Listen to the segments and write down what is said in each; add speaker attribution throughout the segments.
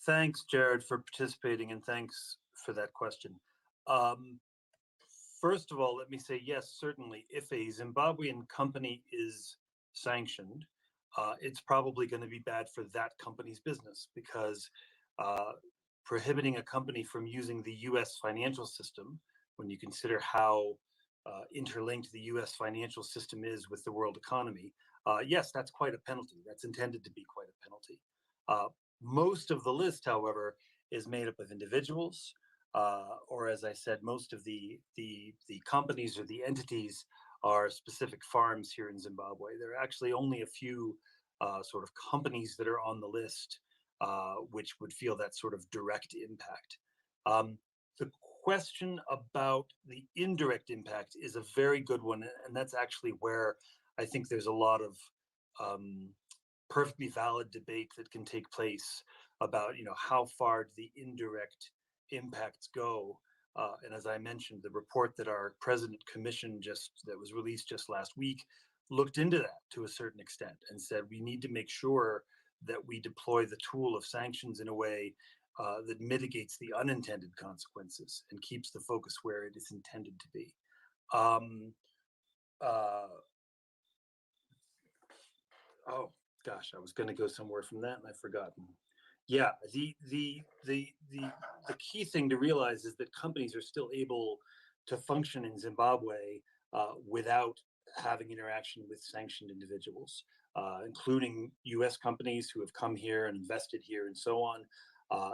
Speaker 1: Thanks, Jared, for participating, and thanks for that question. Um, First of all, let me say yes, certainly. If a Zimbabwean company is sanctioned, it's probably going to be bad for that company's business because uh, prohibiting a company from using the US financial system, when you consider how interlinked the US financial system is with the world economy, yes, that's quite a penalty. That's intended to be quite a penalty. Uh, Most of the list, however, is made up of individuals, or as I said, most of the companies or the entities are specific farms here in Zimbabwe. There are actually only a few sort of companies that are on the list which would feel that sort of direct impact. The question about the indirect impact is a very good one, and that's actually where I think there's a lot of um, perfectly valid debate that can take place about how far the indirect impacts go. And as I mentioned, the report that our president commissioned that was released just last week looked into that to a certain extent and said we need to make sure that we deploy the tool of sanctions in a way that mitigates the unintended consequences and keeps the focus where it is intended to be. Um, uh, oh gosh, I was going to go somewhere from that and I've forgotten. Yeah, the key thing to realize is that companies are still able to function in Zimbabwe without having interaction with sanctioned individuals, including U.S. companies who have come here and invested here and so on,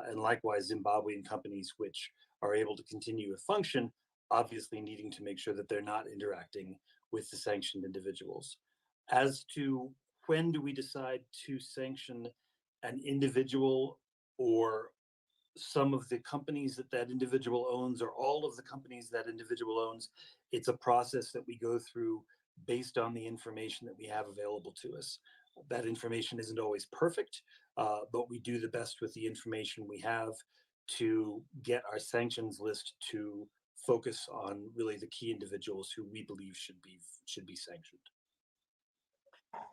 Speaker 1: and likewise Zimbabwean companies which are able to continue to function, obviously needing to make sure that they're not interacting with the sanctioned individuals. As to when do we decide to sanction an individual or some of the companies that that individual owns or all of the companies that individual owns, it's a process that we go through based on the information that we have available to us. That information isn't always perfect, but we do the best with the information we have to get our sanctions list to focus on really the key individuals who we believe should be sanctioned.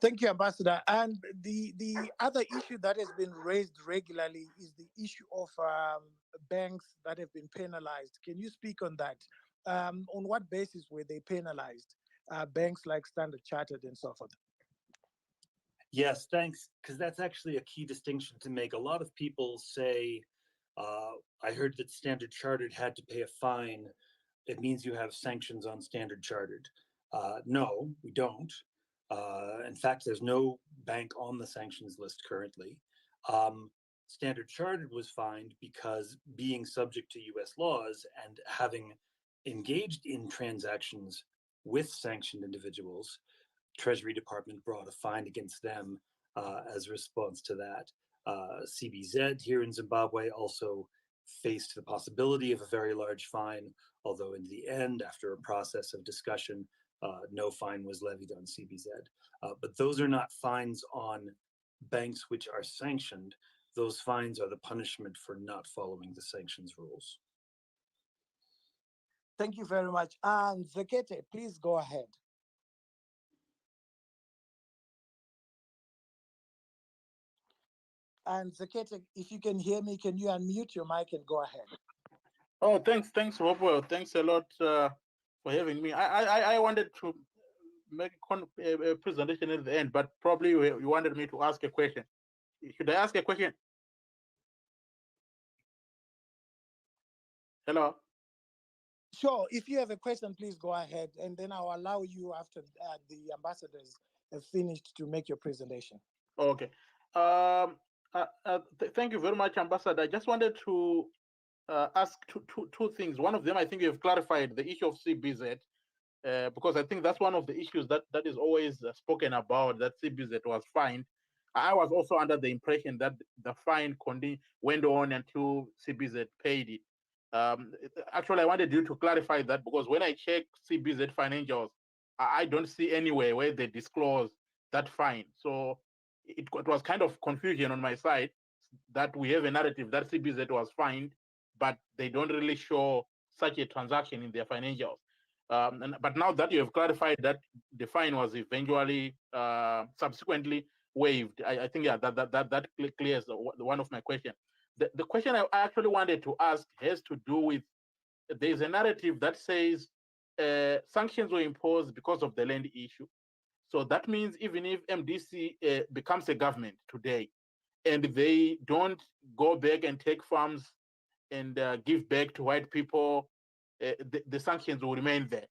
Speaker 2: Thank you, Ambassador. And the other issue that has been raised regularly is the issue of banks that have been penalized. Can you speak on that? On what basis were they penalized? Banks like Standard Chartered and so forth.
Speaker 1: Yes, thanks, because that's actually a key distinction to make. A lot of people say, I heard that Standard Chartered had to pay a fine. It means you have sanctions on Standard Chartered. No, we don't. In fact, there's no bank on the sanctions list currently. Standard Chartered was fined because being subject to US laws and having engaged in transactions with sanctioned individuals, Treasury Department brought a fine against them as a response to that. CBZ here in Zimbabwe also faced the possibility of a very large fine, although in the end, after a process of discussion, no fine was levied on CBZ. But those are not fines on banks which are sanctioned. Those fines are the punishment for not following the sanctions rules.
Speaker 2: Thank you very much. And Zekete, please go ahead. And Zekete, if you can hear me, can you unmute your mic and go ahead?
Speaker 3: Oh, thanks, Hopewell. Thanks a lot for having me. I wanted to make a presentation at the end, but probably you wanted me to ask a question. Should I ask a question? Hello?
Speaker 2: Sure. If you have a question, please go ahead, and then I'll allow you after the ambassadors have finished to make your presentation.
Speaker 3: Okay. Thank you very much, Ambassador. I just wanted to ask two things. One of them, I think you have clarified the issue of CBZ, because I think that's one of the issues that is always spoken about, that CBZ was fined. I was also under the impression that the fine went on until CBZ paid it. Actually, I wanted you to clarify that, because when I check CBZ financials, I don't see anywhere where they disclose that fine. So it was kind of confusion on my side that we have a narrative that CBZ was fined, but they don't really show such a transaction in their financials. But now that you have clarified that the fine was eventually subsequently waived, I think that clears one of my questions. The question I actually wanted to ask has to do with, there's a narrative that says sanctions were imposed because of the land issue. So that means even if MDC becomes a government today and they don't go back and take farms and give back to white people, the sanctions will remain there.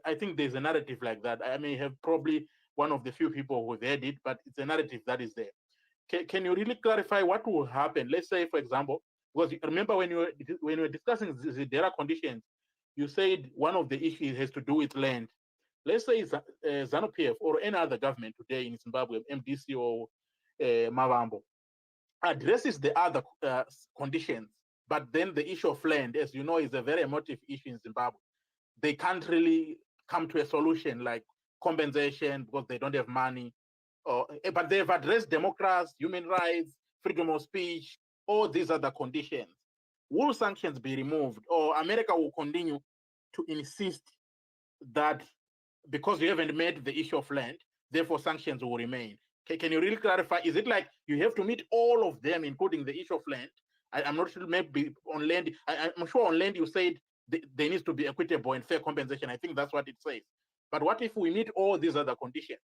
Speaker 3: I think there's a narrative like that. I may have probably one of the few people who've heard it, but it's a narrative that is there. Can you really clarify what will happen? Let's say, for example, because remember when you were discussing the DERA conditions, you said one of the issues has to do with land. Let's say ZANU-PF or any other government today in Zimbabwe, MDC or Mavambo, addresses the other conditions, but then the issue of land, as you know, is a very emotive issue in Zimbabwe. They can't really come to a solution like compensation because they don't have money. But they've addressed democracy, human rights, freedom of speech, all these other conditions. Will sanctions be removed, or America will continue to insist that because you haven't met the issue of land, therefore sanctions will remain? Can you really clarify? Is it like you have to meet all of them, including the issue of land? I'm not sure, maybe on land, I'm sure on land you said there needs to be equitable and fair compensation. I think that's what it says. But what if we meet all these other conditions,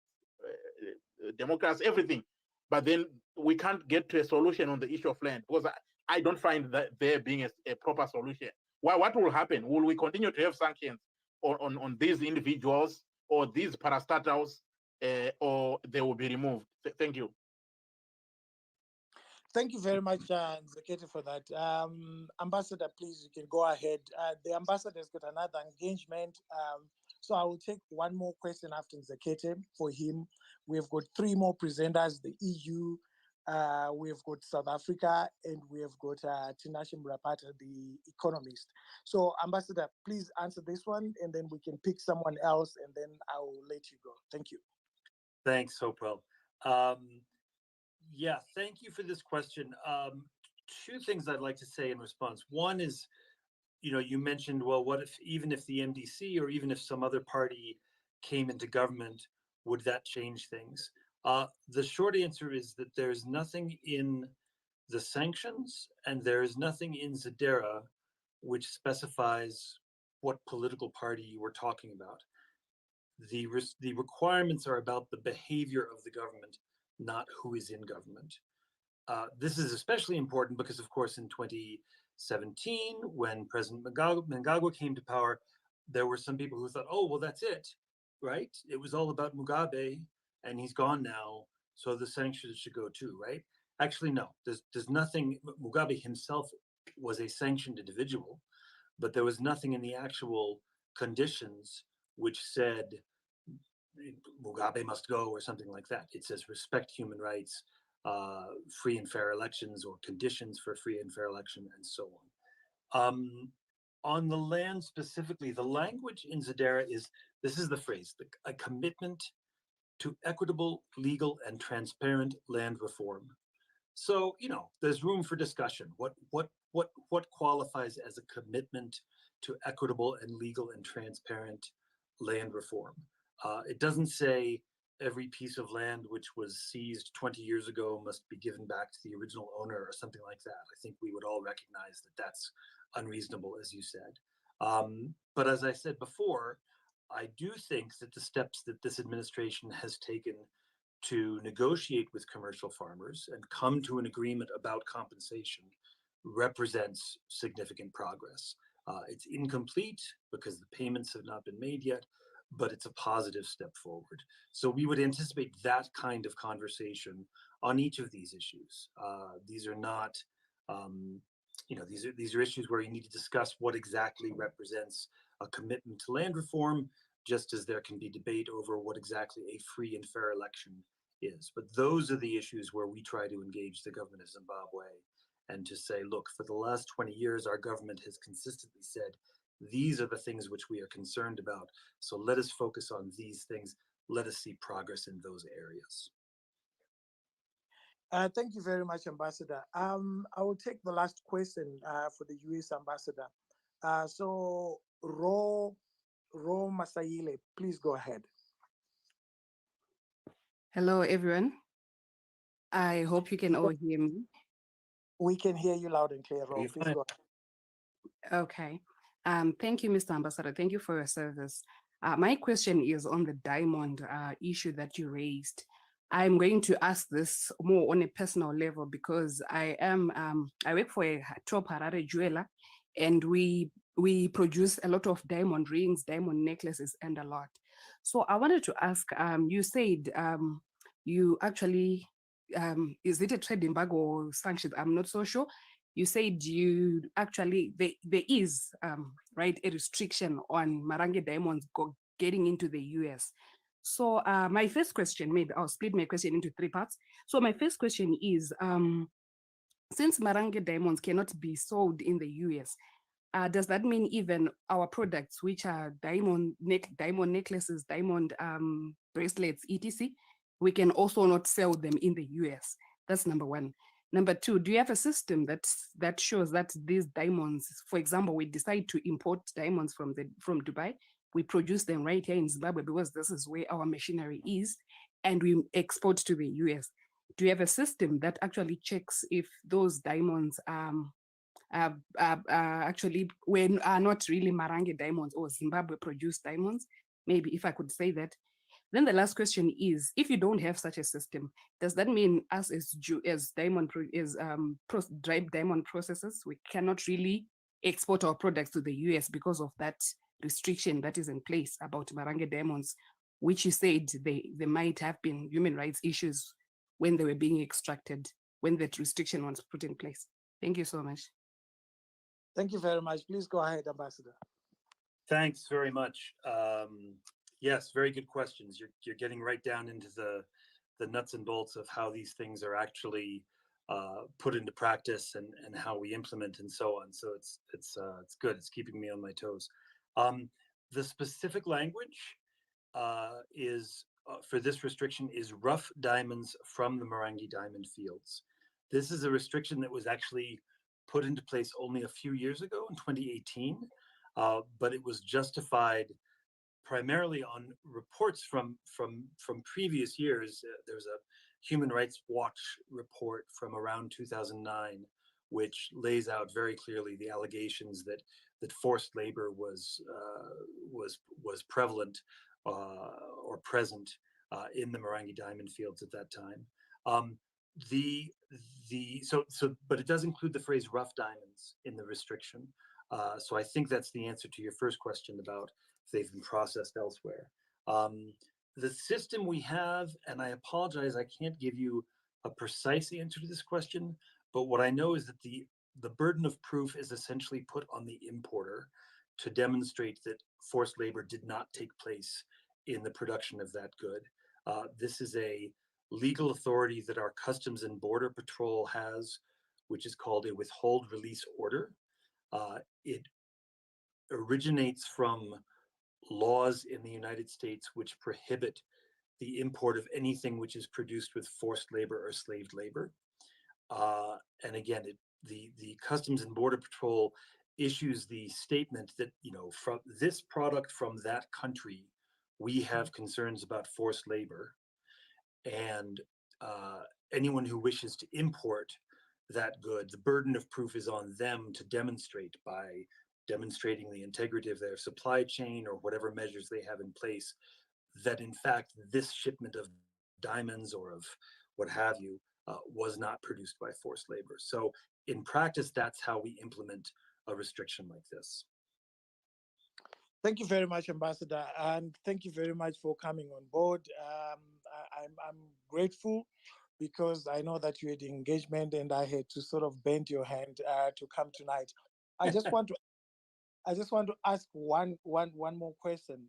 Speaker 3: democracy, everything, but then we can't get to a solution on the issue of land? Because I don't find that there being a proper solution. What will happen? Will we continue to have sanctions on these individuals or these parastatals, or they will be removed? Thank you.
Speaker 2: Thank you very much, Zekete, for that. Ambassador, please, you can go ahead. The ambassador has got another engagement. So I will take one more question after Zekete for him. We've got three more presenters, the EU, we've got South Africa, and we have got Tinashe Mrapata, the economist. So Ambassador, please answer this one, and then we can pick someone else, and then I will let you go. Thank you.
Speaker 1: Thanks, Hopewell. Yeah, thank you for this question. Two things I'd like to say in response. One is, you mentioned, well, what if, even if the MDC or even if some other party came into government, would that change things? The short answer is that there's nothing in the sanctions and there is nothing in ZDERA which specifies what political party we're talking about. The requirements are about the behavior of the government, not who is in government. This is especially important because, of course, in 2017, when President Mnangagwa came to power, there were some people who thought, oh, well, that's it, right? It was all about Mugabe, and he's gone now, so the sanctions should go too, right? Actually, no, there's nothing. Mugabe himself was a sanctioned individual, but there was nothing in the actual conditions which said Mugabe must go or something like that. It says respect human rights, free and fair elections, or conditions for free and fair election, and so on. On the land specifically, the language in ZDERA is, this is the phrase, a commitment to equitable, legal, and transparent land reform. So, there's room for discussion. What qualifies as a commitment to equitable and legal and transparent land reform? It doesn't say every piece of land which was seized 20 years ago must be given back to the original owner or something like that. I think we would all recognize that that's unreasonable, as you said. But as I said before, I do think that the steps that this administration has taken to negotiate with commercial farmers and come to an agreement about compensation represents significant progress. It's incomplete because the payments have not been made yet, but it's a positive step forward. So we would anticipate that kind of conversation on each of these issues. These are not, these are issues where you need to discuss what exactly represents a commitment to land reform, just as there can be debate over what exactly a free and fair election is. But those are the issues where we try to engage the government of Zimbabwe and to say, look, for the last 20 years, our government has consistently said, these are the things which we are concerned about. So let us focus on these things. Let us see progress in those areas.
Speaker 2: Thank you very much, Ambassador. I will take the last question for the US Ambassador. So Ro Masaile, please go ahead.
Speaker 4: Hello, everyone. I hope you can all hear me.
Speaker 2: We can hear you loud and clear, Rob.
Speaker 1: You're
Speaker 2: Please
Speaker 1: fine.
Speaker 2: go.
Speaker 4: Okay. Thank you, Mr. Ambassador. Thank you for your service. My question is on the diamond issue that you raised. I'm going to ask this more on a personal level because I work for a top Harare jeweler, and we produce a lot of diamond rings, diamond necklaces, and a lot. So I wanted to ask, you said you actually, is it a trade embargo or sanctions? I'm not so sure. You said you actually, there is, right, a restriction on Marange diamonds getting into the US. So my first question, maybe I'll split my question into three parts. So my first question is, since Marange diamonds cannot be sold in the US, does that mean even our products, which are diamond necklaces, diamond bracelets, etc., we can also not sell them in the US? That's number one. Number two, do you have a system that shows that these diamonds, for example, we decide to import diamonds from Dubai, we produce them right here in Zimbabwe because this is where our machinery is, and we export to the US. Do you have a system that actually checks if those diamonds actually are not really Marange diamonds or Zimbabwe produced diamonds? Maybe if I could say that. Then the last question is, if you don't have such a system, does that mean us as diamond processors, we cannot really export our products to the US because of that restriction that is in place about Marange diamonds, which you said there might have been human rights issues when they were being extracted, when that restriction was put in place? Thank you so much.
Speaker 2: Thank you very much. Please go ahead, Ambassador.
Speaker 1: Thanks very much. Yes, very good questions. You're getting right down into the nuts and bolts of how these things are actually put into practice and how we implement and so on. So it's good. It's keeping me on my toes. The specific language is for this restriction is rough diamonds from the Marange diamond fields. This is a restriction that was actually put into place only a few years ago in 2018, but it was justified primarily on reports from previous years. There's a Human Rights Watch report from around 2009, which lays out very clearly the allegations that forced labor was prevalent or present in the Marange diamond fields at that time. But it does include the phrase rough diamonds in the restriction. So I think that's the answer to your first question about if they've been processed elsewhere. The system we have, and I apologize, I can't give you a precise answer to this question, but what I know is that the burden of proof is essentially put on the importer to demonstrate that forced labor did not take place in the production of that good. This is a legal authority that our Customs and Border Patrol has, which is called a withhold release order. It originates from laws in the United States which prohibit the import of anything which is produced with forced labor or slave labor. And again, the Customs and Border Patrol issues the statement that, from this product from that country, we have concerns about forced labor. And anyone who wishes to import that good, the burden of proof is on them to demonstrate by demonstrating the integrity of their supply chain or whatever measures they have in place, that in fact this shipment of diamonds or of what have you was not produced by forced labor. So in practice, that's how we implement a restriction like this.
Speaker 2: Thank you very much, Ambassador, and thank you very much for coming on board. I'm grateful because I know that you had engagement and I had to sort of bend your hand to come tonight. I just want to ask one more question.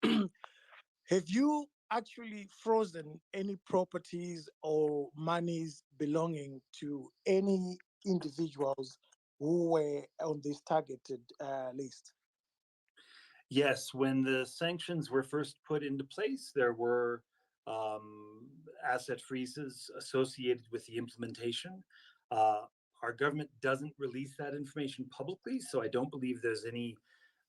Speaker 2: Have you actually frozen any properties or monies belonging to any individuals who were on this targeted list?
Speaker 1: Yes, when the sanctions were first put into place, there were asset freezes associated with the implementation. Our government doesn't release that information publicly, so I don't believe there's any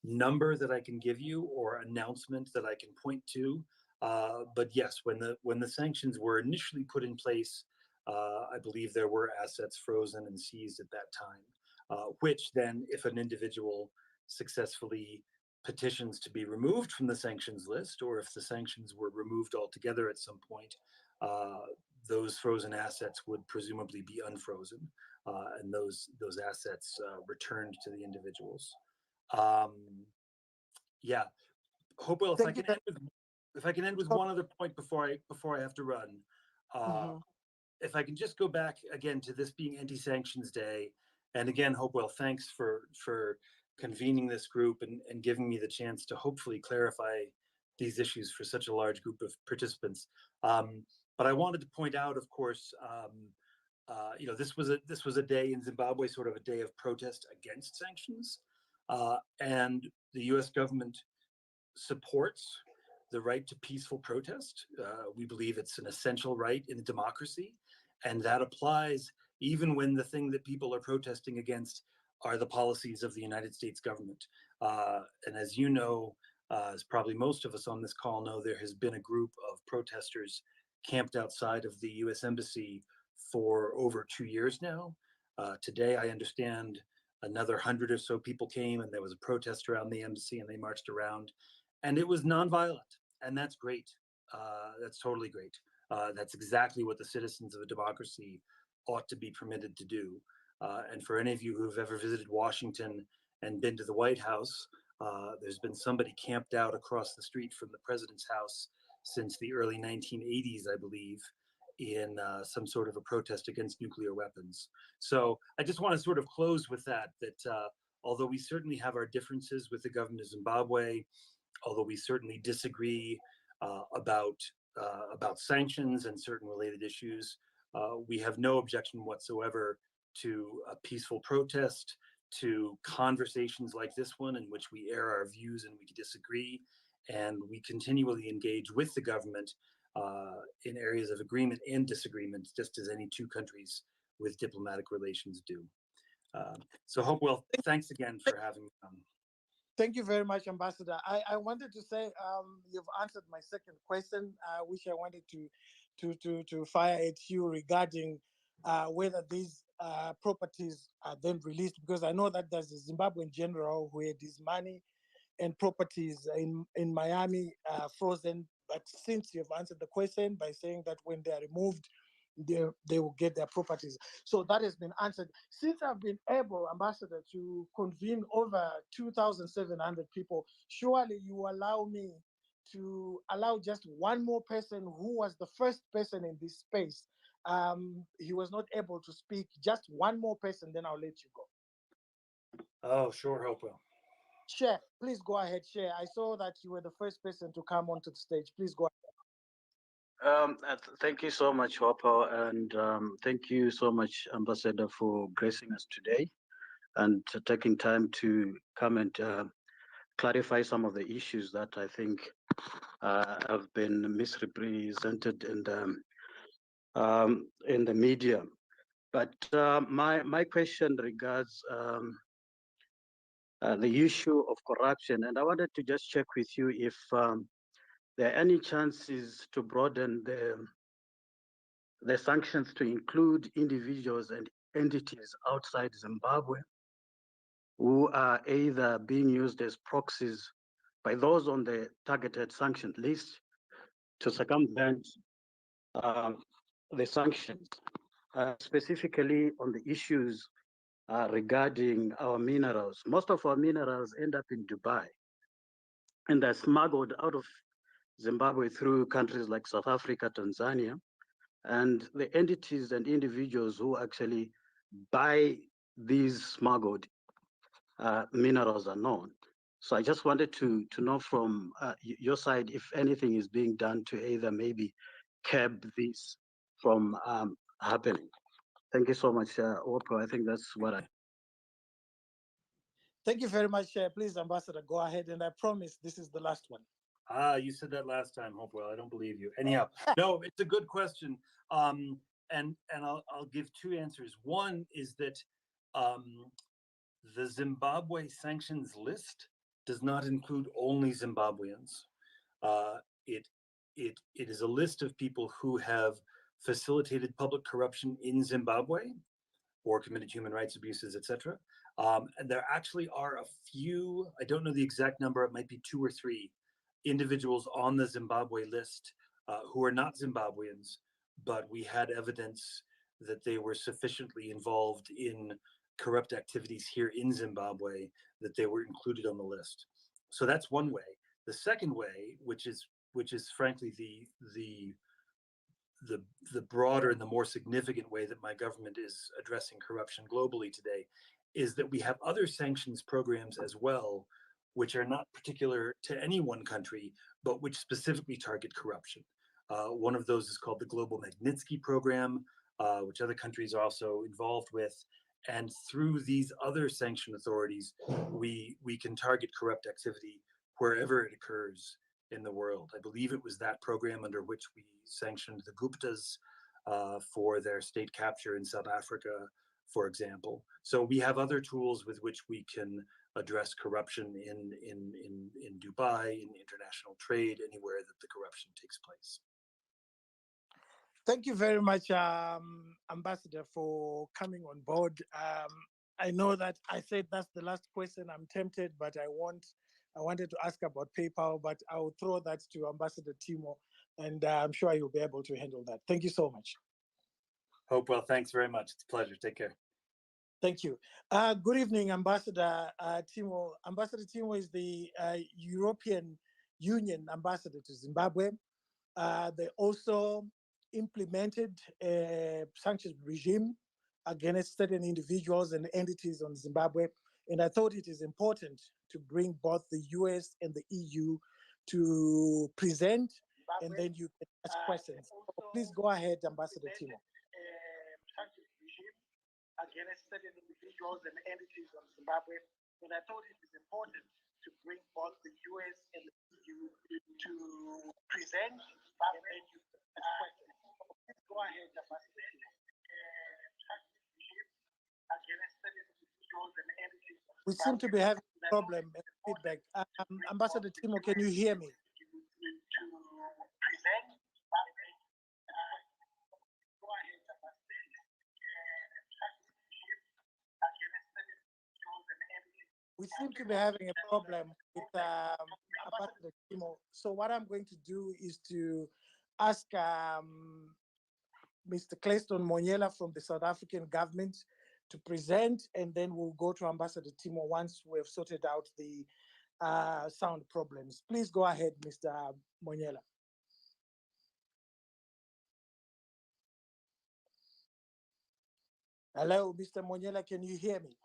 Speaker 1: number that I can give you or announcement that I can point to. But yes, when the sanctions were initially put in place, I believe there were assets frozen and seized at that time, which then, if an individual successfully petitions to be removed from the sanctions list, or if the sanctions were removed altogether at some point, those frozen assets would presumably be unfrozen, and those assets returned to the individuals. Yeah, Hopewell, if I can end with one other point before I have to run. If I can just go back again to this being Anti-Sanctions Day, and again, Hopewell, thanks for convening this group and giving me the chance to hopefully clarify these issues for such a large group of participants. But I wanted to point out, of course, this was a day in Zimbabwe, sort of a day of protest against sanctions, and the U.S. government supports the right to peaceful protest. We believe it's an essential right in a democracy, and that applies even when the thing that people are protesting against are the policies of the United States government. And as you know, as probably most of us on this call know, there has been a group of protesters camped outside of the US Embassy for over 2 years now. Today, I understand another 100 or so people came, and there was a protest around the embassy, and they marched around, and it was nonviolent, and that's great. That's totally great. That's exactly what the citizens of a democracy ought to be permitted to do. And for any of you who've ever visited Washington and been to the White House, there's been somebody camped out across the street from the president's house since the early 1980s, I believe, in some sort of a protest against nuclear weapons. So I just want to sort of close with that although we certainly have our differences with the government of Zimbabwe, although we certainly disagree about sanctions and certain related issues, we have no objection whatsoever to a peaceful protest, to conversations like this one in which we air our views and we disagree, and we continually engage with the government in areas of agreement and disagreement, just as any two countries with diplomatic relations do. So Hopewell, thanks again for having me on.
Speaker 2: Thank you very much, Ambassador. I wanted to say you've answered my second question, which I wanted to fire at you regarding whether these properties are then released, because I know that there's a Zimbabwean general who had his money and properties in Miami frozen. But since you've answered the question by saying that when they are removed, they will get their properties. So that has been answered. Since I've been able, Ambassador, to convene over 2,700 people, surely you allow me to allow just one more person who was the first person in this space. He was not able to speak. Just one more person, then I'll let you go.
Speaker 1: Oh, sure, Hopewell.
Speaker 2: Chair, please go ahead, Chair. I saw that you were the first person to come onto the stage. Please go ahead.
Speaker 5: Thank you so much, Hopewell, and thank you so much, Ambassador, for gracing us today and taking time to come and clarify some of the issues that I think have been misrepresented in the media. But my question regards the issue of corruption, and I wanted to just check with you if there are any chances to broaden the sanctions to include individuals and entities outside Zimbabwe who are either being used as proxies by those on the targeted sanctioned list to circumvent the sanctions, specifically on the issues regarding our minerals. Most of our minerals end up in Dubai, and they're smuggled out of Zimbabwe through countries like South Africa, Tanzania, and the entities and individuals who actually buy these smuggled minerals are known. So I just wanted to know from your side if anything is being done to either maybe curb this from happening. Thank you so much, Oprah. I think that's what I.
Speaker 2: Thank you very much, Chair. Please, Ambassador, go ahead, and I promise this is the last one.
Speaker 1: You said that last time, Hopewell. I don't believe you. Anyhow, no, it's a good question. And I'll give two answers. One is that the Zimbabwe sanctions list does not include only Zimbabweans. It is a list of people who have facilitated public corruption in Zimbabwe or committed human rights abuses, etc. And there actually are a few, I don't know the exact number, it might be 2 or 3 individuals on the Zimbabwe list who are not Zimbabweans, but we had evidence that they were sufficiently involved in corrupt activities here in Zimbabwe that they were included on the list. So that's one way. The second way, which is frankly the broader and the more significant way that my government is addressing corruption globally today, is that we have other sanctions programs as well, which are not particular to any one country, but which specifically target corruption. One of those is called the Global Magnitsky Program, which other countries are also involved with. And through these other sanction authorities, we can target corrupt activity wherever it occurs in the world. I believe it was that program under which we sanctioned the Guptas for their state capture in South Africa, for example. So we have other tools with which we can address corruption in Dubai, in international trade, anywhere that the corruption takes place.
Speaker 2: Thank you very much, Ambassador, for coming on board. I know that I said that's the last question. I'm tempted, but I wanted to ask about PayPal, but I'll throw that to Ambassador Timo, and I'm sure you'll be able to handle that. Thank you so much.
Speaker 1: Hopewell, thanks very much. It's a pleasure. Take care.
Speaker 2: Thank you. Good evening, Ambassador Timo. Ambassador Timo is the European Union ambassador to Zimbabwe. They also implemented a sanctions regime against certain individuals and entities on Zimbabwe. And I thought it is important to bring both the US and the EU to present, and then you can ask questions. So please go ahead, Ambassador Timo. Against certain individuals and entities on Zimbabwe, and I thought it is important to bring both the US and the EU to present, and then you can ask questions. So please go ahead, Ambassador Timo. We seem to be having a problem with feedback. Ambassador Timo, can you hear me? We seem to be having a problem with Ambassador Timo. So what I'm going to do is to ask Mr. Clayton Monyela from the South African government to present, and then we'll go to Ambassador Timo once we've sorted out the sound problems. Please go ahead, Mr. Monyela. Hello, Mr. Monyela, can you hear me?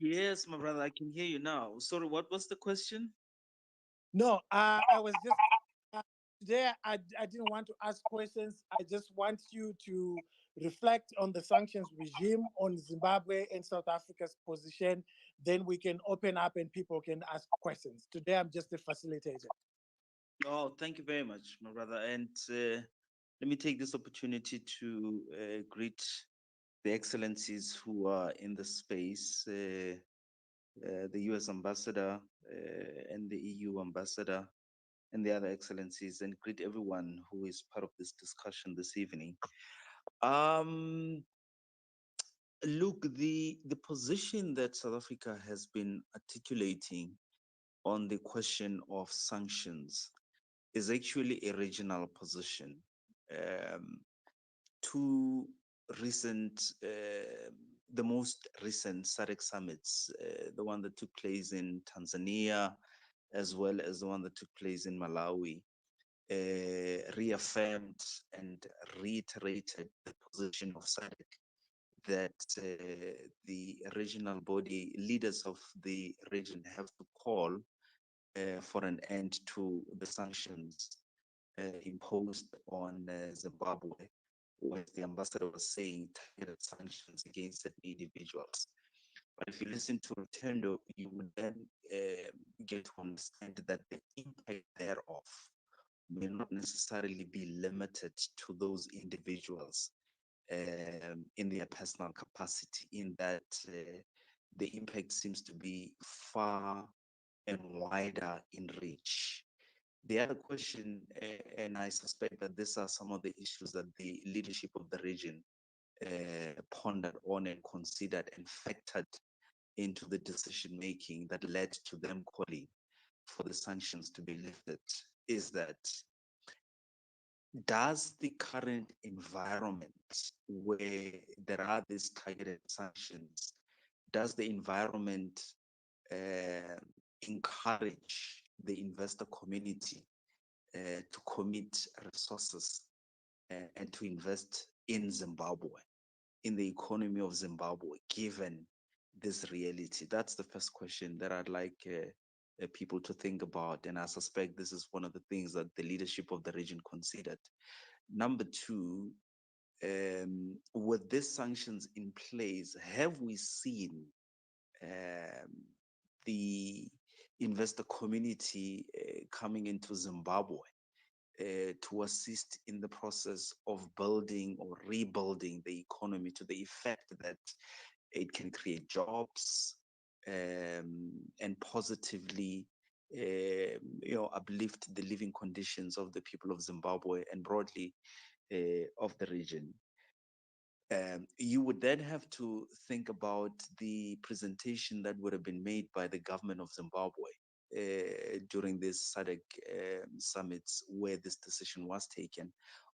Speaker 6: Yes, my brother, I can hear you now. Sorry, what was the question?
Speaker 2: No, I was just today. I didn't want to ask questions. I just want you to reflect on the sanctions regime on Zimbabwe and South Africa's position. Then we can open up and people can ask questions. Today, I'm just a facilitator.
Speaker 6: Oh, thank you very much, my brother. And let me take this opportunity to greet the excellencies who are in the space, the US ambassador and the EU ambassador and the other excellencies, and greet everyone who is part of this discussion this evening. Look, the position that South Africa has been articulating on the question of sanctions is actually a regional position. Two recent, the most recent SADC summits, the one that took place in Tanzania, as well as the one that took place in Malawi, reaffirmed and reiterated the position of SADC that the regional body, leaders of the region have to call for an end to the sanctions imposed on Zimbabwe, where the ambassador was saying targeted sanctions against certain individuals. But if you listen to Rutendo, you would then get to understand that the impact thereof may not necessarily be limited to those individuals in their personal capacity, in that the impact seems to be far and wider in reach. The other question, and I suspect that these are some of the issues that the leadership of the region pondered on and considered and factored into the decision making that led to them calling for the sanctions to be lifted, is that does the current environment where there are these targeted sanctions, does the environment encourage the investor community to commit resources and to invest in Zimbabwe, in the economy of Zimbabwe, given this reality? That's the first question that I'd like people to think about. And I suspect this is one of the things that the leadership of the region considered. Number two, with these sanctions in place, have we seen the investor community coming into Zimbabwe to assist in the process of building or rebuilding the economy to the effect that it can create jobs and positively uplift the living conditions of the people of Zimbabwe and broadly of the region? You would then have to think about the presentation that would have been made by the government of Zimbabwe during this SADC summits where this decision was taken.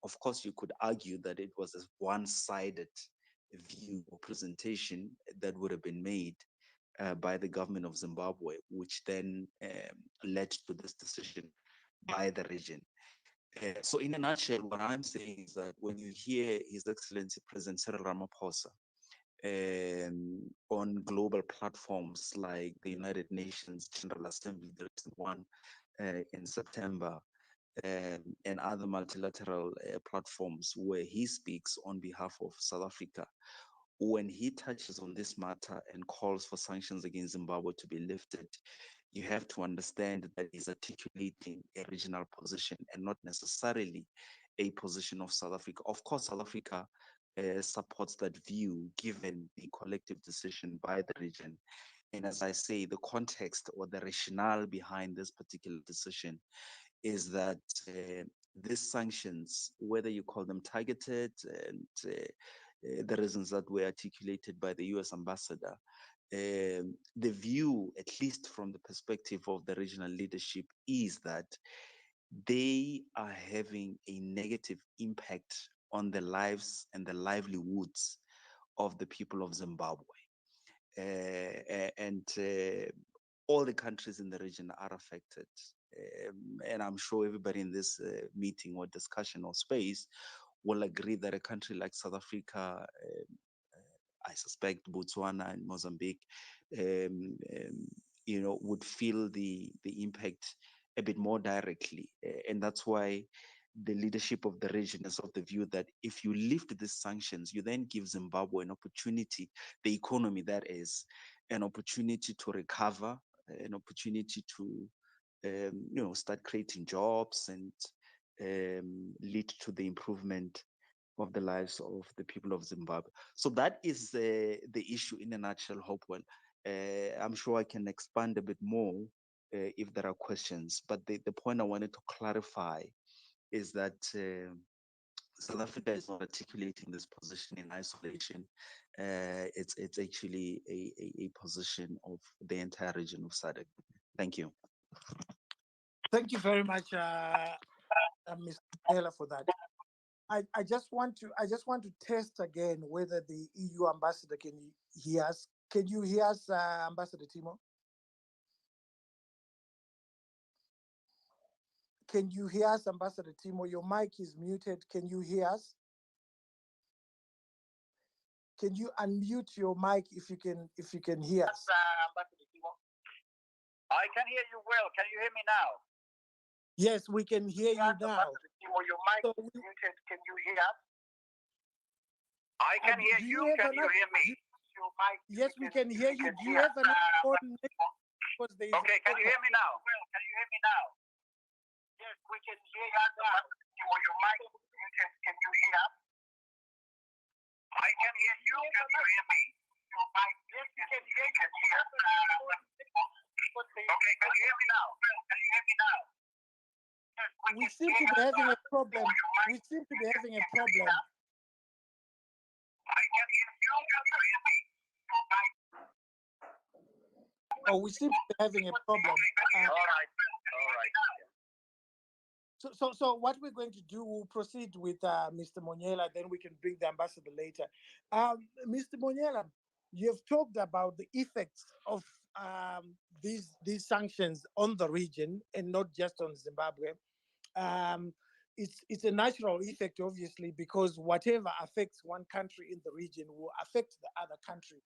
Speaker 6: Of course, you could argue that it was a one-sided view or presentation that would have been made by the government of Zimbabwe, which then led to this decision by the region. So in a nutshell, what I'm saying is that when you hear His Excellency President Cyril Ramaphosa on global platforms like the United Nations General Assembly, the recent one in September, and other multilateral platforms where he speaks on behalf of South Africa, when he touches on this matter and calls for sanctions against Zimbabwe to be lifted, you have to understand that he's articulating a regional position and not necessarily a position of South Africa. Of course, South Africa supports that view given the collective decision by the region. And as I say, the context or the rationale behind this particular decision is that these sanctions, whether you call them targeted and the reasons that were articulated by the US ambassador, the view, at least from the perspective of the regional leadership, is that they are having a negative impact on the lives and the livelihoods of the people of Zimbabwe. And all the countries in the region are affected. And I'm sure everybody in this meeting or discussion or space will agree that a country like South Africa, I suspect Botswana and Mozambique, would feel the impact a bit more directly. And that's why the leadership of the region is of the view that if you lift these sanctions, you then give Zimbabwe an opportunity, the economy that is, an opportunity to recover, an opportunity to start creating jobs and lead to the improvement of the lives of the people of Zimbabwe. So that is the issue in a nutshell, Hopewell. I'm sure I can expand a bit more if there are questions, but the point I wanted to clarify is that South Africa is not articulating this position in isolation. It's actually a position of the entire region of SADC. Thank you.
Speaker 2: Thank you very much, Mr. Taylor, for that. I just want to test again whether the EU ambassador can hear us. Can you hear us, Ambassador Timo? Can you hear us, Ambassador Timo? Your mic is muted. Can you hear us? Can you unmute your mic if you can hear us?
Speaker 7: Ambassador Timo. I can hear you well. Can you hear me now?
Speaker 2: Yes, we can hear you now.
Speaker 7: Ambassador Timo, your mic is muted. Can you hear us? I can hear you. Can you hear me?
Speaker 2: Yes, we can hear you. Do you have an phone?
Speaker 7: Okay, can you hear me now? Can you hear me now? Yes, we can hear you now. Your mic is muted. Can you hear us? I can hear you. Can you hear me? Your mic. Yes, we can hear you. Okay, can you hear me now? Can you hear me now?
Speaker 2: We seem to be having a problem. We seem to be having a problem.
Speaker 7: I can hear you. Can you hear me?
Speaker 2: Oh, we seem to be having a problem.
Speaker 7: All right.
Speaker 2: So what we're going to do, we'll proceed with Mr. Monyela, then we can bring the ambassador later. Mr. Monyela, you've talked about the effects of these sanctions on the region and not just on Zimbabwe. It's a natural effect, obviously, because whatever affects one country in the region will affect the other country.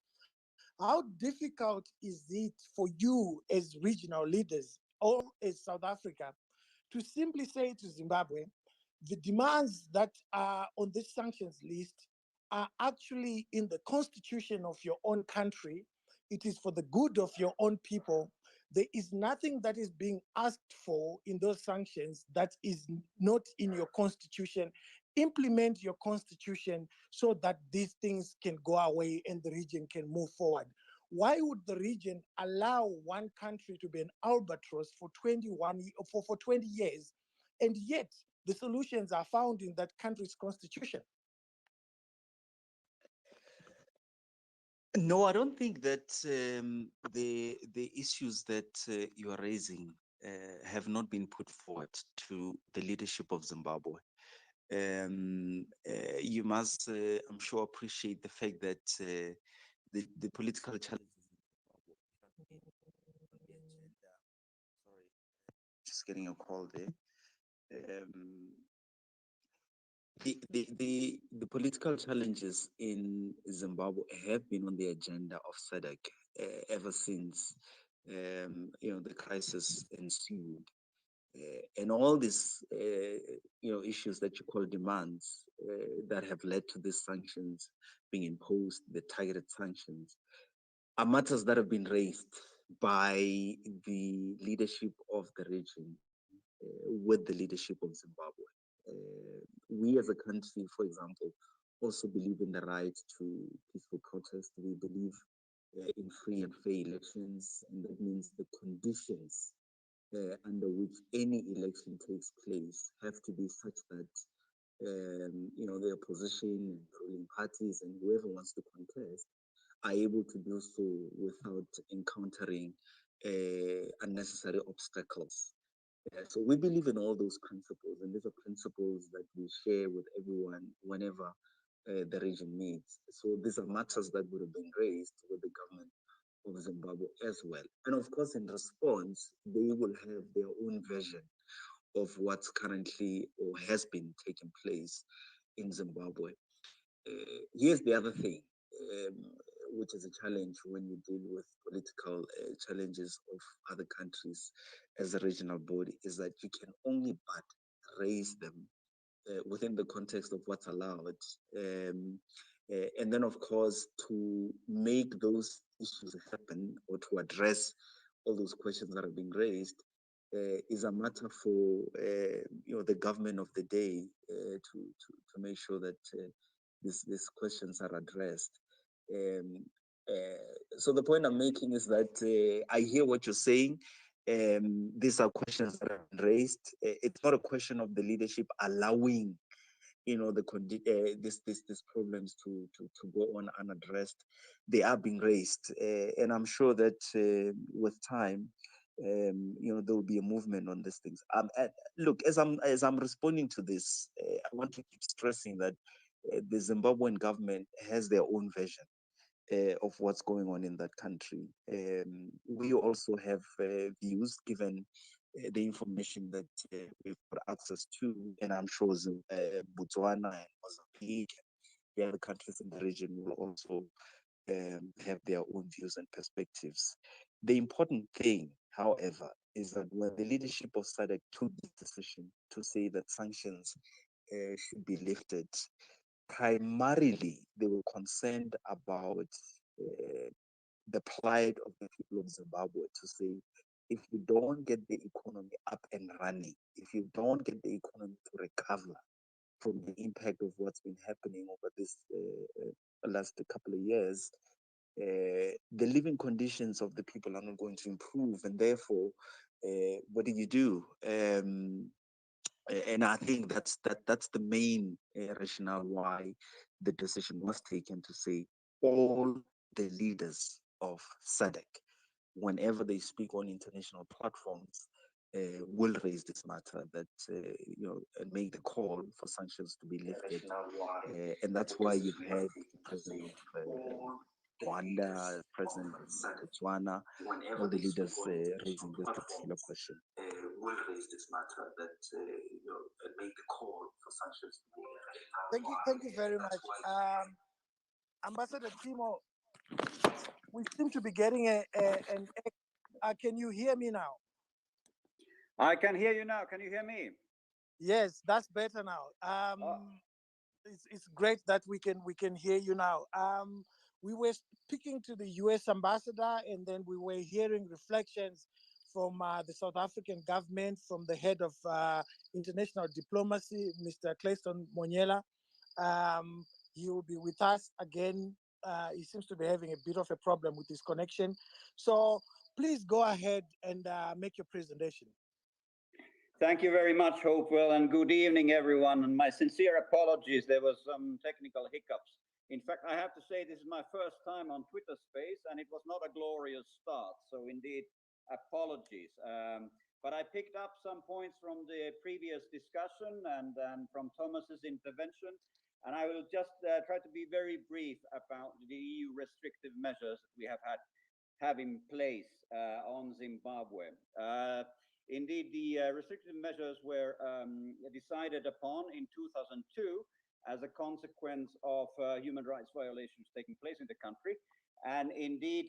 Speaker 2: How difficult is it for you as regional leaders or as South Africa to simply say to Zimbabwe, the demands that are on this sanctions list are actually in the constitution of your own country? It is for the good of your own people. There is nothing that is being asked for in those sanctions that is not in your constitution. Implement your constitution so that these things can go away and the region can move forward. Why would the region allow one country to be an albatross for 20 years, and yet the solutions are found in that country's constitution?
Speaker 6: No, I don't think that the issues that you are raising have not been put forward to the leadership of Zimbabwe. You must, I'm sure, appreciate the fact that the political challenges have been on the agenda. Sorry, just getting a call there. The political challenges in Zimbabwe have been on the agenda of SADC ever since the crisis ensued, and all these issues that you call demands that have led to these sanctions being imposed, the targeted sanctions, are matters that have been raised by the leadership of the region with the leadership of Zimbabwe. We as a country, for example, also believe in the right to peaceful protest. We believe in free and fair elections, and that means the conditions under which any election takes place have to be such that the opposition and ruling parties and whoever wants to contest are able to do so without encountering unnecessary obstacles. So we believe in all those principles, and these are principles that we share with everyone whenever the region meets. So these are matters that would have been raised with the government of Zimbabwe as well. And of course, in response, they will have their own version of what's currently or has been taking place in Zimbabwe. Here's the other thing, which is a challenge when you deal with political challenges of other countries as a regional body, is that you can only but raise them within the context of what's allowed. And then, of course, to make those issues happen or to address all those questions that are being raised is a matter for the government of the day to make sure that these questions are addressed. So the point I'm making is that I hear what you're saying. These are questions that are raised. It's not a question of the leadership allowing these problems to go on unaddressed. They are being raised, and I'm sure that with time there will be a movement on these things. Look, as I'm responding to this, I want to keep stressing that the Zimbabwean government has their own version of what's going on in that country. We also have views given the information that we've got access to, and I'm sure Botswana and Mozambique and the other countries in the region will also have their own views and perspectives. The important thing, however, is that when the leadership of SADC took this decision to say that sanctions should be lifted, primarily they were concerned about the plight of the people of Zimbabwe, to say, if you don't get the economy up and running, if you don't get the economy to recover from the impact of what's been happening over this last couple of years, the living conditions of the people are not going to improve. And therefore, what do? And I think that's the main rationale why the decision was taken to say all the leaders of SADC, whenever they speak on international platforms, will raise this matter, that and make the call for sanctions to be lifted, and that's why you've had the president of Rwanda, president of Botswana, all the leaders raising this particular question. Will raise this matter, that and make the call for sanctions to be lifted.
Speaker 2: Thank you very much, Ambassador Timo. We seem to be getting an. Can you hear me now?
Speaker 8: I can hear you now. Can you hear me?
Speaker 2: Yes, that's better now. It's great that we can hear you now. We were speaking to the U.S. ambassador, and then we were hearing reflections from the South African government, from the head of international diplomacy, Mr. Clayton Monyela. He will be with us again. He seems to be having a bit of a problem with his connection. So please go ahead and make your presentation.
Speaker 8: Thank you very much, Hopewell, and good evening, everyone. And my sincere apologies. There was some technical hiccups. In fact, I have to say this is my first time on Twitter Space, and it was not a glorious start. So indeed, apologies. But I picked up some points from the previous discussion and from Thomas's intervention. And I will just try to be very brief about the EU restrictive measures we have in place on Zimbabwe. Indeed, the restrictive measures were decided upon in 2002 as a consequence of human rights violations taking place in the country. And indeed,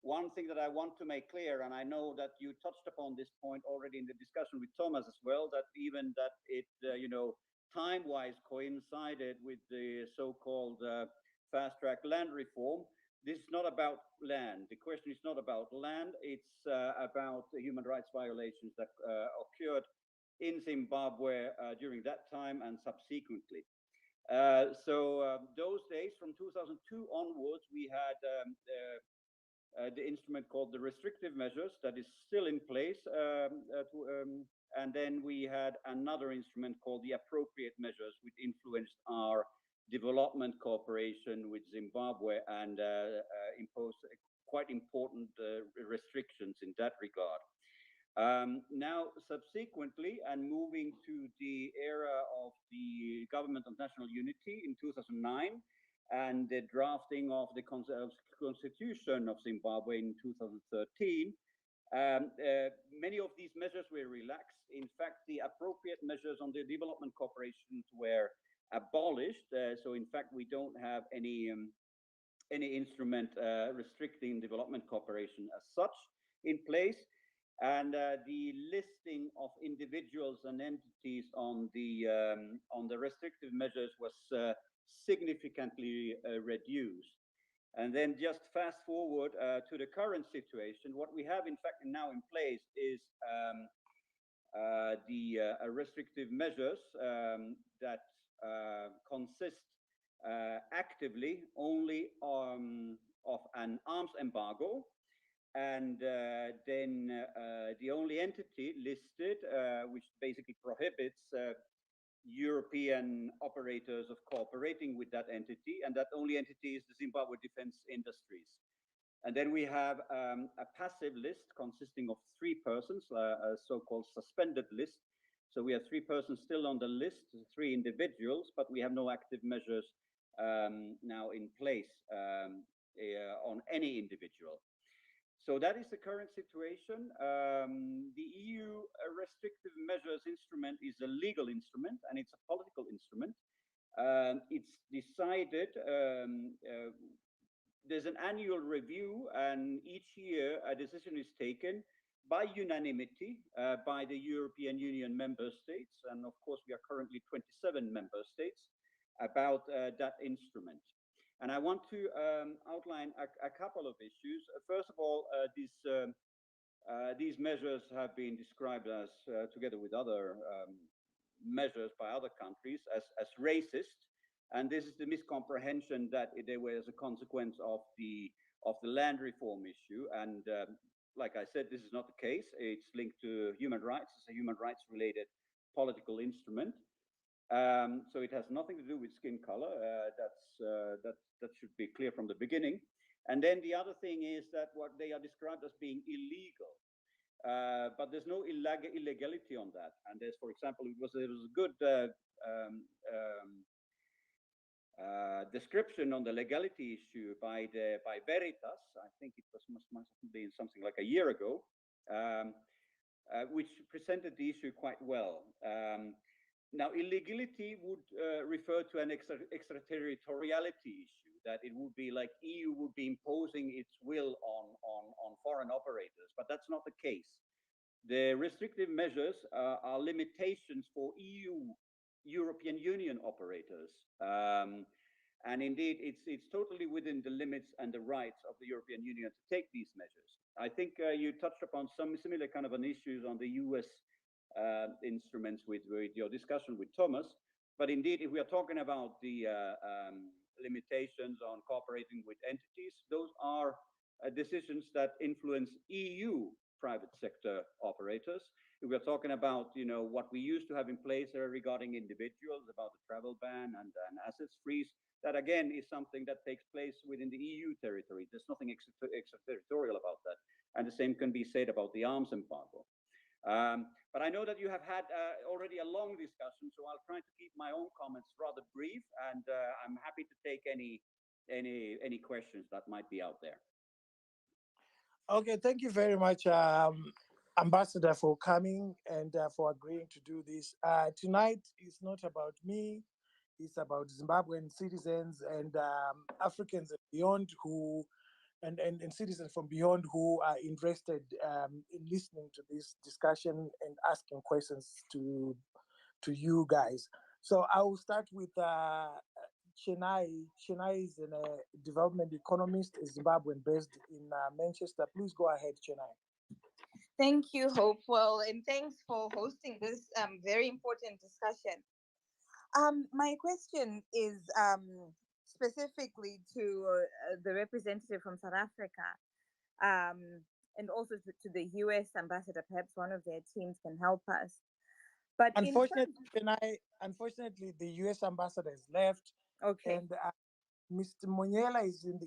Speaker 8: one thing that I want to make clear, and I know that you touched upon this point already in the discussion with Thomas as well, that even that it, time-wise coincided with the so-called fast-track land reform. This is not about land. The question is not about land. It's about the human rights violations that occurred in Zimbabwe during that time and subsequently. So those days, from 2002 onwards, we had the instrument called the restrictive measures that is still in place. And then we had another instrument called the appropriate measures, which influenced our development cooperation with Zimbabwe and imposed quite important restrictions in that regard. Now, subsequently, and moving to the era of the Government of National Unity in 2009, and the drafting of the Constitution of Zimbabwe in 2013, many of these measures were relaxed. In fact, the appropriate measures on the development corporations were abolished. So in fact, we don't have any instrument restricting development cooperation as such in place. And the listing of individuals and entities on the restrictive measures was significantly reduced. And then just fast forward to the current situation, what we have in fact now in place is the restrictive measures that consist actively only of an arms embargo, and then the only entity listed which basically prohibits European operators of cooperating with that entity, and that only entity is the Zimbabwe Defense Industries. And then we have a passive list consisting of 3 persons, a so-called suspended list. So we have 3 persons still on the list, 3 individuals, but we have no active measures now in place on any individual. So that is the current situation. The EU restrictive measures instrument is a legal instrument, and it's a political instrument. It's decided, there's an annual review, and each year a decision is taken by unanimity by the European Union member states. And of course, we are currently 27 member states about that instrument. And I want to outline a couple of issues. First of all, these measures have been described as, together with other measures by other countries, as racist. And this is the miscomprehension that they were as a consequence of the land reform issue. And like I said, this is not the case. It's linked to human rights. It's a human rights related political instrument. So it has nothing to do with skin color. That should be clear from the beginning. And then the other thing is that what they are described as being illegal. But there's no illegality on that. And there's, for example, there was a good description on the legality issue by Veritas. I think it must have been something like a year ago, which presented the issue quite well. Now, illegality would refer to an extraterritoriality issue, that it would be like EU would be imposing its will on foreign operators, but that's not the case. The restrictive measures are limitations for European Union operators. And indeed, it's totally within the limits and the rights of the European Union to take these measures. I think you touched upon some similar kind of an issues on the US instruments with your discussion with Thomas. But indeed, if we are talking about the limitations on cooperating with entities, those are decisions that influence EU private sector operators. If we are talking about, what we used to have in place regarding individuals, about the travel ban and assets freeze, that again is something that takes place within the EU territory. There's nothing extraterritorial about that. And the same can be said about the arms embargo. But I know that you have had already a long discussion, so I'll try to keep my own comments rather brief, and I'm happy to take any questions that might be out there.
Speaker 2: Okay, thank you very much, Ambassador, for coming and for agreeing to do this. Tonight is not about me. It's about Zimbabwean citizens and Africans and beyond and citizens from beyond who are interested in listening to this discussion and asking questions to you guys. So I will start with Chin'ono. Chin'ono is a development economist, a Zimbabwean based in Manchester. Please go ahead, Chin'ono.
Speaker 9: Thank you, Hopewell, and thanks for hosting this very important discussion. My question is specifically to the representative from South Africa, and also to the US ambassador. Perhaps one of their teams can help us. But
Speaker 2: unfortunately, the US ambassador has left.
Speaker 9: Okay.
Speaker 2: And Mr. Monyela is in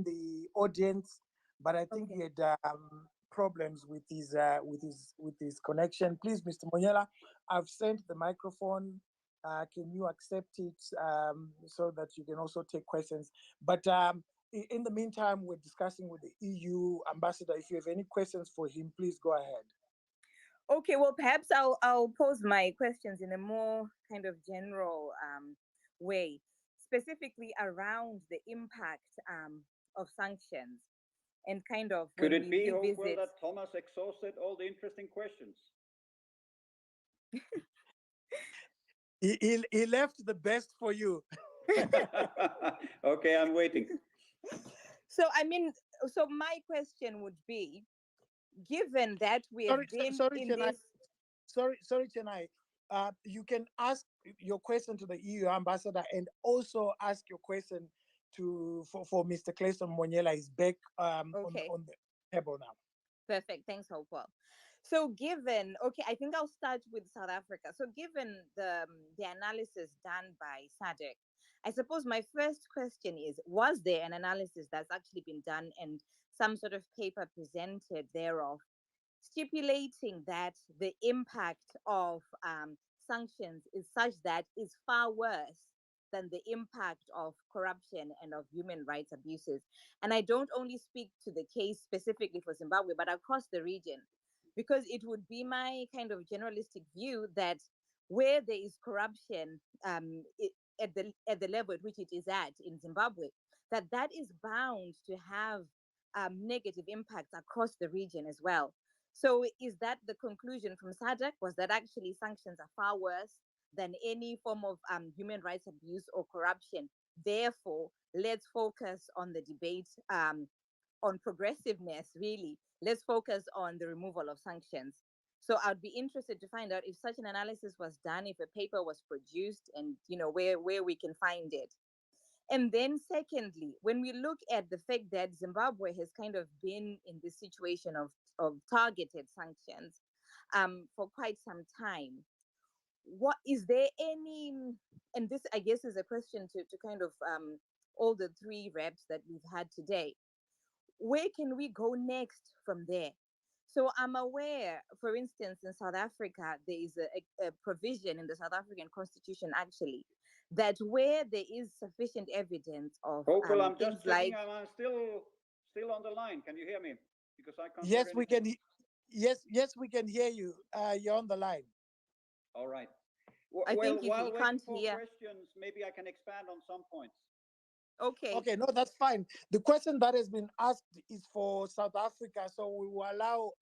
Speaker 2: the audience, but I think he had problems with his connection. Please, Mr. Monyela, I've sent the microphone. Can you accept it so that you can also take questions? But in the meantime, we're discussing with the EU ambassador. If you have any questions for him, please go ahead.
Speaker 9: Okay, well, perhaps I'll pose my questions in a more kind of general way, specifically around the impact of sanctions and kind of.
Speaker 8: Could it be, Hopewell, that Thomas exhausted all the interesting questions?
Speaker 2: He left the best for you.
Speaker 8: Okay, I'm waiting.
Speaker 9: So, so my question would be, given that we have been in this...
Speaker 2: Sorry, Chin'ono. You can ask your question to the EU ambassador and also ask your question for Mr. Clayton Monyela. Is back on the table now.
Speaker 9: Perfect. Thanks, Hopewell. So I think I'll start with South Africa. So given the analysis done by SADC, I suppose my first question is, was there an analysis that's actually been done and some sort of paper presented thereof, stipulating that the impact of sanctions is such that it's far worse than the impact of corruption and of human rights abuses? And I don't only speak to the case specifically for Zimbabwe, but across the region, because it would be my kind of generalistic view that where there is corruption at the level at which it is at in Zimbabwe, that is bound to have negative impacts across the region as well. So is that the conclusion from SADC? Was that actually sanctions are far worse than any form of human rights abuse or corruption? Therefore, let's focus on the debate on progressiveness, really. Let's focus on the removal of sanctions. So I'd be interested to find out if such an analysis was done, if a paper was produced, and where we can find it. And then secondly, when we look at the fact that Zimbabwe has kind of been in this situation of targeted sanctions for quite some time, what is there any, and this I guess is a question to kind of all the three reps that we've had today, where can we go next from there? So I'm aware, for instance, in South Africa, there is a provision in the South African Constitution, actually, that where there is sufficient evidence of
Speaker 8: Hopewell, I'm
Speaker 9: things
Speaker 8: just checking.
Speaker 9: like,
Speaker 8: I'm still on the line. Can you hear me? Because I can't
Speaker 2: Yes,
Speaker 8: hear
Speaker 2: we
Speaker 8: anything.
Speaker 2: can. Yes, we can hear you. You're on the line.
Speaker 8: All right.
Speaker 9: I think if
Speaker 8: while
Speaker 9: you
Speaker 8: waiting
Speaker 9: can't
Speaker 8: for
Speaker 9: hear.
Speaker 8: questions, maybe I can expand on some points.
Speaker 9: Okay.
Speaker 2: Okay, no, that's fine. The question that has been asked is for South Africa, so we will allow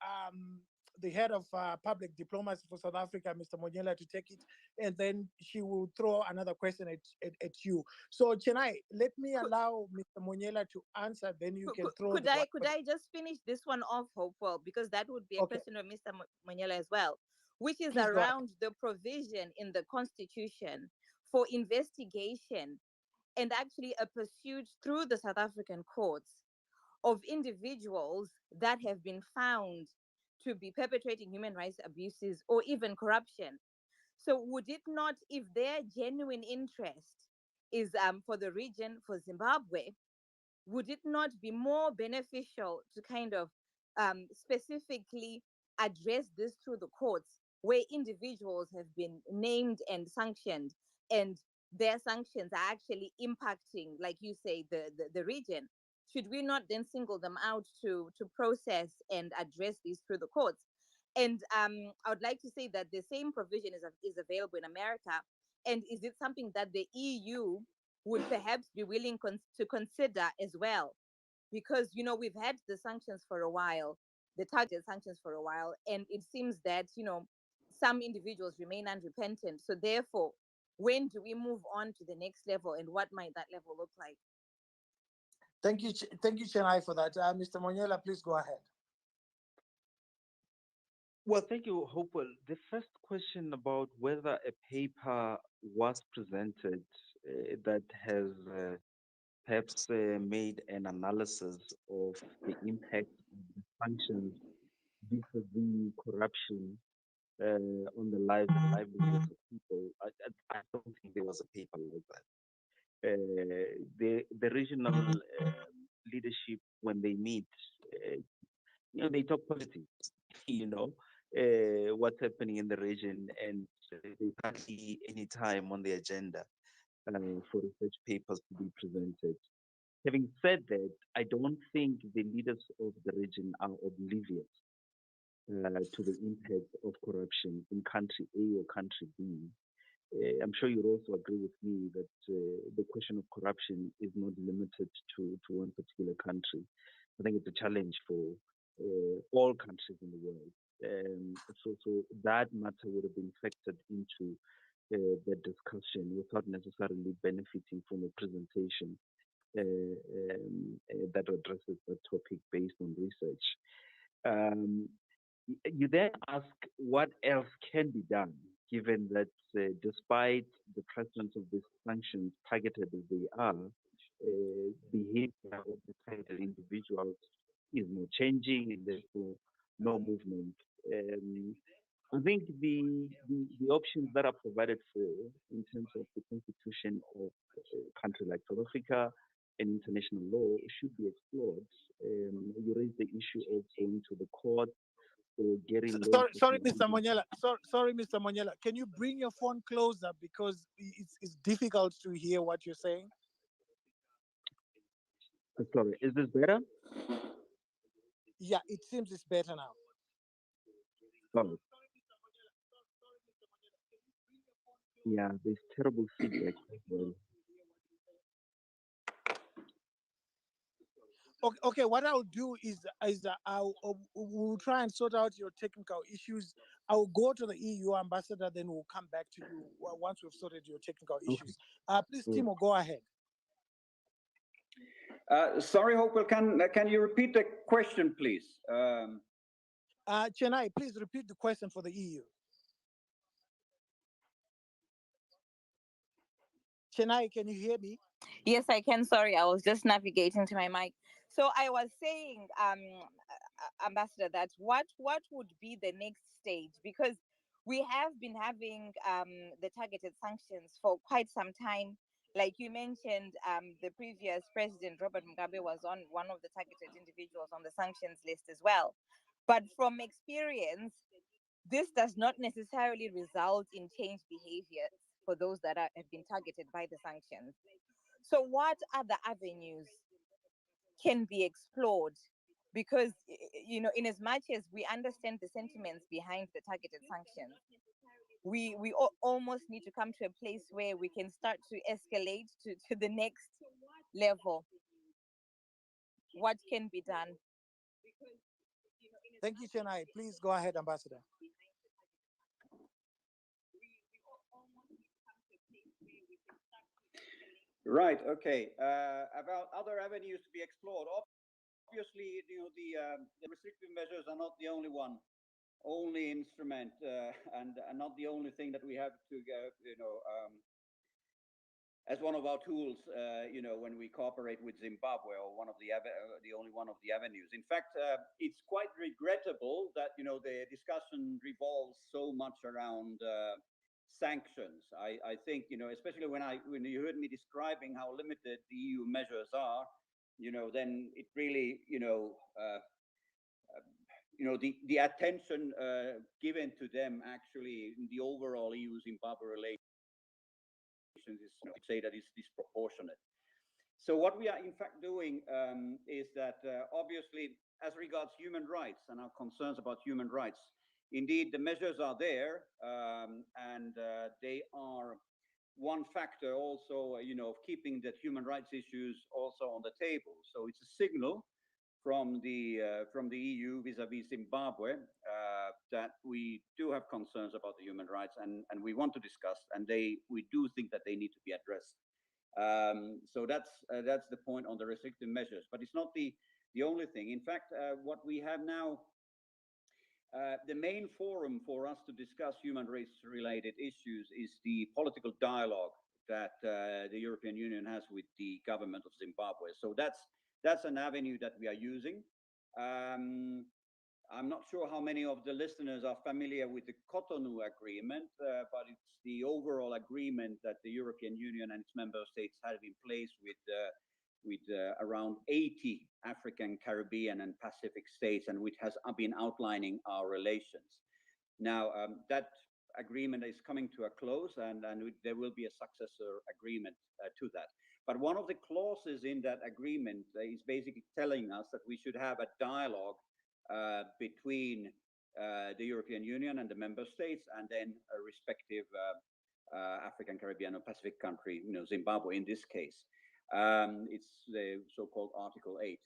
Speaker 2: the head of public diplomacy for South Africa, Mr. Monyela, to take it, and then she will throw another question at you. So, Chennai, let me allow Mr. Monyela to answer, then you can throw.
Speaker 9: Could I just finish this one off, Hopewell, because that would be a question of Mr. Monyela as well, which is
Speaker 2: Please go ahead.
Speaker 9: around the provision in the Constitution for investigation and actually a pursuit through the South African courts of individuals that have been found to be perpetrating human rights abuses or even corruption. So would it not, if their genuine interest is for the region, for Zimbabwe, would it not be more beneficial to kind of specifically address this through the courts, where individuals have been named and sanctioned, and their sanctions are actually impacting, like you say, the region? Should we not then single them out to process and address these through the courts? And I would like to say that the same provision is available in America. And is it something that the EU would perhaps be willing to consider as well? Because, you know, we've had the sanctions for a while, the targeted sanctions for a while, and it seems that, you know, some individuals remain unrepentant. So therefore, when do we move on to the next level, and what might that level look like?
Speaker 2: Thank you, Chennai, for that. Mr. Monyela, please go ahead.
Speaker 6: Well, thank you, Hopewell. The first question about whether a paper was presented that has perhaps made an analysis of the impact of the sanctions vis-a-vis corruption on the lives and livelihoods of people, I don't think there was a paper like that. The regional leadership, when they meet, they talk politics, what's happening in the region, and there's hardly any time on the agenda for research papers to be presented. Having said that, I don't think the leaders of the region are oblivious to the impact of corruption in country A or country B. I'm sure you'll also agree with me that the question of corruption is not limited to one particular country. I think it's a challenge for all countries in the world. So that matter would have been factored into the discussion without necessarily benefiting from a presentation that addresses the topic based on research. You then ask what else can be done, given that despite the presence of these sanctions targeted as they are, behavior of the targeted individuals is not changing, and therefore no movement. I think the options that are provided for in terms of the constitution of a country like South Africa and international law should be explored. You raised the issue of going to the court or getting.
Speaker 2: Sorry, Mr. Monyela. Sorry, Mr. Monyela. Can you bring your phone closer, because it's difficult to hear what you're saying?
Speaker 6: Sorry, is this better?
Speaker 2: Yeah, it seems it's better now.
Speaker 6: Oh. Yeah, there's terrible feedback.
Speaker 2: Okay, what I'll do is we'll try and sort out your technical issues. I'll go to the EU ambassador, then we'll come back to you once we've sorted your technical issues. Please, Timo, go ahead.
Speaker 8: Sorry, Hopewell, can you repeat the question, please?
Speaker 2: Chennai, please repeat the question for the EU. Chennai, can you hear me?
Speaker 9: Yes, I can. Sorry, I was just navigating to my mic. So I was saying, Ambassador, that what would be the next stage? Because we have been having the targeted sanctions for quite some time. Like you mentioned, the previous president, Robert Mugabe, was on one of the targeted individuals on the sanctions list as well. But from experience, this does not necessarily result in changed behavior for those that have been targeted by the sanctions. So, what other avenues can be explored? Because, in as much as we understand the sentiments behind the targeted sanctions, we almost need to come to a place where we can start to escalate to the next level. What can be done?
Speaker 2: Thank you, Chennai. Please go ahead, Ambassador.
Speaker 8: Right. Okay. About other avenues to be explored. Obviously, the restrictive measures are not the only instrument, and not the only thing that we have to, as one of our tools, when we cooperate with Zimbabwe, or the only one of the avenues. In fact, it's quite regrettable that the discussion revolves so much around sanctions. I think especially when you heard me describing how limited the EU measures are, then it really the attention given to them actually in the overall EU Zimbabwe relations is say that is disproportionate. So what we are in fact doing is that obviously, as regards human rights and our concerns about human rights, indeed the measures are there, and they are one factor also, of keeping that human rights issues also on the table. So it's a signal from the EU vis-a-vis Zimbabwe that we do have concerns about the human rights, and we want to discuss, and we do think that they need to be addressed. So that's the point on the restrictive measures, but it's not the only thing. In fact, what we have now, the main forum for us to discuss human rights related issues is the political dialogue that the European Union has with the government of Zimbabwe. So that's an avenue that we are using. I'm not sure how many of the listeners are familiar with the Cotonou Agreement, but it's the overall agreement that the European Union and its member states have in place with around 80 African, Caribbean, and Pacific states, and which has been outlining our relations. Now, that agreement is coming to a close, and there will be a successor agreement to that. But one of the clauses in that agreement is basically telling us that we should have a dialogue between the European Union and the member states, and then a respective African, Caribbean, or Pacific country, Zimbabwe in this case. It's the so-called Article 8.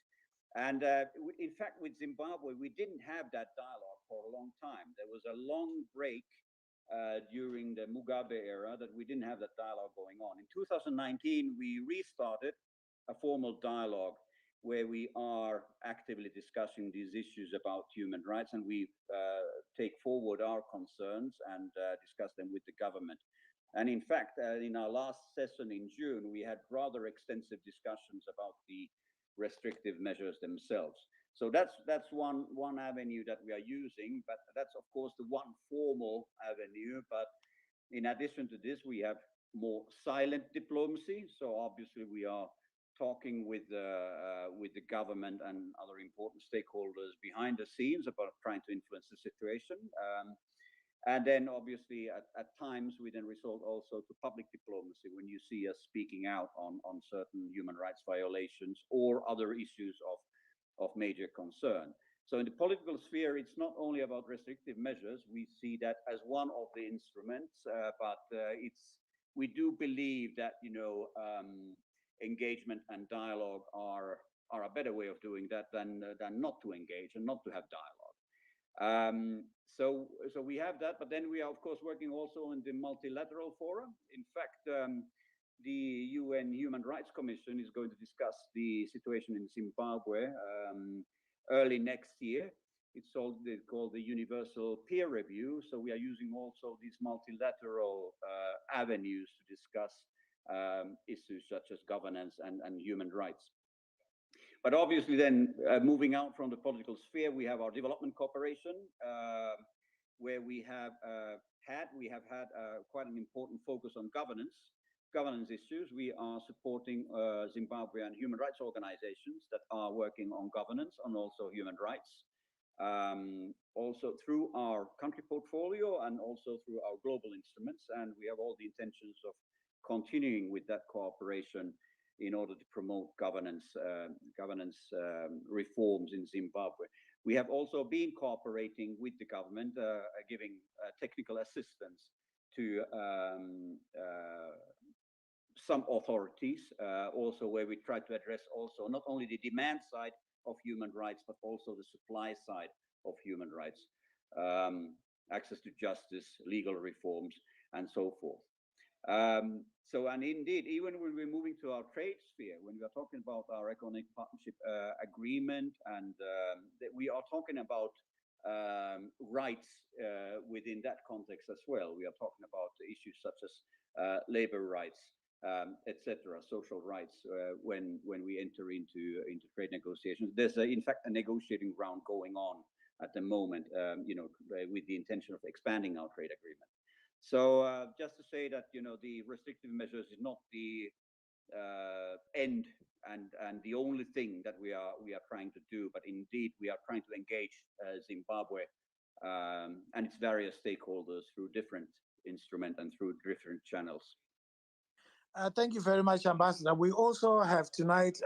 Speaker 8: And in fact, with Zimbabwe, we didn't have that dialogue for a long time. There was a long break during the Mugabe era that we didn't have that dialogue going on. In 2019, we restarted a formal dialogue where we are actively discussing these issues about human rights, and we take forward our concerns and discuss them with the government. And in fact, in our last session in June, we had rather extensive discussions about the restrictive measures themselves. So that's one avenue that we are using, but that's of course the one formal avenue. But in addition to this, we have more silent diplomacy. So obviously we are talking with the government and other important stakeholders behind the scenes about trying to influence the situation. And then obviously at times we then resort also to public diplomacy when you see us speaking out on certain human rights violations or other issues of major concern. So in the political sphere, it's not only about restrictive measures. We see that as one of the instruments, but we do believe that engagement and dialogue are a better way of doing that than not to engage and not to have dialogue. So we have that, but then we are of course working also in the multilateral forum. In fact, the UN Human Rights Commission is going to discuss the situation in Zimbabwe early next year. It's called the Universal Peer Review. So we are using also these multilateral avenues to discuss issues such as governance and human rights. But obviously then, moving out from the political sphere, we have our development cooperation, where we have had quite an important focus on governance issues. We are supporting Zimbabwean human rights organizations that are working on governance and also human rights, also through our country portfolio and also through our global instruments. And we have all the intentions of continuing with that cooperation in order to promote governance reforms in Zimbabwe. We have also been cooperating with the government, giving technical assistance to some authorities, also where we try to address also not only the demand side of human rights, but also the supply side of human rights, access to justice, legal reforms, and so forth. And indeed, even when we're moving to our trade sphere, when we are talking about our economic partnership agreement, and we are talking about rights within that context as well. We are talking about issues such as labor rights, etc., social rights, when we enter into trade negotiations. There's in fact a negotiating round going on at the moment, with the intention of expanding our trade agreement. So just to say that the restrictive measures is not the end and the only thing that we are trying to do, but indeed we are trying to engage Zimbabwe and its various stakeholders through different instruments and through different channels.
Speaker 2: Thank you very much, Ambassador. We also have tonight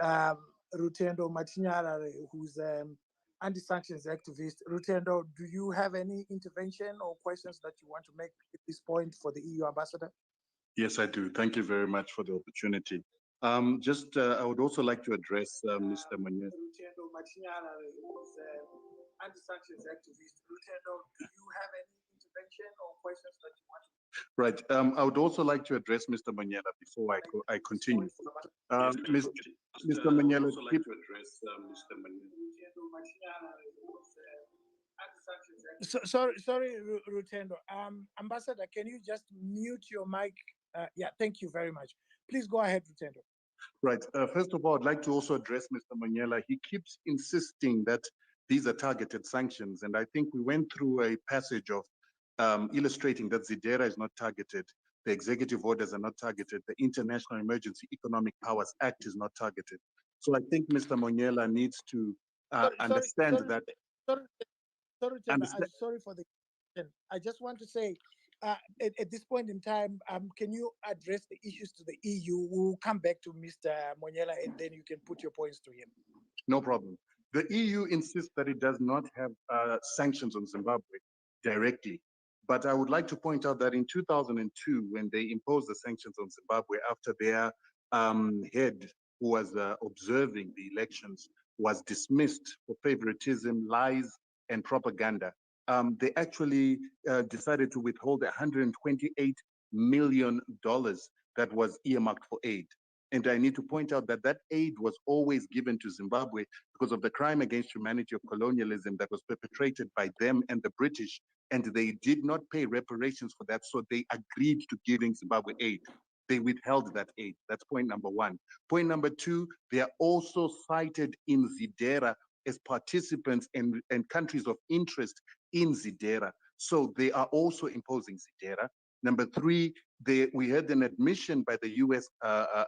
Speaker 2: Rutendo Machinyarare, who's anti-sanctions activist. Rutendo, do you have any intervention or questions that you want to make at this point for the EU ambassador?
Speaker 10: Yes, I do. Thank you very much for the opportunity. I would also like to address Mr. Manye.
Speaker 2: Rutendo Machinyarare, who's anti-sanctions activist. Rutendo, do you have any intervention or questions that you want to?
Speaker 10: Right. I would also like to address Mr. Manyela before I continue. Mr. Manyela,
Speaker 2: Sorry, Rutendo. Ambassador, can you just mute your mic? Yeah, thank you very much. Please go ahead, Rutendo.
Speaker 10: Right. First of all, I'd like to also address Mr. Manyela. He keeps insisting that these are targeted sanctions, and I think we went through a passage of illustrating that ZIDERA is not targeted, the executive orders are not targeted, the International Emergency Economic Powers Act is not targeted. So I think Mr. Monyela needs to understand that.
Speaker 2: Sorry for the question. I just want to say, at this point in time, can you address the issues to the EU? We'll come back to Mr. Monyela and then you can put your points to him.
Speaker 10: No problem. The EU insists that it does not have sanctions on Zimbabwe directly. But I would like to point out that in 2002, when they imposed the sanctions on Zimbabwe after their head who was observing the elections was dismissed for favoritism, lies, and propaganda, they actually decided to withhold $128 million that was earmarked for aid. And I need to point out that that aid was always given to Zimbabwe because of the crime against humanity of colonialism that was perpetrated by them and the British, and they did not pay reparations for that, so they agreed to giving Zimbabwe aid. They withheld that aid. That's point number one. Point number two, they are also cited in ZIDERA as participants and countries of interest in ZIDERA. So they are also imposing ZIDERA. Number three, we had an admission by the US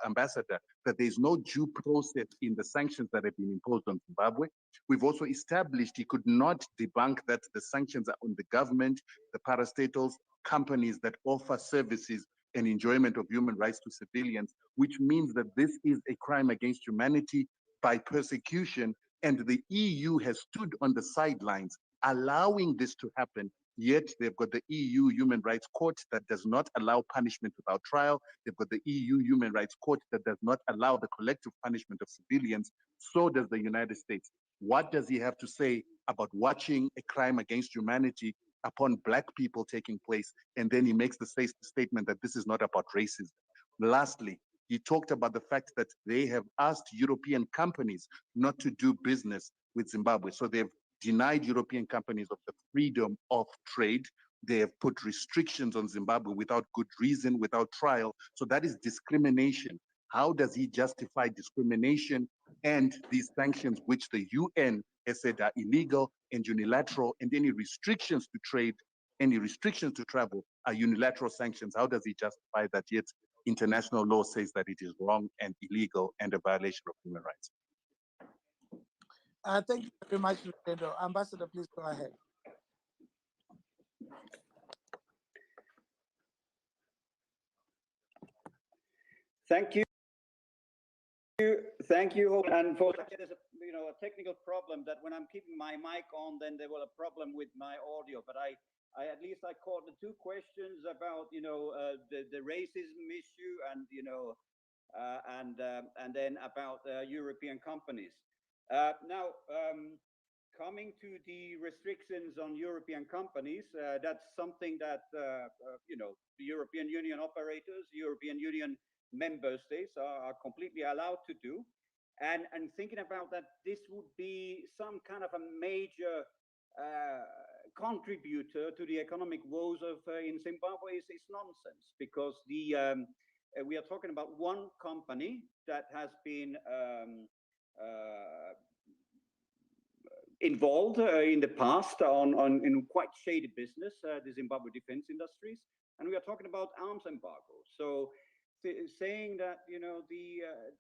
Speaker 10: ambassador that there's no due process in the sanctions that have been imposed on Zimbabwe. We've also established he could not debunk that the sanctions are on the government, the parastatals, companies that offer services and enjoyment of human rights to civilians, which means that this is a crime against humanity by persecution. And the EU has stood on the sidelines allowing this to happen. Yet they've got the EU Human Rights Court that does not allow punishment without trial. They've got the EU Human Rights Court that does not allow the collective punishment of civilians. So does the United States. What does he have to say about watching a crime against humanity upon Black people taking place? And then he makes the statement that this is not about racism. Lastly, he talked about the fact that they have asked European companies not to do business with Zimbabwe. So they've denied European companies of the freedom of trade. They have put restrictions on Zimbabwe without good reason, without trial. So that is discrimination. How does he justify discrimination and these sanctions, which the UN has said are illegal and unilateral, and any restrictions to trade, any restrictions to travel are unilateral sanctions? How does he justify that? Yet international law says that it is wrong and illegal and a violation of human rights.
Speaker 2: Thank you very much, Lutendo. Ambassador, please go ahead.
Speaker 8: Thank you. Thank you. And for there's a technical problem that when I'm keeping my mic on, then there was a problem with my audio. But I at least I caught the two questions about the racism issue and and then about European companies. Now, coming to the restrictions on European companies, that's something that the European Union operators, European Union member states are completely allowed to do. And thinking about that, this would be some kind of a major contributor to the economic woes of in Zimbabwe is nonsense, because we are talking about one company that has been involved in the past in quite shady business, the Zimbabwe Defense Industries, and we are talking about arms embargo. So saying that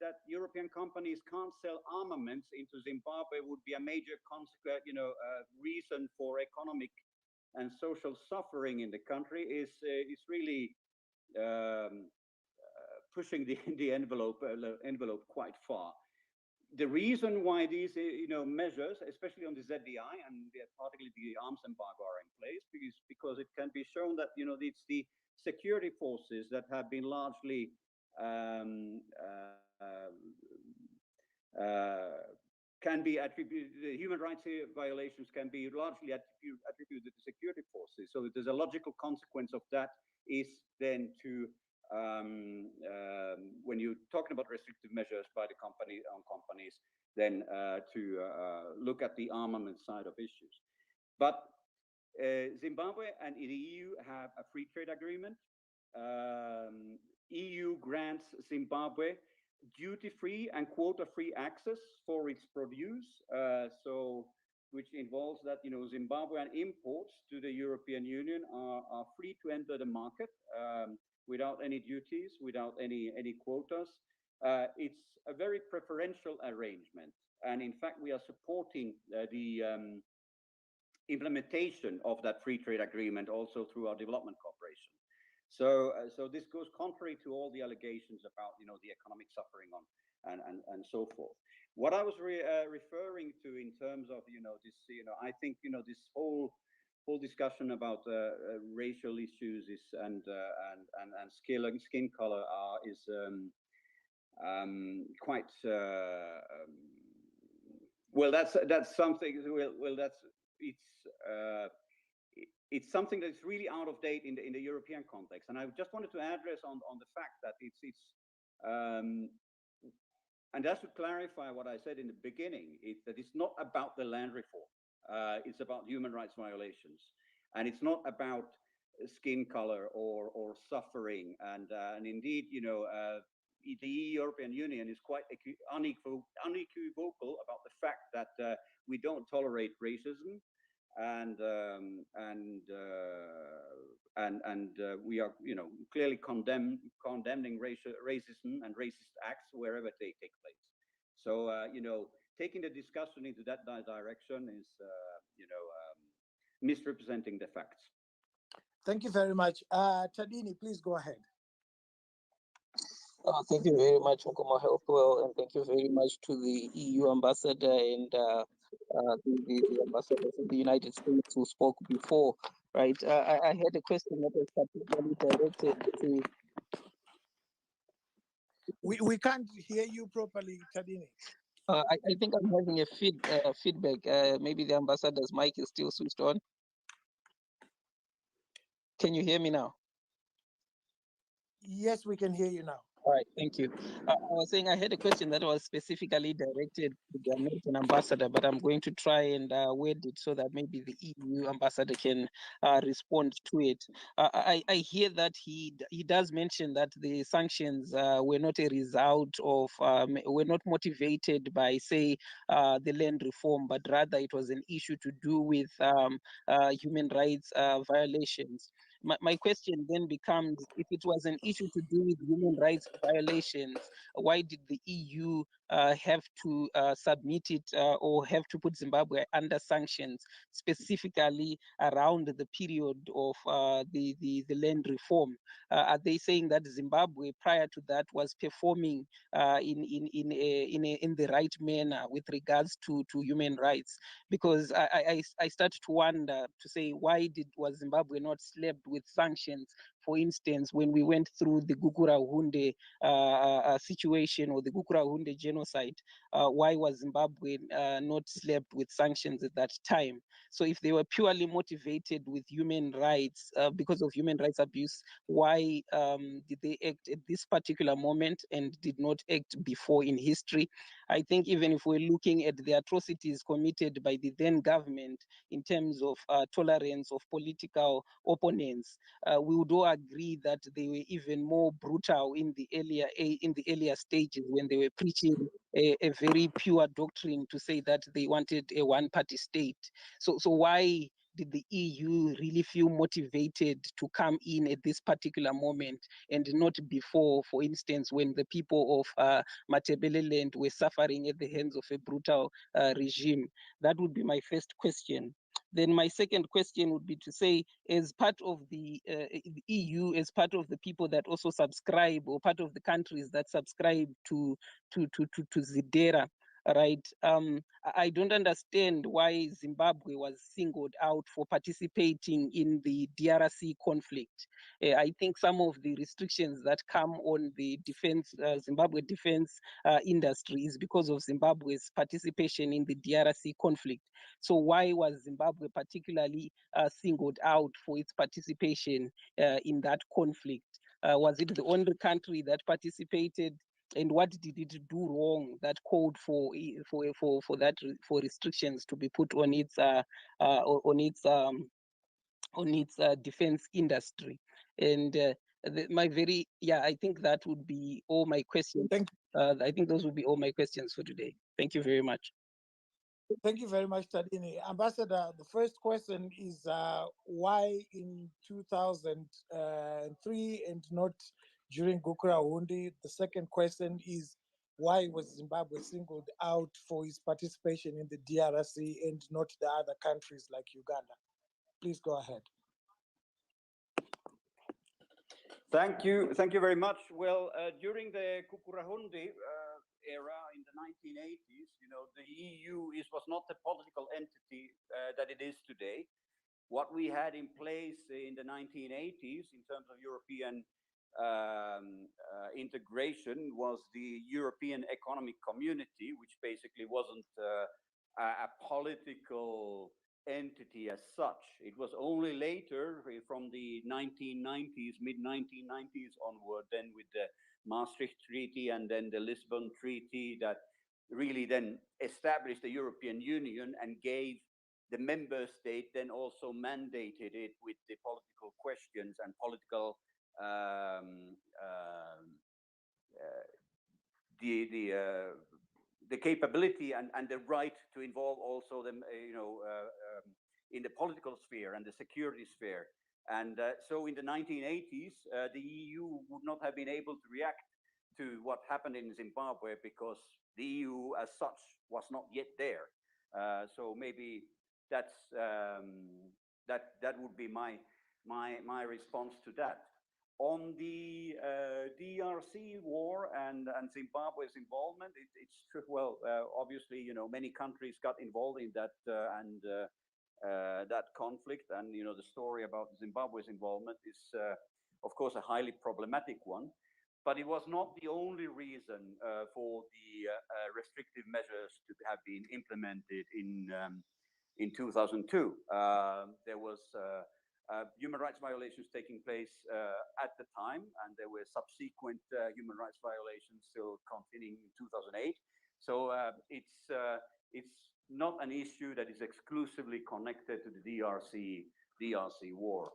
Speaker 8: that European companies can't sell armaments into Zimbabwe would be a major consequence, reason for economic and social suffering in the country is really pushing the envelope quite far. The reason why these measures, especially on the ZDI and particularly the arms embargo, are in place because it can be shown that it's the security forces that have been largely can be attributed, the human rights violations can be largely attributed to security forces. So there's a logical consequence of that is then to when you're talking about restrictive measures by the companies, then to look at the armament side of issues. But Zimbabwe and the EU have a free trade agreement. EU grants Zimbabwe duty-free and quota-free access for its produce, which involves that Zimbabwean imports to the European Union are free to enter the market without any duties, without any quotas. It's a very preferential arrangement, and in fact, we are supporting the implementation of that free trade agreement also through our development cooperation. So this goes contrary to all the allegations about the economic suffering and so forth. What I was referring to in terms of this, I think this whole discussion about racial issues is and skin color is quite well. That's something. Well, it's something that's really out of date in the European context. And I just wanted to address on the fact that it's and just to clarify what I said in the beginning, that it's not about the land reform. It's about human rights violations, and it's not about skin color or suffering. And indeed, the European Union is quite unequivocal about the fact that we don't tolerate racism, and we are clearly condemning racism and racist acts wherever they take place. So taking the discussion into that direction is misrepresenting the facts.
Speaker 2: Thank you very much. Tadini, please go ahead.
Speaker 11: Thank you very much, Nkoma Hopewell, and thank you very much to the EU ambassador and the ambassador of the United States who spoke before. Right, I had a question that was particularly directed to.
Speaker 2: We can't hear you properly, Tadini.
Speaker 11: I think I'm having a feedback. Maybe the ambassador's mic is still switched on. Can you hear me now?
Speaker 2: Yes, we can hear you now.
Speaker 11: All right, thank you. I was saying I had a question that was specifically directed to the American ambassador, but I'm going to try and word it so that maybe the EU ambassador can respond to it. I hear that he does mention that the sanctions were not a result of, were not motivated by, say, the land reform, but rather it was an issue to do with human rights violations. My question then becomes, if it was an issue to do with human rights violations, why did the EU have to submit it or have to put Zimbabwe under sanctions, specifically around the period of the land reform? Are they saying that Zimbabwe prior to that was performing in the right manner with regards to human rights? Because I start to wonder, to say, why was Zimbabwe not slapped with sanctions? For instance, when we went through the Gukurahundi situation, or the Gukurahundi genocide, why was Zimbabwe not slapped with sanctions at that time? So if they were purely motivated with human rights, because of human rights abuse, why did they act at this particular moment and did not act before in history? I think even if we're looking at the atrocities committed by the then government in terms of tolerance of political opponents, we would all agree that they were even more brutal in the earlier stages, when they were preaching a very pure doctrine to say that they wanted a one-party state. So why did the EU really feel motivated to come in at this particular moment and not before, for instance, when the people of Matabeleland were suffering at the hands of a brutal regime? That would be my first question. Then my second question would be to say, as part of the EU, as part of the people that also subscribe, or part of the countries that subscribe to ZIDERA, right? I don't understand why Zimbabwe was singled out for participating in the DRC conflict. I think some of the restrictions that come on the defense, Zimbabwe defense industry, is because of Zimbabwe's participation in the DRC conflict. So why was Zimbabwe particularly singled out for its participation in that conflict? Was it the only country that participated? And what did it do wrong that called for restrictions to be put on its defense industry? And I think that would be all my questions. I think those would be all my questions for today. Thank you very much.
Speaker 2: Thank you very much, Tadini. Ambassador, the first question is why in 2003 and not during Gukurahundi? The second question is why was Zimbabwe singled out for its participation in the DRC and not the other countries like Uganda? Please go ahead.
Speaker 8: Thank you very much. Well, during the Gukurahundi era in the 1980s, the EU was not the political entity that it is today. What we had in place in the 1980s in terms of European integration was the European Economic Community, which basically wasn't a political entity as such. It was only later, from the 1990s, mid-1990s onward, then with the Maastricht Treaty and then the Lisbon Treaty, that really then established the European Union and gave the member state then also mandated it with the political questions and political the capability and the right to involve also them, in the political sphere and the security sphere. And so in the 1980s, the EU would not have been able to react to what happened in Zimbabwe because the EU as such was not yet there. So maybe that's that would be my response to that. On the DRC war and Zimbabwe's involvement, it's true. Well, obviously, many countries got involved in that that conflict, and the story about Zimbabwe's involvement is, of course, a highly problematic one. But it was not the only reason for the restrictive measures to have been implemented in 2002. There was human rights violations taking place at the time, and there were subsequent human rights violations still continuing in 2008. So it's not an issue that is exclusively connected to the DRC war.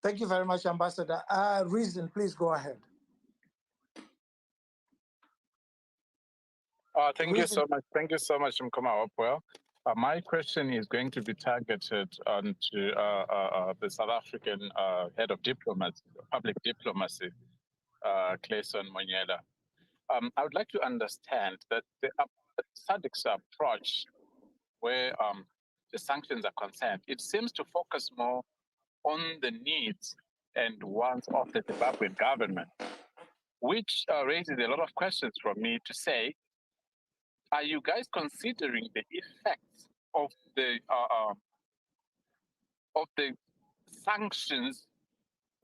Speaker 2: Thank you very much, Ambassador. Reason, please go ahead.
Speaker 12: Thank you so much. Thank you so much, Mkoma Hopewell. My question is going to be targeted onto the South African head of diplomacy, public diplomacy, Clayson Monyela. I would like to understand that the SADC's approach, where the sanctions are concerned, it seems to focus more on the needs and wants of the Zimbabwean government, which raises a lot of questions from me to say, are you guys considering the effects of the sanctions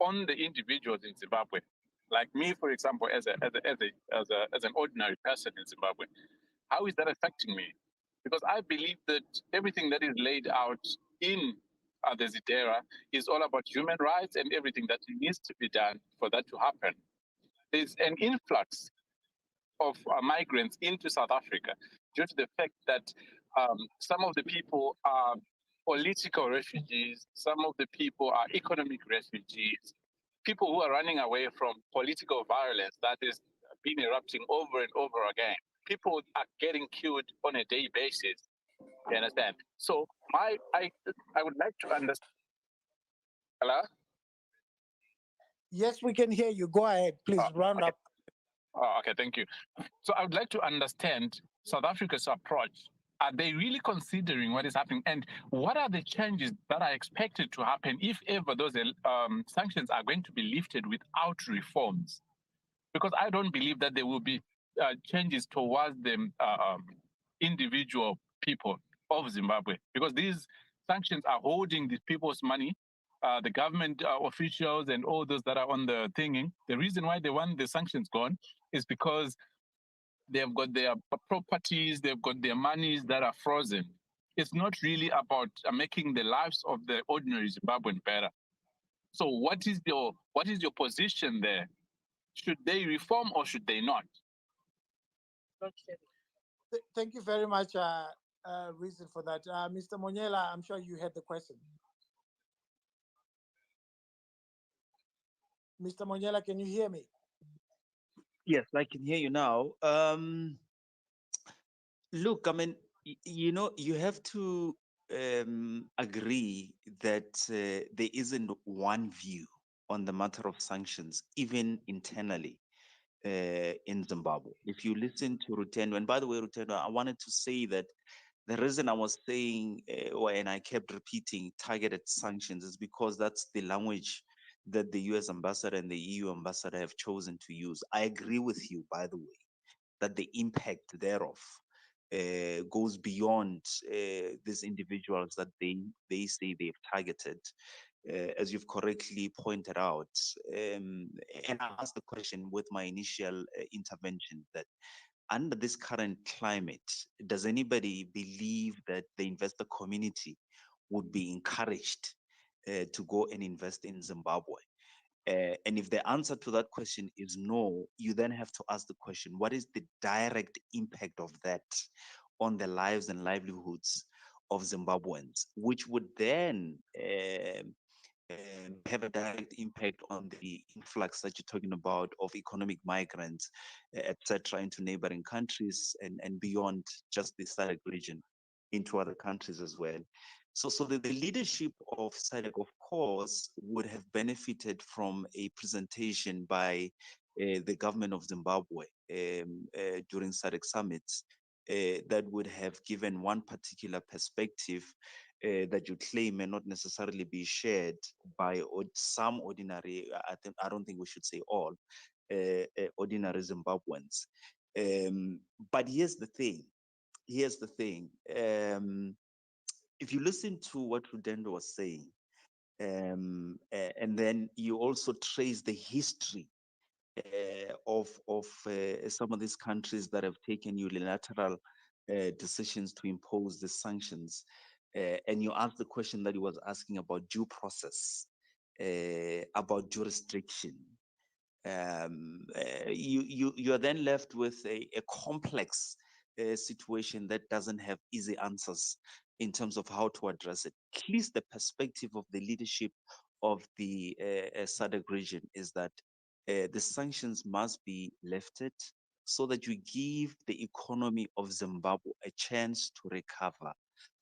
Speaker 12: on the individuals in Zimbabwe? Like me, for example, as an ordinary person in Zimbabwe, how is that affecting me? Because I believe that everything that is laid out in the Zidera is all about human rights and everything that needs to be done for that to happen. There's an influx of migrants into South Africa due to the fact that some of the people are political refugees, some of the people are economic refugees, people who are running away from political violence that is been erupting over and over again. People are getting killed on a daily basis. You understand? So I would like to understand. Hello?
Speaker 2: Yes, we can hear you. Go ahead, please round up.
Speaker 12: Okay, thank you. So I would like to understand South Africa's approach. Are they really considering what is happening? And what are the changes that are expected to happen if ever those sanctions are going to be lifted without reforms? Because I don't believe that there will be changes towards the individual people of Zimbabwe, because these sanctions are holding these people's money, the government officials and all those that are on the thinking. The reason why they want the sanctions gone is because they've got their properties, they've got their monies that are frozen. It's not really about making the lives of the ordinary Zimbabwean better. So what is your position there? Should they reform or should they not?
Speaker 2: Thank you very much, Reason, for that. Mr. Monyela, I'm sure you had the question. Mr. Monyela, can you hear me?
Speaker 6: Yes, I can hear you now. Look, I mean, you have to agree that there isn't one view on the matter of sanctions, even internally in Zimbabwe. If you listen to Rutendo, and by the way, Rutendo, I wanted to say that the reason I was saying, and I kept repeating targeted sanctions, is because that's the language that the US ambassador and the EU ambassador have chosen to use. I agree with you, by the way, that the impact thereof goes beyond these individuals that they say they've targeted, as you've correctly pointed out. And I asked the question with my initial intervention that under this current climate, does anybody believe that the investor community would be encouraged to go and invest in Zimbabwe? And if the answer to that question is no, you then have to ask the question, what is the direct impact of that on the lives and livelihoods of Zimbabweans, which would then have a direct impact on the influx that you're talking about of economic migrants, etc., into neighboring countries and beyond just the SADC region into other countries as well. So the leadership of SADC, of course, would have benefited from a presentation by the government of Zimbabwe during SADC summits that would have given one particular perspective that you claim may not necessarily be shared by some ordinary, I don't think we should say all, ordinary Zimbabweans. But here's the thing. If you listen to what Rudendo was saying, and then you also trace the history of some of these countries that have taken unilateral decisions to impose the sanctions, and you asked the question that he was asking about due process, about jurisdiction. You are then left with a complex situation that doesn't have easy answers in terms of how to address it. At least the perspective of the leadership of the SADC region is that the sanctions must be lifted so that you give the economy of Zimbabwe a chance to recover,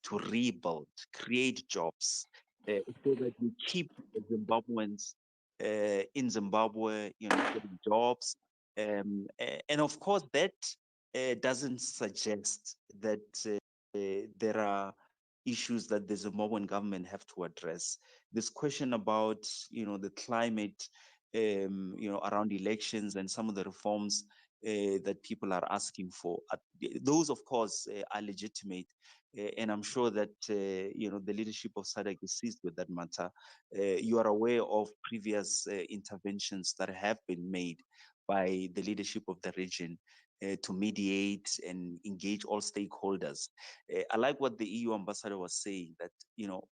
Speaker 6: to rebuild, create jobs, so that you keep Zimbabweans in Zimbabwe, getting jobs. And of course, that doesn't suggest that there are issues that the Zimbabwean government have to address. This question about, the climate, around elections and some of the reforms that people are asking for, those, of course, are legitimate. And I'm sure that, the leadership of SADC is seized with that matter. You are aware of previous interventions that have been made by the leadership of the region to mediate and engage all stakeholders. I like what the EU ambassador was saying, that,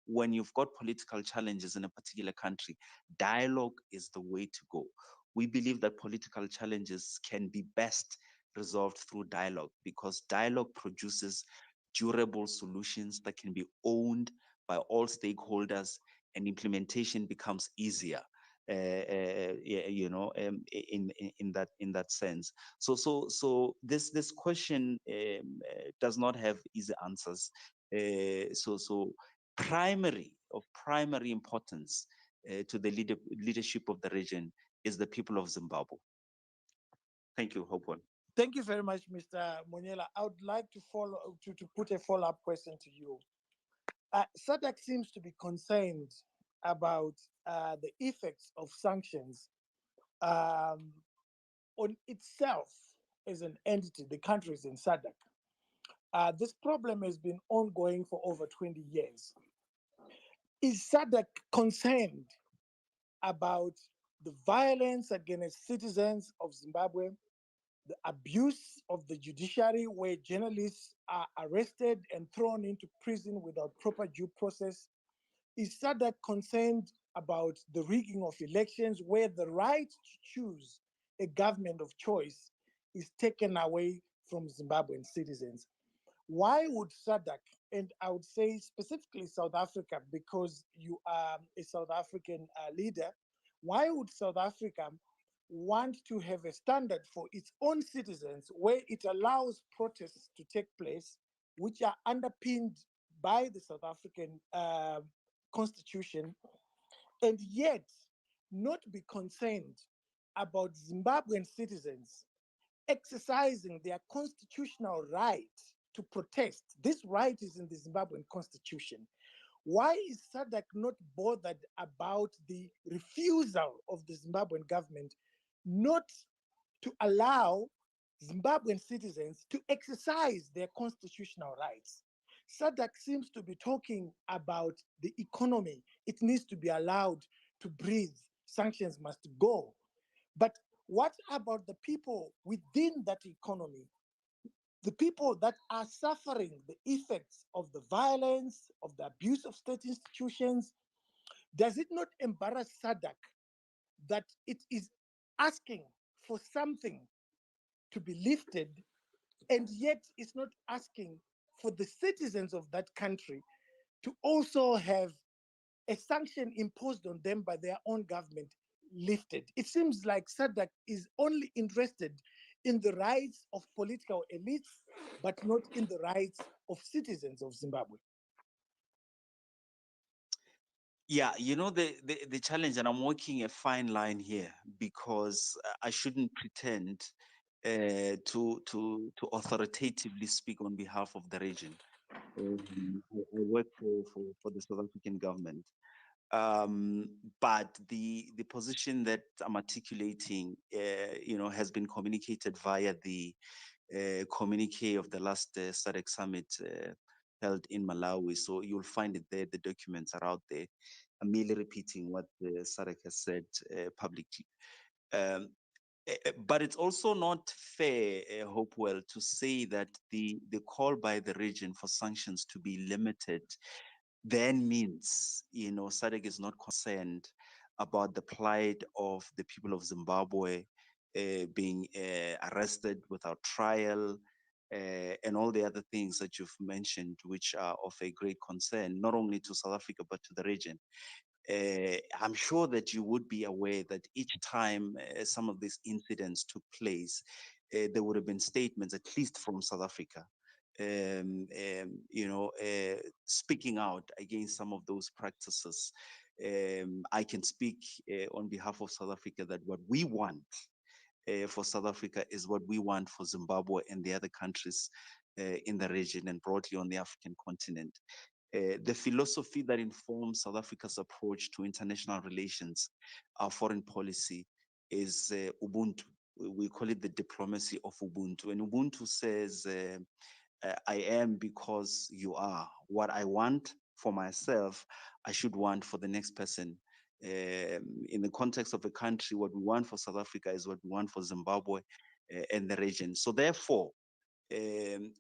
Speaker 6: when you've got political challenges in a particular country, dialogue is the way to go. We believe that political challenges can be best resolved through dialogue, because dialogue produces durable solutions that can be owned by all stakeholders, and implementation becomes easier. In that sense. So this question does not have easy answers. So of primary importance to the leadership of the region is the people of Zimbabwe. Thank you, Hopewell.
Speaker 2: Thank you very much, Mr. Monyela. I would like to put a follow-up question to you. SADC seems to be concerned about the effects of sanctions on itself as an entity, the countries in SADC. This problem has been ongoing for over 20 years. Is SADC concerned about the violence against citizens of Zimbabwe, the abuse of the judiciary, where journalists are arrested and thrown into prison without proper due process? Is SADC concerned about the rigging of elections, where the right to choose a government of choice is taken away from Zimbabwean citizens? Why would SADC, and I would say specifically South Africa, because you are a South African leader, why would South Africa want to have a standard for its own citizens where it allows protests to take place, which are underpinned by the South African Constitution, and yet not be concerned about Zimbabwean citizens exercising their constitutional right to protest? This right is in the Zimbabwean Constitution. Why is SADC not bothered about the refusal of the Zimbabwean government not to allow Zimbabwean citizens to exercise their constitutional rights? SADC seems to be talking about the economy. It needs to be allowed to breathe. Sanctions must go. But what about the people within that economy? The people that are suffering the effects of the violence, of the abuse of state institutions? Does it not embarrass SADC that it is asking for something to be lifted, and yet it's not asking for the citizens of that country to also have a sanction imposed on them by their own government lifted? It seems like SADC is only interested in the rights of political elites, but not in the rights of citizens of Zimbabwe.
Speaker 6: Yeah, the challenge, and I'm walking a fine line here, because I shouldn't pretend to authoritatively speak on behalf of the region. I work for the South African government. But the position that I'm articulating, has been communicated via the communique of the last SADC summit held in Malawi. So you'll find it there. The documents are out there. I'm merely repeating what the SADC has said publicly. But it's also not fair, Hopewell, to say that the call by the region for sanctions to be limited then means, SADC is not concerned about the plight of the people of Zimbabwe being arrested without trial, and all the other things that you've mentioned, which are of a great concern, not only to South Africa, but to the region. I'm sure that you would be aware that each time some of these incidents took place, there would have been statements, at least from South Africa, speaking out against some of those practices. I can speak on behalf of South Africa that what we want for South Africa is what we want for Zimbabwe and the other countries in the region and broadly on the African continent. The philosophy that informs South Africa's approach to international relations, our foreign policy, is Ubuntu. We call it the diplomacy of Ubuntu. And Ubuntu says, I am because you are. What I want for myself, I should want for the next person. In the context of a country, what we want for South Africa is what we want for Zimbabwe and the region. So therefore,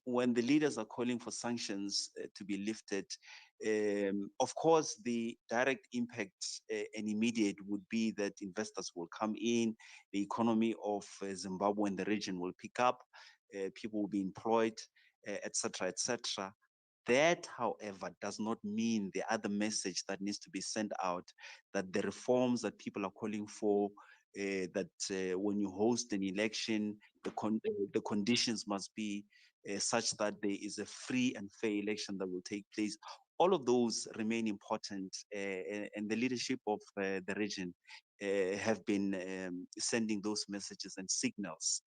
Speaker 6: when the leaders are calling for sanctions to be lifted, of course, the direct impact and immediate would be that investors will come in, the economy of Zimbabwe and the region will pick up, people will be employed, etc., etc. That, however, does not mean the other message that needs to be sent out, that the reforms that people are calling for, that when you host an election, the conditions must be such that there is a free and fair election that will take place. All of those remain important, and the leadership of the region have been sending those messages and signals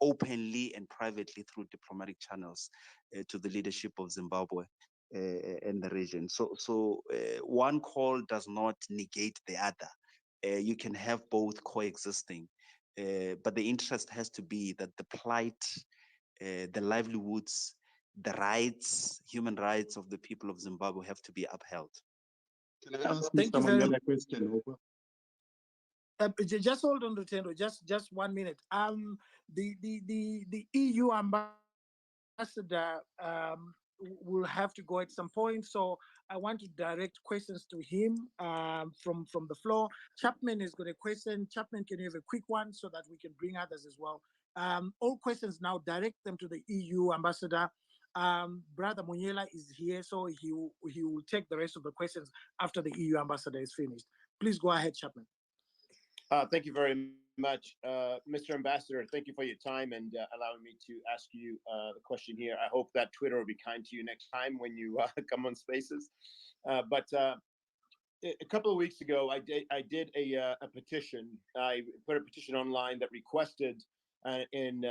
Speaker 6: openly and privately through diplomatic channels to the leadership of Zimbabwe and the region. So one call does not negate the other. You can have both coexisting, but the interest has to be that the plight, the livelihoods, the rights, human rights of the people of Zimbabwe have to be upheld.
Speaker 10: Can I ask
Speaker 2: Thank
Speaker 10: Mr.
Speaker 2: you very
Speaker 10: Mandela
Speaker 2: much.
Speaker 10: a question, Opa?
Speaker 2: Just hold on, Lutendo. Just 1 minute. The EU ambassador will have to go at some point, so I want to direct questions to him from the floor. Chapman has got a question. Chapman, can you have a quick one so that we can bring others as well? All questions now, direct them to the EU ambassador. Brother Munyela is here, so he will take the rest of the questions after the EU ambassador is finished. Please go ahead, Chapman.
Speaker 13: Thank you very much, Mr. Ambassador. Thank you for your time and allowing me to ask you the question here. I hope that Twitter will be kind to you next time when you come on Spaces. But a couple of weeks ago, I did a petition. I put a petition online that requested an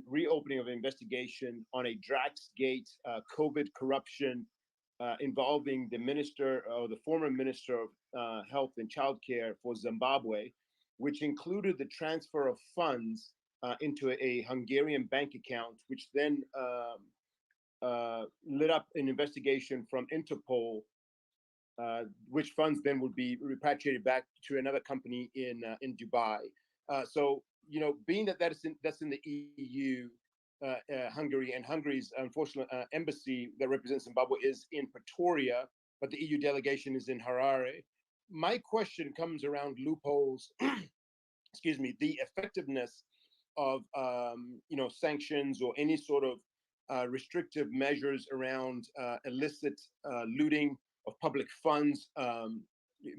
Speaker 13: reopening of investigation on a Draxgate COVID corruption involving the minister or the former minister of health and childcare for Zimbabwe, which included the transfer of funds into a Hungarian bank account, which then lit up an investigation from Interpol, which funds then would be repatriated back to another company in Dubai. So, being that's in the EU, Hungary, and Hungary's unfortunate embassy that represents Zimbabwe is in Pretoria, but the EU delegation is in Harare. My question comes around loopholes, excuse me, the effectiveness of sanctions or any sort of restrictive measures around illicit looting of public funds,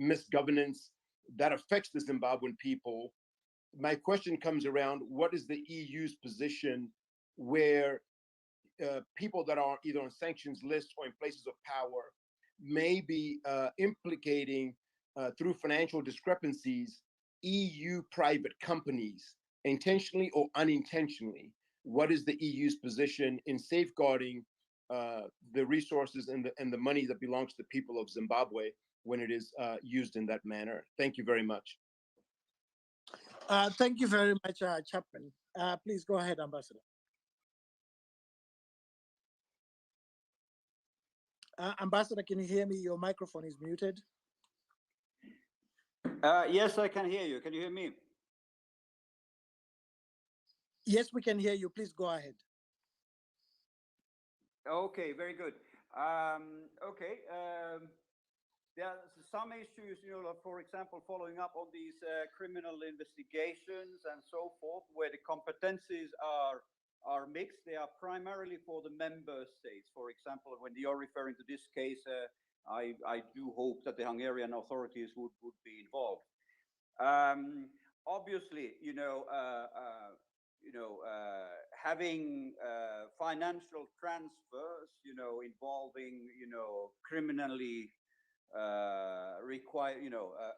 Speaker 13: misgovernance that affects the Zimbabwean people. My question comes around, what is the EU's position where people that are either on sanctions lists or in places of power may be implicating through financial discrepancies EU private companies, intentionally or unintentionally? What is the EU's position in safeguarding the resources and the money that belongs to the people of Zimbabwe when it is used in that manner? Thank you very much.
Speaker 2: Thank you very much, Chapman. Please go ahead, Ambassador. Ambassador, can you hear me? Your microphone is muted.
Speaker 8: Yes, I can hear you. Can you hear me?
Speaker 2: Yes, we can hear you. Please go ahead.
Speaker 8: Okay, very good. Okay. There are some issues, like, for example, following up on these criminal investigations and so forth, where the competencies are mixed. They are primarily for the member states. For example, when you're referring to this case, I do hope that the Hungarian authorities would be involved. Obviously, having financial transfers, involving, criminally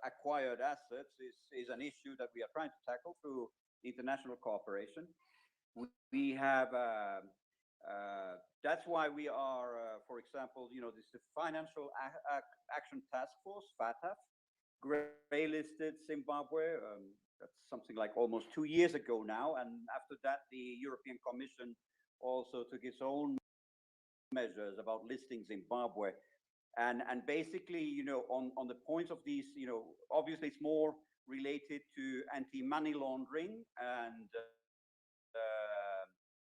Speaker 8: acquired assets is an issue that we are trying to tackle through international cooperation. We have that's why we are, for example, this is the Financial Action Task Force, FATF, gray listed Zimbabwe. That's something like almost 2 years ago now, and after that, the European Commission also took its own measures about listing Zimbabwe. And basically, on the points of these, obviously it's more related to anti-money laundering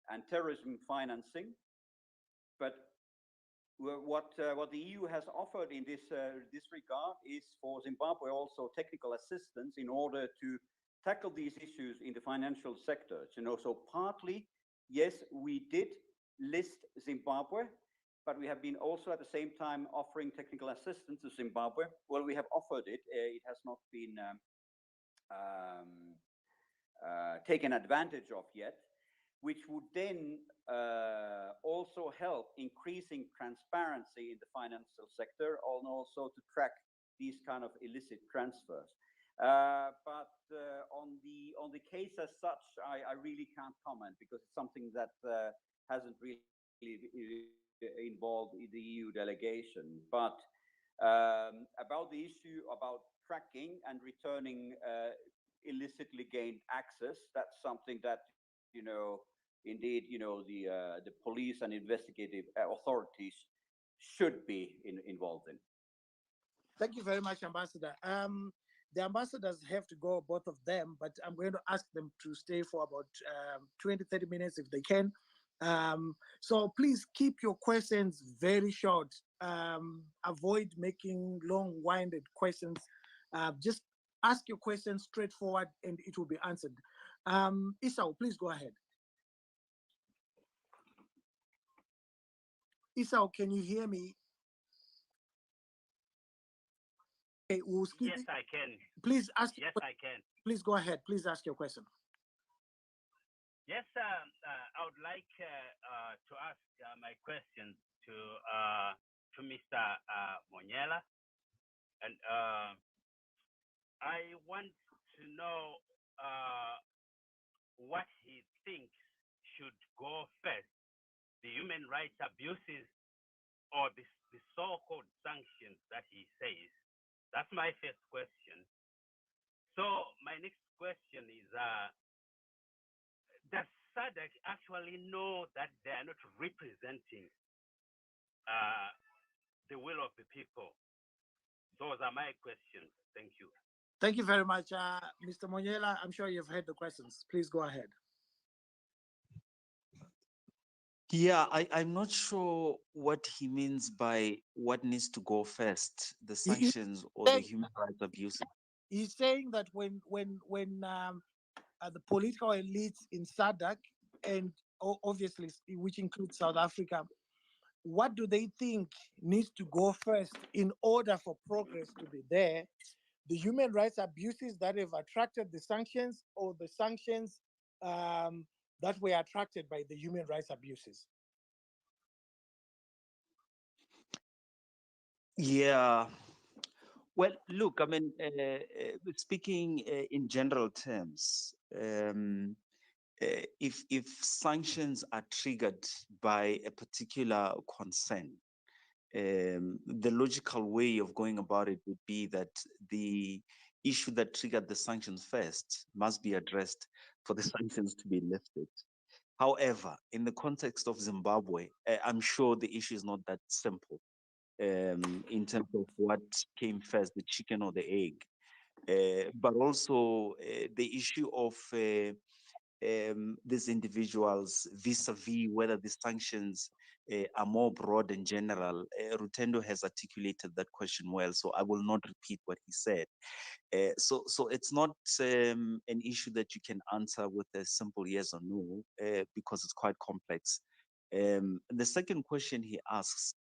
Speaker 8: and terrorism financing. But what the EU has offered in this regard is for Zimbabwe also technical assistance in order to tackle these issues in the financial sector. So partly, yes, we did list Zimbabwe, but we have been also at the same time offering technical assistance to Zimbabwe. Well, we have offered it. It has not been taken advantage of yet, which would then also help increasing transparency in the financial sector and also to track these kind of illicit transfers. But on the case as such, I really can't comment because it's something that hasn't really involved in the EU delegation. But about the issue about tracking and returning illicitly gained access, that's something that indeed the police and investigative authorities should be involved in.
Speaker 2: Thank you very much, Ambassador. The ambassadors have to go, both of them, but I'm going to ask them to stay for about 20, 30 minutes if they can. So please keep your questions very short. Avoid making long-winded questions. Just ask your questions straightforward and it will be answered. Esau, please go ahead. Esau, can you hear me? Okay, we'll skip
Speaker 14: yes,
Speaker 2: it.
Speaker 14: I can.
Speaker 2: Please ask.
Speaker 14: Yes, I can.
Speaker 2: Please go ahead. Please ask your question.
Speaker 14: Yes, I would like to ask my question to Mr. Monyela, and I want to know what he thinks should go first: the human rights abuses or the so-called sanctions that he says. That's my first question. So my next question is, does SADC actually know that they are not representing the will of the people? Those are my questions. Thank you.
Speaker 2: Thank you very much, Mr. Monyela. I'm sure you've heard the questions. Please go ahead.
Speaker 6: Yeah, I'm not sure what he means by what needs to go first, the sanctions or the human rights abuses.
Speaker 2: He's saying that when the political elites in SADC, and obviously which includes South Africa, what do they think needs to go first in order for progress to be there? The human rights abuses that have attracted the sanctions, or the sanctions that were attracted by the human rights abuses?
Speaker 6: Yeah. Well, look, I mean, speaking in general terms, if sanctions are triggered by a particular concern, the logical way of going about it would be that the issue that triggered the sanctions first must be addressed for the sanctions to be lifted. However, in the context of Zimbabwe, I'm sure the issue is not that simple in terms of what came first, the chicken or the egg. But also the issue of these individuals vis-a-vis whether the sanctions are more broad and general. Rutendo has articulated that question well, so I will not repeat what he said. So it's not an issue that you can answer with a simple yes or no, because it's quite complex. The second question he asks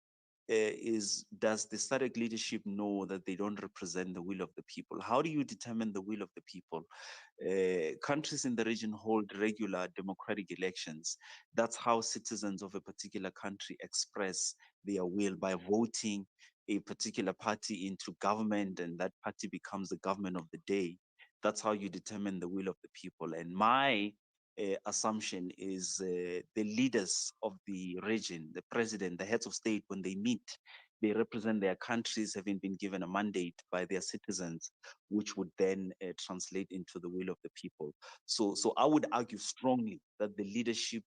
Speaker 6: is, does the SADC leadership know that they don't represent the will of the people? How do you determine the will of the people? Countries in the region hold regular democratic elections. That's how citizens of a particular country express their will, by voting a particular party into government, and that party becomes the government of the day. That's how you determine the will of the people. And my assumption is the leaders of the region, the president, the heads of state, when they meet, they represent their countries, having been given a mandate by their citizens, which would then translate into the will of the people. So I would argue strongly that the leadership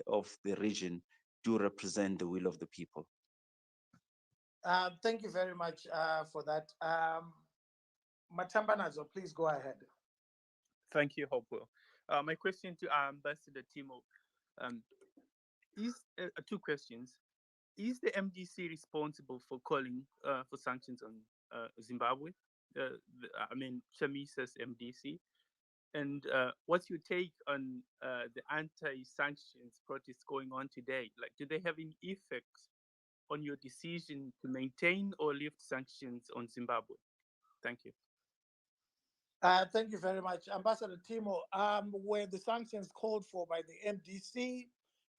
Speaker 6: of the region do represent the will of the people.
Speaker 2: Thank you very much for that. Matambanazo, please go ahead.
Speaker 15: Thank you, Hopewell. My question to Ambassador Timo is two questions. Is the MDC responsible for calling for sanctions on Zimbabwe? I mean, Chamisa's MDC. And what's your take on the anti-sanctions protests going on today? Like, do they have any effects on your decision to maintain or lift sanctions on Zimbabwe? Thank you.
Speaker 2: Thank you very much. Ambassador Timo, were the sanctions called for by the MDC,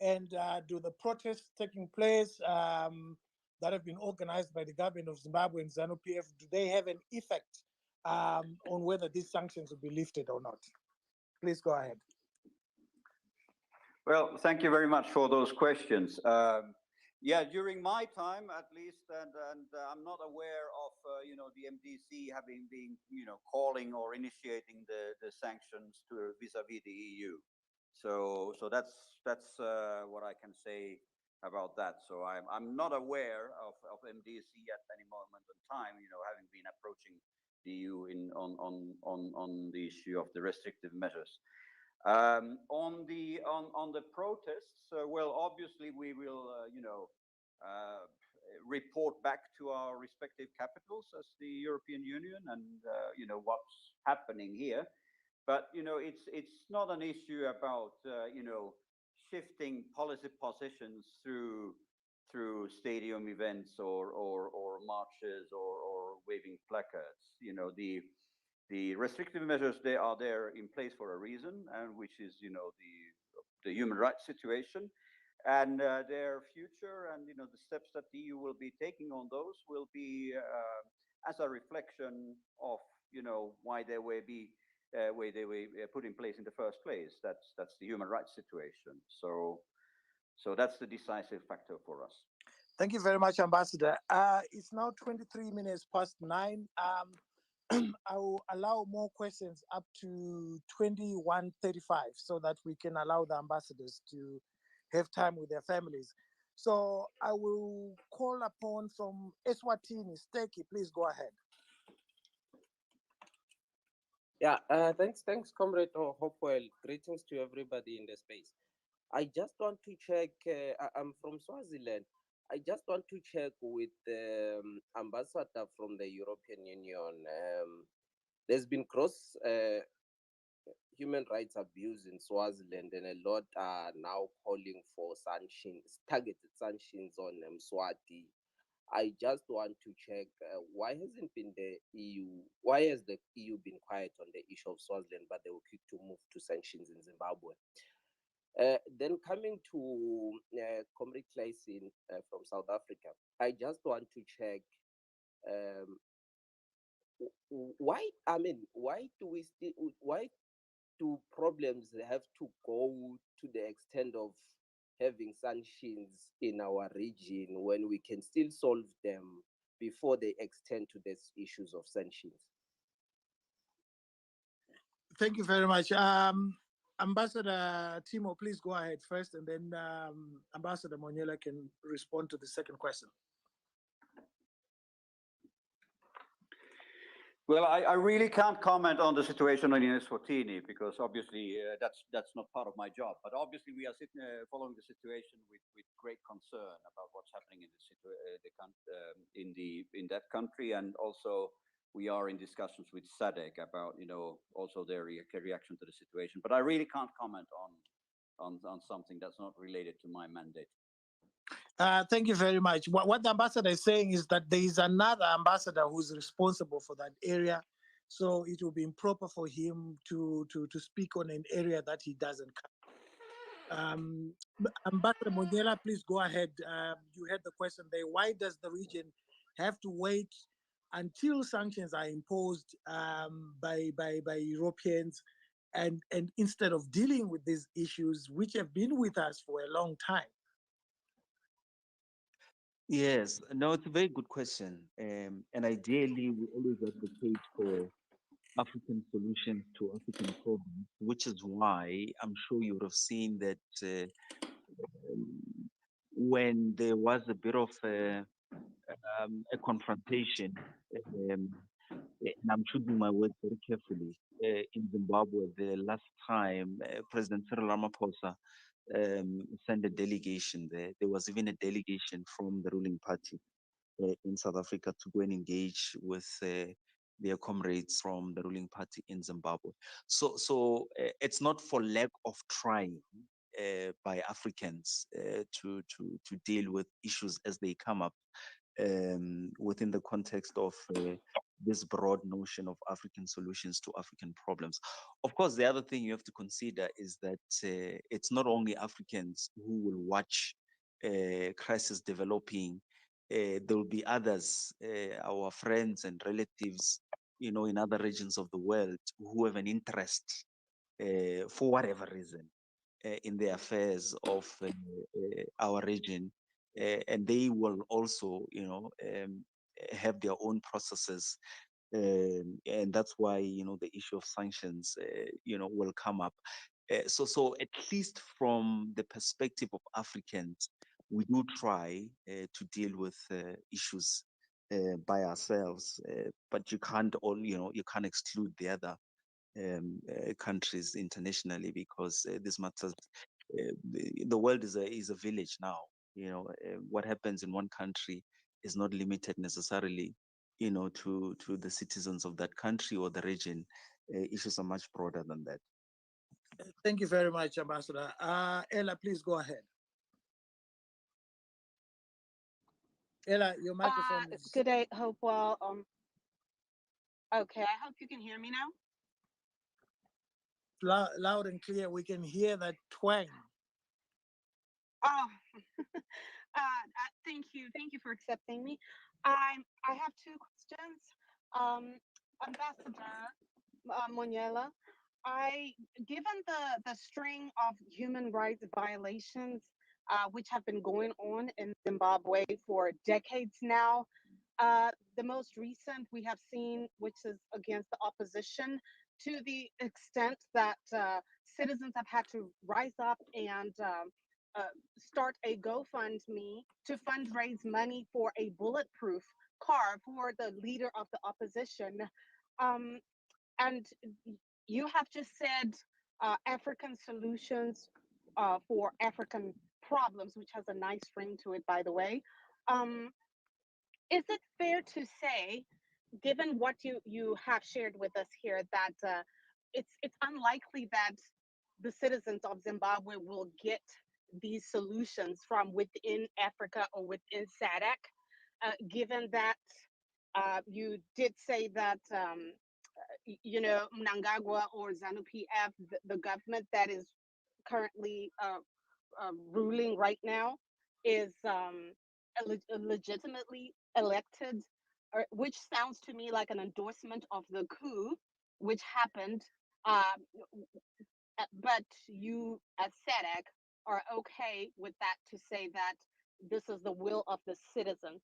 Speaker 2: and do the protests taking place that have been organized by the government of Zimbabwe and ZANU-PF, do they have an effect on whether these sanctions will be lifted or not? Please go ahead.
Speaker 8: Well, thank you very much for those questions. Yeah, during my time, at least, and I'm not aware of the MDC having been calling or initiating the sanctions to vis-a-vis the EU. So that's what I can say about that. So I'm not aware of MDC at any moment in time, having been approaching the EU on the issue of the restrictive measures. On the protests, well, obviously we will, report back to our respective capitals as the European Union, and what's happening here. But it's not an issue about shifting policy positions through stadium events or marches or waving placards. The restrictive measures, they are there in place for a reason, and which is the human rights situation, and their future, and the steps that the EU will be taking on those will be as a reflection of why they were put in place in the first place. That's the human rights situation. So that's the decisive factor for us.
Speaker 2: Thank you very much, Ambassador. It's now 23 minutes past 9. I will allow more questions up to 21:35 so that we can allow the ambassadors to have time with their families. So I will call upon from Eswatini. Steki, please go ahead.
Speaker 16: Yeah, thanks, Comrade Hopewell. Greetings to everybody in the space. I just want to check, I'm from Swaziland. I just want to check with the ambassador from the European Union. There's been gross human rights abuse in Swaziland, and a lot are now calling for sanctions, targeted sanctions on Swati. I just want to check why has the EU been quiet on the issue of Swaziland, but they were quick to move to sanctions in Zimbabwe? Then coming to Comrade Clayson from South Africa, I just want to check why do problems have to go to the extent of having sanctions in our region when we can still solve them before they extend to these issues of sanctions?
Speaker 2: Thank you very much. Ambassador Timo, please go ahead first, and then Ambassador Monyela can respond to the second question.
Speaker 8: Well, I really can't comment on the situation in Eswatini because obviously that's not part of my job. But obviously we are following the situation with great concern about what's happening in in that country, and also we are in discussions with SADC about also their reaction to the situation. But I really can't comment on something that's not related to my mandate.
Speaker 2: Thank you very much. What the ambassador is saying is that there is another ambassador who's responsible for that area. So it will be improper for him to speak on an area that he doesn't cover. Ambassador Monyela, please go ahead. You had the question there. Why does the region have to wait until sanctions are imposed by Europeans, and instead of dealing with these issues, which have been with us for a long time?
Speaker 6: Yes, no, it's a very good question. And ideally, we always advocate for African solutions to African problems, which is why I'm sure you would have seen that when there was a bit of a confrontation, and I'm choosing my words very carefully, in Zimbabwe, the last time President Cyril Ramaphosa sent a delegation there. There was even a delegation from the ruling party in South Africa to go and engage with their comrades from the ruling party in Zimbabwe. So it's not for lack of trying by Africans to deal with issues as they come up within the context of this broad notion of African solutions to African problems. Of course, the other thing you have to consider is that it's not only Africans who will watch crisis developing. There will be others, our friends and relatives, in other regions of the world who have an interest for whatever reason in the affairs of our region. And they will also, have their own processes. And that's why, the issue of sanctions, will come up. So at least from the perspective of Africans, we do try to deal with issues by ourselves, but you can't you can't exclude the other countries internationally, because this matters. The world is a village now. What happens in one country is not limited necessarily, to the citizens of that country or the region. Issues are much broader than that.
Speaker 2: Thank you very much, Ambassador. Ella, please go ahead. Ella, your microphone is...
Speaker 17: Good day, Hopewell. Okay, I hope you can hear me now.
Speaker 2: Loud and clear. We can hear that twang.
Speaker 17: Oh, thank you. Thank you for accepting me. I have two questions. Ambassador Monyela, given the string of human rights violations which have been going on in Zimbabwe for decades now, the most recent we have seen, which is against the opposition, to the extent that citizens have had to rise up and start a GoFundMe to fundraise money for a bulletproof car for the leader of the opposition. And you have just said African solutions for African problems, which has a nice ring to it, by the way. Is it fair to say, given what you have shared with us here, that it's unlikely that the citizens of Zimbabwe will get these solutions from within Africa or within SADC, given that you did say that Mnangagwa or ZANU-PF, the government that is currently ruling right now, is legitimately elected, which sounds to me like an endorsement of the coup, which happened. But you, as SADC, are okay with that, to say that this is the will of the citizens,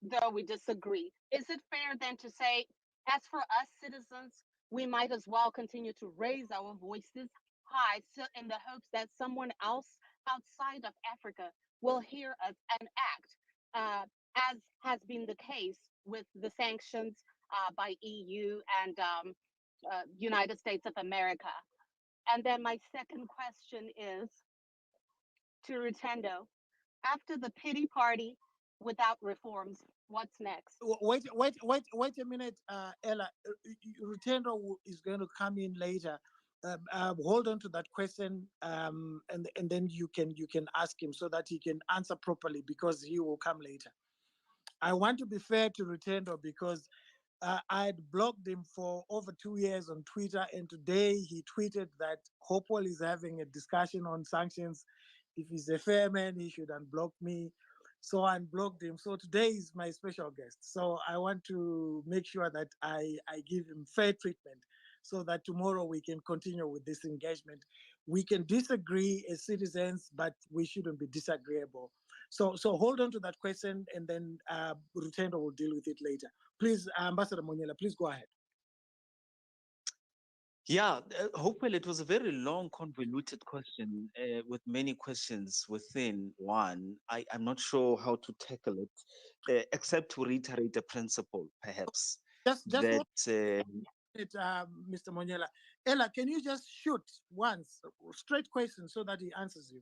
Speaker 17: though we disagree. Is it fair then to say, as for us citizens, we might as well continue to raise our voices high, so in the hopes that someone else outside of Africa will hear us and act, as has been the case with the sanctions by EU and United States of America? And then my second question is to Rutendo. After the pity party without reforms, what's next?
Speaker 2: Wait a minute, Ella. Rutendo is going to come in later. Hold on to that question, and then you can ask him so that he can answer properly because he will come later. I want to be fair to Rutendo because I had blocked him for over 2 years on Twitter, and today he tweeted that Hopewell is having a discussion on sanctions. If he's a fair man, he should unblock me. So I unblocked him. So today is my special guest. So I want to make sure that I give him fair treatment so that tomorrow we can continue with this engagement. We can disagree as citizens, but we shouldn't be disagreeable. So hold on to that question, and then Rutendo will deal with it later. Please, Ambassador Monyela, please go ahead.
Speaker 6: Yeah, Hopewell, it was a very long, convoluted question with many questions within one. I'm not sure how to tackle it, except to reiterate a principle, perhaps.
Speaker 2: Just
Speaker 6: that,
Speaker 2: Mr. Monyela. Ella, can you just shoot once, straight question, so that he answers you?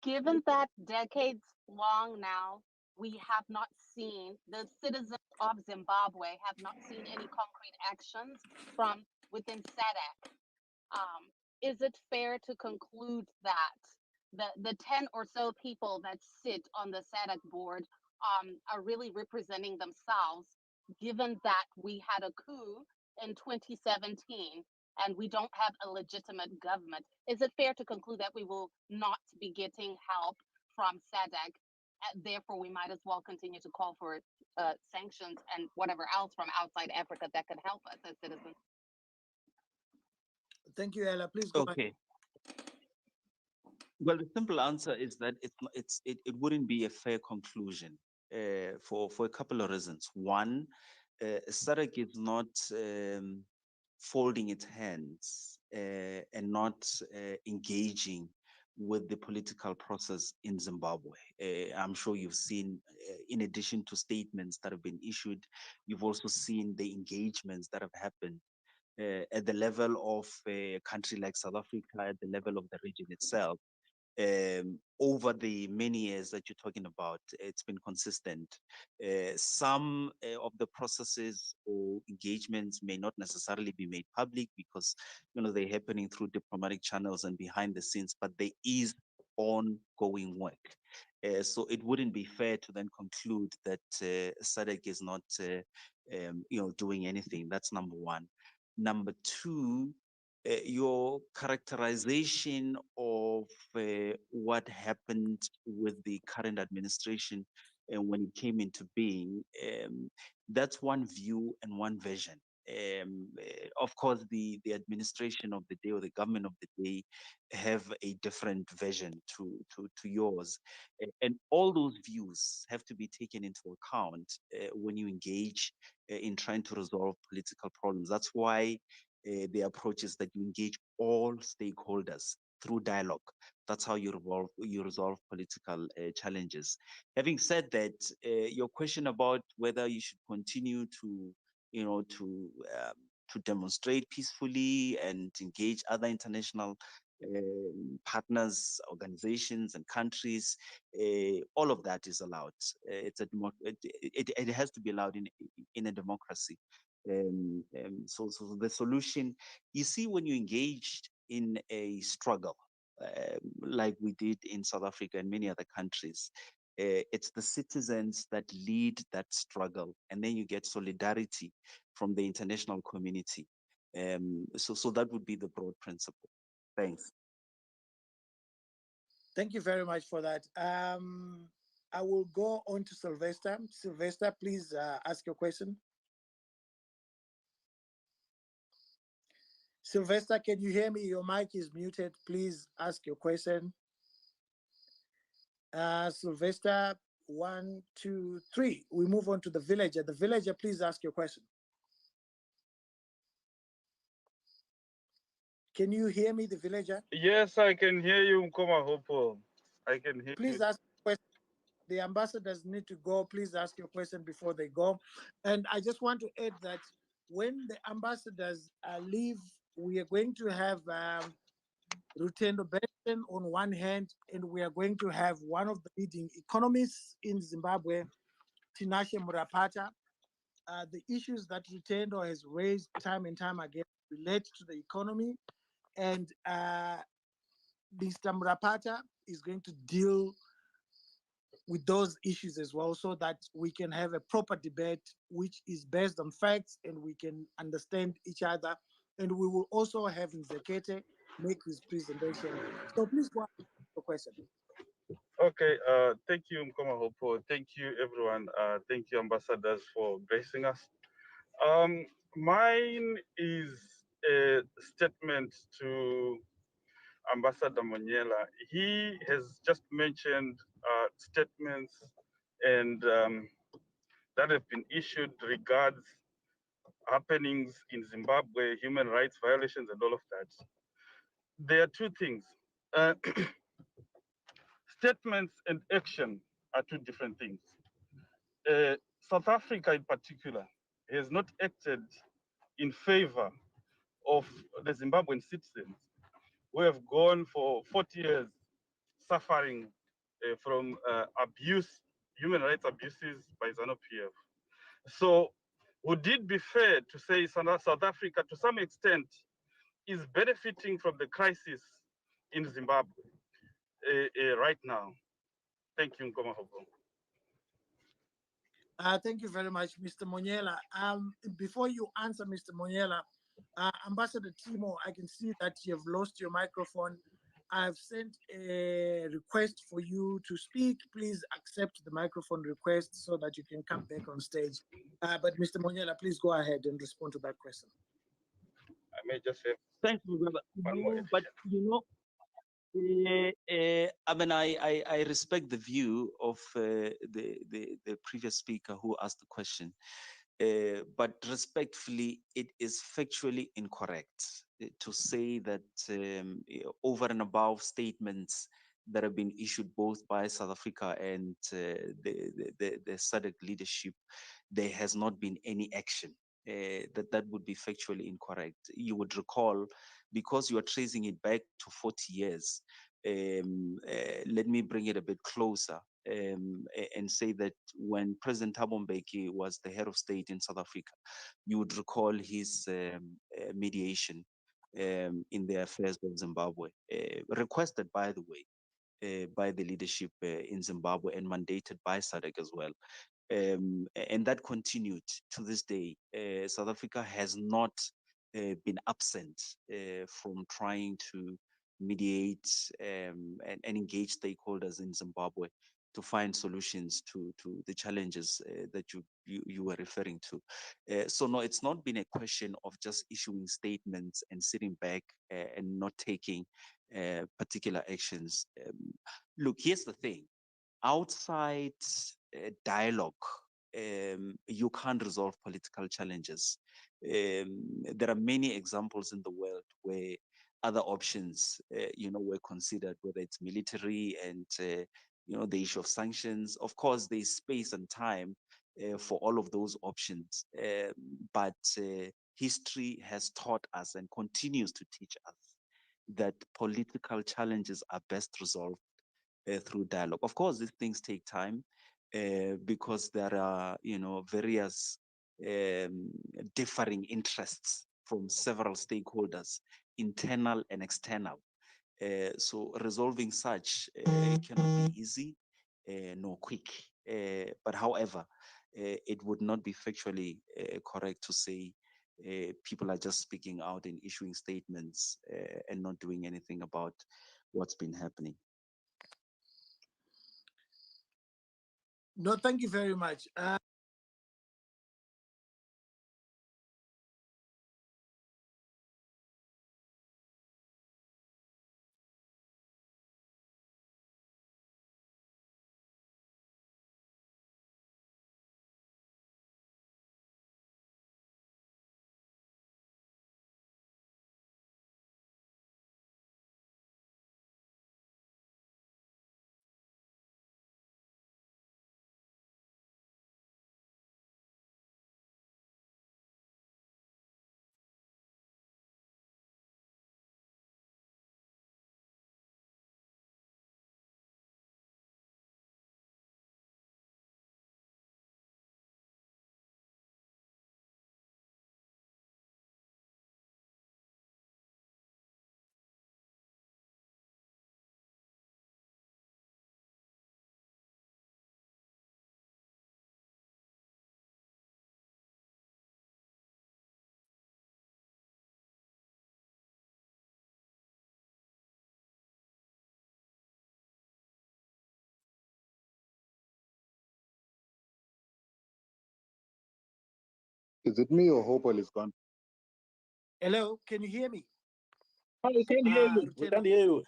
Speaker 17: Given that decades long now, we have not seen, the citizens of Zimbabwe have not seen any concrete actions from within SADC. Is it fair to conclude that the 10 or so people that sit on the SADC board are really representing themselves, given that we had a coup in 2017 and we don't have a legitimate government? Is it fair to conclude that we will not be getting help from SADC? Therefore, we might as well continue to call for sanctions and whatever else from outside Africa that could help us as citizens.
Speaker 2: Thank you, Ella. Please go ahead.
Speaker 6: Well, the simple answer is that it wouldn't be a fair conclusion for a couple of reasons. One, SADC is not folding its hands and not engaging with the political process in Zimbabwe. I'm sure you've seen, in addition to statements that have been issued, you've also seen the engagements that have happened at the level of a country like South Africa, at the level of the region itself. Over the many years that you're talking about, it's been consistent. Some of the processes or engagements may not necessarily be made public because they're happening through diplomatic channels and behind the scenes, but there is ongoing work. So it wouldn't be fair to then conclude that SADC is not doing anything. That's number one. Number two, your characterization of what happened with the current administration when it came into being, that's one view and one vision. Of course, the administration of the day or the government of the day have a different vision to yours. And all those views have to be taken into account when you engage in trying to resolve political problems. That's why the approach is that you engage all stakeholders through dialogue. That's how you resolve political challenges. Having said that, your question about whether you should continue to demonstrate peacefully and engage other international partners, organizations, and countries, all of that is allowed. It has to be allowed in a democracy. So the solution, you see, when you engaged in a struggle like we did in South Africa and many other countries, it's the citizens that lead that struggle, and then you get solidarity from the international community. So that would be the broad principle. Thanks.
Speaker 2: Thank you very much for that. I will go on to Sylvester. Sylvester, please ask your question. Sylvester, can you hear me? Your mic is muted. Please ask your question. Sylvester, 1, 2, 3. We move on to the villager. The villager, please ask your question. Can you hear me, the villager?
Speaker 18: Yes, I can hear you, Nkoma Hopewell. I can hear
Speaker 2: Please
Speaker 18: you.
Speaker 2: ask your question. the ambassadors need to go. Please ask your question before they go. And I just want to add that when the ambassadors leave, we are going to have Rutendo Benson on one hand, and we are going to have one of the leading economists in Zimbabwe, Tinashe Murapata. The issues that Rutendo has raised time and time again relate to the economy, and Mr. Murapata is going to deal with those issues as well, so that we can have a proper debate which is based on facts and we can understand each other. And we will also have Nzekete make his presentation. So please go ahead with your question.
Speaker 18: Okay, thank you, Mkoma Hopo. Thank you, everyone. Thank you, ambassadors, for gracing us. Mine is a statement to Ambassador Monyela. He has just mentioned statements and that have been issued regards happenings in Zimbabwe, human rights violations, and all of that. There are two things. Statements and action are two different things. South Africa in particular has not acted in favor of the Zimbabwean citizens who have gone for 40 years suffering from abuse, human rights abuses by ZANU-PF. So would it be fair to say South Africa, to some extent, is benefiting from the crisis in Zimbabwe right now? Thank you, Nkoma Hopo.
Speaker 2: Thank you very much, Mr. Monyela. Before you answer, Mr. Monyela, Ambassador Timo, I can see that you have lost your microphone. I've sent a request for you to speak. Please accept the microphone request so that you can come back on stage. But Mr. Monyela, please go ahead and respond to that question.
Speaker 18: I may just have
Speaker 11: Thank you, brother.
Speaker 18: one more.
Speaker 11: But
Speaker 6: I mean, I respect the view of the previous speaker who asked the question, but respectfully, it is factually incorrect to say that over and above statements that have been issued both by South Africa and the SADC leadership, there has not been any action. That would be factually incorrect. You would recall, because you are tracing it back to 40 years, let me bring it a bit closer and say that when President Thabo Mbeki was the head of state in South Africa, you would recall his mediation in the affairs of Zimbabwe, requested, by the way, by the leadership in Zimbabwe and mandated by SADC as well. And that continued to this day. South Africa has not been absent from trying to mediate and engage stakeholders in Zimbabwe to find solutions to the challenges that you were referring to. So no, it's not been a question of just issuing statements and sitting back and not taking particular actions. Look, here's the thing. Outside dialogue, you can't resolve political challenges. There are many examples in the world where other options, were considered, whether it's military and, the issue of sanctions. Of course, there's space and time for all of those options. But history has taught us and continues to teach us that political challenges are best resolved through dialogue. Of course, these things take time because there are, various differing interests from several stakeholders, internal and external. So resolving such cannot be easy nor quick. But however, it would not be factually correct to say people are just speaking out and issuing statements and not doing anything about what's been happening.
Speaker 2: No, thank you very much.
Speaker 10: Is it me or Hopewell is gone?
Speaker 2: Hello, can you hear me?
Speaker 3: Oh, we can hear you. We can hear you.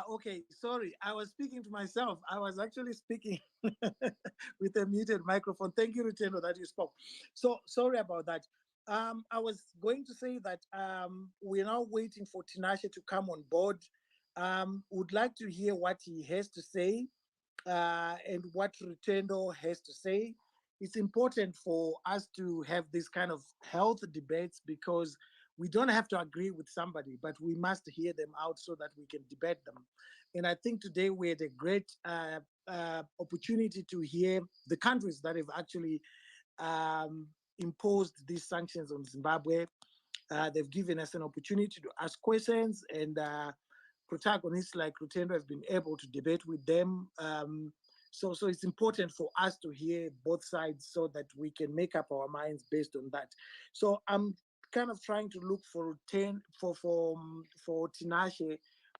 Speaker 2: Okay, sorry. I was speaking to myself. I was actually speaking with a muted microphone. Thank you, Rutendo, that you spoke. So sorry about that. I was going to say that we're now waiting for Tinashe to come on board. Would like to hear what he has to say and what Rutendo has to say. It's important for us to have this kind of health debates because we don't have to agree with somebody, but we must hear them out so that we can debate them. And I think today we had a great opportunity to hear the countries that have actually imposed these sanctions on Zimbabwe. They've given us an opportunity to ask questions, and protagonists like Rutendo have been able to debate with them. So it's important for us to hear both sides so that we can make up our minds based on that. So I'm kind of trying to look for Tinashe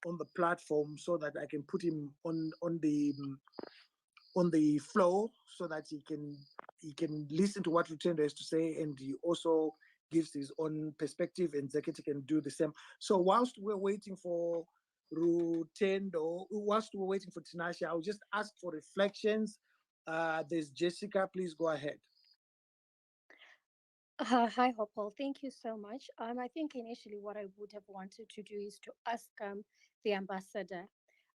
Speaker 2: on the platform so that I can put him on the floor so that he can listen to what Rutendo has to say, and he also gives his own perspective, and Zekete can do the same. So whilst we're waiting for Rutendo, whilst we're waiting for Tinashe, I'll just ask for reflections. There's Jessica, please go ahead.
Speaker 19: Hi, Hopewell. Thank you so much. I think initially what I would have wanted to do is to ask the ambassador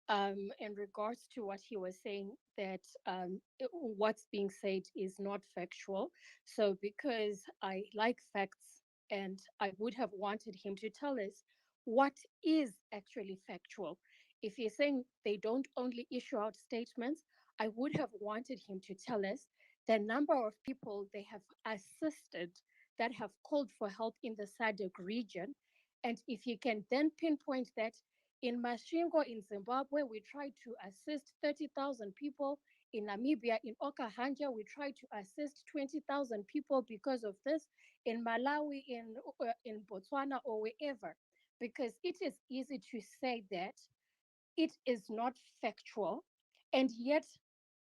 Speaker 19: in regards to what he was saying, that what's being said is not factual. So because I like facts, and I would have wanted him to tell us what is actually factual. If he's saying they don't only issue out statements, I would have wanted him to tell us the number of people they have assisted that have called for help in the SADC region. And if he can then pinpoint that in Mashingo in Zimbabwe, we tried to assist 30,000 people. In Namibia, in Okahanja, we tried to assist 20,000 people because of this. In Malawi, in Botswana, or wherever. Because it is easy to say that it is not factual, and yet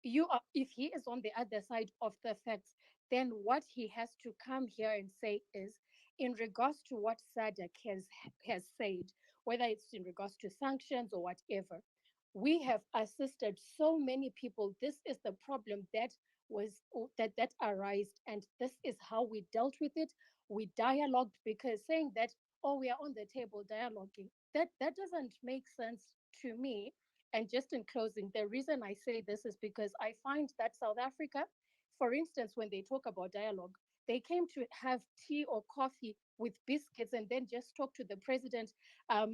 Speaker 19: if he is on the other side of the facts, then what he has to come here and say is, in regards to what SADC has said, whether it's in regards to sanctions or whatever, we have assisted so many people. This is the problem that arose, and this is how we dealt with it. We dialogued, because saying that, oh, we are on the table dialoguing, that doesn't make sense to me. And just in closing, the reason I say this is because I find that South Africa, for instance, when they talk about dialogue, they came to have tea or coffee with biscuits and then just talk to the president, to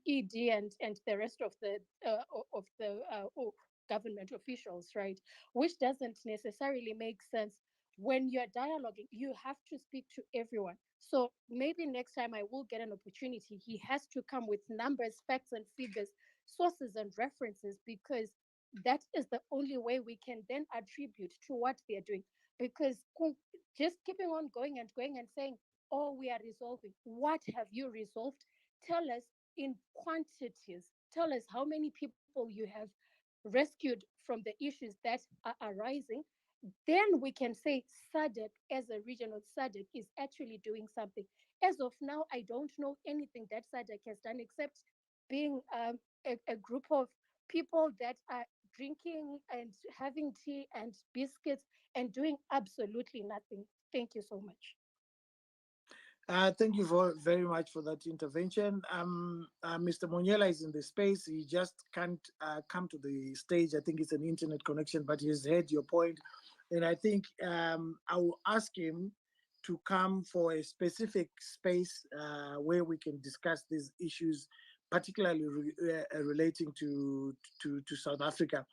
Speaker 19: ED and the rest of the government officials, right? Which doesn't necessarily make sense. When you're dialoguing, you have to speak to everyone. So maybe next time I will get an opportunity, he has to come with numbers, facts, and figures, sources and references, because that is the only way we can then attribute to what they're doing. Because just keeping on going and saying, oh, we are resolving. What have you resolved? Tell us in quantities. Tell us how many people you have rescued from the issues that are arising. Then we can say SADC, as a regional SADC, is actually doing something. As of now, I don't know anything that SADC has done except being a group of people that are drinking and having tea and biscuits and doing absolutely nothing. Thank you so much.
Speaker 2: Thank you very much for that intervention. Mr. Monyela is in the space. He just can't come to the stage. I think it's an internet connection, but he's heard your point. And I think I will ask him to come for a specific space where we can discuss these issues, particularly relating to South Africa,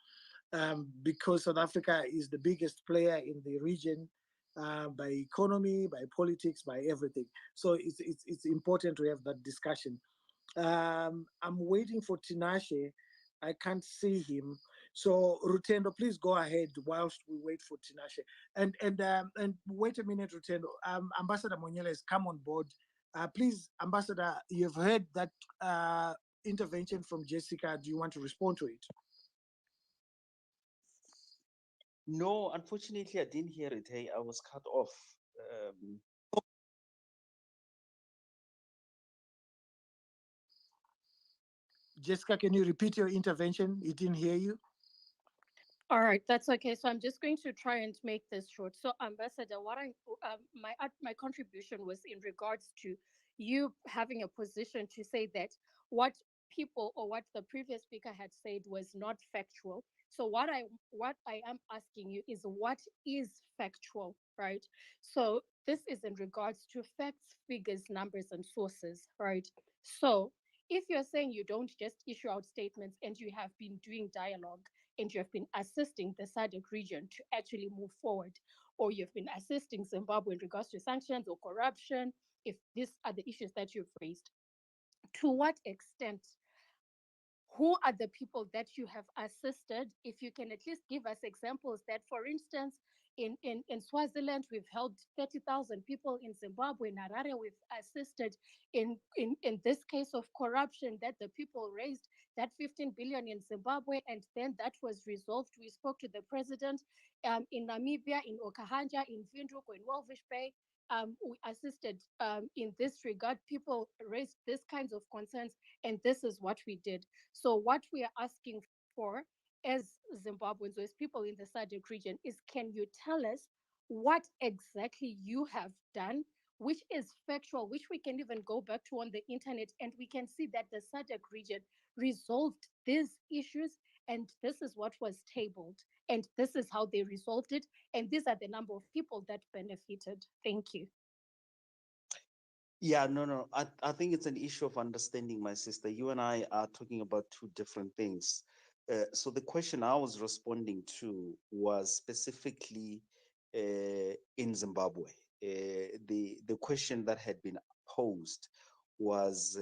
Speaker 2: because South Africa is the biggest player in the region. By economy, by politics, by everything. So it's important to have that discussion. I'm waiting for Tinashe. I can't see him. So Rutendo, please go ahead whilst we wait for Tinashe. And wait a minute, Rutendo. Ambassador Monyela has come on board. Please, Ambassador, you've heard that intervention from Jessica. Do you want to respond to it?
Speaker 6: No, unfortunately, I didn't hear it. Hey, I was cut off.
Speaker 2: Jessica, can you repeat your intervention? He didn't hear you.
Speaker 19: All right, that's okay. So I'm just going to try and make this short. So, Ambassador, what my contribution was in regards to you having a position to say that what people or what the previous speaker had said was not factual. So what I am asking you is what is factual, right? So this is in regards to facts, figures, numbers, and sources, right? So if you're saying you don't just issue out statements and you have been doing dialogue and you have been assisting the SADC region to actually move forward, or you've been assisting Zimbabwe in regards to sanctions or corruption, if these are the issues that you've raised, to what extent, who are the people that you have assisted? If you can at least give us examples that, for instance, in Swaziland, we've held 30,000 people. In Zimbabwe, in Harare, we've assisted in this case of corruption that the people raised, that 15 billion in Zimbabwe, and then that was resolved. We spoke to the president in Namibia, in Okahanja, in Windhoek, in Walvish Bay. We assisted in this regard. People raised these kinds of concerns, and this is what we did. So what we are asking for as Zimbabweans, or as people in the SADC region, is can you tell us what exactly you have done, which is factual, which we can even go back to on the internet, and we can see that the SADC region resolved these issues, and this is what was tabled, and this is how they resolved it, and these are the number of people that benefited. Thank you.
Speaker 6: Yeah, no. I think it's an issue of understanding, my sister. You and I are talking about two different things. So the question I was responding to was specifically in Zimbabwe. The question that had been posed was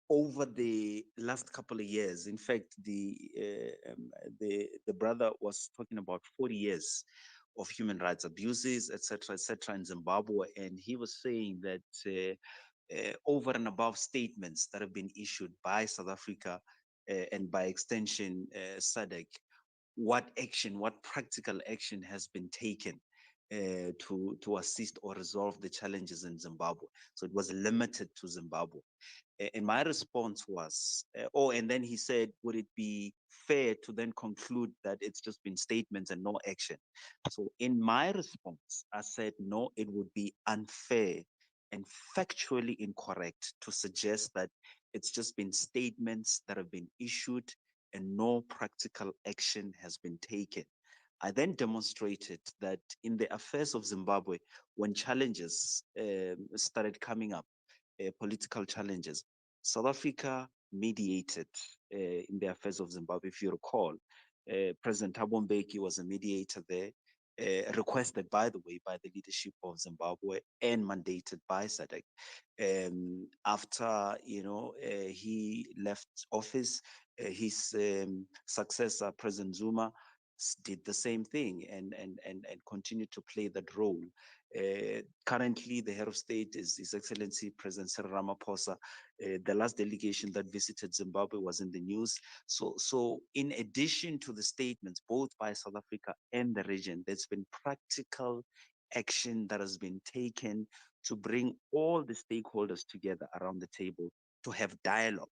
Speaker 6: over the last couple of years. In fact, the brother was talking about 40 years of human rights abuses, etc., in Zimbabwe, and he was saying that over and above statements that have been issued by South Africa and by extension SADC, what practical action has been taken to assist or resolve the challenges in Zimbabwe. So it was limited to Zimbabwe. And my response was, and then he said, would it be fair to then conclude that it's just been statements and no action? So in my response, I said, no, it would be unfair and factually incorrect to suggest that it's just been statements that have been issued and no practical action has been taken. I then demonstrated that in the affairs of Zimbabwe, when challenges started coming up, political challenges, South Africa mediated in the affairs of Zimbabwe. If you recall, President Thabo Mbeki was a mediator there, requested, by the way, by the leadership of Zimbabwe and mandated by SADC. After he left office, his successor, President Zuma, did the same thing and continued to play that role. Currently, the head of state is His Excellency President Cyril Ramaphosa. The last delegation that visited Zimbabwe was in the news. So in addition to the statements, both by South Africa and the region, there's been practical action that has been taken to bring all the stakeholders together around the table to have dialogue.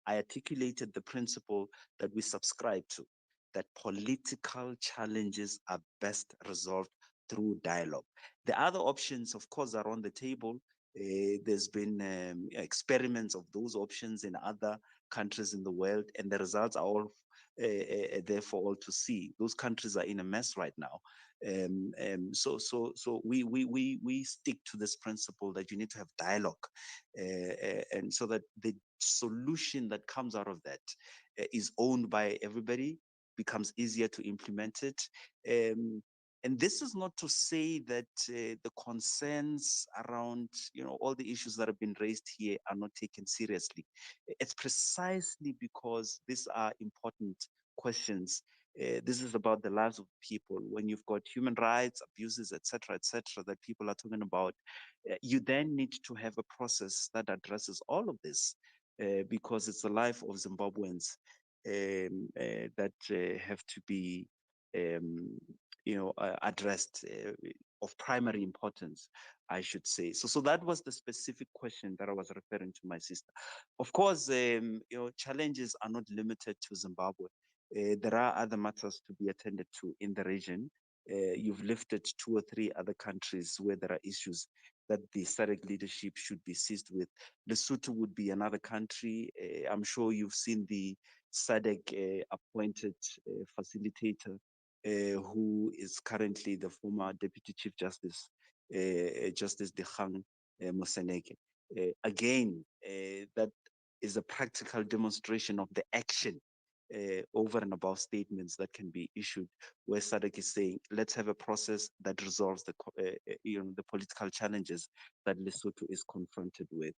Speaker 6: I articulated the principle that we subscribe to, that political challenges are best resolved through dialogue. The other options, of course, are on the table. There's been experiments of those options in other countries in the world, and the results are all there for all to see. Those countries are in a mess right now. So we stick to this principle that you need to have dialogue, and so that the solution that comes out of that is owned by everybody, becomes easier to implement it. And this is not to say that the concerns around, all the issues that have been raised here are not taken seriously. It's precisely because these are important questions. This is about the lives of people. When you've got human rights abuses, etc., that people are talking about, you then need to have a process that addresses all of this, because it's the life of Zimbabweans that have to be addressed, of primary importance, I should say. So that was the specific question that I was referring to, my sister. Of course, challenges are not limited to Zimbabwe. There are other matters to be attended to in the region. You've lifted 2 or 3 other countries where there are issues that the SADC leadership should be seized with. Lesotho would be another country. I'm sure you've seen the SADC appointed facilitator, who is currently the former Deputy Chief Justice, Justice Dikgang Moseneke. Again, that is a practical demonstration of the action over and above statements that can be issued, where SADC is saying, let's have a process that resolves the political challenges that Lesotho is confronted with.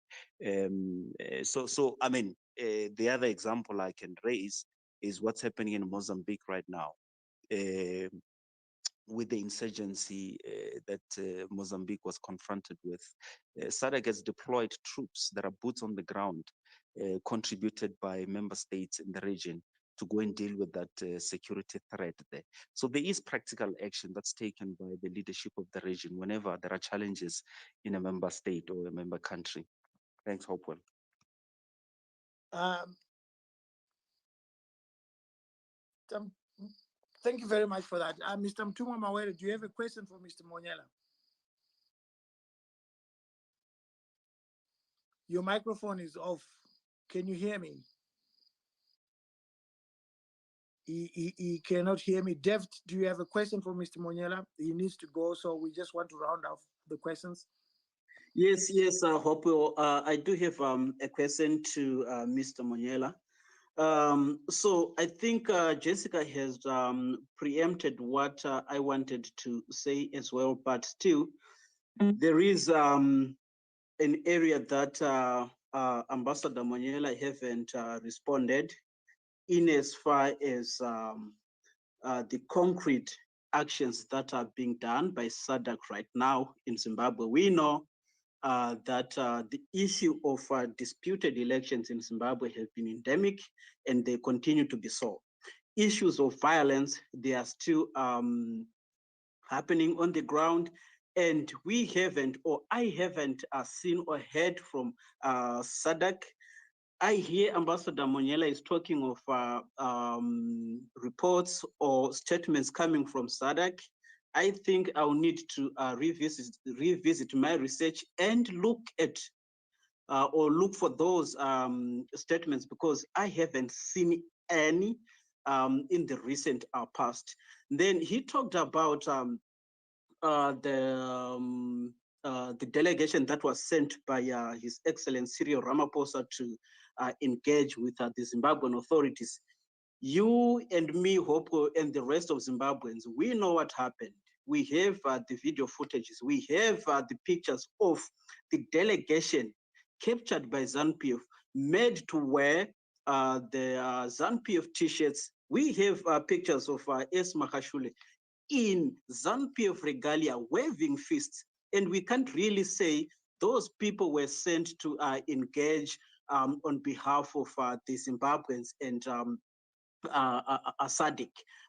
Speaker 6: So I mean, the other example I can raise is what's happening in Mozambique right now. With the insurgency that Mozambique was confronted with. SADC has deployed troops that are boots on the ground, contributed by member states in the region, to go and deal with that security threat there. So there is practical action that's taken by the leadership of the region whenever there are challenges in a member state or a member country. Thanks, Hopewell.
Speaker 2: Thank you very much for that. Mr. Mtumwa Mawere, do you have a question for Mr. Monyela? Your microphone is off. Can you hear me? He cannot hear me. Dev, do you have a question for Mr. Monyela? He needs to go, so we just want to round off the questions.
Speaker 20: Yes, Hopewell. I do have a question to Mr. Monyela. So I think Jessica has preempted what I wanted to say as well, but still there is an area that Ambassador Monyela haven't responded in as far as the concrete actions that are being done by SADC right now in Zimbabwe. We know that the issue of disputed elections in Zimbabwe have been endemic and they continue to be so. Issues of violence, they are still happening on the ground, and we haven't, or I haven't seen or heard from SADC. I hear Ambassador Monyela is talking of reports or statements coming from SADC. I think I'll need to revisit my research and look at or look for those statements, because I haven't seen any in the recent past. Then he talked about the delegation that was sent by His Excellency Cyril Ramaphosa to engage with the Zimbabwean authorities. You and me, Hopo, and the rest of Zimbabweans, we know what happened. We have the video footages. We have the pictures of the delegation captured by ZANU-PF, made to wear the ZANU-PF t-shirts. We have pictures of S. Makashule in ZANU-PF regalia, waving fists. And we can't really say those people were sent to engage on behalf of the Zimbabweans and SADC.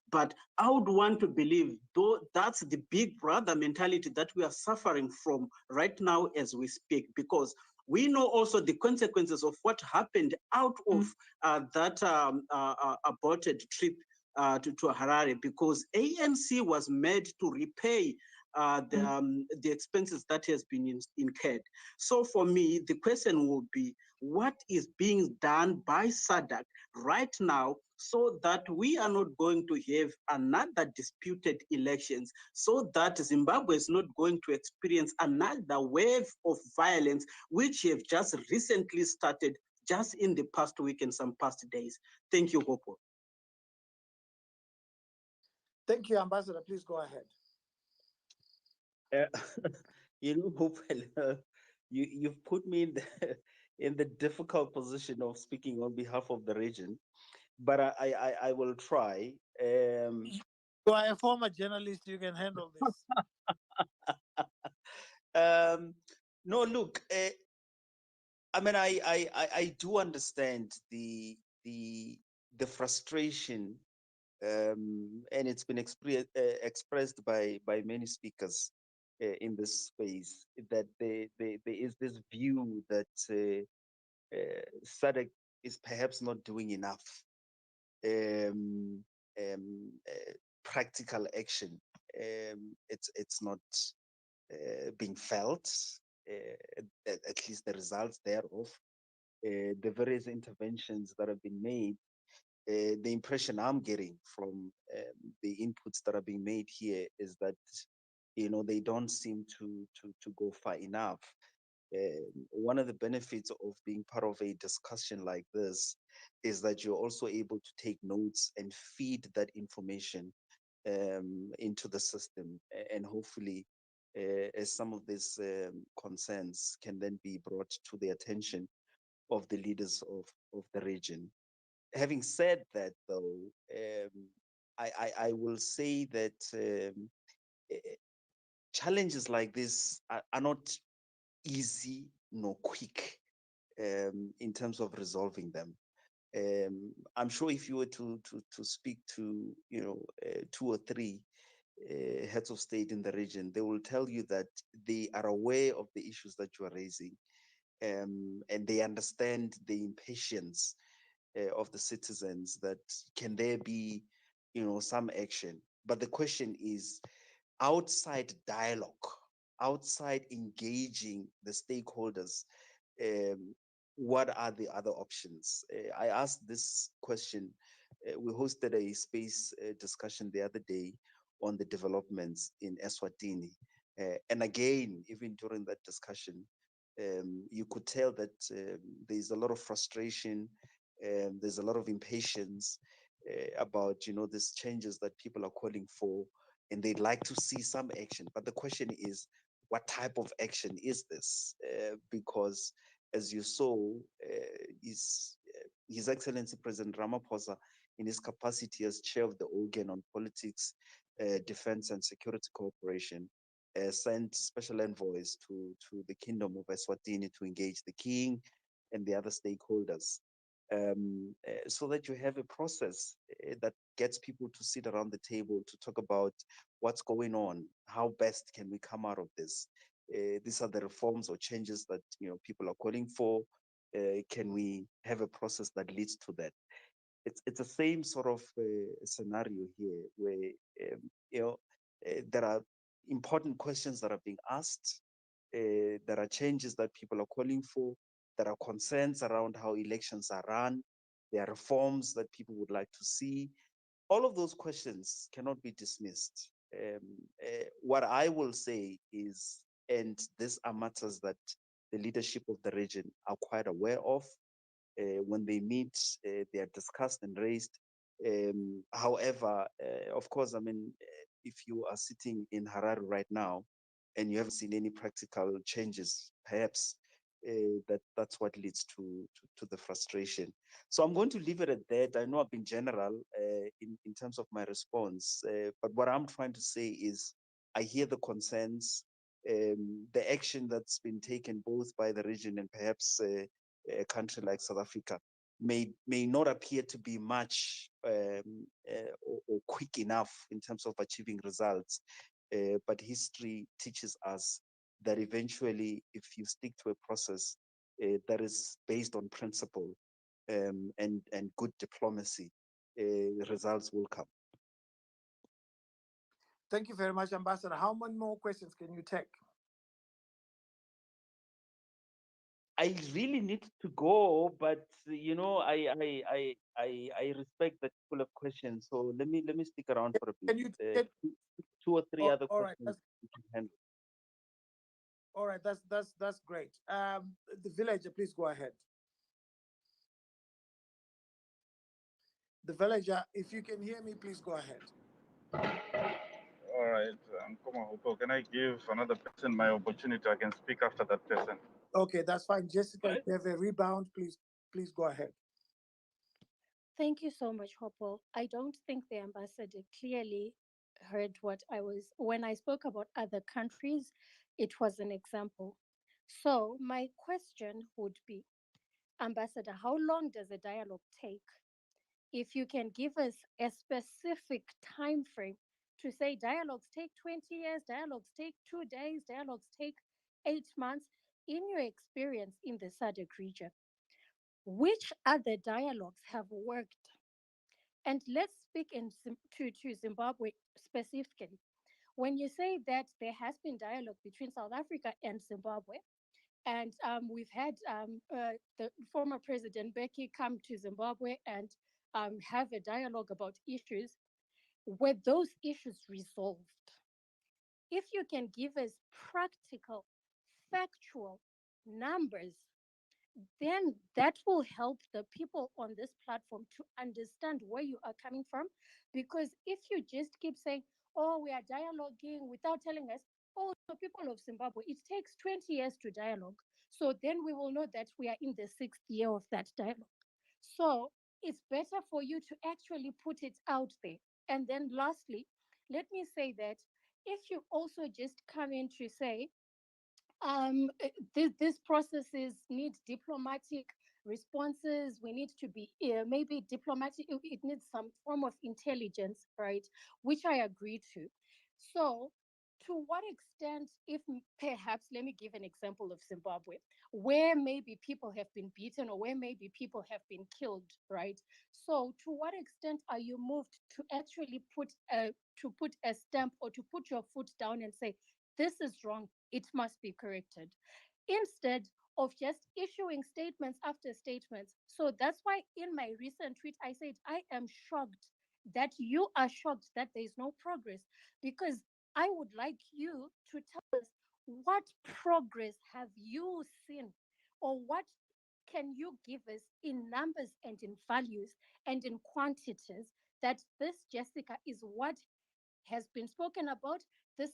Speaker 20: But I would want to believe, though, that's the big brother mentality that we are suffering from right now as we speak, because we know also the consequences of what happened out of that aborted trip to Harare, because ANC was made to repay the expenses that has been incurred. So for me, the question will be, what is being done by SADC right now so that we are not going to have another disputed elections, so that Zimbabwe is not going to experience another wave of violence, which have just recently started just in the past week and some past days. Thank you, Hopo.
Speaker 2: Thank you, Ambassador. Please go ahead.
Speaker 6: Hopewell, you've put me in the difficult position of speaking on behalf of the region, but I will try.
Speaker 2: You are a former journalist, you can handle this.
Speaker 6: No, look, I mean, I do understand the frustration and it's been expressed by many speakers in this space, that there is this view that SADC is perhaps not doing enough practical action. It's not being felt, at least the results thereof. The various interventions that have been made, the impression I'm getting from the inputs that are being made here is that, they don't seem to go far enough. One of the benefits of being part of a discussion like this is that you're also able to take notes and feed that information into the system, and hopefully as some of these concerns can then be brought to the attention of the leaders of the region. Having said that, though, I will say that challenges like this are not easy nor quick in terms of resolving them. I'm sure if you were to speak to 2 or 3 heads of state in the region, they will tell you that they are aware of the issues that you are raising, and they understand the impatience of the citizens, that can there be some action. But the question is, outside dialogue, outside engaging the stakeholders, what are the other options? I asked this question. We hosted a space discussion the other day on the developments in Eswatini. And again, even during that discussion, you could tell that there's a lot of frustration, there's a lot of impatience about these changes that people are calling for, and they'd like to see some action. But the question is, what type of action is this? Because as you saw, His Excellency President Ramaphosa, in his capacity as chair of the organ on politics, defense and security cooperation, sent special envoys to the Kingdom of Eswatini to engage the king and the other stakeholders, so that you have a process that gets people to sit around the table to talk about what's going on, how best can we come out of this. These are the reforms or changes that people are calling for. Can we have a process that leads to that? It's the same sort of scenario here, where there are important questions that are being asked. There are changes that people are calling for. There are concerns around how elections are run. There are reforms that people would like to see. All of those questions cannot be dismissed. What I will say is, and these are matters that the leadership of the region are quite aware of. When they meet, they are discussed and raised. However, of course, I mean, if you are sitting in Harare right now and you haven't seen any practical changes, perhaps that's what leads to the frustration. So I'm going to leave it at that. I know I've been general in terms of my response, but what I'm trying to say is, I hear the concerns, the action that's been taken both by the region and perhaps a country like South Africa may not appear to be much or quick enough in terms of achieving results. But history teaches us that eventually, if you stick to a process that is based on principle and good diplomacy, results will come.
Speaker 2: Thank you very much, Ambassador. How many more questions can you take?
Speaker 6: I really need to go, but I respect that people have questions, so let me stick around for a bit.
Speaker 2: Can you take
Speaker 6: two or three other
Speaker 2: all right,
Speaker 6: questions we can handle.
Speaker 2: All right, that's great. The villager, please go ahead. The villager, if you can hear me, please go ahead.
Speaker 18: All right, Hopewell, can I give another person my opportunity? I can speak after that person.
Speaker 2: Okay, that's fine. Jessica, if you have a rebound, please go ahead.
Speaker 19: Thank you so much, Hopewell. I don't think the ambassador clearly heard when I spoke about other countries, it was an example. So my question would be, Ambassador, how long does a dialogue take? if you can give us a specific time frame to say dialogues take 20 years, dialogues take 2 days, dialogues take 8 months, in your experience in the SADC region, which other dialogues have worked? And let's speak to Zimbabwe specifically. When you say that there has been dialogue between South Africa and Zimbabwe, and we've had the former President Becky come to Zimbabwe and have a dialogue about issues, were those issues resolved? If you can give us practical, factual numbers, then that will help the people on this platform to understand where you are coming from. Because if you just keep saying, oh, we are dialoguing without telling us, oh, so people of Zimbabwe, it takes 20 years to dialogue. So then we will know that we are in the 6th year of that dialogue. So it's better for you to actually put it out there. And then lastly, let me say that if you also just come in to say, these processes need diplomatic responses. We need to be maybe diplomatic. It needs some form of intelligence, right? Which I agree to. So, to what extent, if perhaps, let me give an example of Zimbabwe, where maybe people have been beaten or where maybe people have been killed, right? So, to what extent are you moved to actually put a stamp or to put your foot down and say, this is wrong, it must be corrected, instead of just issuing statements after statements? So that's why in my recent tweet, I said, I am shocked that you are shocked that there is no progress, because I would like you to tell us what progress have you seen, or what can you give us in numbers and in values and in quantities that this, Jessica, is what has been spoken about, this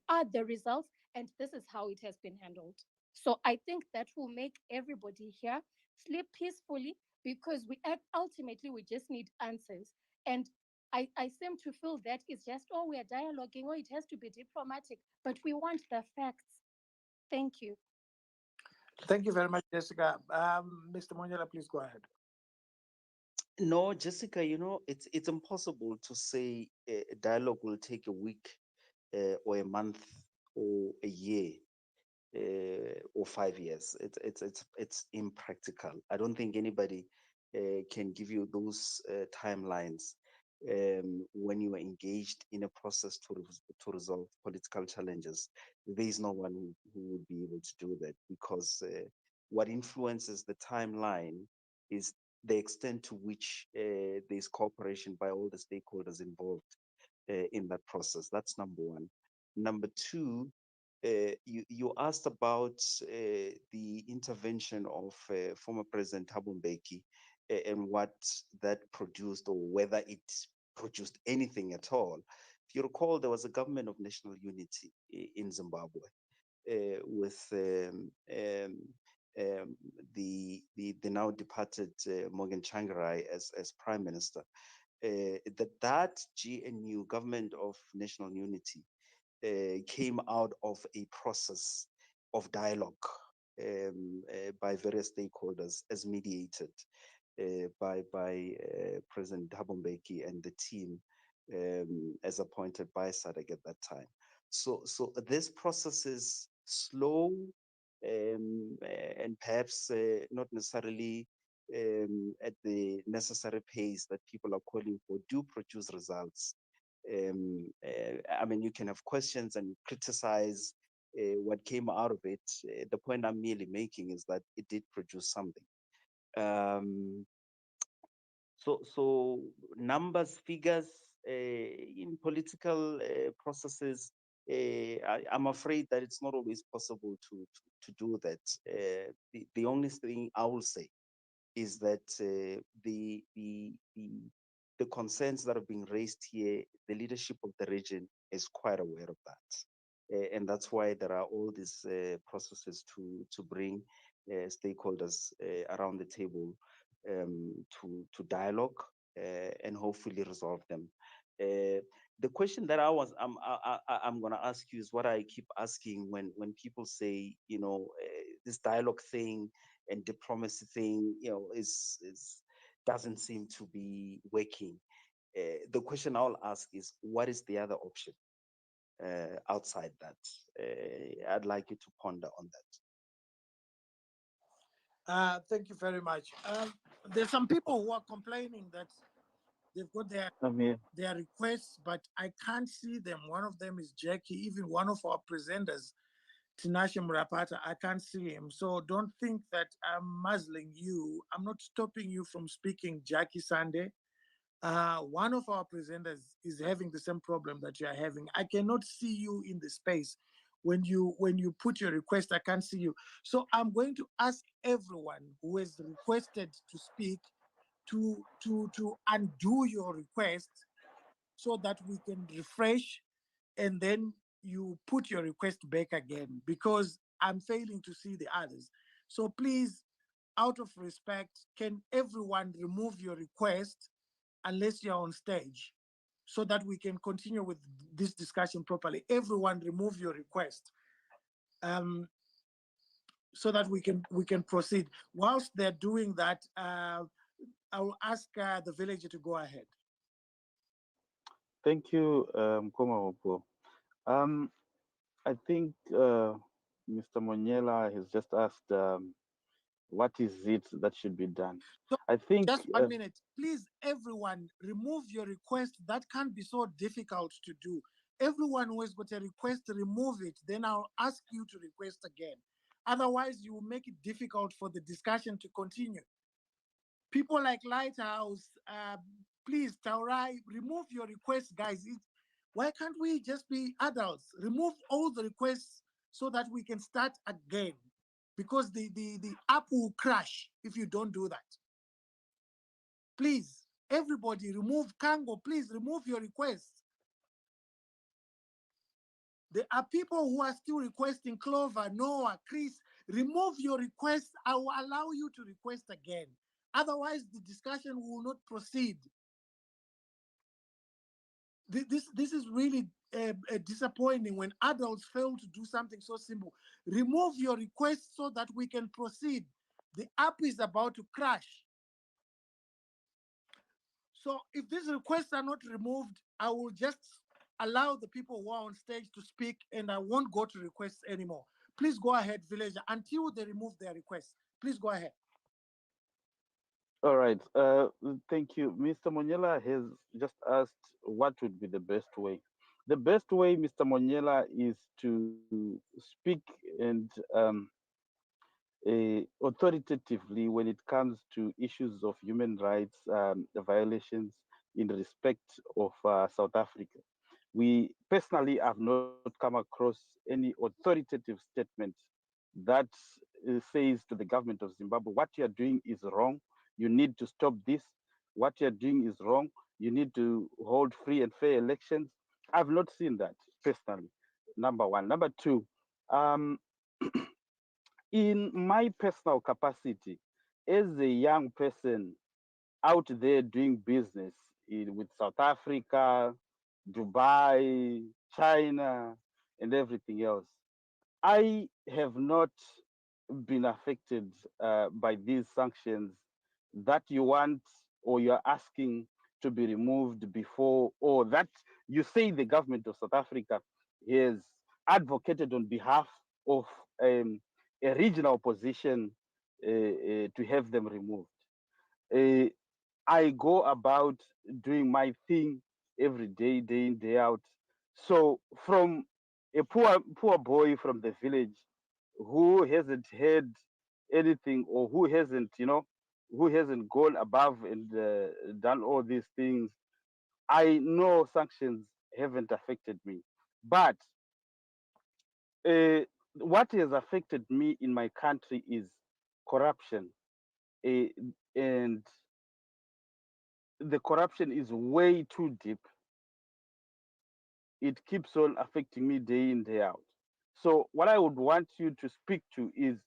Speaker 19: are the results, and this is how it has been handled. So I think that will make everybody here sleep peacefully, because ultimately we just need answers. And I seem to feel that it's just, oh, we are dialoguing, or it has to be diplomatic, but we want the facts. Thank you.
Speaker 2: Thank you very much, Jessica. Mr. Monyela, please go ahead.
Speaker 6: No, Jessica, it's impossible to say a dialogue will take a week or a month or a year or 5 years. It's impractical. I don't think anybody can give you those timelines when you are engaged in a process to resolve political challenges. There is no one who would be able to do that, because what influences the timeline is the extent to which there's cooperation by all the stakeholders involved in that process. That's number one. Number two, you asked about the intervention of former President Thabo Mbeki and what that produced, or whether it produced anything at all. If you recall, there was a government of national unity in Zimbabwe with the now departed Morgan Tsvangirai as prime minister. That GNU, government of national unity, came out of a process of dialogue by various stakeholders, as mediated by President Thabo Mbeki and the team as appointed by SADC at that time. So this process is slow and perhaps not necessarily at the necessary pace that people are calling for, do produce results. I mean, you can have questions and criticize what came out of it. The point I'm merely making is that it did produce something. So numbers, figures in political processes, I'm afraid that it's not always possible to do that. The only thing I will say is that the concerns that are being raised here, the leadership of the region is quite aware of that. And that's why there are all these processes to bring stakeholders around the table to dialogue and hopefully resolve them. The question that I'm going to ask you is what I keep asking when people say, this dialogue thing and diplomacy thing, is doesn't seem to be working. The question I'll ask is, what is the other option outside that? I'd like you to ponder on that.
Speaker 2: Thank you very much. There's some people who are complaining that they've got their requests, but I can't see them. One of them is Jackie, even one of our presenters, Tinashe Murapata, I can't see him. So don't think that I'm muzzling you. I'm not stopping you from speaking, Jackie Sunday. One of our presenters is having the same problem that you are having. I cannot see you in the space. When you put your request, I can't see you. So I'm going to ask everyone who has requested to speak to undo your request so that we can refresh, and then you put your request back again, because I'm failing to see the others. So please, out of respect, can everyone remove your request unless you're on stage, so that we can continue with this discussion properly? Everyone remove your request, so that we can proceed. Whilst they're doing that, I will ask the villager to go ahead.
Speaker 18: Thank you, Koma Hopewell. I think Mr. Monyela has just asked what is it that should be done.
Speaker 2: So
Speaker 18: I think
Speaker 2: just 1 minute, please, everyone, remove your request. That can't be so difficult to do. Everyone who has got a request, remove it. Then I'll ask you to request again. Otherwise, you will make it difficult for the discussion to continue. People like Lighthouse, please, Taurai, remove your requests, guys. Why can't we just be adults? Remove all the requests so that we can start again, because the app will crash if you don't do that. Please, everybody, remove Kango. Please remove your requests. There are people who are still requesting. Clover, Noah, Chris, remove your request. I will allow you to request again. Otherwise, the discussion will not proceed. This is really disappointing when adults fail to do something so simple. Remove your request so that we can proceed. The app is about to crash. So if these requests are not removed, I will just allow the people who are on stage to speak, and I won't go to requests anymore. Please go ahead, villager, until they remove their requests. Please go ahead.
Speaker 18: All right. Thank you. Mr. Monyela has just asked what would be the best way. The best way, Mr. Monyela, is to speak and authoritatively when it comes to issues of human rights violations in respect of South Africa. We personally have not come across any authoritative statement that says to the government of Zimbabwe, what you are doing is wrong. You need to stop this. What you're doing is wrong. You need to hold free and fair elections. I've not seen that personally, number one. Number two, in my personal capacity as a young person out there doing business with South Africa, Dubai, China, and everything else, I have not been affected by these sanctions that you want or you're asking to be removed before, or that you say the government of South Africa has advocated on behalf of a regional opposition to have them removed. I go about doing my thing every day, day in, day out. So from a poor boy from the village who hasn't heard anything, or who hasn't, who hasn't gone above and done all these things, I know sanctions haven't affected me. But what has affected me in my country is corruption. And the corruption is way too deep. It keeps on affecting me day in, day out. So what I would want you to speak to is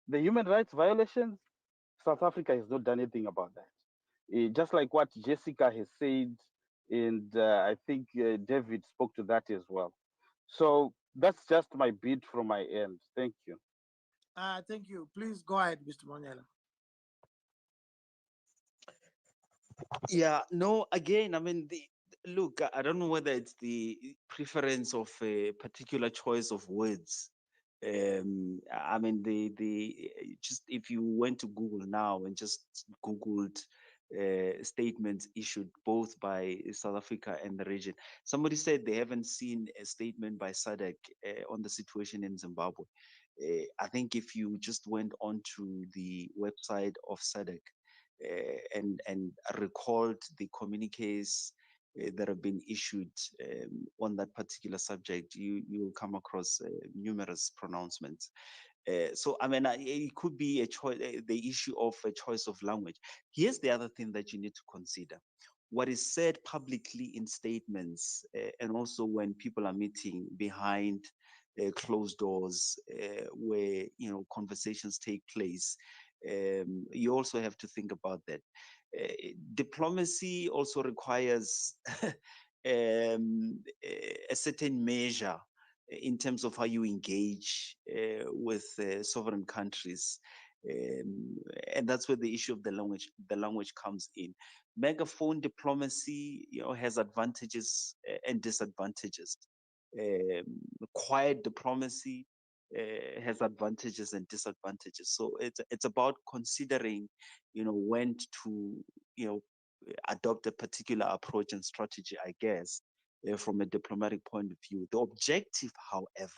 Speaker 18: the human rights violations. South Africa has not done anything about that. Just like what Jessica has said, and I think David spoke to that as well. So that's just my bid from my end. Thank you.
Speaker 2: Thank you. Please go ahead, Mr. Monyela.
Speaker 6: Yeah, no, again, I mean, look, I don't know whether it's the preference of a particular choice of words. I mean, just if you went to Google now and just Googled statements issued both by South Africa and the region, somebody said they haven't seen a statement by SADC on the situation in Zimbabwe. I think if you just went onto the website of SADC, and recalled the communiques that have been issued on that particular subject, you will come across numerous pronouncements. So I mean, it could be a choice, the issue of a choice of language. Here's the other thing that you need to consider: what is said publicly in statements, and also when people are meeting behind closed doors, where conversations take place. You also have to think about that. Diplomacy also requires a certain measure in terms of how you engage with sovereign countries. And that's where the issue of the language comes in. Megaphone diplomacy, has advantages and disadvantages. Quiet diplomacy has advantages and disadvantages. So it's about considering, when to, adopt a particular approach and strategy, I guess, from a diplomatic point of view. The objective, however,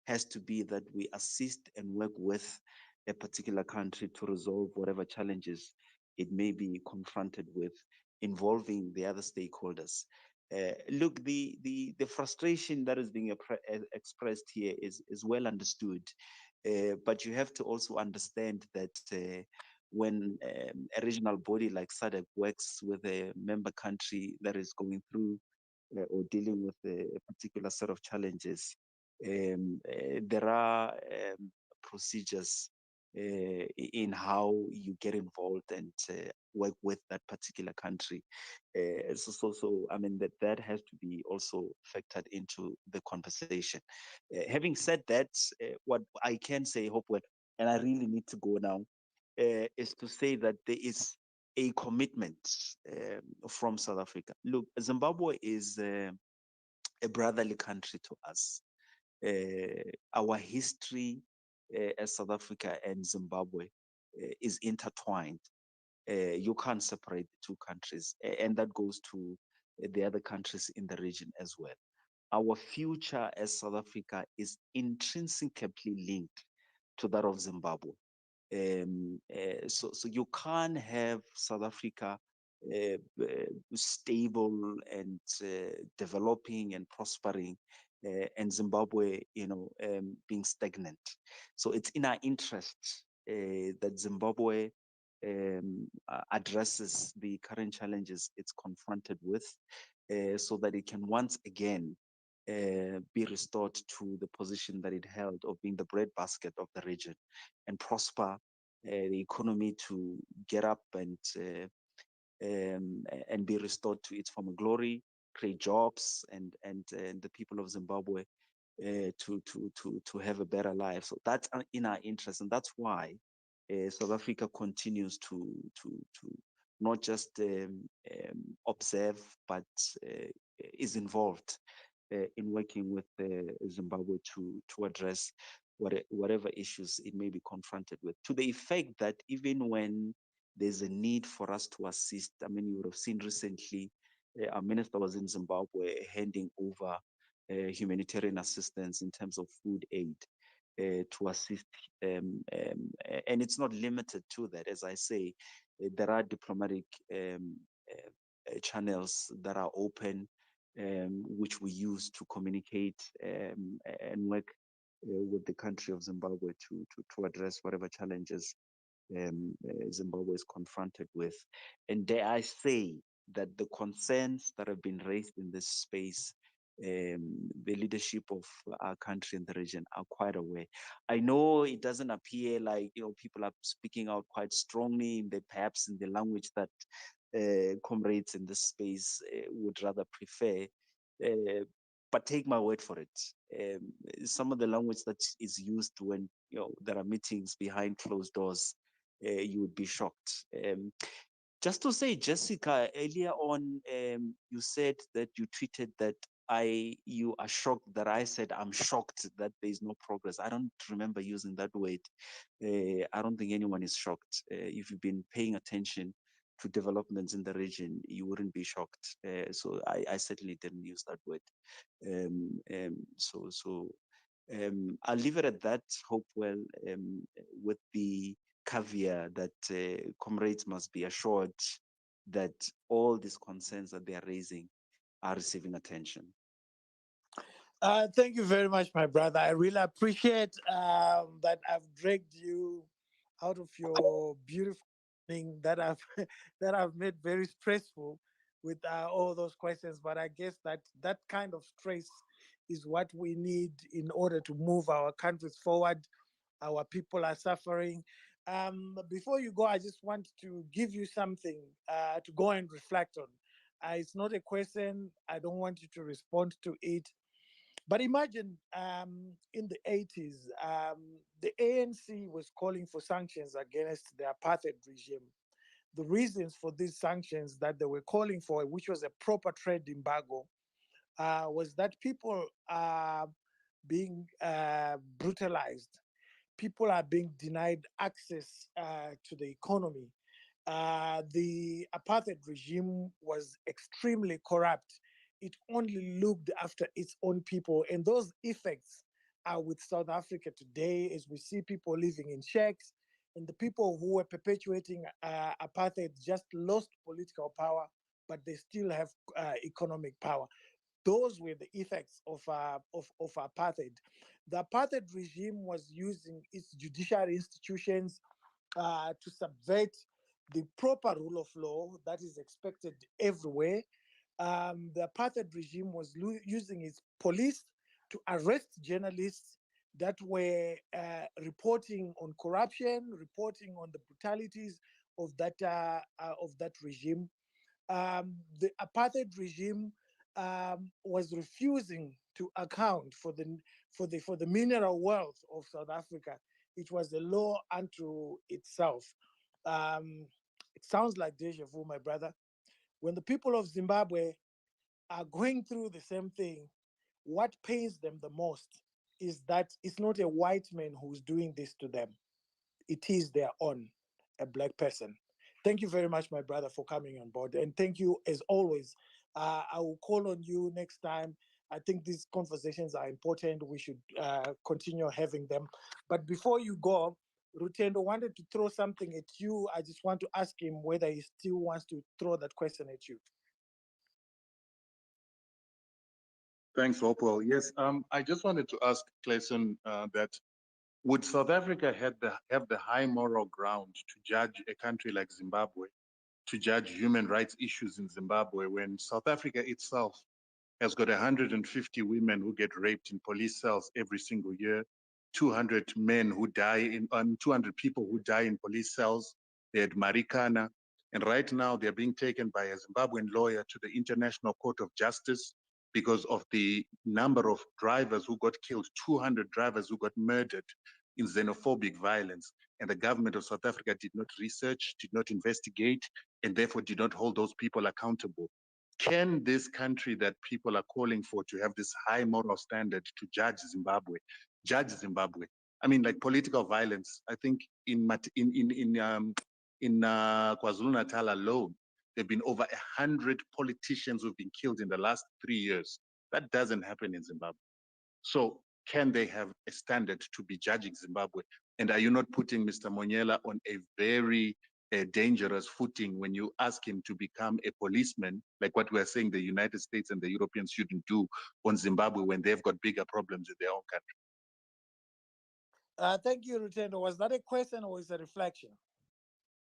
Speaker 6: has to be that we assist and work with a particular country to resolve whatever challenges it may be confronted with, involving the other stakeholders. Look, the frustration that is being expressed here is well understood, but you have to also understand that when a regional body like SADC works with a member country that is going through or dealing with a particular set of challenges, there are procedures in how you get involved and work with that particular country. So I mean that has to be also factored into the conversation. Having said that, what I can say, Hopewell, and I really need to go now, is to say that there is a commitment from South Africa. Look, Zimbabwe is a brotherly country to us. Our history as South Africa and Zimbabwe is intertwined. You can't separate the two countries, and that goes to the other countries in the region as well. Our future as South Africa is intrinsically linked to that of Zimbabwe. So you can't have South Africa stable and developing and prospering, and Zimbabwe, being stagnant. So it's in our interest that Zimbabwe addresses the current challenges it's confronted with, so that it can once again be restored to the position that it held of being the breadbasket of the region, and prosper the economy to get up and be restored to its former glory, create jobs, and the people of Zimbabwe to have a better life. So that's in our interest, and that's why South Africa continues to not just observe, but is involved in working with Zimbabwe to address whatever issues it may be confronted with, to the effect that even when there's a need for us to assist, I mean, you would have seen recently our minister was in Zimbabwe handing over humanitarian assistance in terms of food aid to assist, and it's not limited to that. As I say, there are diplomatic channels that are open, which we use to communicate and work with the country of Zimbabwe to address whatever challenges Zimbabwe is confronted with. And dare I say that the concerns that have been raised in this space, the leadership of our country in the region are quite aware. I know it doesn't appear like people are speaking out quite strongly perhaps in the language that comrades in this space would rather prefer. But take my word for it. Some of the language that is used when there are meetings behind closed doors, you would be shocked. Just to say, Jessica, earlier on, you said that you tweeted that you are shocked that I said I'm shocked that there is no progress. I don't remember using that word. I don't think anyone is shocked. If you've been paying attention to developments in the region, you wouldn't be shocked. So I certainly didn't use that word. I'll leave it at that, Hopewell, with the caveat that comrades must be assured that all these concerns that they are raising are receiving attention.
Speaker 2: Thank you very much, my brother. I really appreciate that I've dragged you out of your beautiful thing that I've that I've made very stressful with all those questions. But I guess that kind of stress is what we need in order to move our countries forward. Our people are suffering. Before you go, I just want to give you something to go and reflect on. It's not a question. I don't want you to respond to it. But imagine in the 80s, the ANC was calling for sanctions against the apartheid regime. The reasons for these sanctions that they were calling for, which was a proper trade embargo, was that people are being brutalized. People are being denied access to the economy. The apartheid regime was extremely corrupt. It only looked after its own people. And those effects are with South Africa today as we see people living in shacks. And the people who were perpetuating apartheid just lost political power, but they still have economic power. Those were the effects of apartheid. The apartheid regime was using its judiciary institutions to subvert the proper rule of law that is expected everywhere. The apartheid regime was using its police to arrest journalists that were reporting on corruption, reporting on the brutalities of that regime. The apartheid regime was refusing to account for the mineral wealth of South Africa. It was a law unto itself. It sounds like deja vu, my brother. When the people of Zimbabwe are going through the same thing, what pains them the most is that it's not a white man who's doing this to them. It is their own, a black person. Thank you very much, my brother, for coming on board. And thank you, as always. I will call on you next time. I think these conversations are important. We should continue having them. But before you go, Rutendo wanted to throw something at you. I just want to ask him whether he still wants to throw that question at you.
Speaker 10: Thanks, Hopewell. Yes, I just wanted to ask Clayson that would South Africa have the high moral ground to judge a country like Zimbabwe, to judge human rights issues in Zimbabwe, when South Africa itself has got 150 women who get raped in police cells every single year, 200 men who die 200 people who die in police cells. They had Marikana, and right now they're being taken by a Zimbabwean lawyer to the International Court of Justice because of the number of drivers who got killed, 200 drivers who got murdered in xenophobic violence. And the government of South Africa did not research, did not investigate, and therefore did not hold those people accountable. Can this country that people are calling for to have this high moral standard to judge Zimbabwe? I mean, like political violence. I think in KwaZulu-Natal alone, there've been over 100 politicians who've been killed in the last 3 years. That doesn't happen in Zimbabwe. So can they have a standard to be judging Zimbabwe? And are you not putting Mr. Monyela on a very dangerous footing when you ask him to become a policeman, like what we're saying the United States and the Europeans shouldn't do on Zimbabwe when they've got bigger problems in their own country?
Speaker 2: Thank you, Rutendo. Was that a question or is it a reflection?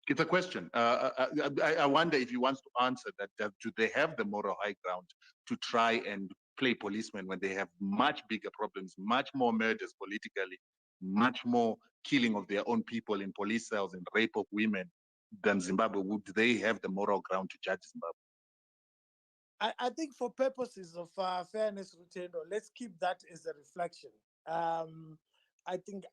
Speaker 10: It's a question. I wonder if he wants to answer that. Do they have the moral high ground to try and play policemen when they have much bigger problems, much more murders politically, much more killing of their own people in police cells and rape of women than Zimbabwe? Would they have the moral ground to judge Zimbabwe?
Speaker 2: I think for purposes of fairness, Rutendo, let's keep that as a reflection. I think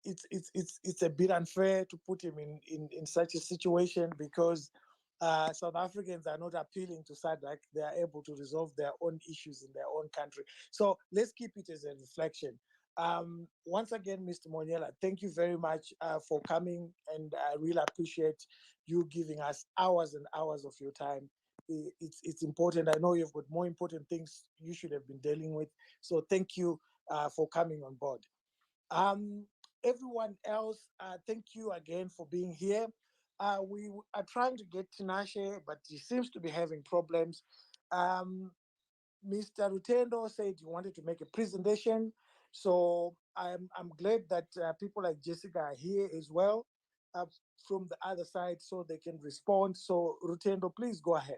Speaker 2: it's a bit unfair to put him in such a situation because South Africans are not appealing to SADC. They are able to resolve their own issues in their own country. So let's keep it as a reflection. Once again, Mr. Monyela, thank you very much for coming, and I really appreciate you giving us hours and hours of your time. It's important. I know you've got more important things you should have been dealing with. So thank you for coming on board. Everyone else, thank you again for being here. We are trying to get Tinashe, but he seems to be having problems. Mr. Rutendo said he wanted to make a presentation. So I'm glad that people like Jessica are here as well from the other side so they can respond. So Rutendo, please go ahead.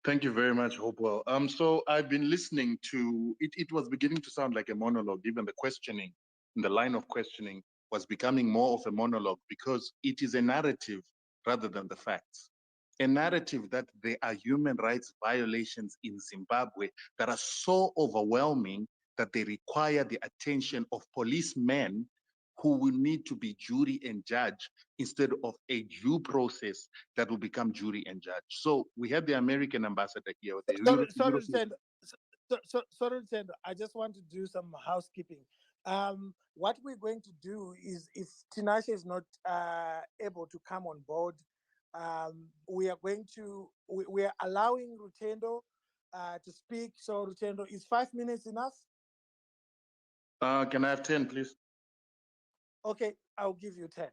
Speaker 10: Thank you very much, Hopewell. So I've been listening to it. It was beginning to sound like a monologue, given the questioning, the line of questioning was becoming more of a monologue because it is a narrative rather than the facts. A narrative that there are human rights violations in Zimbabwe that are so overwhelming that they require the attention of policemen who will need to be jury and judge instead of a due process that will become jury and judge. So we have the American ambassador here.
Speaker 2: Sorry, Rutendo, I just want to do some housekeeping. What we're going to do is, if Tinashe is not able to come on board, we are allowing Rutendo to speak. So Rutendo, is 5 minutes enough?
Speaker 10: Can I have 10, please?
Speaker 2: Okay, I'll give you 10.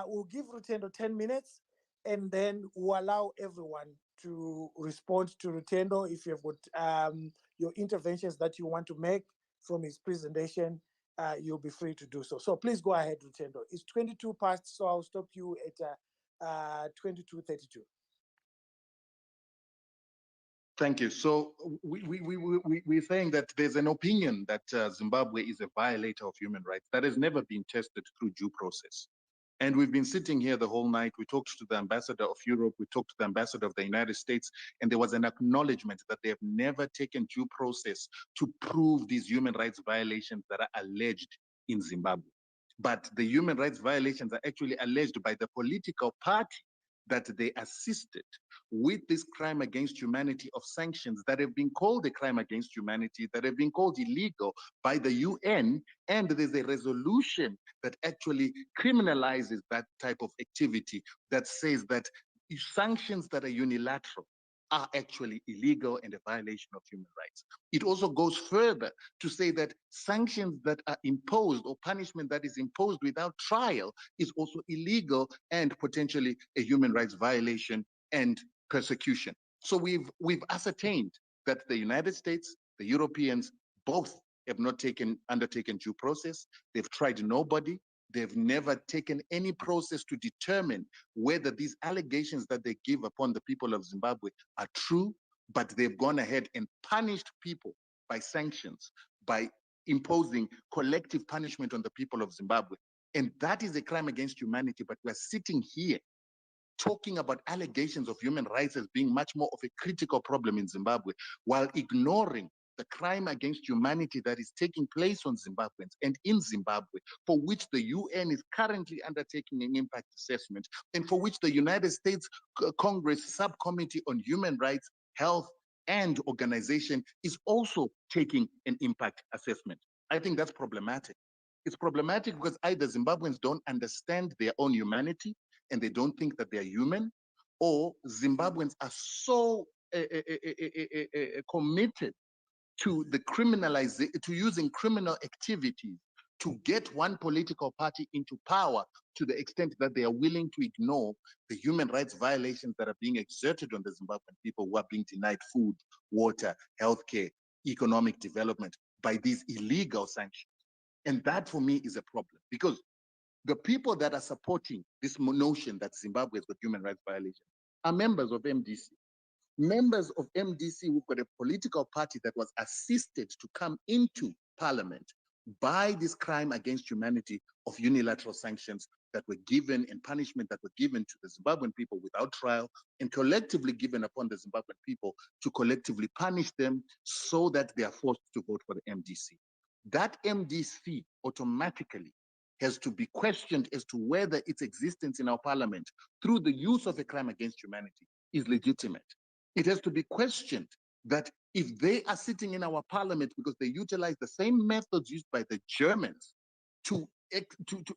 Speaker 2: We'll give Rutendo 10 minutes, and then we'll allow everyone to respond to Rutendo. If you've got your interventions that you want to make from his presentation, you'll be free to do so. So please go ahead, Rutendo. It's 22 past, so I'll stop you at 22:32.
Speaker 10: Thank you. So we're saying that there's an opinion that Zimbabwe is a violator of human rights that has never been tested through due process. And we've been sitting here the whole night. We talked to the ambassador of Europe. We talked to the ambassador of the United States. And there was an acknowledgement that they have never taken due process to prove these human rights violations that are alleged in Zimbabwe. But the human rights violations are actually alleged by the political party that they assisted with this crime against humanity of sanctions that have been called a crime against humanity, that have been called illegal by the UN, and there's a resolution that actually criminalizes that type of activity that says that sanctions that are unilateral are actually illegal and a violation of human rights. It also goes further to say that sanctions that are imposed or punishment that is imposed without trial is also illegal and potentially a human rights violation and persecution. So we've ascertained that the United States, the Europeans, both have not undertaken due process. They've tried nobody. They've never taken any process to determine whether these allegations that they give upon the people of Zimbabwe are true, but they've gone ahead and punished people by sanctions, by imposing collective punishment on the people of Zimbabwe. And that is a crime against humanity, but we're sitting here talking about allegations of human rights as being much more of a critical problem in Zimbabwe, while ignoring the crime against humanity that is taking place on Zimbabweans and in Zimbabwe, for which the UN is currently undertaking an impact assessment, and for which the United States Congress Subcommittee on Human Rights, Health, and Organization is also taking an impact assessment. I think that's problematic. It's problematic because either Zimbabweans don't understand their own humanity and they don't think that they're human, or Zimbabweans are so committed to the to using criminal activities to get one political party into power to the extent that they are willing to ignore the human rights violations that are being exerted on the Zimbabwean people who are being denied food, water, healthcare, economic development by these illegal sanctions. And that for me is a problem, because the people that are supporting this notion that Zimbabwe has got human rights violations are members of MDC. Members of MDC who've got a political party that was assisted to come into parliament by this crime against humanity of unilateral sanctions that were given and punishment that were given to the Zimbabwean people without trial and collectively given upon the Zimbabwean people to collectively punish them so that they are forced to vote for the MDC. that MDC automatically has to be questioned as to whether its existence in our parliament through the use of a crime against humanity is legitimate. It has to be questioned that if they are sitting in our parliament because they utilize the same methods used by the Germans to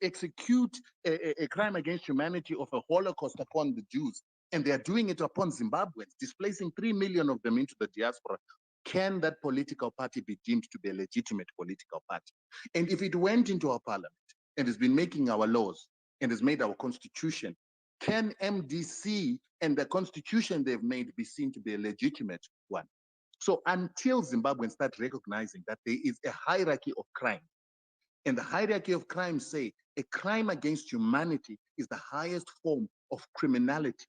Speaker 10: execute a crime against humanity of a Holocaust upon the Jews, and they are doing it upon Zimbabweans, displacing 3 million of them into the diaspora, can that political party be deemed to be a legitimate political party? And if it went into our parliament and has been making our laws and has made our constitution, can MDC and the constitution they've made be seen to be a legitimate one? So until Zimbabweans start recognizing that there is a hierarchy of crime, and the hierarchy of crime say a crime against humanity is the highest form of criminality,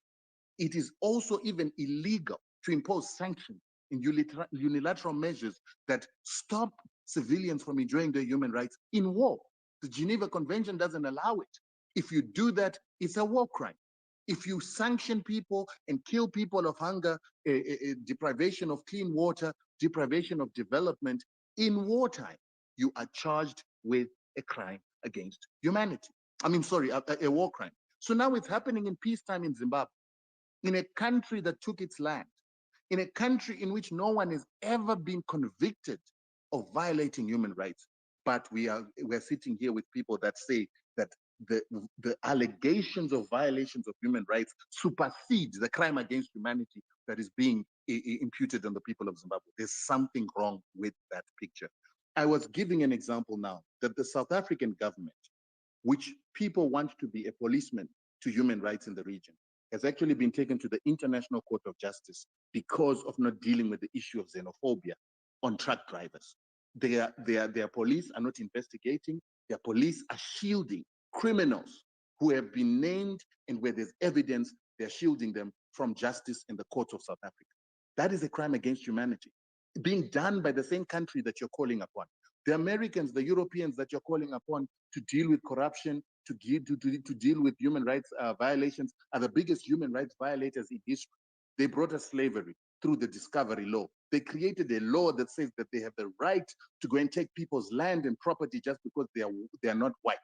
Speaker 10: it is also even illegal to impose sanctions and unilateral measures that stop civilians from enjoying their human rights in war. The Geneva Convention doesn't allow it. If you do that, it's a war crime. If you sanction people and kill people of hunger, deprivation of clean water, deprivation of development in wartime, you are charged with a crime against humanity. I mean, sorry, a war crime. So now it's happening in peacetime in Zimbabwe, in a country that took its land, in a country in which no one has ever been convicted of violating human rights. But we're sitting here with people that say that the allegations of violations of human rights supersede the crime against humanity that is being imputed on the people of Zimbabwe. There's something wrong with that picture. I was giving an example now that the South African government, which people want to be a policeman to human rights in the region, has actually been taken to the International Court of Justice because of not dealing with the issue of xenophobia on truck drivers. Their police are not investigating, their police are shielding criminals who have been named, and where there's evidence, they're shielding them from justice in the courts of South Africa. That is a crime against humanity, being done by the same country that you're calling upon. The Americans, the Europeans that you're calling upon to deal with corruption, to deal with human rights violations, are the biggest human rights violators in history. They brought us slavery through the discovery law. They created a law that says that they have the right to go and take people's land and property just because they are not white.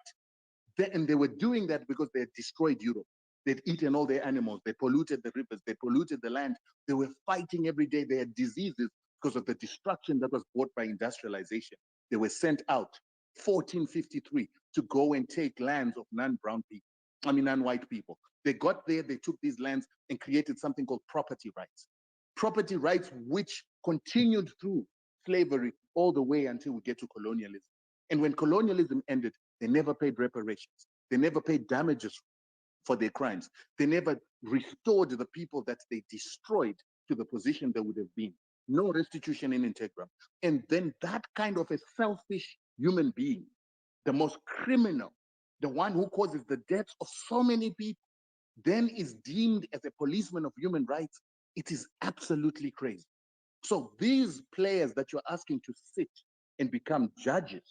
Speaker 10: And they were doing that because they had destroyed Europe. They'd eaten all their animals. They polluted the rivers. They polluted the land. They were fighting every day. They had diseases because of the destruction that was brought by industrialization. They were sent out 1453 to go and take lands of non-white people. They got there, they took these lands and created something called property rights. Property rights which continued through slavery all the way until we get to colonialism. And when colonialism ended, they never paid reparations. They never paid damages for their crimes. They never restored the people that they destroyed to the position they would have been. No restitution in integrum. And then that kind of a selfish human being, the most criminal, the one who causes the deaths of so many people, then is deemed as a policeman of human rights. It is absolutely crazy. So these players that you're asking to sit and become judges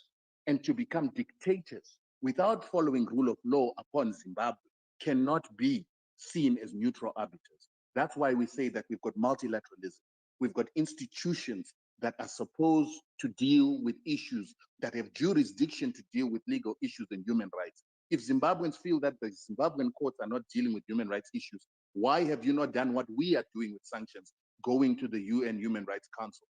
Speaker 10: and to become dictators without following rule of law upon Zimbabwe cannot be seen as neutral arbiters. That's why we say that we've got multilateralism. We've got institutions that are supposed to deal with issues, that have jurisdiction to deal with legal issues and human rights. If Zimbabweans feel that the Zimbabwean courts are not dealing with human rights issues, why have you not done what we are doing with sanctions, going to the UN Human Rights Council?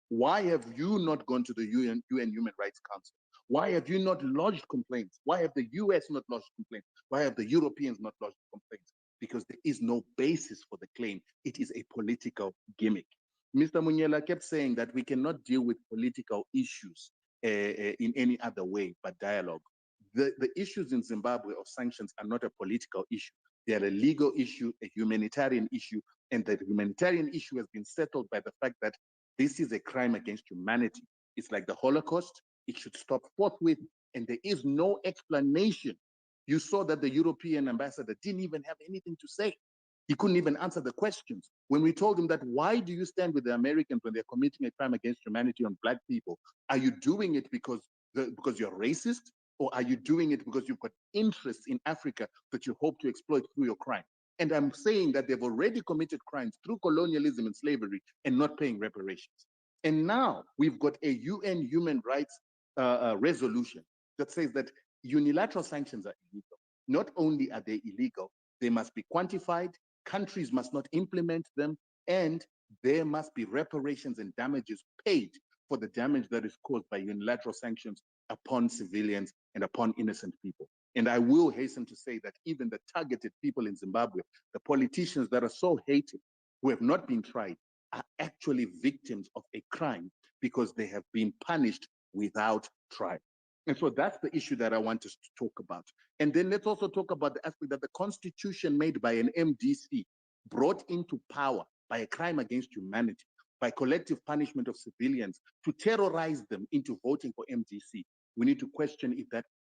Speaker 10: Why have you not gone to the UN Human Rights Council? Why have you not lodged complaints? Why have the US not lodged complaints? Why have the Europeans not lodged complaints? Because there is no basis for the claim. It is a political gimmick. Mr. Munyela kept saying that we cannot deal with political issues in any other way but dialogue. The issues in Zimbabwe of sanctions are not a political issue. They are a legal issue, a humanitarian issue, and the humanitarian issue has been settled by the fact that this is a crime against humanity. It's like the Holocaust. It should stop forthwith, and there is no explanation. You saw that the European ambassador didn't even have anything to say. He couldn't even answer the questions. When we told him that, why do you stand with the Americans when they're committing a crime against humanity on Black people? Are you doing it because you're racist? Or are you doing it because you've got interests in Africa that you hope to exploit through your crime? And I'm saying that they've already committed crimes through colonialism and slavery and not paying reparations. And now we've got a UN human rights resolution that says that unilateral sanctions are illegal. Not only are they illegal, they must be quantified, countries must not implement them, and there must be reparations and damages paid for the damage that is caused by unilateral sanctions upon civilians and upon innocent people. And I will hasten to say that even the targeted people in Zimbabwe, the politicians that are so hated, who have not been tried, are actually victims of a crime because they have been punished without trial. And so that's the issue that I want us to talk about. And then let's also talk about the aspect that the constitution made by an MDC, brought into power by a crime against humanity, by collective punishment of civilians, to terrorize them into voting for MDC. We need to question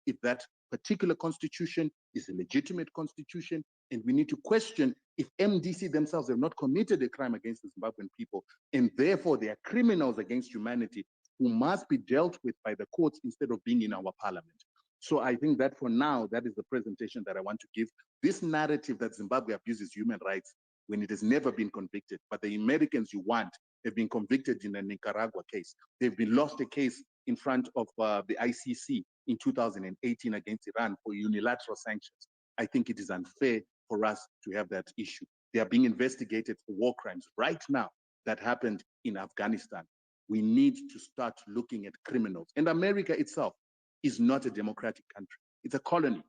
Speaker 10: if that particular constitution is a legitimate constitution, and we need to question if MDC themselves have not committed a crime against the Zimbabwean people, and therefore they are criminals against humanity who must be dealt with by the courts instead of being in our parliament. So I think that for now, that is the presentation that I want to give. This narrative that Zimbabwe abuses human rights when it has never been convicted, but the Americans you want have been convicted in a Nicaragua case. They've been lost a case in front of the ICC in 2018 against Iran for unilateral sanctions. I think it is unfair for us to have that issue. They are being investigated for war crimes right now that happened in Afghanistan. We need to start looking at criminals. And America itself is not a democratic country. It's a colony.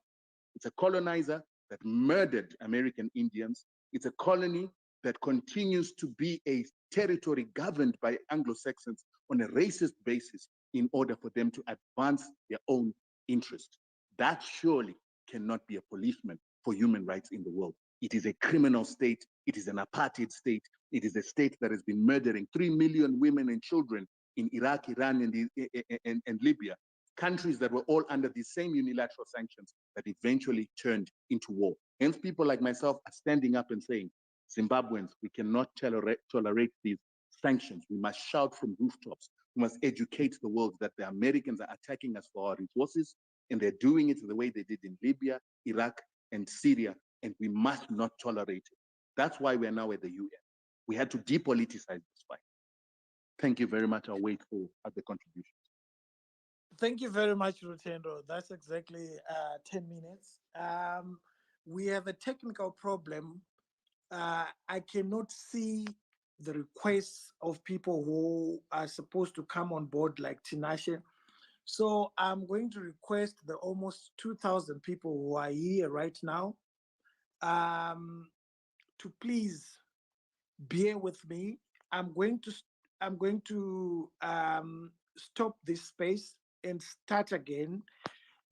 Speaker 10: It's a colonizer that murdered American Indians. It's a colony that continues to be a territory governed by Anglo-Saxons on a racist basis in order for them to advance their own interest. That surely cannot be a policeman for human rights in the world. It is a criminal state. It is an apartheid state. It is a state that has been murdering 3 million women and children in Iraq, Iran, and Libya, countries that were all under the same unilateral sanctions that eventually turned into war. Hence, people like myself are standing up and saying, Zimbabweans, we cannot tolerate these sanctions. We must shout from rooftops. We must educate the world that the Americans are attacking us for our resources, and they're doing it the way they did in Libya, Iraq, and Syria, and we must not tolerate it. That's why we're now at the UN. We had to depoliticize this fight. Thank you very much. I'll wait for other contributions.
Speaker 2: Thank you very much, Rutendo. That's exactly 10 minutes. We have a technical problem. I cannot see the requests of people who are supposed to come on board, like Tinashe. So I'm going to request the almost 2,000 people who are here right now to please bear with me. I'm going to stop this space and start again.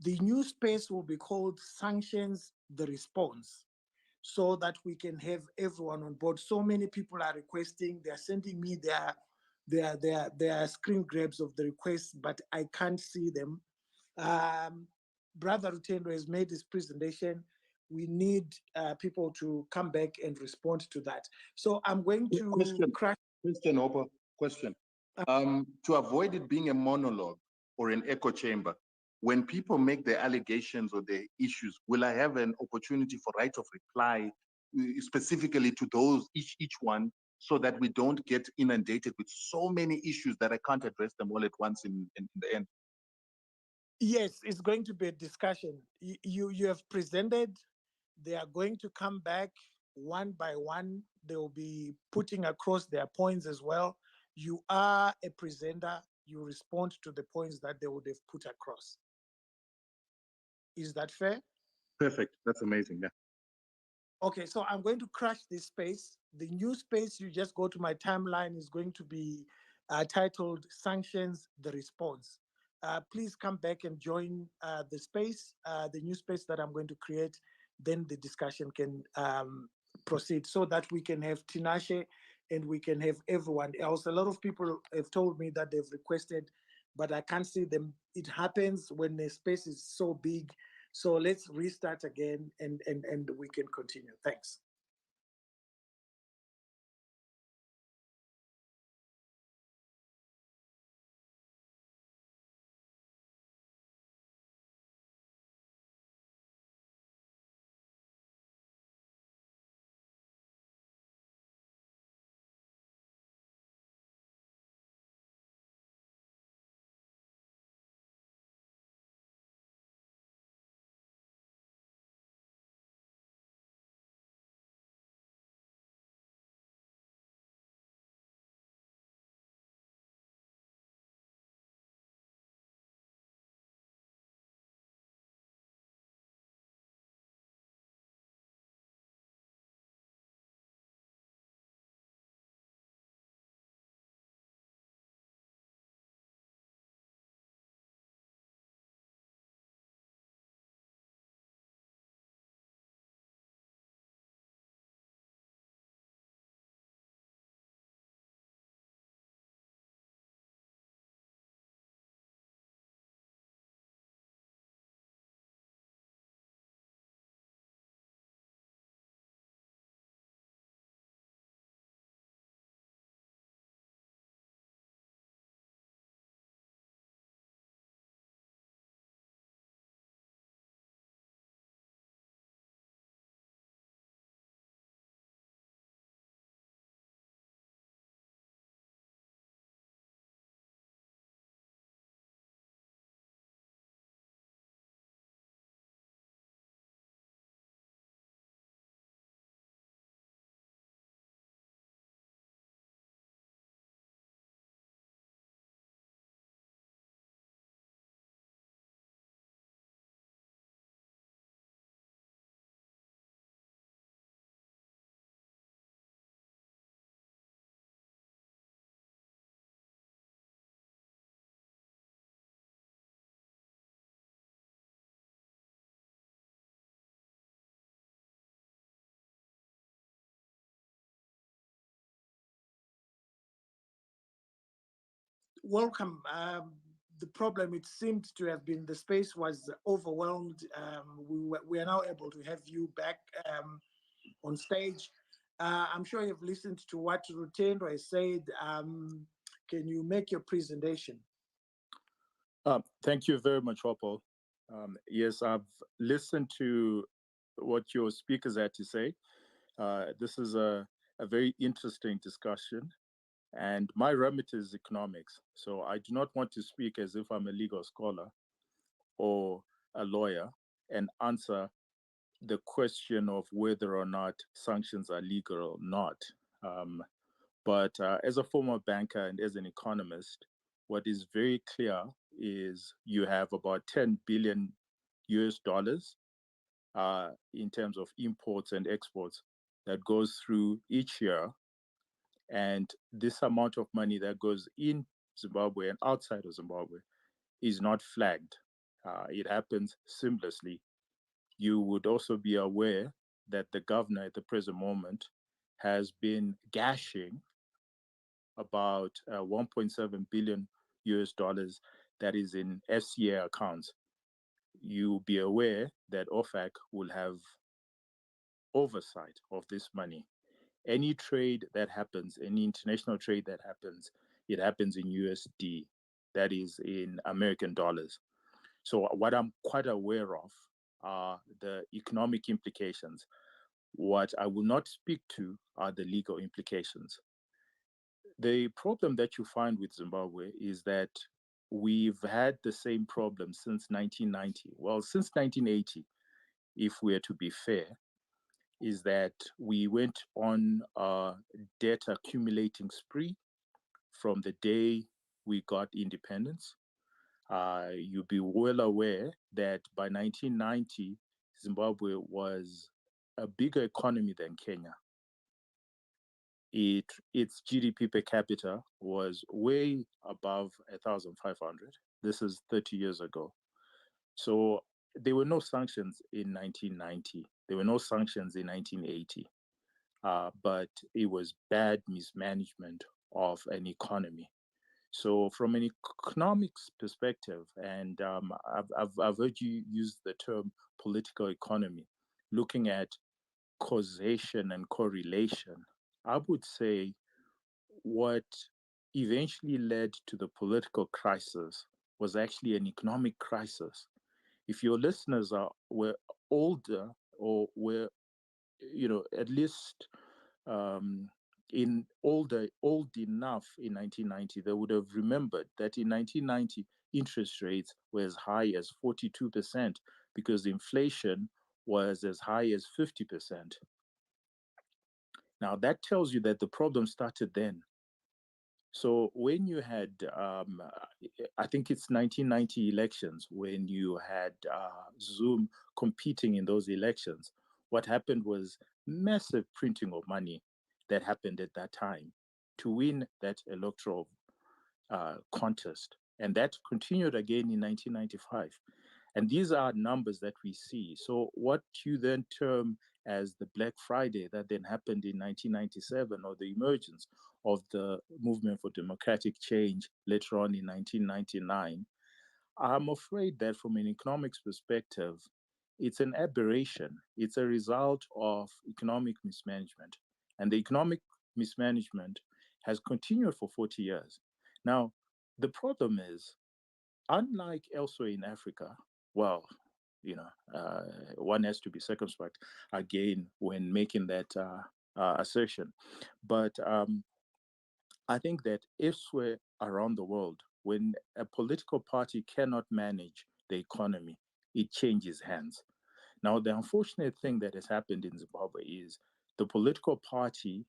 Speaker 2: The new space will be called Sanctions, the Response, so that we can have everyone on board. So many people are requesting, they're sending me their screen grabs of the requests, but I can't see them. Brother Rutendo has made his presentation. We need people to come back and respond to that. So I'm going to
Speaker 10: Question, Hopper, question. To avoid it being a monologue or an echo chamber, when people make their allegations or their issues, will I have an opportunity for right of reply specifically to those, each one, so that we don't get inundated with so many issues that I can't address them all at once in the end?
Speaker 2: Yes, it's going to be a discussion. You have presented. They are going to come back one by one. They will be putting across their points as well. You are a presenter. You respond to the points that they would have put across. Is that fair?
Speaker 10: Perfect. That's amazing. Yeah.
Speaker 2: Okay, so I'm going to crash this space. The new space, you just go to my timeline, is going to be titled Sanctions, the Response. Please come back and join the space, the new space that I'm going to create. Then the discussion can proceed so that we can have Tinashe and we can have everyone else. A lot of people have told me that they've requested, but I can't see them. It happens when the space is so big. So let's restart again and we can continue. Thanks. welcome. The problem, it seemed to have been the space was overwhelmed. We are now able to have you back on stage. I'm sure you've listened to what Rutendo has said. Can you make your presentation?
Speaker 21: Thank you very much, Hopewell. Yes, I've listened to what your speakers had to say. This is a very interesting discussion, and my remit is economics. So I do not want to speak as if I'm a legal scholar or a lawyer and answer the question of whether or not sanctions are legal or not. But as a former banker and as an economist, what is very clear is you have about 10 billion US dollars in terms of imports and exports that goes through each year. And this amount of money that goes in Zimbabwe and outside of Zimbabwe is not flagged. It happens seamlessly. You would also be aware that the governor at the present moment has been gashing about 1.7 billion US dollars that is in FCA accounts. You'll be aware that OFAC will have oversight of this money. Any trade that happens, any international trade that happens, it happens in USD, that is in American dollars. So what I'm quite aware of are the economic implications. What I will not speak to are the legal implications. The problem that you find with Zimbabwe is that we've had the same problem since 1990. Well, since 1980, if we're to be fair, is that we went on a debt accumulating spree from the day we got independence. You'll be well aware that by 1990, Zimbabwe was a bigger economy than Kenya. Its GDP per capita was way above 1,500. This is 30 years ago. So there were no sanctions in 1990. There were no sanctions in 1980. But it was bad mismanagement of an economy. So from an economics perspective, and I've heard you use the term political economy, looking at causation and correlation, I would say what eventually led to the political crisis was actually an economic crisis. If your listeners were older or were, at least old enough in 1990, they would have remembered that in 1990, interest rates were as high as 42% because inflation was as high as 50%. Now that tells you that the problem started then. So when you had, I think it's 1990 elections, when you had Zoom competing in those elections, what happened was massive printing of money that happened at that time to win that electoral contest. And that continued again in 1995. And these are numbers that we see. So what you then term as the Black Friday that then happened in 1997, or the emergence of the movement for democratic change later on in 1999, I'm afraid that from an economics perspective, it's an aberration. It's a result of economic mismanagement. And the economic mismanagement has continued for 40 years. Now, the problem is, unlike elsewhere in Africa, well, one has to be circumspect again when making that assertion. But I think that elsewhere around the world, when a political party cannot manage the economy, it changes hands. Now, the unfortunate thing that has happened in Zimbabwe is the political party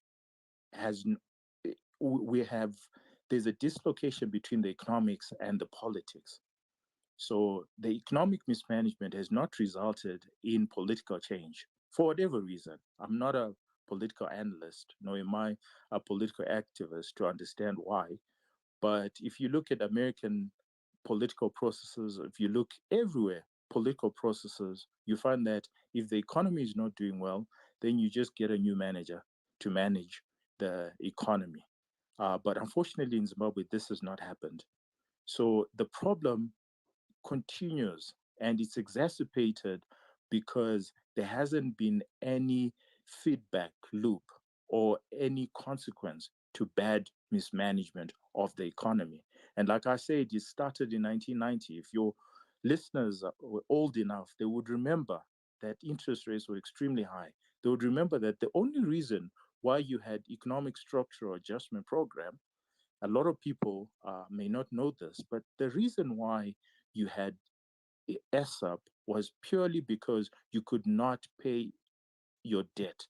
Speaker 21: has, there's a dislocation between the economics and the politics. So the economic mismanagement has not resulted in political change for whatever reason. I'm not a political analyst, nor am I a political activist to understand why. But if you look at American political processes, if you look everywhere, political processes, you find that if the economy is not doing well, then you just get a new manager to manage the economy. But unfortunately, in Zimbabwe, this has not happened. So the problem continues, and it's exacerbated because there hasn't been any feedback loop or any consequence to bad mismanagement of the economy. And like I said, it started in 1990. If your listeners were old enough, they would remember that interest rates were extremely high. They would remember that the only reason why you had economic structural adjustment program, a lot of people may not know this, but the reason why you had ESOP was purely because you could not pay your debt.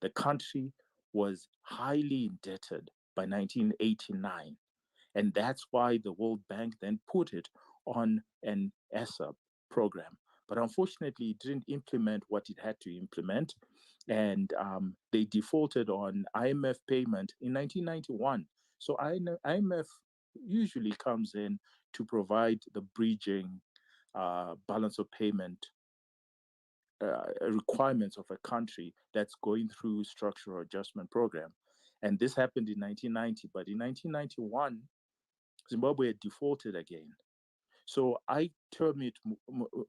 Speaker 21: The country was highly indebted by 1989. And that's why the World Bank then put it on an ESOP program. But unfortunately, it didn't implement what it had to implement. And they defaulted on IMF payment in 1991. So IMF usually comes in to provide the bridging balance of payment requirements of a country that's going through structural adjustment program. And this happened in 1990, but in 1991, Zimbabwe had defaulted again. So I term it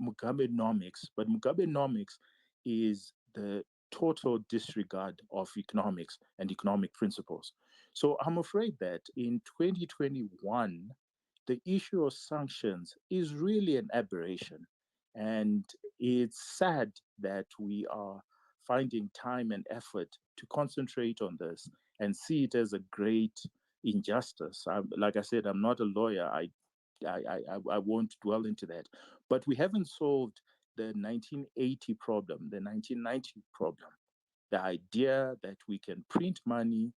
Speaker 21: Mugabenomics, but Mugabenomics is the total disregard of economics and economic principles. So I'm afraid that in 2021, the issue of sanctions is really an aberration. And it's sad that we are finding time and effort to concentrate on this and see it as a great injustice. Like I said, I'm not a lawyer. I won't dwell into that. But we haven't solved the 1980 problem, the 1990 problem. The idea that we can print money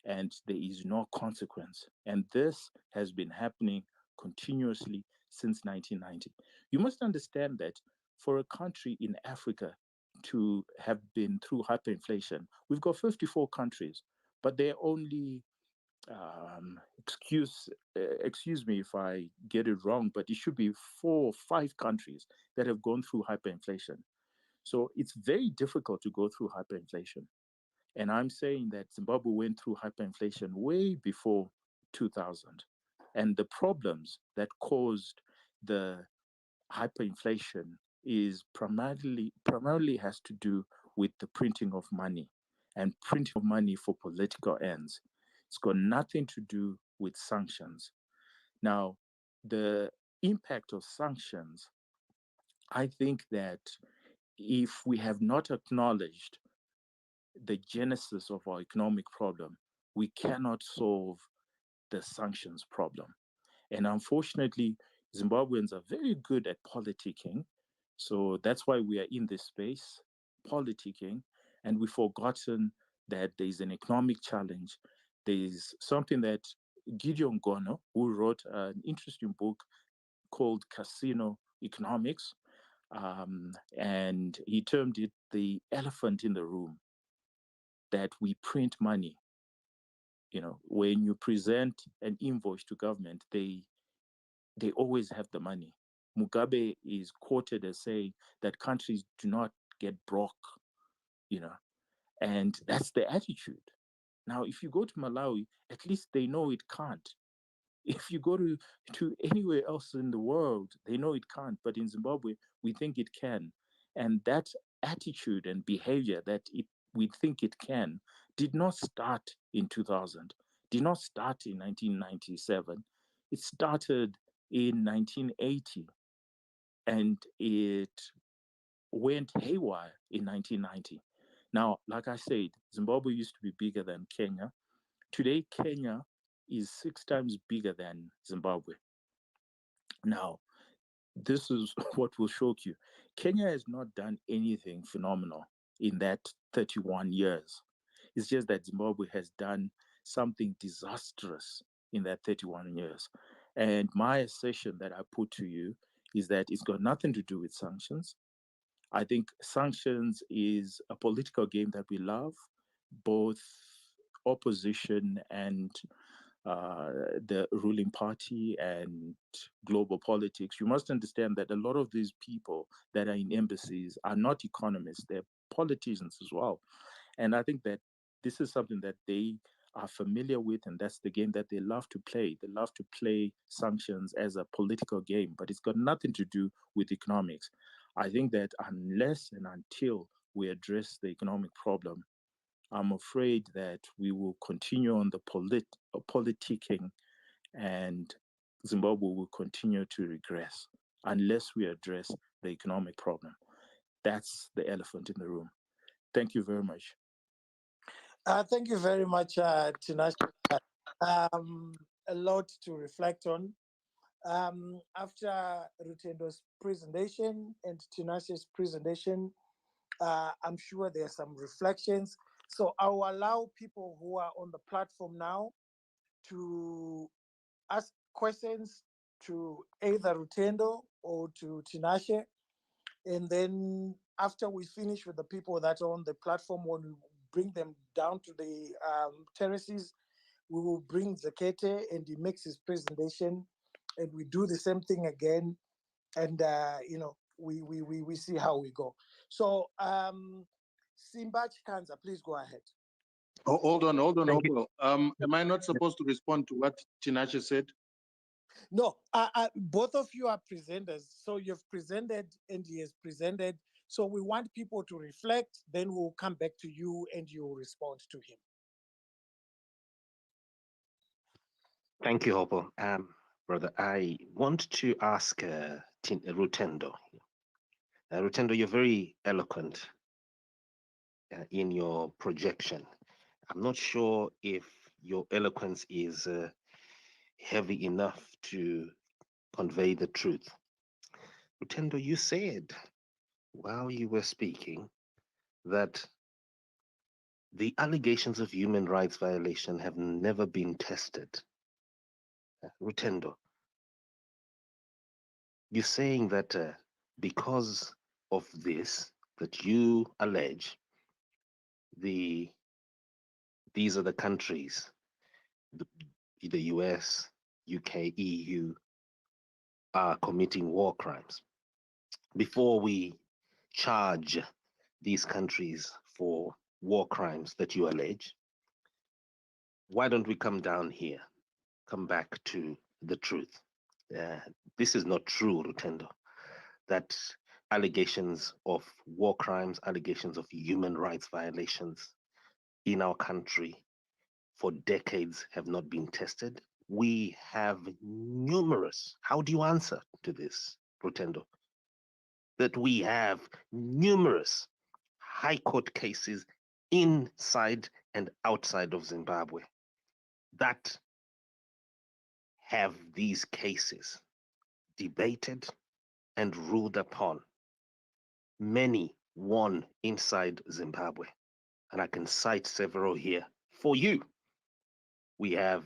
Speaker 21: and there is no consequence. And this has been happening continuously since 1990. You must understand that for a country in Africa to have been through hyperinflation, we've got 54 countries, but they're only excuse me if I get it wrong, but it should be 4 or 5 countries that have gone through hyperinflation. So it's very difficult to go through hyperinflation. And I'm saying that Zimbabwe went through hyperinflation way before 2000. And the problems that caused the hyperinflation is primarily has to do with the printing of money and printing of money for political ends. It's got nothing to do with sanctions. Now, the impact of sanctions, I think that if we have not acknowledged the genesis of our economic problem, we cannot solve the sanctions problem. And unfortunately, Zimbabweans are very good at politicking. So that's why we are in this space, politicking, and we've forgotten that there's an economic challenge. There's something that Gideon Gono, who wrote an interesting book called Casino Economics, and he termed it the elephant in the room, that we print money. You know, when you present an invoice to government, they always have the money. Mugabe is quoted as saying that countries do not get broke, you know, and that's the attitude. Now, if you go to Malawi, at least they know it can't. If you go to anywhere else in the world, they know it can't. But in Zimbabwe, we think it can. And that attitude and behavior that we think it can did not start in 2000, did not start in 1997. It started in 1980 and it went haywire in 1990. Now, like I said, Zimbabwe used to be bigger than Kenya. Today, Kenya is 6 times bigger than Zimbabwe. Now, this is what will shock you. Kenya has not done anything phenomenal in that 31 years. It's just that Zimbabwe has done something disastrous in that 31 years. And my assertion that I put to you is that it's got nothing to do with sanctions. I think sanctions is a political game that we love, both opposition and the ruling party and global politics. You must understand that a lot of these people that are in embassies are not economists, they're politicians as well. And I think that this is something that they are familiar with, and that's the game that they love to play. They love to play sanctions as a political game, but it's got nothing to do with economics. I think that unless and until we address the economic problem, I'm afraid that we will continue on the politicking, and Zimbabwe will continue to regress unless we address the economic problem. That's the elephant in the room. Thank you very much.
Speaker 2: Thank you very much, Tinashe. A lot to reflect on. After Rutendo's presentation and Tinashe's presentation, I'm sure there are some reflections. So I'll allow people who are on the platform now to ask questions to either Rutendo or to Tinashe. And then after we finish with the people that are on the platform, when we bring them down to the terraces, we will bring Zekete and he makes his presentation, and we do the same thing again. And, we see how we go. So, Simba Chikanza, please go ahead.
Speaker 10: Oh, hold on, Hopewell. Am I not supposed to respond to what Tinashe said?
Speaker 2: No, both of you are presenters. So you've presented and he has presented. So we want people to reflect, then we'll come back to you and you'll respond to him.
Speaker 4: Thank you, Hopewell. Brother, I want to ask Rutendo. Rutendo, you're very eloquent in your projection. I'm not sure if your eloquence is heavy enough to convey the truth. Rutendo, you said while you were speaking that the allegations of human rights violation have never been tested. Rutendo, you're saying that because of this, that you allege these are the countries, the US, UK, EU, are committing war crimes. Before we charge these countries for war crimes that you allege, why don't we come down here, come back to the truth? This is not true, Rutendo, that allegations of war crimes, allegations of human rights violations in our country for decades have not been tested. We have numerous, how do you answer to this, Rutendo? That we have numerous high court cases inside and outside of Zimbabwe that have these cases debated and ruled upon. Many won inside Zimbabwe, and I can cite several here for you. We have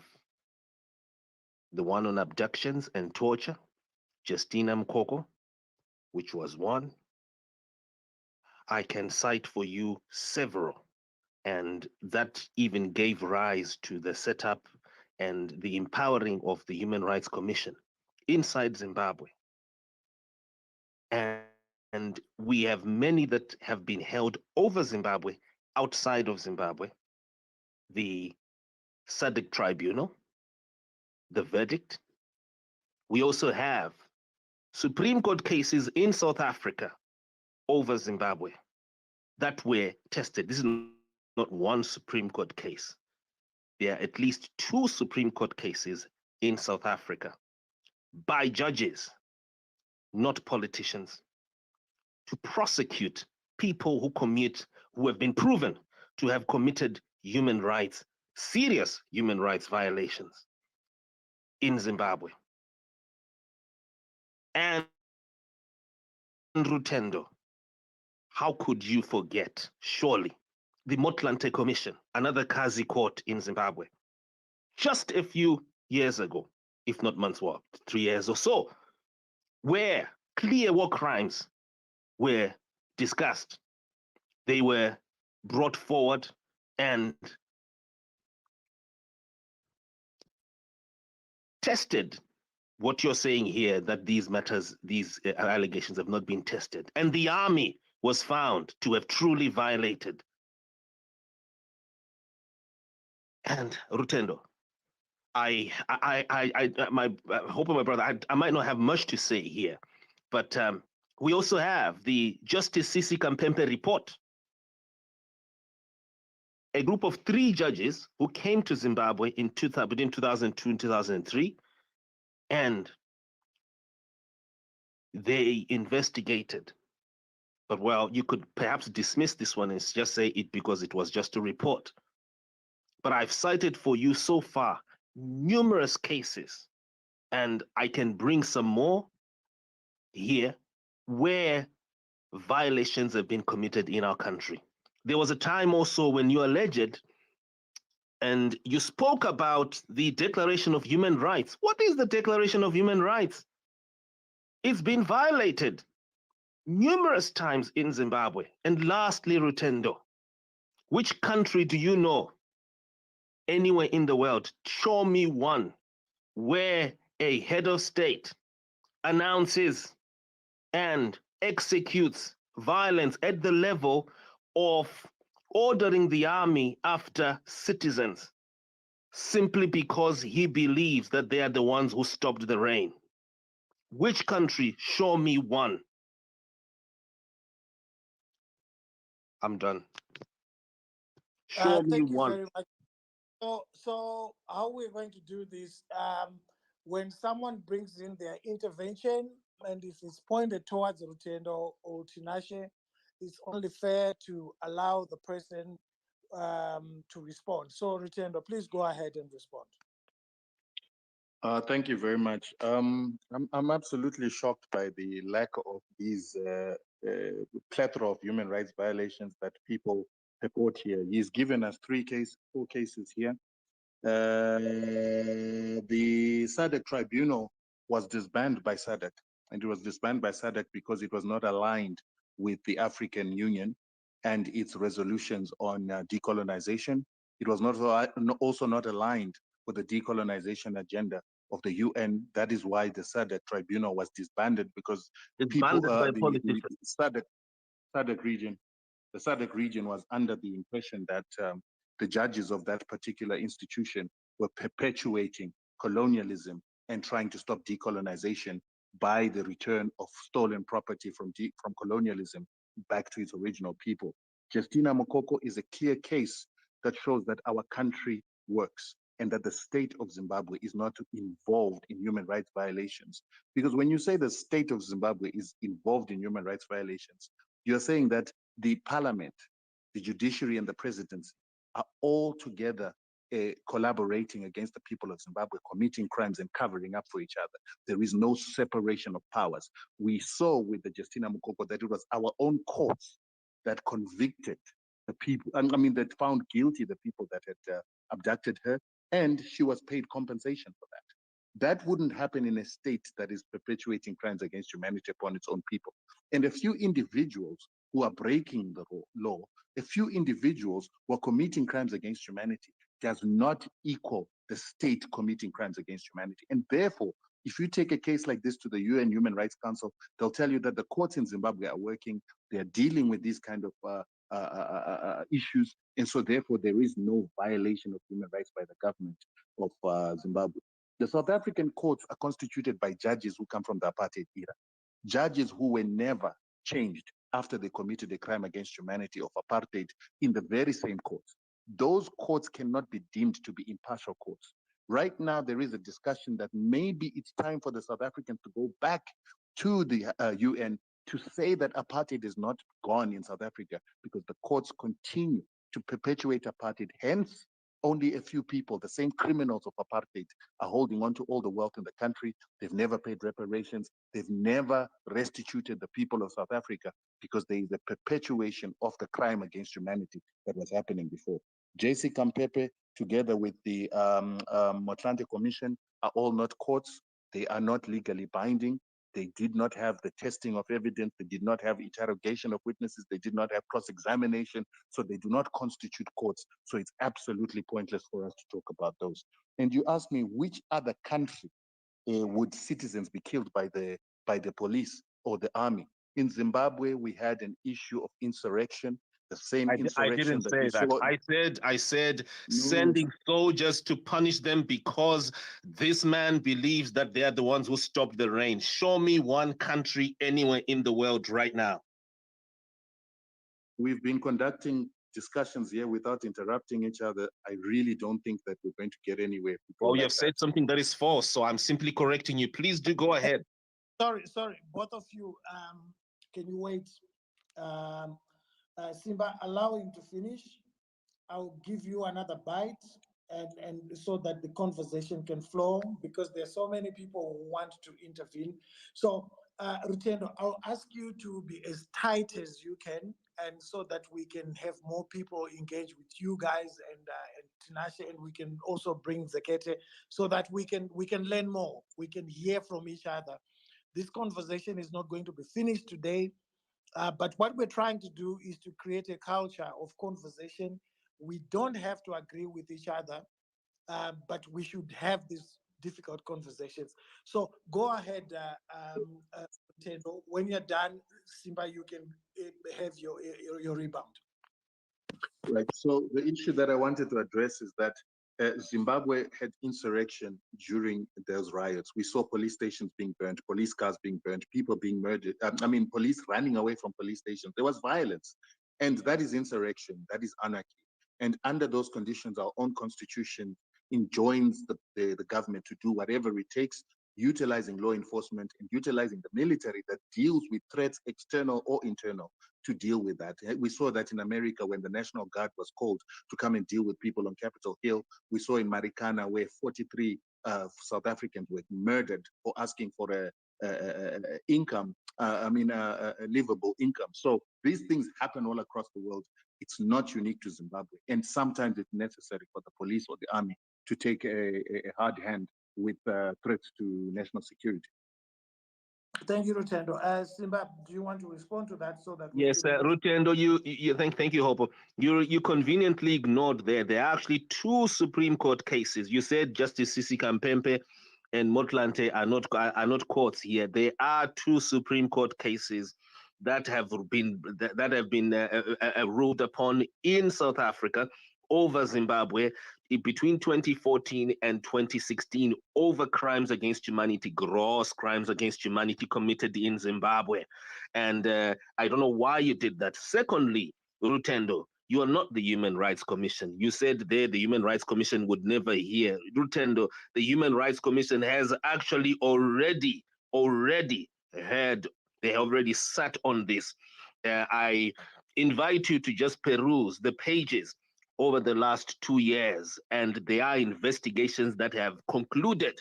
Speaker 4: the one on abductions and torture, Justina Mkoko, which was one. I can cite for you several, and that even gave rise to the setup and the empowering of the Human Rights Commission inside Zimbabwe. And we have many that have been held over Zimbabwe, outside of Zimbabwe, the SADC Tribunal, the verdict. We also have Supreme Court cases in South Africa over Zimbabwe that were tested. This is not one Supreme Court case. There are at least 2 Supreme Court cases in South Africa by judges, not politicians, to prosecute people who have been proven to have committed serious human rights violations in Zimbabwe. And Rutendo, how could you forget, surely, the Motlanthe Commission, another Kazi court in Zimbabwe, just a few years ago, if not months, 3 years or so, where clear war crimes were discussed. They were brought forward and tested. What you're saying here, that these allegations have not been tested. And the army was found to have truly violated And Rutendo, Hope, my brother, I might not have much to say here, but we also have the Justice Sisi Kampempe report. A group of 3 judges who came to Zimbabwe between 2002 and 2003, and they investigated. But well, you could perhaps dismiss this one and just say it because it was just a report. But I've cited for you so far numerous cases, and I can bring some more here where violations have been committed in our country. There was a time also when you alleged and you spoke about the Declaration of Human Rights. What is the Declaration of Human Rights? It's been violated numerous times in Zimbabwe. And lastly, Rutendo, which country do you know anywhere in the world? Show me one where a head of state announces and executes violence at the level of ordering the army after citizens simply because he believes that they are the ones who stopped the rain. Which country? Show me one. I'm done. Show me
Speaker 2: Thank you
Speaker 4: one.
Speaker 2: very much. So how we're going to do this, when someone brings in their intervention, and if it's pointed towards Rutendo or Tinashe, it's only fair to allow the person to respond. So Rutendo, please go ahead and respond.
Speaker 10: Thank you very much. I'm absolutely shocked by the lack of these plethora of human rights violations that people report here. He's given us 4 cases here. The SADC tribunal was disbanded by SADC, and it was disbanded by SADC because it was not aligned with the African Union and its resolutions on decolonization. It was also not aligned with the decolonization agenda of the UN. That is why the SADC tribunal was disbanded, because the SADC region was under the impression that the judges of that particular institution were perpetuating colonialism and trying to stop decolonization by the return of stolen property from colonialism back to its original people. Justina Mokoko is a clear case that shows that our country works and that the state of Zimbabwe is not involved in human rights violations. Because when you say the state of Zimbabwe is involved in human rights violations, you're saying that the parliament, the judiciary, and the presidency are all together collaborating against the people of Zimbabwe, committing crimes and covering up for each other. There is no separation of powers. We saw with the Justina Mokoko that it was our own courts that convicted the people, that found guilty the people that had abducted her, and she was paid compensation for that. That wouldn't happen in a state that is perpetuating crimes against humanity upon its own people. And a few individuals who are breaking the law, a few individuals who are committing crimes against humanity, does not equal the state committing crimes against humanity. And therefore, if you take a case like this to the UN Human Rights Council, they'll tell you that the courts in Zimbabwe are working, they're dealing with these kind of issues, and so therefore there is no violation of human rights by the government of Zimbabwe. The South African courts are constituted by judges who come from the apartheid era, judges who were never changed after they committed a crime against humanity of apartheid in the very same courts. Those courts cannot be deemed to be impartial courts. Right now, there is a discussion that maybe it's time for the South Africans to go back to the UN to say that apartheid is not gone in South Africa, because the courts continue to perpetuate apartheid. Hence, only a few people, the same criminals of apartheid, are holding on to all the wealth in the country. They've never paid reparations. They've never restituted the people of South Africa, because there is a perpetuation of the crime against humanity that was happening before. JC Kampepe, together with the Motlanthe Commission, are all not courts. They are not legally binding. They did not have the testing of evidence. They did not have interrogation of witnesses. They did not have cross-examination. So they do not constitute courts. So it's absolutely pointless for us to talk about those. And you ask me, which other country would citizens be killed by the police or the army? In Zimbabwe, we had an issue of insurrection. the same
Speaker 4: I
Speaker 10: insurrection
Speaker 4: didn't
Speaker 10: that we
Speaker 4: say that.
Speaker 10: saw.
Speaker 4: I said
Speaker 10: No.
Speaker 4: sending soldiers to punish them because this man believes that they are the ones who stopped the rain. Show me one country anywhere in the world right now.
Speaker 10: We've been conducting discussions here without interrupting each other. I really don't think that we're going to get anywhere.
Speaker 4: Well, you have said something that is false, so I'm simply correcting you. Please do go ahead.
Speaker 2: Sorry, both of you. Can you wait? Simba, allow him to finish. I'll give you another bite, and so that the conversation can flow, because there's so many people who want to intervene. So, Rutendo, I'll ask you to be as tight as you can, and so that we can have more people engage with you guys and Tinashe, and we can also bring Zekete, so that we can learn more. We can hear from each other. This conversation is not going to be finished today, but what we're trying to do is to create a culture of conversation. We don't have to agree with each other, but we should have these difficult conversations. So go ahead, Tendo. When you're done, Simba, you can have your rebound.
Speaker 10: Right. So the issue that I wanted to address is that Zimbabwe had insurrection during those riots. We saw police stations being burned, police cars being burned, people being murdered. Police running away from police stations. There was violence. And that is insurrection. That is anarchy. And under those conditions, our own constitution enjoins the government to do whatever it takes, utilizing law enforcement and utilizing the military that deals with threats, external or internal, to deal with that. We saw that in America when the National Guard was called to come and deal with people on Capitol Hill. We saw in Marikana where 43 South Africans were murdered for asking for a livable income. So these things happen all across the world. It's not unique to Zimbabwe. And sometimes it's necessary for the police or the army to take a hard hand with threats to national security.
Speaker 2: Thank you, Rutendo. Simba, do you want to respond to that so that?
Speaker 4: Yes, Rutendo, thank you, Hopo. You conveniently ignored there. There are actually two Supreme Court cases. You said Justice Sisi Kampempe and Motlanthe are not courts here. There are two Supreme Court cases that have been ruled upon in South Africa over Zimbabwe between 2014 and 2016 over crimes against humanity, gross crimes against humanity committed in Zimbabwe. And I don't know why you did that. Secondly, Rutendo, you are not the Human Rights Commission. You said there the Human Rights Commission would never hear. Rutendo, the Human Rights Commission has actually already heard, they already sat on this. I invite you to just peruse the pages over the last 2 years, and there are investigations that have concluded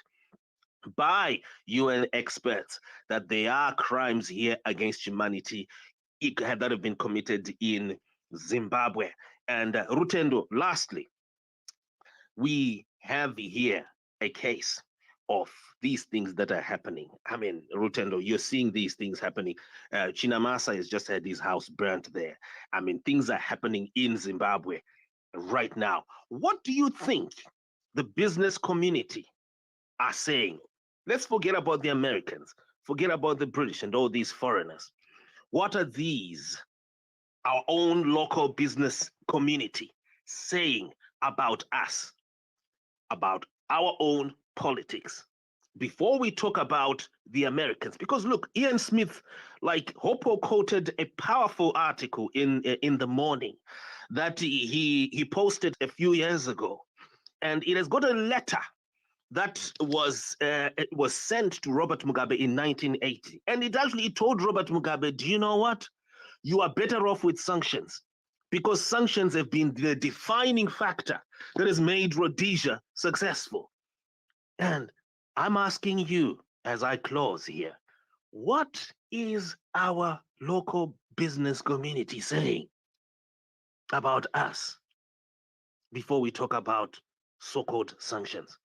Speaker 4: by UN experts that there are crimes here against humanity that have been committed in Zimbabwe. And Rutendo, lastly, we have here a case of these things that are happening. I mean, Rutendo, you're seeing these things happening. Chinamasa has just had his house burnt there. I mean, things are happening in Zimbabwe right now. What do you think the business community are saying? Let's forget about the Americans, forget about the British and all these foreigners. What are these, our own local business community, saying about us, about our own politics? Before we talk about the Americans, because look, Ian Smith, like Hopewell quoted a powerful article in the morning that he posted a few years ago, and it has got a letter that was sent to Robert Mugabe in 1980, and it told Robert Mugabe, do you know what? You are better off with sanctions, because sanctions have been the defining factor that has made Rhodesia successful. And I'm asking you, as I close here, what is our local business community saying about us before we talk about so-called sanctions?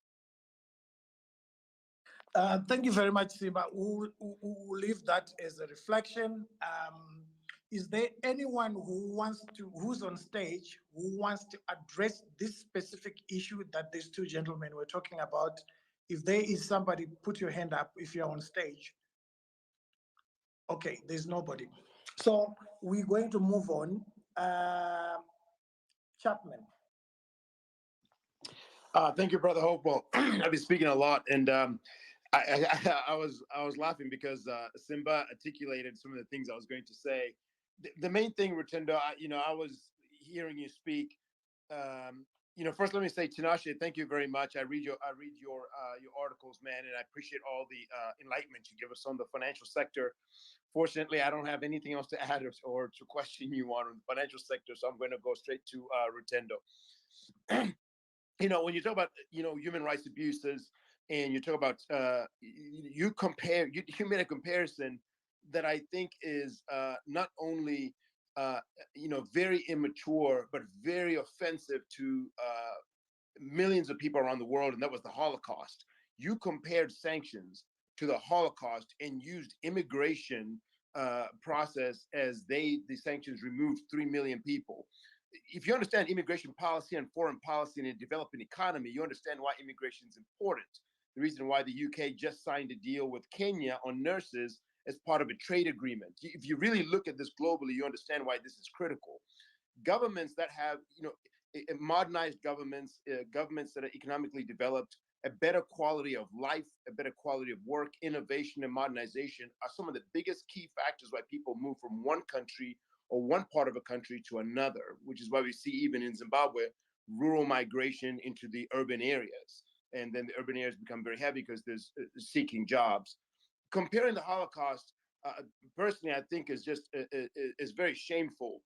Speaker 2: Thank you very much, Simba. We'll leave that as a reflection. Is there anyone who's on stage, who wants to address this specific issue that these two gentlemen were talking about? If there is somebody, put your hand up if you're on stage. Okay, there's nobody. So we're going to move on. Chapman.
Speaker 13: Thank you, Brother Hopewell. I've been speaking a lot, and I was laughing because Simba articulated some of the things I was going to say. The main thing, Rotendo, I was hearing you speak. First let me say, Tinashe, thank you very much. I read your articles, man, and I appreciate all the enlightenment you give us on the financial sector. Fortunately, I don't have anything else to add or to question you on the financial sector, so I'm going to go straight to Rotendo. When you talk about human rights abuses, and you talk about you made a comparison that I think is not only very immature, but very offensive to millions of people around the world, and that was the Holocaust. You compared sanctions to the Holocaust and used immigration process as the sanctions removed 3 million people. If you understand immigration policy and foreign policy in a developing economy, you understand why immigration is important. The reason why the UK just signed a deal with Kenya on nurses as part of a trade agreement. If you really look at this globally, you understand why this is critical. Governments that have, modernized governments, governments that are economically developed, a better quality of life, a better quality of work, innovation, and modernization are some of the biggest key factors why people move from one country or one part of a country to another, which is why we see even in Zimbabwe, rural migration into the urban areas. And then the urban areas become very heavy because there's seeking jobs. Comparing the Holocaust, personally, I think is just is very shameful.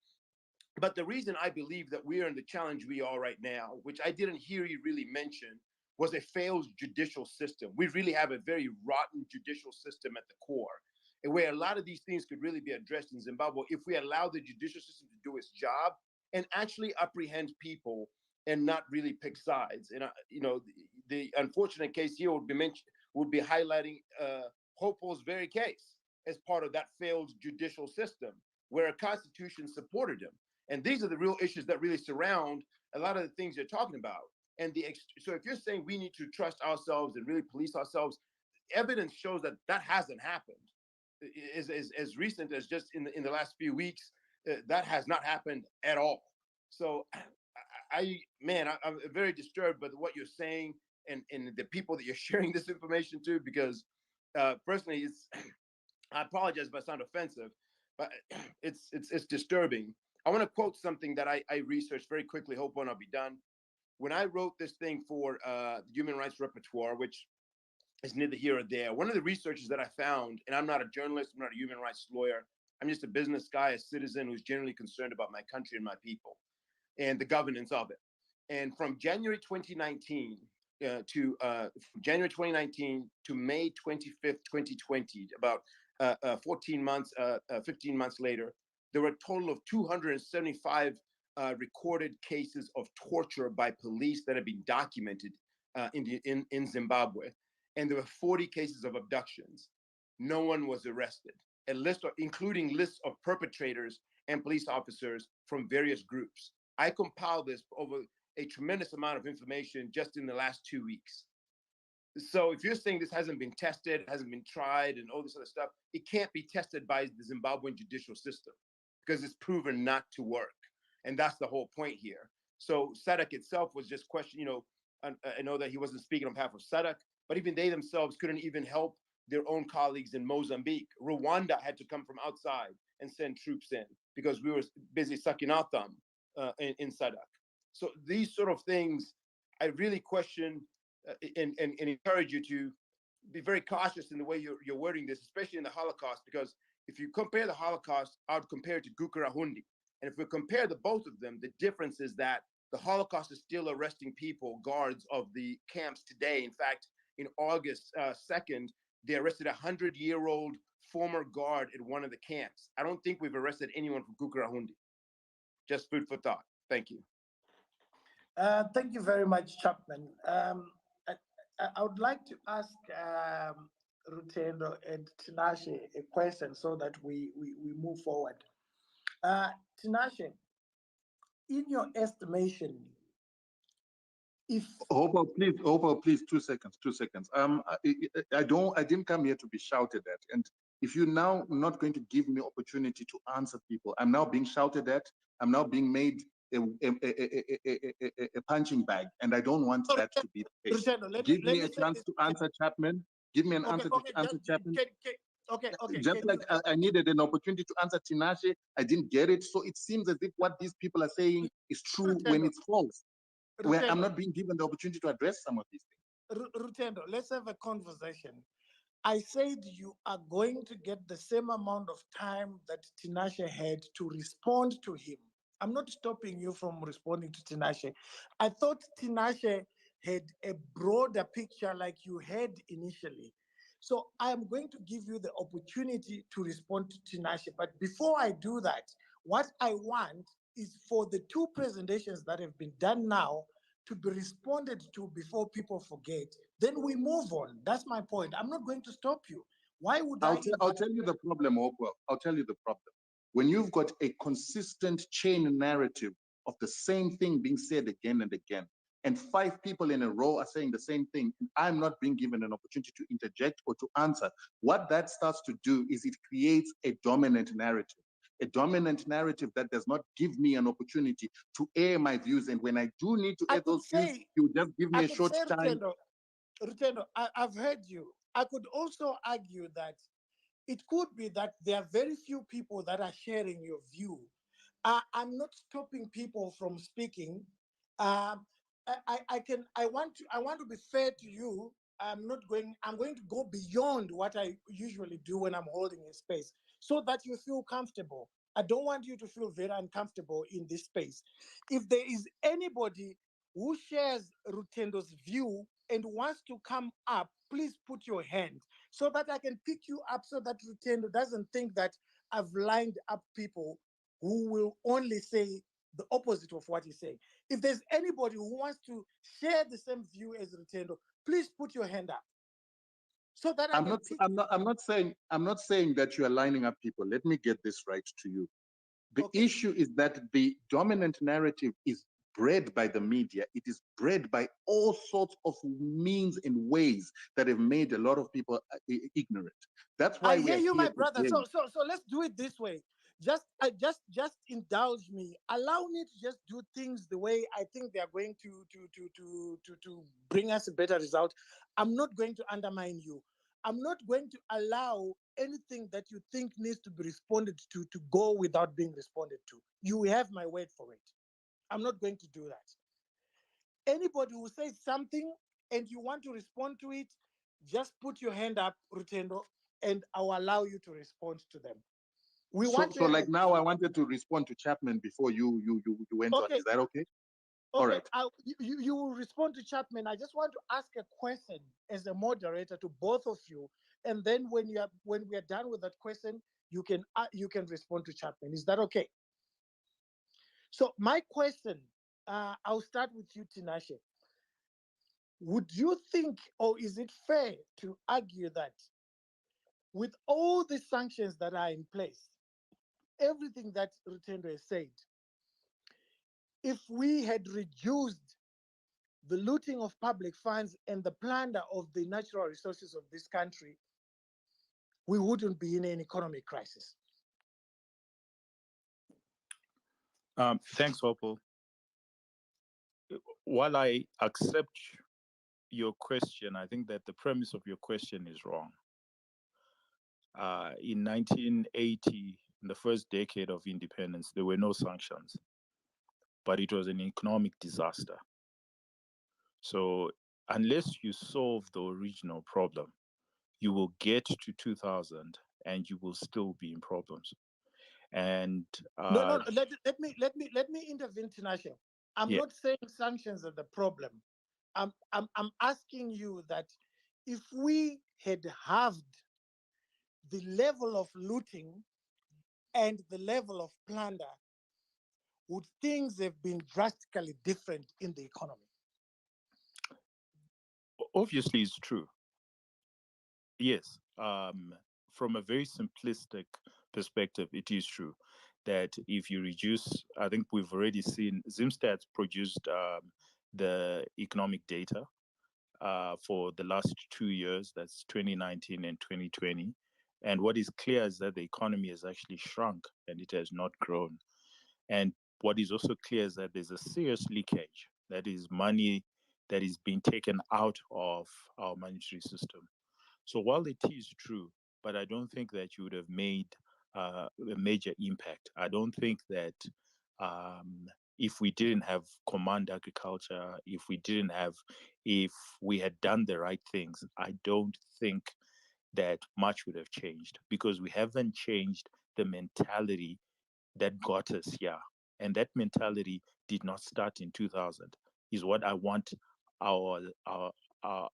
Speaker 13: But the reason I believe that we are in the challenge we are right now, which I didn't hear you really mention, was a failed judicial system. We really have a very rotten judicial system at the core, and where a lot of these things could really be addressed in Zimbabwe if we allow the judicial system to do its job and actually apprehend people and not really pick sides. And the unfortunate case here would be highlighting Hopewell's very case as part of that failed judicial system, where a constitution supported him. And these are the real issues that really surround a lot of the things you're talking about. And so if you're saying we need to trust ourselves and really police ourselves, evidence shows that that hasn't happened. As recent as just in the last few weeks, that has not happened at all. So I'm very disturbed by what you're saying and the people that you're sharing this information to, because personally, I apologize if I sound offensive, but it's disturbing. I want to quote something that I researched very quickly. Hope when I'll be done. When I wrote this thing for the Human Rights Repertoire, which is neither here or there, one of the researches that I found, and I'm not a journalist, I'm not a human rights lawyer, I'm just a business guy, a citizen who's generally concerned about my country and my people and the governance of it. And from January 2019 to January 2019 to May 25th, 2020, about 15 months later, there were a total of 275 recorded cases of torture by police that have been documented in Zimbabwe. And there were 40 cases of abductions. No one was arrested. Including lists of perpetrators and police officers from various groups. I compiled this over a tremendous amount of information just in the last 2 weeks. So if you're saying this hasn't been tested, hasn't been tried, and all this other stuff, it can't be tested by the Zimbabwean judicial system because it's proven not to work. And that's the whole point here. So SADC itself was just questioned, I know that he wasn't speaking on behalf of SADC, but even they themselves couldn't even help their own colleagues in Mozambique. Rwanda had to come from outside and send troops in because we were busy sucking our thumb in SADC. So these sort of things, I really question and encourage you to be very cautious in the way you're wording this, especially in the Holocaust, because if you compare the Holocaust, I would compare it to Gukurahundi. And if we compare the both of them, the difference is that the Holocaust is still arresting people, guards of the camps today. In fact, in August 2nd, they arrested a 100-year-old former guard at one of the camps. I don't think we've arrested anyone from Gukurahundi. Just food for thought. Thank you.
Speaker 2: Thank you very much, Chapman. I would like to ask Rutendo and Tinashe a question so that we move forward. Tinashe, in your estimation, if
Speaker 10: Hopewell, please, 2 seconds. I didn't come here to be shouted at, and If you're now not going to give me opportunity to answer people, I'm now being shouted at. I'm now being made a punching bag, and I don't want that to be the case. Give me a chance to answer, Chapman. Give me an answer to answer, Chapman.
Speaker 2: Okay.
Speaker 10: Just like I needed an opportunity to answer Tinashe, I didn't get it. So it seems as if what these people are saying is true when it's false. Where I'm not being given the opportunity to address some of these things.
Speaker 2: Rutendo, let's have a conversation. I said you are going to get the same amount of time that Tinashe had to respond to him. I'm not stopping you from responding to Tinashe. I thought Tinashe had a broader picture like you had initially. So I'm going to give you the opportunity to respond to Tinashe. But before I do that, what I want is for the two presentations that have been done now to be responded to before people forget. Then we move on. That's my point. I'm not going to stop you. Why would
Speaker 10: I'll tell you the problem, Hopewell. I'll tell you the problem. When you've got a consistent chain narrative of the same thing being said again and again, and 5 people in a row are saying the same thing, and I'm not being given an opportunity to interject or to answer, what that starts to do is it creates a dominant narrative. A dominant narrative that does not give me an opportunity to air my views. And when I do need to air those views, you just give me a short time.
Speaker 2: Rutendo, I've heard you. I could also argue that it could be that there are very few people that are sharing your view. I'm not stopping people from speaking. I want to be fair to you. I'm going to go beyond what I usually do when I'm holding a space so that you feel comfortable. I don't want you to feel very uncomfortable in this space. If there is anybody who shares Rutendo's view and wants to come up, please put your hand so that I can pick you up so that Rutendo doesn't think that I've lined up people who will only say the opposite of what he's saying. If there's anybody who wants to share the same view as Rutendo, please put your hand up. So that
Speaker 10: I'm not saying that you are lining up people. Let me get this right to you. The issue is that the dominant narrative is bred by the media. It is bred by all sorts of means and ways that have made a lot of people ignorant. That's why
Speaker 2: I hear you, my brother. So let's do it this way. Just indulge me. Allow me to just do things the way I think they are going to bring us a better result. I'm not going to undermine you. I'm not going to allow anything that you think needs to be responded to go without being responded to. You have my word for it. I'm not going to do that. Anybody who says something and you want to respond to it, just put your hand up, Rutendo, and I'll allow you to respond to them.
Speaker 10: So like now I wanted to respond to Chapman before you went on. Is that okay? All right.
Speaker 2: You will respond to Chapman. I just want to ask a question as a moderator to both of you, and then when we are done with that question, you can respond to Chapman. Is that okay? So my question, I'll start with you, Tinashe. Would you think, or is it fair to argue that with all the sanctions that are in place, everything that Rutendo has said, if we had reduced the looting of public funds and the plunder of the natural resources of this country, we wouldn't be in an economic crisis?
Speaker 21: Thanks, Hopewell. While I accept your question, I think that the premise of your question is wrong. In 1980, in the first decade of independence, there were no sanctions, but it was an economic disaster. So unless you solve the original problem, you will get to 2000 and you will still be in problems. And
Speaker 2: no, let me intervene, Tinashe. I'm not saying sanctions are the problem. I'm asking you that if we had halved the level of looting and the level of plunder, would things have been drastically different in the economy?
Speaker 21: Obviously, it's true. Yes, from a very simplistic perspective, it is true that if you reduce, I think we've already seen, Zimstats produced the economic data for the last 2 years, that's 2019 and 2020. And what is clear is that the economy has actually shrunk and it has not grown. And what is also clear is that there's a serious leakage. That is money that is being taken out of our monetary system. So while it is true, but I don't think that you would have made a major impact. I don't think that if we didn't have command agriculture, if we had done the right things, I don't think that much would have changed, because we haven't changed the mentality that got us here. And that mentality did not start in 2000, is what I want our, our, our,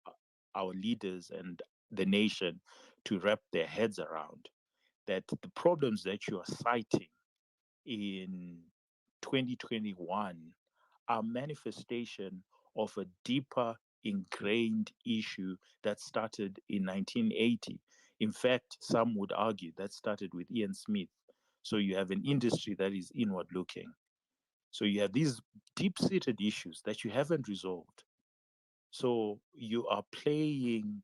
Speaker 21: our leaders and the nation to wrap their heads around. That the problems that you are citing in 2021 are manifestation of a deeper ingrained issue that started in 1980. In fact, some would argue that started with Ian Smith. So you have an industry that is inward looking. So you have these deep-seated issues that you haven't resolved. So you are playing,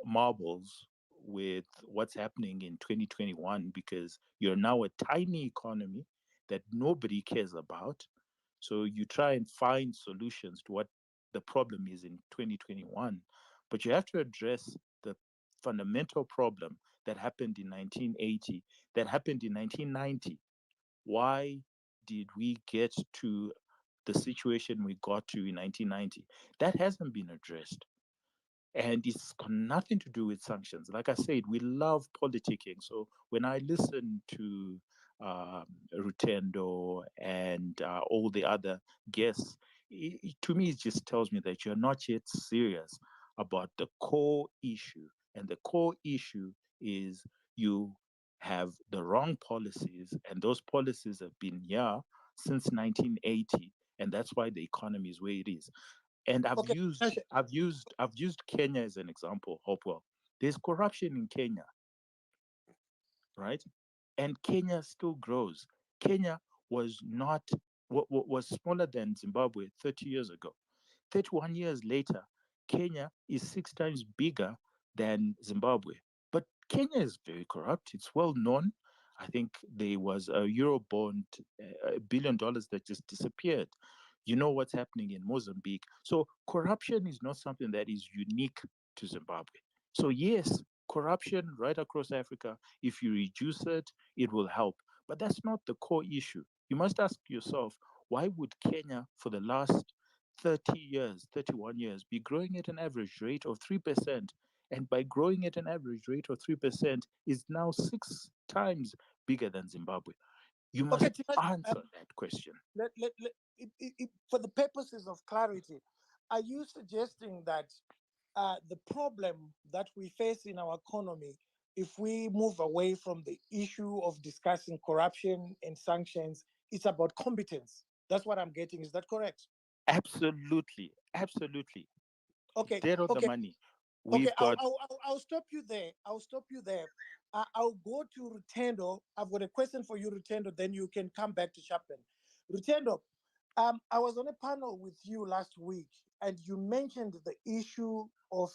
Speaker 21: marbles with what's happening in 2021, because you're now a tiny economy that nobody cares about. So you try and find solutions to what the problem is in 2021, but you have to address the fundamental problem that happened in 1980, that happened in 1990. Why did we get to the situation we got to in 1990? That hasn't been addressed. And it's got nothing to do with sanctions. Like I said, we love politicking. So when I listen to Rutendo and all the other guests, to me, it just tells me that you're not yet serious about the core issue. And the core issue is you have the wrong policies, and those policies have been here since 1980, and that's why the economy is where it is. And I've used Kenya as an example, Hopewell. There's corruption in Kenya, right? And Kenya still grows. Kenya was not was smaller than Zimbabwe 30 years ago. 31 years later, Kenya is 6 times bigger than Zimbabwe. But Kenya is very corrupt. It's well known. I think there was a Eurobond, $1 billion that just disappeared. You know what's happening in Mozambique. So corruption is not something that is unique to Zimbabwe. So yes, corruption right across Africa, if you reduce it, it will help. But that's not the core issue. You must ask yourself, why would Kenya for the last 30 years, 31 years, be growing at an average rate of 3%? And by growing at an average rate of 3% is now 6 times bigger than Zimbabwe. You must answer that question.
Speaker 2: For the purposes of clarity, are you suggesting that the problem that we face in our economy, if we move away from the issue of discussing corruption and sanctions, it's about competence? That's what I'm getting. Is that correct?
Speaker 21: Absolutely. Absolutely.
Speaker 2: Okay.
Speaker 21: Dead on the money. We've
Speaker 2: Okay,
Speaker 21: got.
Speaker 2: I'll stop you there. I'll go to Rutendo. I've got a question for you, Rutendo. Then you can come back to Chapman. Rutendo, I was on a panel with you last week, and you mentioned the issue of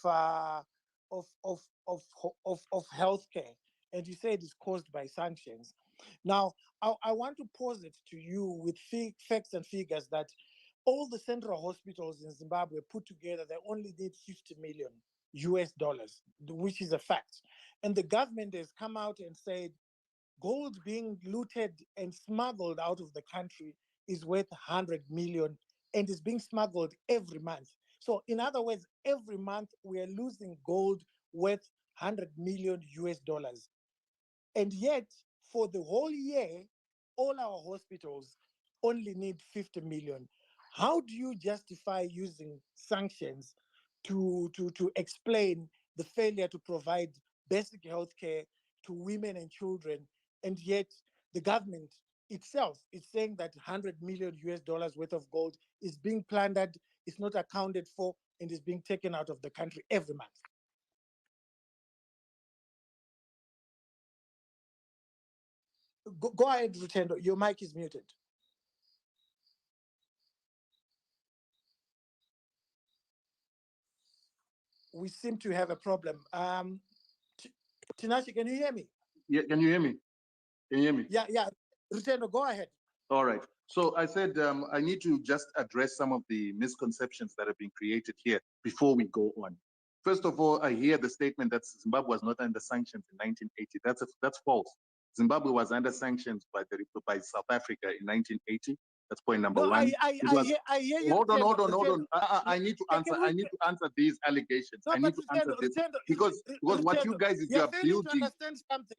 Speaker 2: healthcare, and you said it's caused by sanctions. Now, I want to pose it to you with facts and figures that all the central hospitals in Zimbabwe put together, they only need 50 million US dollars, which is a fact. And the government has come out and said gold being looted and smuggled out of the country is worth 100 million and is being smuggled every month. So, in other words, every month we are losing gold worth 100 million US dollars. And yet, for the whole year, all our hospitals only need 50 million. How do you justify using sanctions to explain the failure to provide basic health care to women and children, and yet the government itself is saying that 100 million US dollars worth of gold is being plundered, is not accounted for, and is being taken out of the country every month? Go ahead, Rutendo. Your mic is muted. We seem to have a problem. Tinashe, can you hear me?
Speaker 10: Yeah, can you hear me? Can you hear me?
Speaker 2: Yeah. Rutendo, go ahead.
Speaker 10: All right. So I said I need to just address some of the misconceptions that have been created here before we go on. First of all, I hear the statement that Zimbabwe was not under sanctions in 1980. That's false. Zimbabwe was under sanctions by South Africa in 1980. That's point number one.
Speaker 2: I hear you.
Speaker 10: Hold on. I need to answer. I need to answer these allegations.
Speaker 2: No,
Speaker 10: I need to answer this because what you guys is you're
Speaker 2: failing
Speaker 10: building.
Speaker 2: to understand something.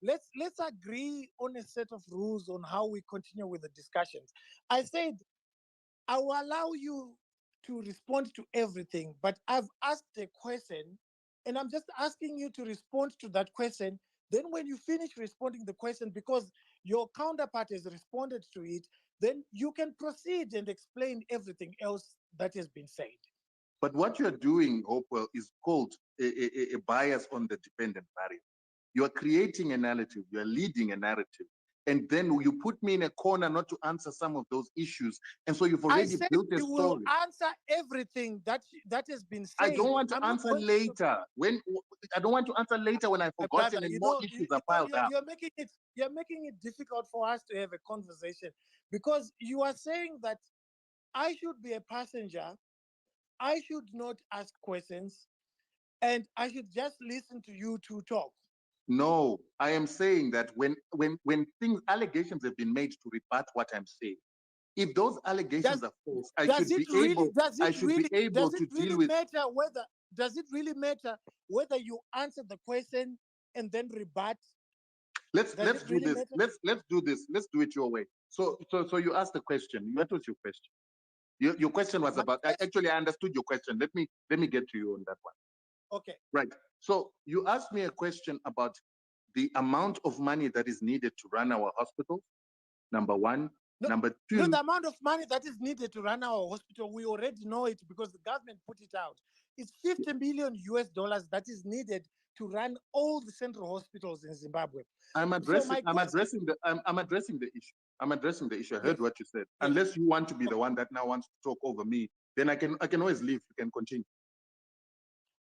Speaker 2: Let's agree on a set of rules on how we continue with the discussions. I said I will allow you to respond to everything, but I've asked a question, and I'm just asking you to respond to that question. Then when you finish responding the question, because your counterpart has responded to it, then you can proceed and explain everything else that has been said.
Speaker 10: But what you're doing, Hopewell, is called a bias on the dependent variable. You're creating a narrative, you're leading a narrative, and then you put me in a corner not to answer some of those issues. And so you've already built a
Speaker 2: you will
Speaker 10: story.
Speaker 2: answer everything that has been said.
Speaker 10: I don't want to answer later. I don't want to answer later when I've forgotten and more issues are piled up.
Speaker 2: You're making it difficult for us to have a conversation because you are saying that I should be a passenger, I should not ask questions, and I should just listen to you two talk.
Speaker 10: No, I am saying that when allegations have been made to rebut what I'm saying, if those allegations are false, I should be able to deal with.
Speaker 2: Does it really matter whether you answer the question and then rebut?
Speaker 10: Let's do this. Let's do this. Let's do it your way. So you asked the question. What was your question? Your question was about. Actually, I understood your question. Let me get to you on that one.
Speaker 2: Okay.
Speaker 10: Right. So you asked me a question about the amount of money that is needed to run our hospitals. Number one. Number two.
Speaker 2: No, the amount of money that is needed to run our hospital, we already know it because the government put it out. It's $50 million that is needed to run all the central hospitals in Zimbabwe.
Speaker 10: I'm addressing the issue. I'm addressing the issue. I heard what you said. Yes. Unless you want to be the one that now wants to talk over me, then I can always leave. You can continue.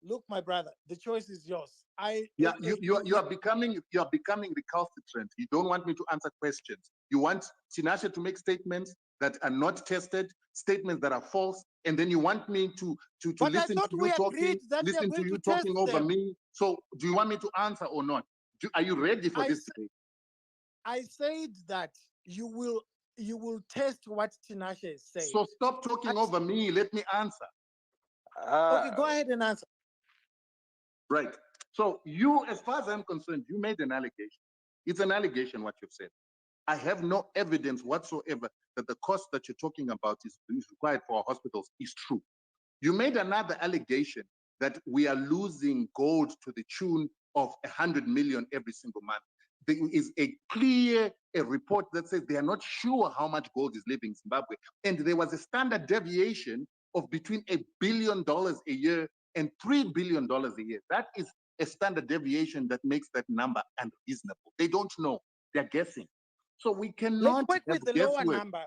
Speaker 2: Look, my brother, the choice is yours.
Speaker 10: You are becoming recalcitrant. You don't want me to answer questions. You want Tinashe to make statements that are not tested, statements that are false, and then you want me to listen to you talking over me. So do you want me to answer or not? Are you ready for this debate?
Speaker 2: I said that you will test what Tinashe is saying.
Speaker 10: So stop talking over me. Let me answer.
Speaker 2: Okay, go ahead and answer.
Speaker 10: Right. So you, as far as I'm concerned, you made an allegation. It's an allegation what you've said. I have no evidence whatsoever that the cost that you're talking about is required for our hospitals is true. You made another allegation that we are losing gold to the tune of 100 million every single month. There is a report that says they are not sure how much gold is leaving Zimbabwe. And there was a standard deviation of between $1 billion a year and $3 billion a year. That is a standard deviation that makes that number unreasonable. They don't know. They're guessing. So we cannot
Speaker 2: work with the lower number.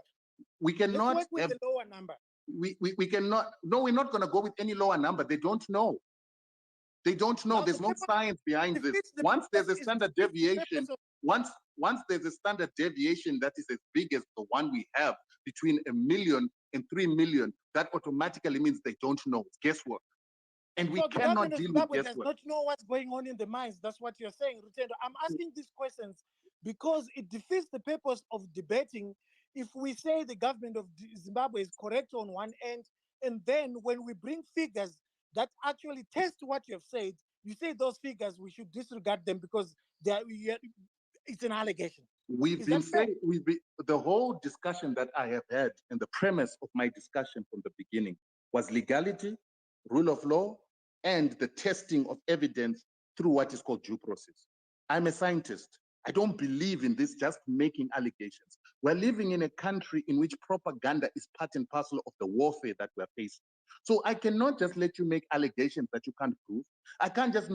Speaker 10: We cannot
Speaker 2: work with the lower number.
Speaker 10: We cannot. No, we're not going to go with any lower number. They don't know. They don't know. There's no science behind this. Once there's a standard deviation, once there's a standard deviation that is as big as the one we have between 1 million and 3 million, that automatically means they don't know. It's guesswork. And we cannot deal with guesswork.
Speaker 2: Does not know what's going on in the mines. That's what you're saying, Rutendo. I'm asking these questions because it defeats the purpose of debating if we say the government of Zimbabwe is correct on one end, and then when we bring figures that actually test what you have said, you say those figures, we should disregard them because it's an allegation.
Speaker 10: The whole discussion that I have had and the premise of my discussion from the beginning was legality, rule of law, and the testing of evidence through what is called due process. I'm a scientist. I don't believe in this just making allegations. We're living in a country in which propaganda is part and parcel of the warfare that we're facing. So I cannot just let you make allegations that you can't prove. I can't just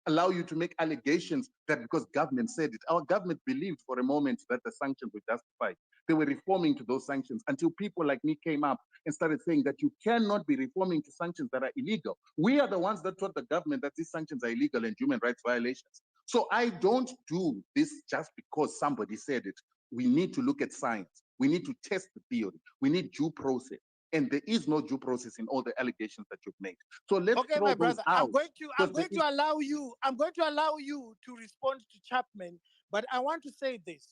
Speaker 10: allow you to make allegations that because government said it. Our government believed for a moment that the sanctions were justified. they were reforming to those sanctions until people like me came up and started saying that you cannot be reforming to sanctions that are illegal. We are the ones that told the government that these sanctions are illegal and human rights violations. So I don't do this just because somebody said it. We need to look at science. We need to test the theory. We need due process. And there is no due process in all the allegations that you've made. So let's
Speaker 2: Okay,
Speaker 10: throw
Speaker 2: my
Speaker 10: those
Speaker 2: brother,
Speaker 10: out.
Speaker 2: I'm going to allow you to respond to Chapman, but I want to say this.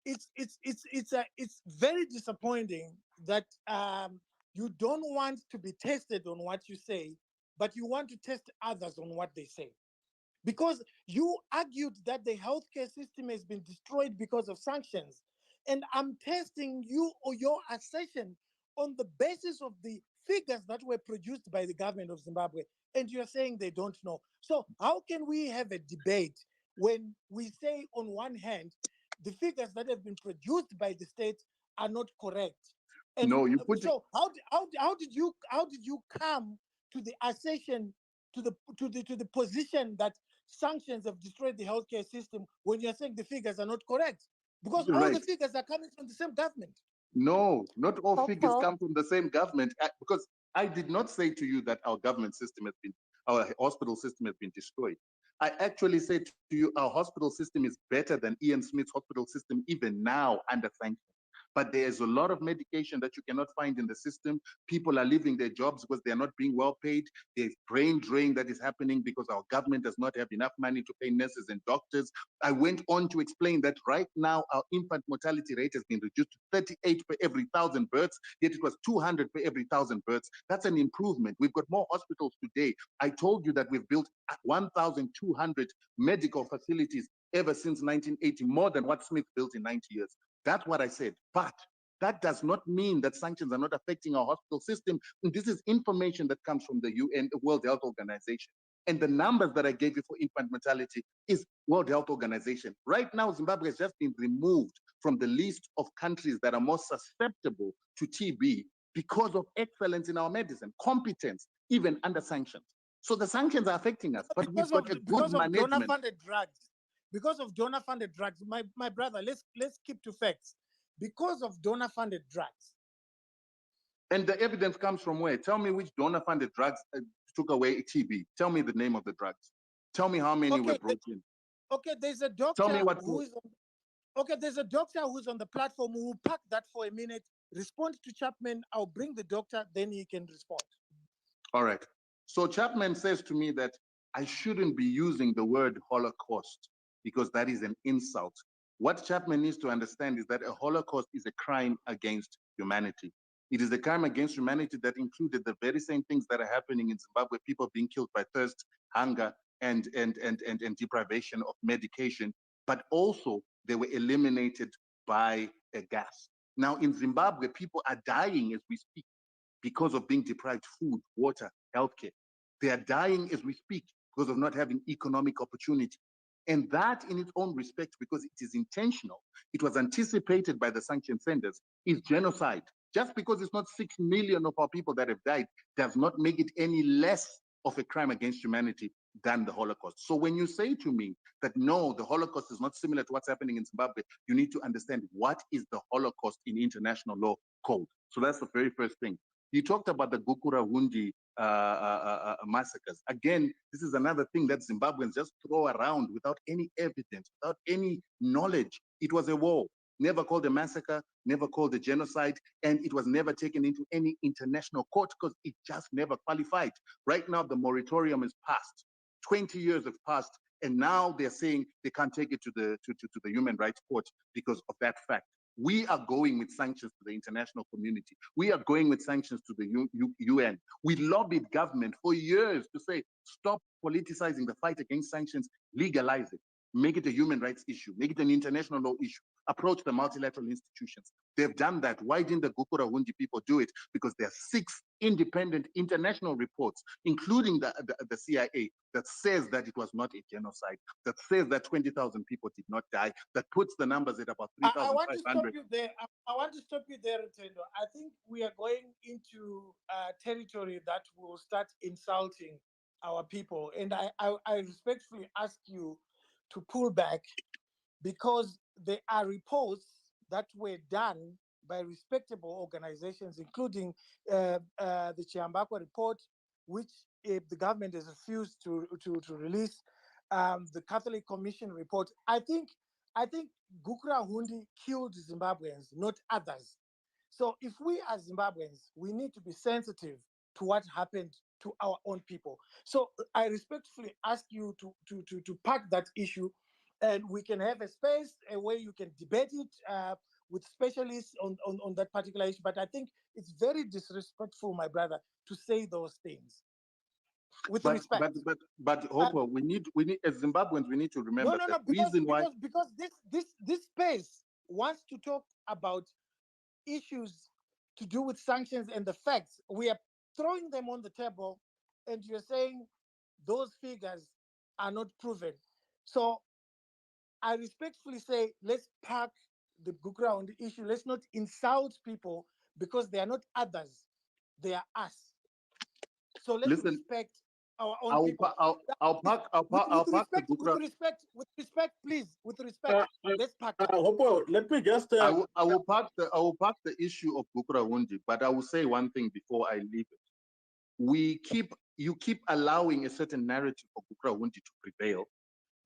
Speaker 2: It's very disappointing that you don't want to be tested on what you say, but you want to test others on what they say. Because you argued that the healthcare system has been destroyed because of sanctions. And I'm testing you or your assertion on the basis of the figures that were produced by the government of Zimbabwe. And you're saying they don't know. So how can we have a debate when we say on one hand, the figures that have been produced by the state are not correct? And
Speaker 10: no, you put
Speaker 2: so how did you come to the assertion to the position that sanctions have destroyed the healthcare system when you're saying the figures are not correct? Because all the figures are coming from the same government.
Speaker 10: No, not all figures come from the same government. Because I did not say to you that our government system has been, our hospital system has been destroyed. I actually said to you, our hospital system is better than Ian Smith's hospital system even now under sanctions. But there's a lot of medication that you cannot find in the system. People are leaving their jobs because they're not being well paid. There's brain drain that is happening because our government does not have enough money to pay nurses and doctors. I went on to explain that right now our infant mortality rate has been reduced to 38 per every 1,000 births, yet it was 200 per every 1,000 births. That's an improvement. We've got more hospitals today. I told you that we've built 1,200 medical facilities ever since 1980, more than what Smith built in 90 years. That's what I said. But that does not mean that sanctions are not affecting our hospital system. And this is information that comes from the UN, the World Health Organization. And the numbers that I gave you for infant mortality is World Health Organization. Right now, Zimbabwe has just been removed from the list of countries that are most susceptible to TB because of excellence in our medicine, competence, even under sanctions. So the sanctions are affecting us, but we've got a good management.
Speaker 2: Donor-funded drugs. Because of donor-funded drugs, my brother, let's keep to facts. Because of donor-funded drugs.
Speaker 10: And the evidence comes from where? Tell me which donor-funded drugs took away TB. Tell me the name of the drugs. Tell me how many were brought in.
Speaker 2: Okay, there's a doctor
Speaker 10: Tell me what
Speaker 2: there's a doctor who's on the platform who will pack that for a minute, respond to Chapman. I'll bring the doctor, then he can respond.
Speaker 10: All right. So Chapman says to me that I shouldn't be using the word Holocaust because that is an insult. What Chapman needs to understand is that a Holocaust is a crime against humanity. It is a crime against humanity that included the very same things that are happening in Zimbabwe, people being killed by thirst, hunger, and deprivation of medication, but also they were eliminated by a gas. Now in Zimbabwe, people are dying as we speak because of being deprived food, water, healthcare. They are dying as we speak because of not having economic opportunity. And that in its own respect, because it is intentional, it was anticipated by the sanction senders, is genocide. Just because it's not 6 million of our people that have died does not make it any less of a crime against humanity than the Holocaust. So when you say to me that no, the Holocaust is not similar to what's happening in Zimbabwe, you need to understand what is the Holocaust in international law code. So that's the very first thing. You talked about the Gukurahundi massacres. Again, this is another thing that Zimbabweans just throw around without any evidence, without any knowledge. It was a war, never called a massacre, never called a genocide, and it was never taken into any international court because it just never qualified. Right now, the moratorium is passed. 20 years have passed, and now they're saying they can't take it to the Human Rights Court because of that fact. We are going with sanctions to the international community. We are going with sanctions to the UN. We lobbied government for years to say, stop politicizing the fight against sanctions, legalize it, make it a human rights issue, make it an international law issue, approach the multilateral institutions. They've done that. Why didn't the Gukurahundi people do it? Because there are 6 independent international reports, including the CIA, that says that it was not a genocide, that says that 20,000 people did not die, that puts the numbers at about 3,500.
Speaker 2: I want to stop you there. I want to stop you there, Tendo. I think we are going into territory that will start insulting our people. And I respectfully ask you to pull back because there are reports that were done by respectable organizations, including the Chiambakwa report, which the government has refused to release, the Catholic Commission report. I think Gukura Hundi killed Zimbabweans, not others. So if we as Zimbabweans, we need to be sensitive to what happened to our own people. So I respectfully ask you to park that issue, and we can have a space where you can debate it with specialists on that particular issue. But I think it's very disrespectful, my brother, to say those things. With respect.
Speaker 10: But Hopewell, we need as Zimbabweans, we need to remember the reason why
Speaker 2: because this space wants to talk about issues to do with sanctions and the facts. We are throwing them on the table, and you're saying those figures are not proven. So I respectfully say, let's park the background issue. Let's not insult people because they are not others, they are us. So let's respect our own people.
Speaker 10: I'll park
Speaker 2: with respect, please. With respect, let's park.
Speaker 3: Let me just.
Speaker 10: I will park the issue of Gukura Hundi, but I will say one thing before I leave it. You keep allowing a certain narrative of Gukura Hundi to prevail,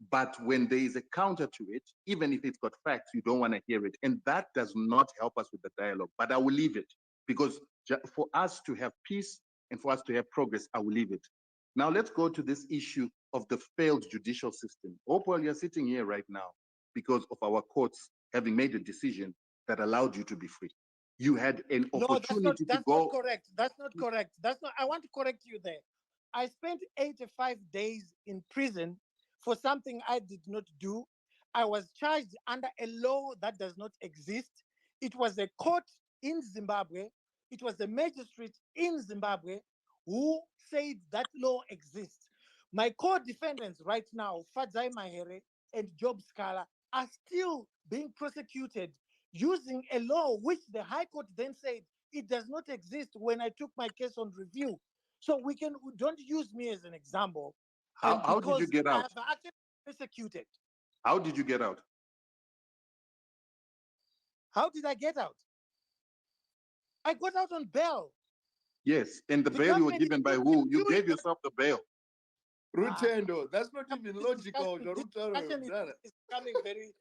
Speaker 10: but when there is a counter to it, even if it's got facts, you don't want to hear it, and that does not help us with the dialogue. But I will leave it because for us to have peace and for us to have progress, I will leave it. Now let's go to this issue of the failed judicial system. Hopewell, you're sitting here right now because of our courts having made a decision that allowed you to be free. You had an opportunity to go.
Speaker 2: Not correct. That's not correct. I want to correct you there. I spent 85 days in prison for something I did not do. I was charged under a law that does not exist. It was a court in Zimbabwe. It was a magistrate in Zimbabwe who said that law exists. My co-defendants right now, Fadzai Mahere and Job Scala, are still being prosecuted using a law which the High Court then said it does not exist when I took my case on review. So don't use me as an example.
Speaker 10: How did you get out?
Speaker 2: I've actually persecuted.
Speaker 10: How did you get out?
Speaker 2: How did I get out? I got out on bail.
Speaker 10: Yes, and the bail you were given by who? You gave yourself the bail.
Speaker 13: Rutendo, that's not even logical.
Speaker 2: It's becoming very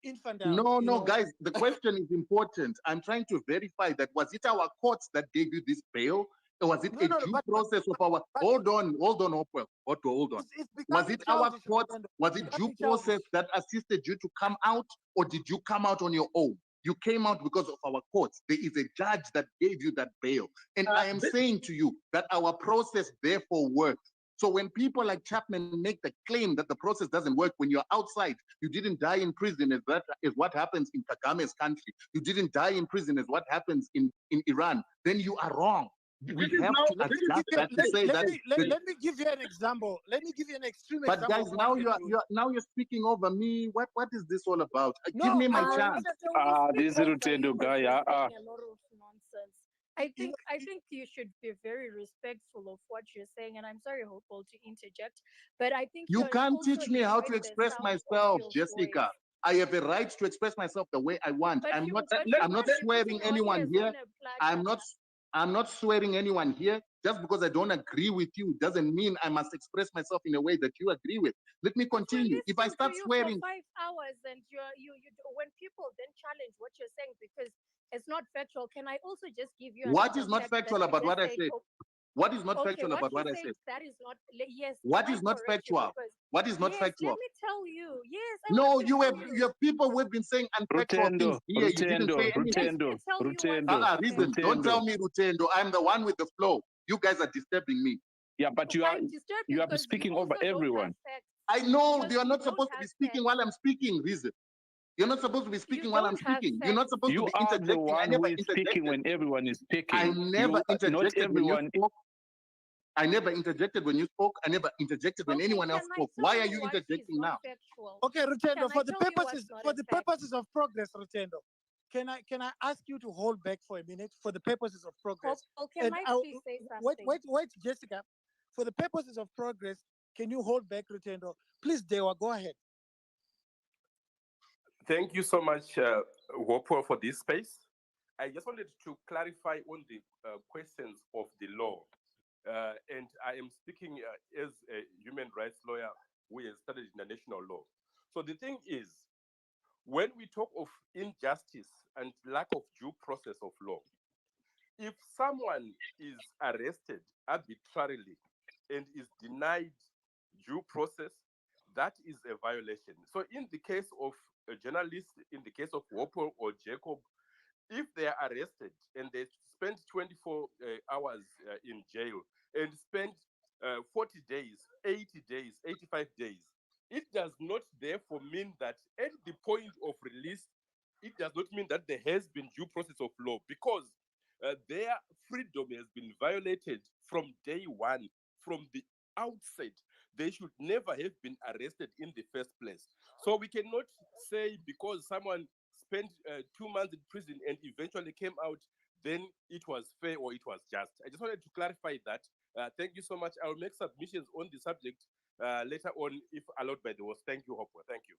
Speaker 2: infantile.
Speaker 10: No, guys, the question is important. I'm trying to verify that was it our courts that gave you this bail? Or was it a due process of our... Hold on, Hopewell. Hold on. Was it our courts? Was it due process that assisted you to come out? Or did you come out on your own? You came out because of our courts. There is a judge that gave you that bail. And I am saying to you that our process therefore works. So when people like Chapman make the claim that the process doesn't work, when you're outside, you didn't die in prison, as that is what happens in Kagame's country. You didn't die in prison, as what happens in Iran. Then you are wrong. We have to adjust that to say that.
Speaker 2: Let me give you an example. Let me give you an extreme example.
Speaker 10: But guys, now you're speaking over me. What is this all about? Give me my chance.
Speaker 15: This Rutendo guy.
Speaker 19: A lot of nonsense. I think you should be very respectful of what you're saying, and I'm sorry, Hopewell, to interject, but I think
Speaker 10: you can't teach me how to express myself, Jessica. I have a right to express myself the way I want. I'm not swearing anyone here. I'm not swearing anyone here. Just because I don't agree with you doesn't mean I must express myself in a way that you agree with. Let me continue. If I start swearing
Speaker 19: for 5 hours and you when people then challenge what you're saying because it's not factual, can I also just give you
Speaker 10: what is not factual about what I said? What is not factual about what I said?
Speaker 19: That is not, yes.
Speaker 10: What is not factual? What is not factual?
Speaker 19: Let me tell you. Yes.
Speaker 10: No, you have people who have been saying unfactual things here. You didn't say anything. Reason. Don't tell me Rutendo. I'm the one with the flow. You guys are disturbing me.
Speaker 15: Yeah, but you are speaking over everyone.
Speaker 10: I know you are not supposed to be speaking while I'm speaking, Reason. You're not supposed to be speaking while I'm speaking. You're not supposed to be interjecting.
Speaker 15: You are the one who is speaking when everyone is speaking.
Speaker 10: I never interjected when you spoke. I never interjected when you spoke. I never interjected when anyone else spoke. Why are you interjecting now?
Speaker 2: Okay, Rutendo, for the purposes of progress, Rutendo, can I ask you to hold back for a minute for the purposes of progress?
Speaker 19: Can I please say something?
Speaker 2: Wait, Jessica. For the purposes of progress, can you hold back, Rutendo? Please, Dewa, go ahead.
Speaker 5: Thank you so much, Hopewell for this space. I just wanted to clarify on the questions of the law. And I am speaking as a human rights lawyer who has studied international law. So the thing is, when we talk of injustice and lack of due process of law, if someone is arrested arbitrarily and is denied due process, that is a violation. So in the case of a journalist, in the case of Hopewell or Jacob, if they are arrested and they spend 24 hours in jail and spend 40 days, 80 days, 85 days, it does not therefore mean that at the point of release, it does not mean that there has been due process of law, because their freedom has been violated from day one, from the outset. They should never have been arrested in the first place. So we cannot say because someone spent 2 months in prison and eventually came out, then it was fair or it was just. I just wanted to clarify that. Thank you so much. I'll make submissions on the subject later on, if allowed by the host. Thank you, Hopewell. Thank you.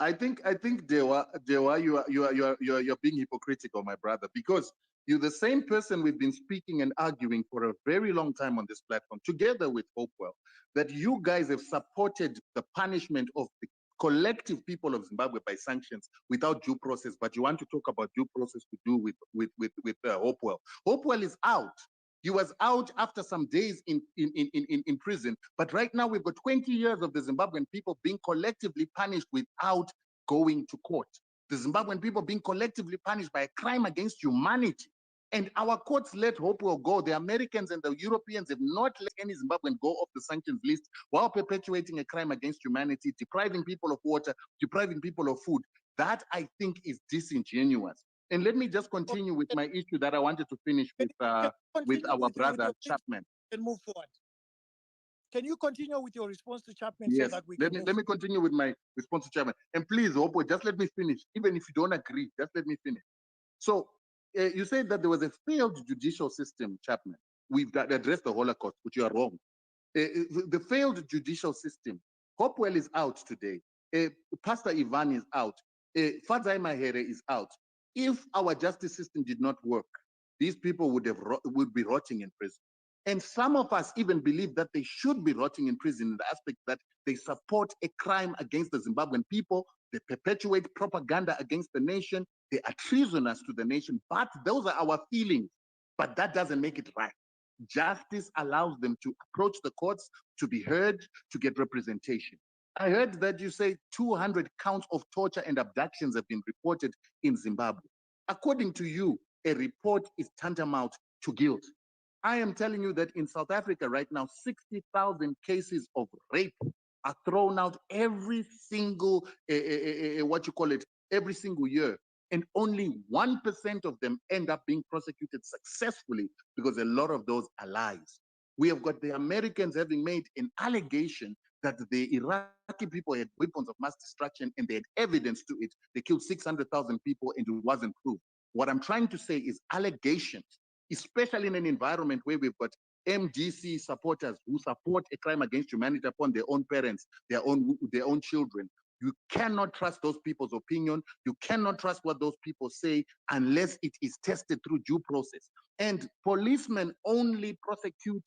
Speaker 10: I think Dewa, you're being hypocritical, my brother, because you're the same person we've been speaking and arguing for a very long time on this platform, together with Hopewell, that you guys have supported the punishment of the collective people of Zimbabwe by sanctions without due process. But you want to talk about due process to do with Hopewell. Hopewell is out. He was out after some days in prison. But right now we've got 20 years of the Zimbabwean people being collectively punished without going to court. The Zimbabwean people being collectively punished by a crime against humanity. And our courts let Hopewell go. The Americans and the Europeans have not let any Zimbabwean go off the sanctions list while perpetuating a crime against humanity, depriving people of water, depriving people of food. That, I think, is disingenuous. And let me just continue with my issue that I wanted to finish with our brother Chapman.
Speaker 2: And move forward. Can you continue with your response to Chapman?
Speaker 10: Yes,
Speaker 2: So that we
Speaker 10: let me continue with my response to Chapman. And please, Hopewell, just let me finish. Even if you don't agree, just let me finish. So you said that there was a failed judicial system, Chapman. We've addressed the Holocaust, but you are wrong. The failed judicial system. Hopewell is out today. Pastor Ivan is out. Fadzai Mahere is out. If our justice system did not work, these people would be rotting in prison. And some of us even believe that they should be rotting in prison in the aspect that they support a crime against the Zimbabwean people, they perpetuate propaganda against the nation, they are treasonous to the nation. But those are our feelings. But that doesn't make it right. Justice allows them to approach the courts, to be heard, to get representation. I heard that you say 200 counts of torture and abductions have been reported in Zimbabwe. According to you, a report is tantamount to guilt. I am telling you that in South Africa right now, 60,000 cases of rape are thrown out every single, every single year. And only 1% of them end up being prosecuted successfully because a lot of those are lies. We have got the Americans having made an allegation that the Iraqi people had weapons of mass destruction and they had evidence to it. They killed 600,000 people and it wasn't proved. What I'm trying to say is allegations, especially in an environment where we've got MDC supporters who support a crime against humanity upon their own parents, their own children. You cannot trust those people's opinion. You cannot trust what those people say unless it is tested through due process. And policemen only prosecute,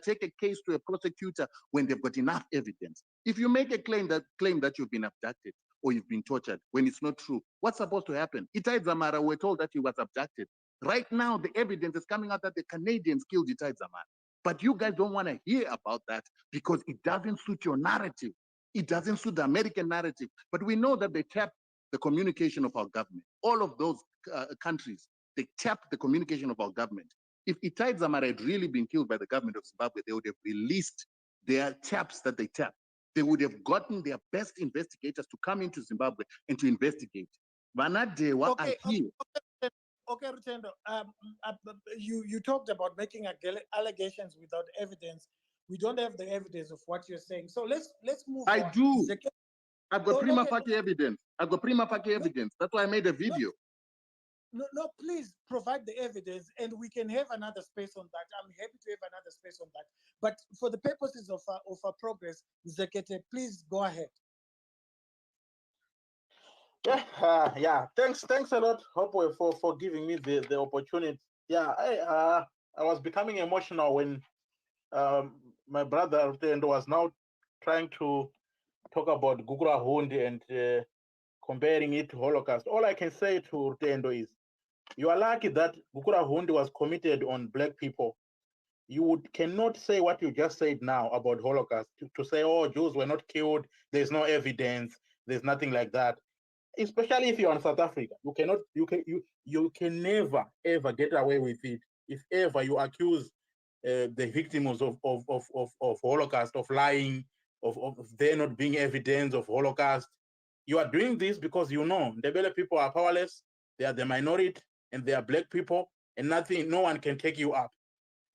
Speaker 10: take a case to a prosecutor when they've got enough evidence. If you make a claim that you've been abducted or you've been tortured when it's not true, what's supposed to happen? Itai Zamara, we're told that he was abducted. Right now, the evidence is coming out that the Canadians killed Itai Zamara. But you guys don't want to hear about that because it doesn't suit your narrative. It doesn't suit the American narrative. But we know that they tap the communication of our government. All of those countries, they tap the communication of our government. If Itai Zamara had really been killed by the government of Zimbabwe, they would have released their taps that they tap. They would have gotten their best investigators to come into Zimbabwe and to investigate. Vanadewa are here.
Speaker 2: Okay, Rutendo, you talked about making allegations without evidence. We don't have the evidence of what you're saying. So let's move on.
Speaker 10: I do. I've got prima facie evidence. I've got prima facie evidence. That's why I made a video.
Speaker 2: No, please provide the evidence and we can have another space on that. I'm happy to have another space on that. But for the purposes of our progress, Zekete, please go ahead.
Speaker 3: Yeah. Thanks a lot, Hopewell, for giving me the opportunity. Yeah, I was becoming emotional when my brother Rutendo was now trying to talk about Gugura Hundi and comparing it to Holocaust. All I can say to Rutendo is, you are lucky that Gugura Hundi was committed on black people. You cannot say what you just said now about Holocaust to say, oh, Jews were not killed. There's no evidence. There's nothing like that. Especially if you're in South Africa, you can never ever get away with it. If ever you accuse the victims of Holocaust of lying, of there not being evidence of Holocaust, you are doing this because you know Ndebele people are powerless. They are the minority, and they are black people, and no one can take you up.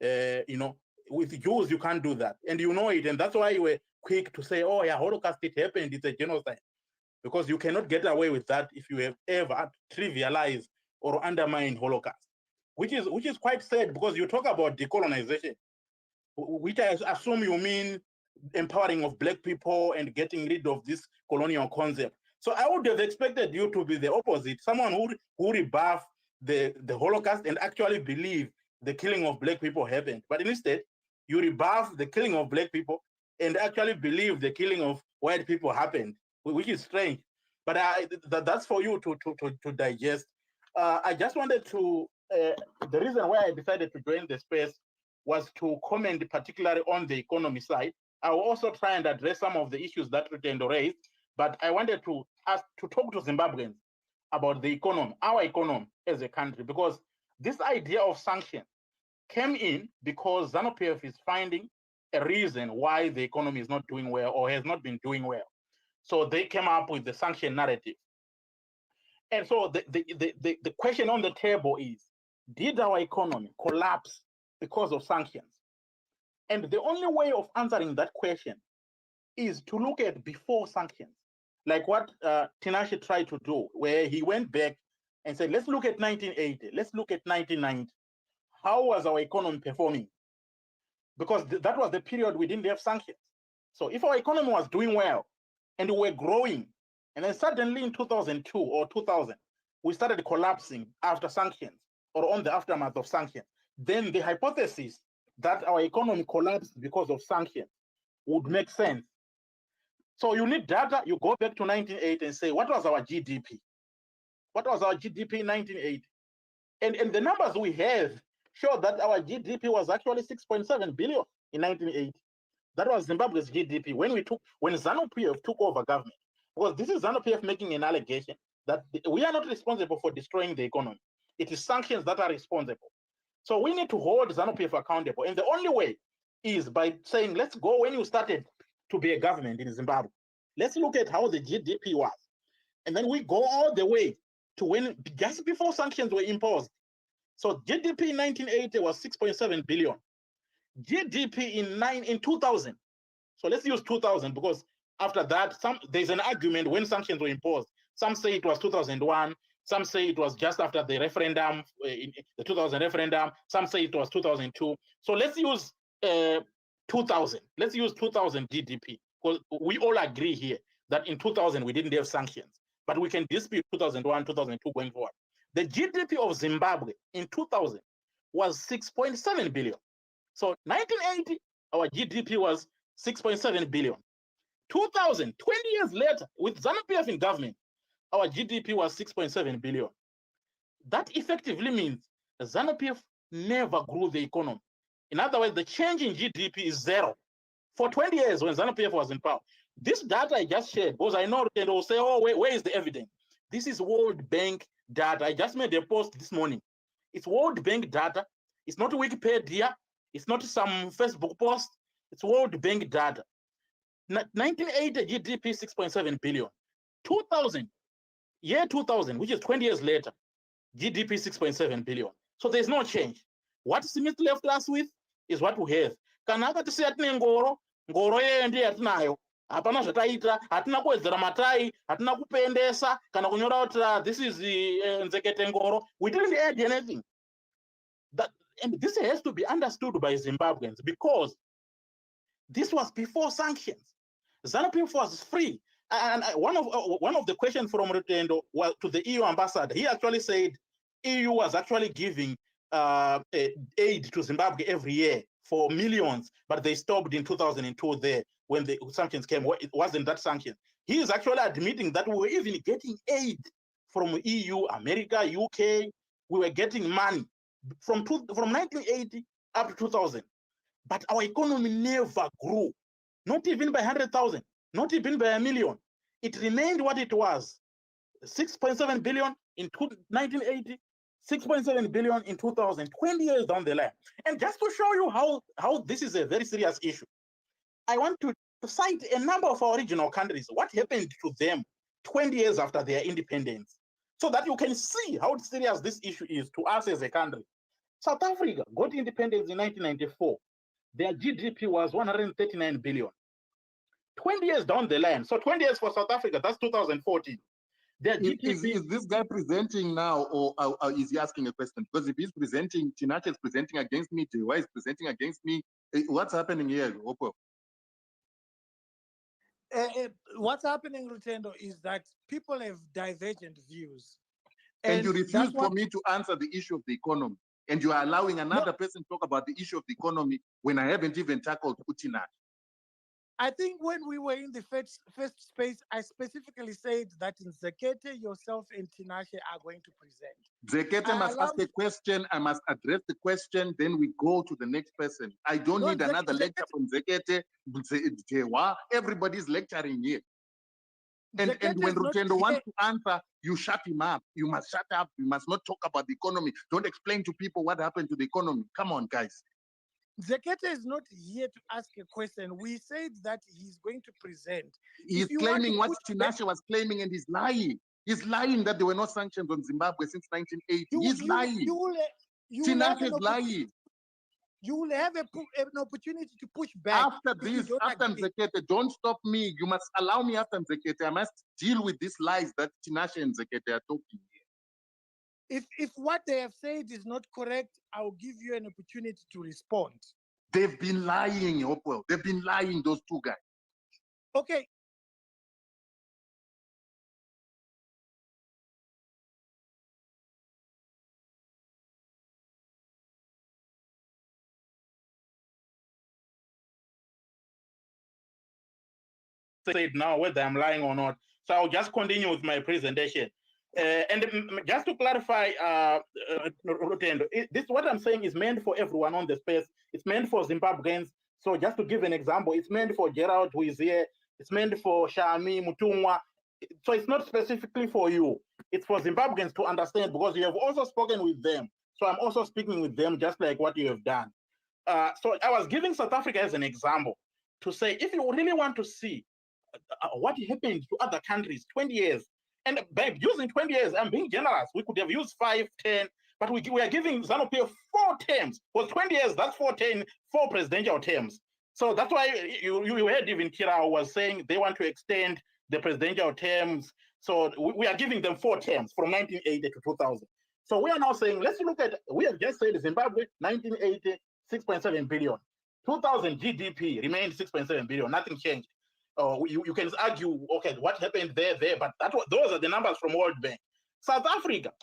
Speaker 3: With Jews you can't do that, and you know it, and that's why you were quick to say, "Oh yeah, Holocaust it happened. It's a genocide." Because you cannot get away with that if you have ever trivialized or undermined Holocaust, which is quite sad, because you talk about decolonization, which I assume you mean empowering of black people and getting rid of this colonial concept. So I would have expected you to be the opposite, someone who rebuff the Holocaust and actually believe the killing of black people happened. But instead, you rebuff the killing of black people and actually believe the killing of white people happened, which is strange. But that's for you to digest. I just wanted to, the reason why I decided to join the space was to comment particularly on the economy side. I will also try and address some of the issues that Rutendo raised, but I wanted to talk to Zimbabweans about the economy, our economy as a country, because this idea of sanctions came in because ZANU-PF is finding a reason why the economy is not doing well or has not been doing well. So they came up with the sanction narrative. And so the question on the table is, did our economy collapse because of sanctions? And the only way of answering that question is to look at before sanctions, like what Tinashe tried to do, where he went back and said, let's look at 1980, let's look at 1990. How was our economy performing? Because that was the period we didn't have sanctions. So if our economy was doing well and we were growing, and then suddenly in 2002 or 2000, we started collapsing after sanctions or on the aftermath of sanctions, then the hypothesis that our economy collapsed because of sanctions would make sense. So you need data. You go back to 1980 and say, what was our GDP? What was our GDP in 1980? And the numbers we have show that our GDP was actually 6.7 billion in 1980. That was Zimbabwe's GDP when ZANU-PF took over government. Because this is ZANU-PF making an allegation that we are not responsible for destroying the economy. It is sanctions that are responsible. So we need to hold ZANU-PF accountable. And the only way is by saying, let's go when you started to be a government in Zimbabwe. Let's look at how the GDP was. And then we go all the way to when, just before sanctions were imposed. So GDP in 1980 was 6.7 billion. GDP in 2000. So let's use 2000 because after that, there's an argument when sanctions were imposed. Some say it was 2001. Some say it was just after the referendum, the 2000 referendum. Some say it was 2002. So let's use 2000. Let's use 2000 GDP because we all agree here that in 2000 we didn't have sanctions, but we can dispute 2001, 2002 going forward. The GDP of Zimbabwe in 2000 was 6.7 billion. So 1980, our GDP was 6.7 billion. 2000, 20 years later, with ZANU-PF in government, our GDP was 6.7 billion. That effectively means ZANU-PF never grew the economy. In other words, the change in GDP is zero. For 20 years when ZANU-PF was in power. This data I just shared, because I know they will say, oh, where is the evidence? This is World Bank data. I just made a post this morning. It's World Bank data. It's not Wikipedia. It's not some Facebook post. It's World Bank data. 1980 GDP 6.7 billion. 2000, year 2000, which is 20 years later, GDP 6.7 billion. So there's no change. What Smith left us with is what we have. Kanaka tisiya tine ngoro yeyo ndiyo yatinayo. Hapana zvataita, hatina kuwedzera matai, hatina kupendesa, kana kunyora kuti this is nzekete ngoro. We didn't add anything. And this has to be understood by Zimbabweans because this was before sanctions. ZANU-PF was free. And one of the questions from Rutendo was to the EU ambassador. He actually said EU was actually giving aid to Zimbabwe every year for millions, but they stopped in 2002 there when the sanctions came. It wasn't that sanction. He is actually admitting that we were even getting aid from EU, America, UK. We were getting money from 1980 up to 2000. But our economy never grew, not even by 100,000, not even by 1 million. It remained what it was, 6.7 billion in 1980, 6.7 billion in 2000, 20 years down the line. And just to show you how this is a very serious issue, I want to cite a number of our regional countries, what happened to them 20 years after their independence, so that you can see how serious this issue is to us as a country. South Africa got independence in 1994. Their GDP was 139 billion. 20 years down the line, so 20 years for South Africa, that's 2014. Their GDP...
Speaker 10: Is this guy presenting now, or is he asking a question? Because if he's presenting, Chin'ono is presenting against me, Dewa is presenting against me. What's happening here, Hopewell?
Speaker 2: What's happening, Rutendo, is that people have divergent views.
Speaker 10: And you refuse for me to answer the issue of the economy. And you are allowing another person to talk about the issue of the economy when I haven't even tackled Putin.
Speaker 2: I think when we were in the first space, I specifically said that in Zekete, yourself and Tinashe are going to present.
Speaker 10: Zekete must ask a question. I must address the question. Then we go to the next person. I don't need another lecture from Zekete. Everybody's lecturing here. And when Rutendo wants to answer, you shut him up. You must shut up. You must not talk about the economy. Don't explain to people what happened to the economy. Come on, guys.
Speaker 2: Zekete is not here to ask a question. We said that he's going to present.
Speaker 10: He's claiming what Tinashe was claiming, and he's lying. He's lying that there were no sanctions on Zimbabwe since 1980. He's lying. Tinashe is lying.
Speaker 2: You will have an opportunity to push back.
Speaker 10: After this, after Zekete, don't stop me. You must allow me after Zekete. I must deal with these lies that Tinashe and Zekete are talking here.
Speaker 2: If what they have said is not correct, I'll give you an opportunity to respond.
Speaker 10: They've been lying, Hopewell. They've been lying, those two guys.
Speaker 2: Okay.
Speaker 3: Said now whether I'm lying or not. So I'll just continue with my presentation. And just to clarify, this what I'm saying is meant for everyone on the space. It's meant for Zimbabweans. So just to give an example, it's meant for Gerald who is here. It's meant for Shami, Mutumwa. So it's not specifically for you. It's for Zimbabweans to understand because you have also spoken with them. So I'm also speaking with them just like what you have done. So I was giving South Africa as an example to say, if you really want to see what happened to other countries 20 years, and by using 20 years, I'm being generous, we could have used 5, 10, but we are giving ZANU-PF 4 terms. For 20 years, that's 4 presidential terms. So that's why you heard even Kira was saying they want to extend the presidential terms. So we are giving them 4 terms from 1980 to 2000. So we are now saying, let's look at, we have just said Zimbabwe, 1980, 6.7 billion. 2000 GDP remained 6.7 billion, nothing changed. You can argue, okay, what happened there, but those are the numbers from World Bank. South Africa,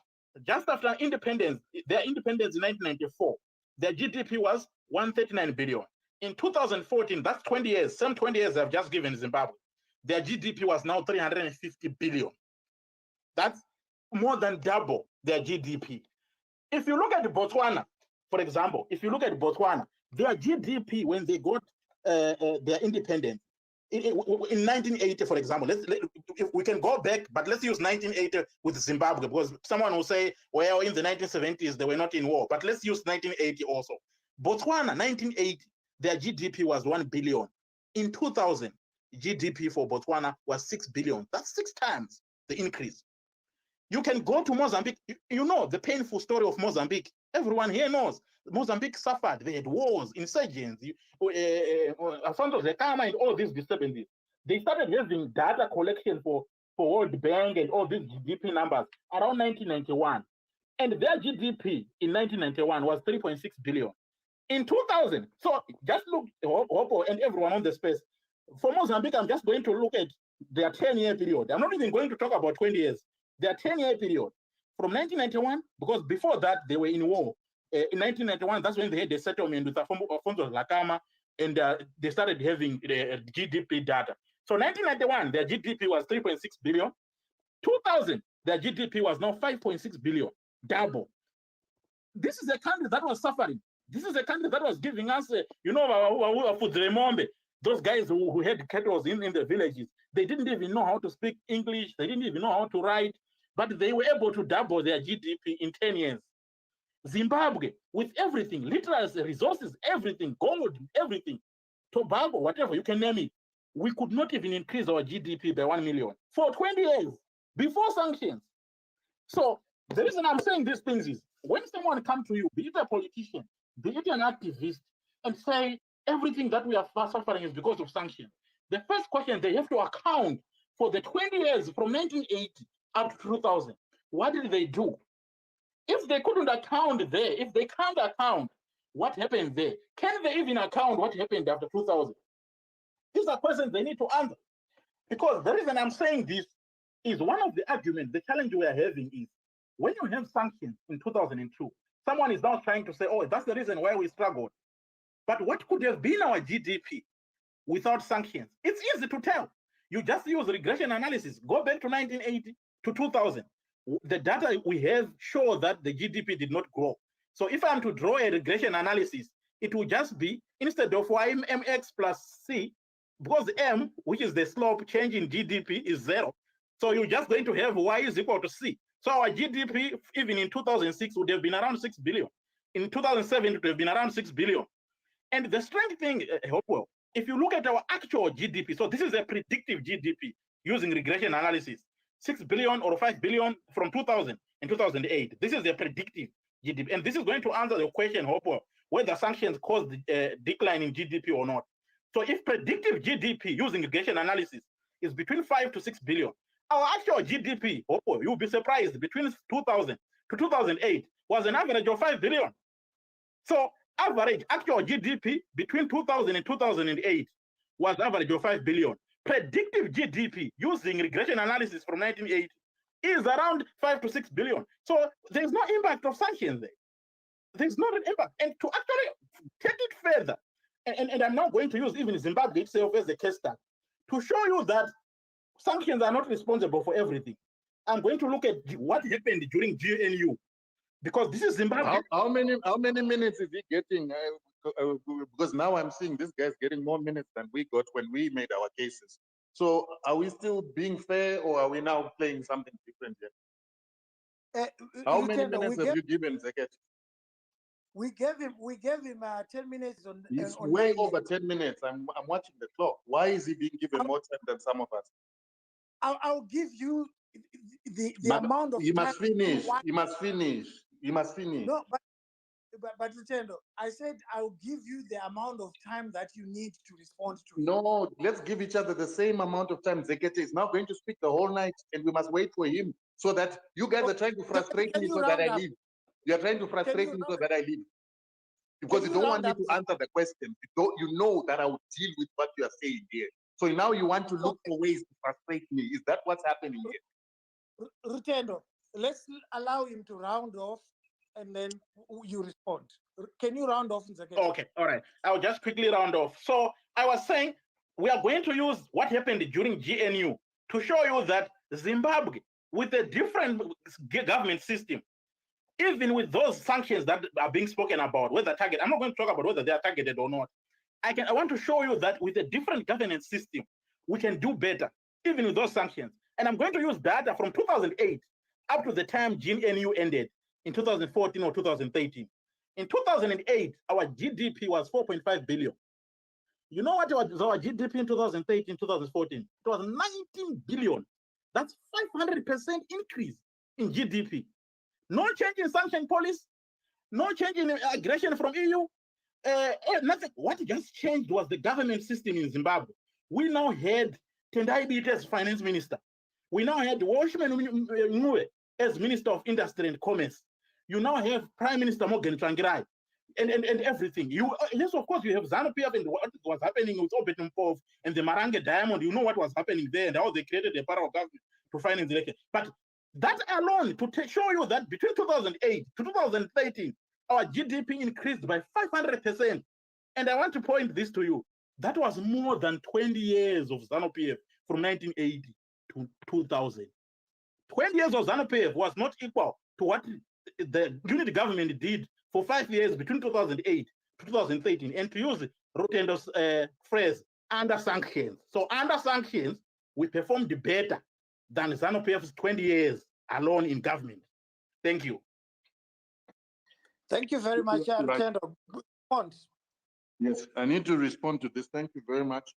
Speaker 3: just after independence, their independence in 1994, their GDP was 139 billion. In 2014, that's 20 years, same 20 years I've just given Zimbabwe, their GDP was now 350 billion. That's more than double their GDP. If you look at Botswana, for example, if you look at Botswana, their GDP when they got their independence, in 1980, for example, if we can go back, but let's use 1980 with Zimbabwe, because someone will say, well, in the 1970s, they were not in war, but let's use 1980 also. Botswana, 1980, their GDP was 1 billion. In 2000, GDP for Botswana was 6 billion. That's 6 times the increase. You can go to Mozambique. You know the painful story of Mozambique. Everyone here knows. Mozambique suffered. They had wars, insurgents, Alfonso Zekama and all these disturbances. They started using data collection for World Bank and all these GDP numbers around 1991. And their GDP in 1991 was 3.6 billion. In 2000, so just look, Hopo and everyone on the space. For Mozambique, I'm just going to look at their 10-year period. I'm not even going to talk about 20 years. Their 10-year period from 1991, because before that they were in war. In 1991, that's when they had the settlement with Afonso Dhlakama, and they started having the GDP data. So 1991, their GDP was 3.6 billion. 2000, their GDP was now 5.6 billion, double. This is a country that was suffering. This is a country that was giving us, those guys who had cattle in the villages. They didn't even know how to speak English. They didn't even know how to write, but they were able to double their GDP in 10 years. Zimbabwe, with everything, literacy, resources, everything, gold, everything, tobacco, whatever, you can name it. We could not even increase our GDP by 1 million for 20 years before sanctions. So the reason I'm saying these things is when someone comes to you, be it a politician, be it an activist, and say everything that we are suffering is because of sanctions, the first question they have to account for the 20 years from 1980 up to 2000. What did they do? If they couldn't account there, if they can't account what happened there, can they even account what happened after 2000? These are questions they need to answer. Because the reason I'm saying this is one of the arguments, the challenge we are having is when you have sanctions in 2002, someone is now trying to say, oh, that's the reason why we struggled. But what could have been our GDP without sanctions? It's easy to tell. You just use regression analysis. Go back to 1980 to 2000. The data we have show that the GDP did not grow. So if I'm to draw a regression analysis, it will just be, instead of mx plus c, because m, which is the slope change in GDP, is 0. So you're just going to have y is equal to c. So our GDP, even in 2006, would have been around 6 billion. In 2007, it would have been around 6 billion. And the strange thing, Hopewell, if you look at our actual GDP, so this is a predictive GDP using regression analysis, 6 billion or 5 billion from 2000 and 2008. This is a predictive GDP. And this is going to answer the question, Hopewell, whether sanctions caused a decline in GDP or not. So if predictive GDP using regression analysis is between 5 to 6 billion, our actual GDP, Hopewell, you'll be surprised, between 2000 to 2008 was an average of 5 billion. So average actual GDP between 2000 and 2008 was average of 5 billion. Predictive GDP using regression analysis from 1980 is around 5 to 6 billion. So there's no impact of sanctions there. There's not an impact. And to actually take it further, and I'm now going to use even Zimbabwe itself as a case study to show you that sanctions are not responsible for everything. I'm going to look at what happened during GNU, because this is Zimbabwe.
Speaker 10: How many minutes is he getting? Because now I'm seeing this guy's getting more minutes than we got when we made our cases. So are we still being fair, or are we now playing something different here? How many minutes have you given Zeket?
Speaker 2: We gave him 10 minutes on.
Speaker 10: He's
Speaker 2: on
Speaker 10: way
Speaker 2: 9
Speaker 10: over 10 minutes. I'm watching the clock. Why is he being given more time than some of us?
Speaker 2: I'll give you the
Speaker 10: But
Speaker 2: amount of
Speaker 10: he
Speaker 2: time.
Speaker 10: must finish. He must finish. He must finish.
Speaker 2: No, but Lutendo, I said I'll give you the amount of time that you need to respond to it.
Speaker 10: No, let's give each other the same amount of time. Zekete is now going to speak the whole night, and we must wait for him, so that you guys are trying to frustrate me so that I leave. You are trying to frustrate me so that I leave. Because you don't want me to answer the question. You know that I will deal with what you are saying here. So now you want to look for ways to frustrate me. Is that what's happening here?
Speaker 2: Rutendo, let's allow him to round off, and then you respond. Can you round off in a second?
Speaker 3: Okay, all right. I'll just quickly round off. So I was saying we are going to use what happened during GNU to show you that Zimbabwe, with a different government system, even with those sanctions that are being spoken about, whether targeted, I'm not going to talk about whether they are targeted or not. I want to show you that with a different governance system, we can do better, even with those sanctions. And I'm going to use data from 2008 up to the time GNU ended in 2014 or 2013. In 2008, our GDP was 4.5 billion. You know what was our GDP in 2013, 2014? It was 19 billion. That's 500% increase in GDP. No change in sanction policy, no change in aggression from EU, nothing. What just changed was the government system in Zimbabwe. We now had Tendai Biti as finance minister. We now had Washman Ngwe as Minister of Industry and Commerce. You now have Prime Minister Morgan Tsvangirai. and everything. Yes, of course, you have ZANU-PF and what was happening with Obetumpov and the Marange Diamond. You know what was happening there and how they created a parallel government to finance the election. But that alone to show you that between 2008 to 2013, our GDP increased by 500%. And I want to point this to you. That was more than 20 years of ZANU-PF from 1980 to 2000. 20 years of ZANU-PF was not equal to what the unity government did for 5 years between 2008 to 2013. And to use Rotendo's phrase, under sanctions. So under sanctions, we performed better than ZANU-PF's 20 years alone in government. Thank you.
Speaker 2: Thank you very much, Chendo.
Speaker 10: Yes, I need to respond to this. Thank you very much.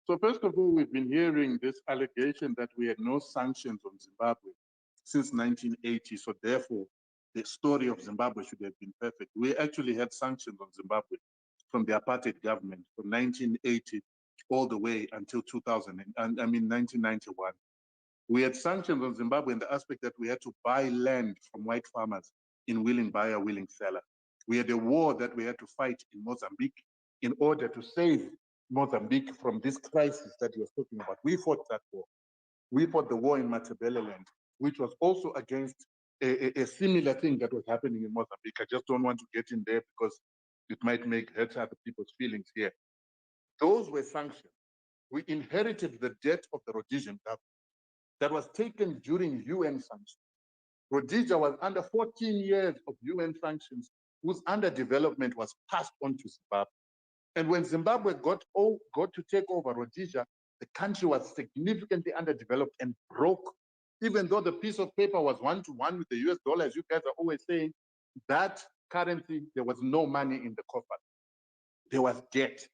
Speaker 10: So first of all, we've been hearing this allegation that we had no sanctions on Zimbabwe since 1980. So therefore, the story of Zimbabwe should have been perfect. We actually had sanctions on Zimbabwe from the apartheid government from 1980 all the way until 1991. We had sanctions on Zimbabwe in the aspect that we had to buy land from white farmers in willing buyer, willing seller. We had a war that we had to fight in Mozambique in order to save Mozambique from this crisis that you're talking about. We fought that war. We fought the war in Matabeleland, which was also against a similar thing that was happening in Mozambique. I just don't want to get in there because it might hurt other people's feelings here. Those were sanctions. We inherited the debt of the Rhodesian government that was taken during UN sanctions. Rhodesia was under 14 years of UN sanctions, whose underdevelopment was passed on to Zimbabwe. And when Zimbabwe got to take over Rhodesia, the country was significantly underdeveloped and broke. Even though the piece of paper was 1-to-1 with the US dollar, as you guys are always saying, that currency, there was no money in the coffer. There was debt.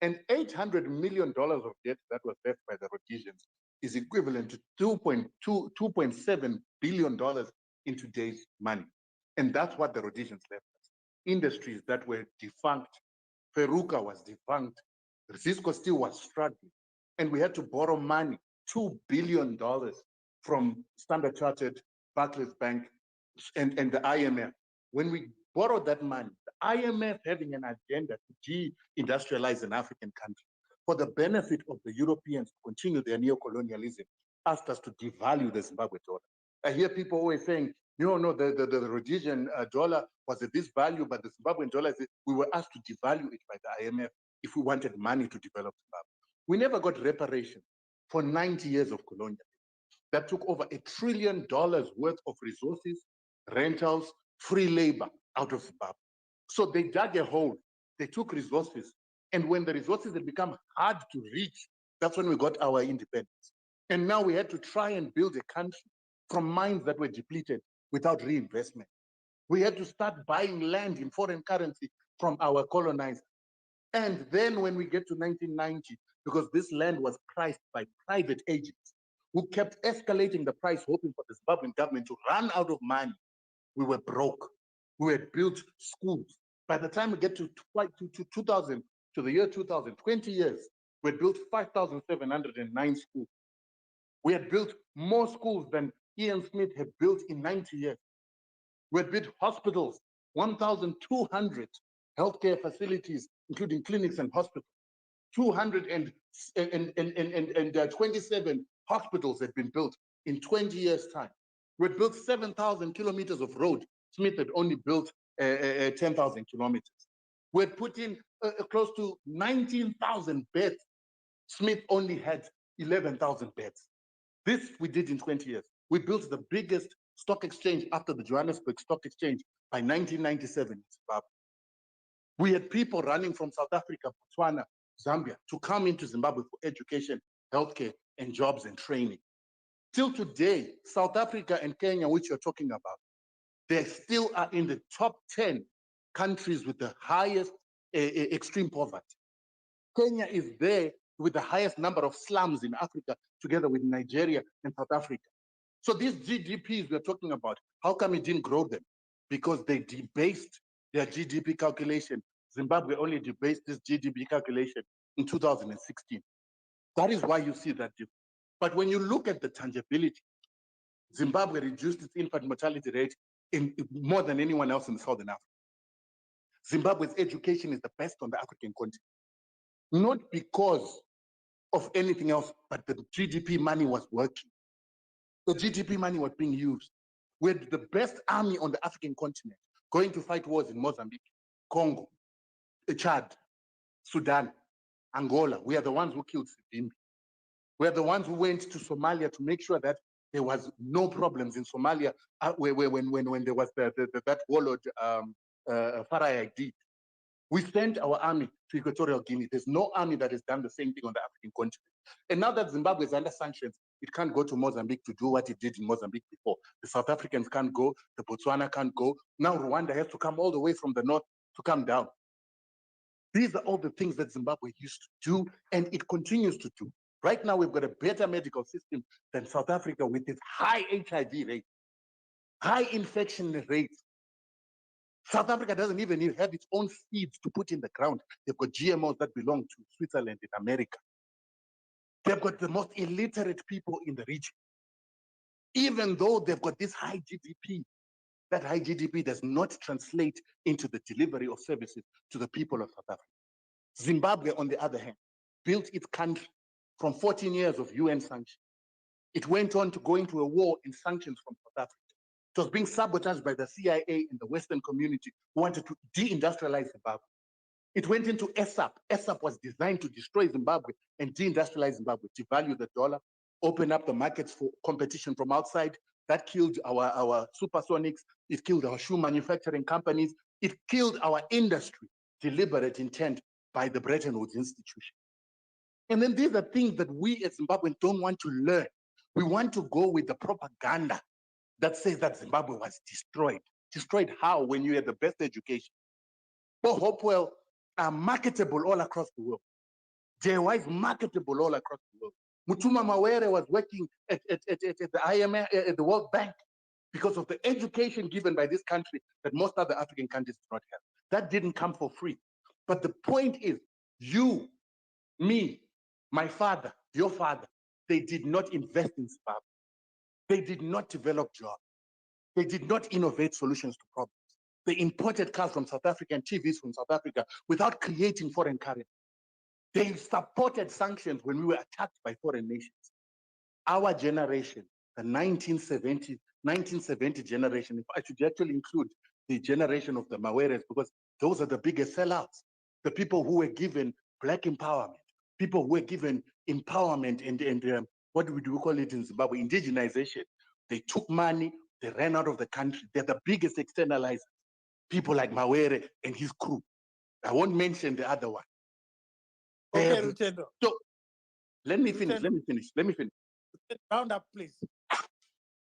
Speaker 10: And $800 million of debt that was left by the Rhodesians is equivalent to $2.7 billion in today's money. And that's what the Rhodesians left us. Industries that were defunct. Peruka was defunct. Cisco Steel was struggling. And we had to borrow money, $2 billion from Standard Chartered, Barclays Bank, and the IMF. When we borrowed that money, the IMF having an agenda to de-industrialize an African country for the benefit of the Europeans to continue their neocolonialism, asked us to devalue the Zimbabwe dollar. I hear people always saying, no, the Rhodesian dollar was at this value, but the Zimbabwean dollar, we were asked to devalue it by the IMF if we wanted money to develop Zimbabwe. We never got reparation for 90 years of colonialism. That took over $1 trillion worth of resources, rentals, free labor out of Zimbabwe. So they dug a hole, they took resources, and when the resources had become hard to reach, that's when we got our independence. And now we had to try and build a country from mines that were depleted without reinvestment. We had to start buying land in foreign currency from our colonizers. And then when we get to 1990, because this land was priced by private agents who kept escalating the price, hoping for the Zimbabwean government to run out of money, we were broke. We had built schools. By the time we get to 2000, to the year 2000, 20 years, we had built 5,709 schools. We had built more schools than Ian Smith had built in 90 years. We had built hospitals, 1,200 healthcare facilities, including clinics and hospitals. 227 hospitals had been built in 20 years' time. We had built 7,000 kilometers of road. Smith had only built 10,000 kilometers. We had put in close to 19,000 beds. Smith only had 11,000 beds. This we did in 20 years. We built the biggest stock exchange after the Johannesburg Stock Exchange by 1997 in Zimbabwe. We had people running from South Africa, Botswana, Zambia to come into Zimbabwe for education, healthcare, and jobs and training. Till today, South Africa and Kenya, which you're talking about, they still are in the top 10 countries with the highest extreme poverty. Kenya is there with the highest number of slums in Africa, together with Nigeria and South Africa. So these GDPs we're talking about, how come it didn't grow them? Because they debased their GDP calculation. Zimbabwe only debased this GDP calculation in 2016. That is why you see that difference. But when you look at the tangibility, Zimbabwe reduced its infant mortality rate in more than anyone else in Southern Africa. Zimbabwe's education is the best on the African continent. Not because of anything else, but the GDP money was working. The GDP money was being used. We had the best army on the African continent going to fight wars in Mozambique, Congo, Chad, Sudan, Angola. We are the ones who killed Sibimbi. We are the ones who went to Somalia to make sure that there was no problems in Somalia when there was that warlord Farai did. We sent our army to Equatorial Guinea. There's no army that has done the same thing on the African continent. And now that Zimbabwe is under sanctions, it can't go to Mozambique to do what it did in Mozambique before. The South Africans can't go, the Botswana can't go. Now Rwanda has to come all the way from the north to come down. These are all the things that Zimbabwe used to do, and it continues to do. Right now, we've got a better medical system than South Africa with its high HIV rate, high infection rates. South Africa doesn't even have its own seeds to put in the ground. They've got GMOs that belong to Switzerland and America. They've got the most illiterate people in the region. Even though they've got this high GDP, that high GDP does not translate into the delivery of services to the people of South Africa. Zimbabwe, on the other hand, built its country from 14 years of UN sanctions. It went on to go into a war in sanctions from South Africa. It was being sabotaged by the CIA and the Western community who wanted to deindustrialize Zimbabwe. It went into ESAP. ESAP was designed to destroy Zimbabwe and deindustrialize Zimbabwe, devalue the dollar, open up the markets for competition from outside. That killed our supersonics. It killed our shoe manufacturing companies. It killed our industry. Deliberate intent by the Bretton Woods institution. And then these are things that we as Zimbabweans don't want to learn. We want to go with the propaganda that says that Zimbabwe was destroyed. Destroyed how when you had the best education? But Hopewell are marketable all across the world. JY is marketable all across the world. Mutuma Mawere was working at the IMF, at the World Bank, because of the education given by this country that most other African countries do not have. That didn't come for free. But the point is, you, me, my father, your father, they did not invest in Zimbabwe. They did not develop jobs. They did not innovate solutions to problems. They imported cars from South Africa and TVs from South Africa without creating foreign currency. They supported sanctions when we were attacked by foreign nations. Our generation, the 1970 generation, if I should actually include the generation of the Maweres, because those are the biggest sellouts. The people who were given Black empowerment, people who were given empowerment and what do we call it in Zimbabwe? Indigenization. They took money, they ran out of the country. They're the biggest externalizers. People like Mawere and his crew. I won't mention the other one.
Speaker 2: Okay, Rutendo.
Speaker 10: So let me finish.
Speaker 2: Round up, please.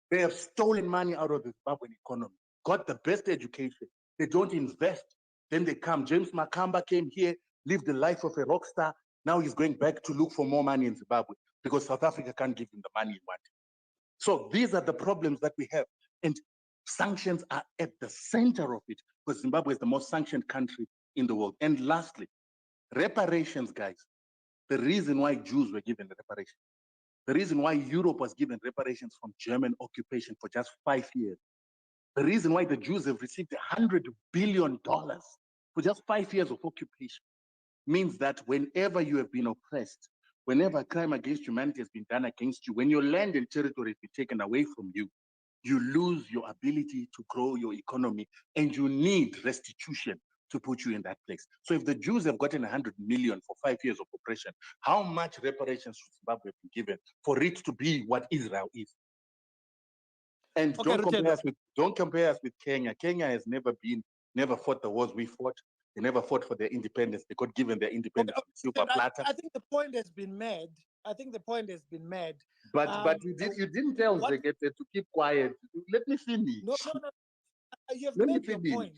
Speaker 10: They have stolen money out of the Zimbabwean economy, got the best education. They don't invest. Then they come. James Makamba came here, lived the life of a rock star. Now he's going back to look for more money in Zimbabwe because South Africa can't give him the money he wanted. So these are the problems that we have. And sanctions are at the center of it because Zimbabwe is the most sanctioned country in the world. And lastly, reparations, guys. The reason why Jews were given the reparations, the reason why Europe was given reparations from German occupation for just 5 years, the reason why the Jews have received $100 billion for just 5 years of occupation means that whenever you have been oppressed, whenever a crime against humanity has been done against you, when your land and territory has been taken away from you, you lose your ability to grow your economy and you need restitution to put you in that place. So if the Jews have gotten 100 million for 5 years of oppression, how much reparations should Zimbabwe have been given for it to be what Israel is? And
Speaker 2: Okay,
Speaker 10: don't compare us with Kenya. Kenya has never fought the wars we fought. They never fought for their independence. They got given their independence on silver platter.
Speaker 2: I think the point has been made.
Speaker 10: But you didn't tell Zegete to keep quiet. Let me finish.
Speaker 2: No. You have made your point.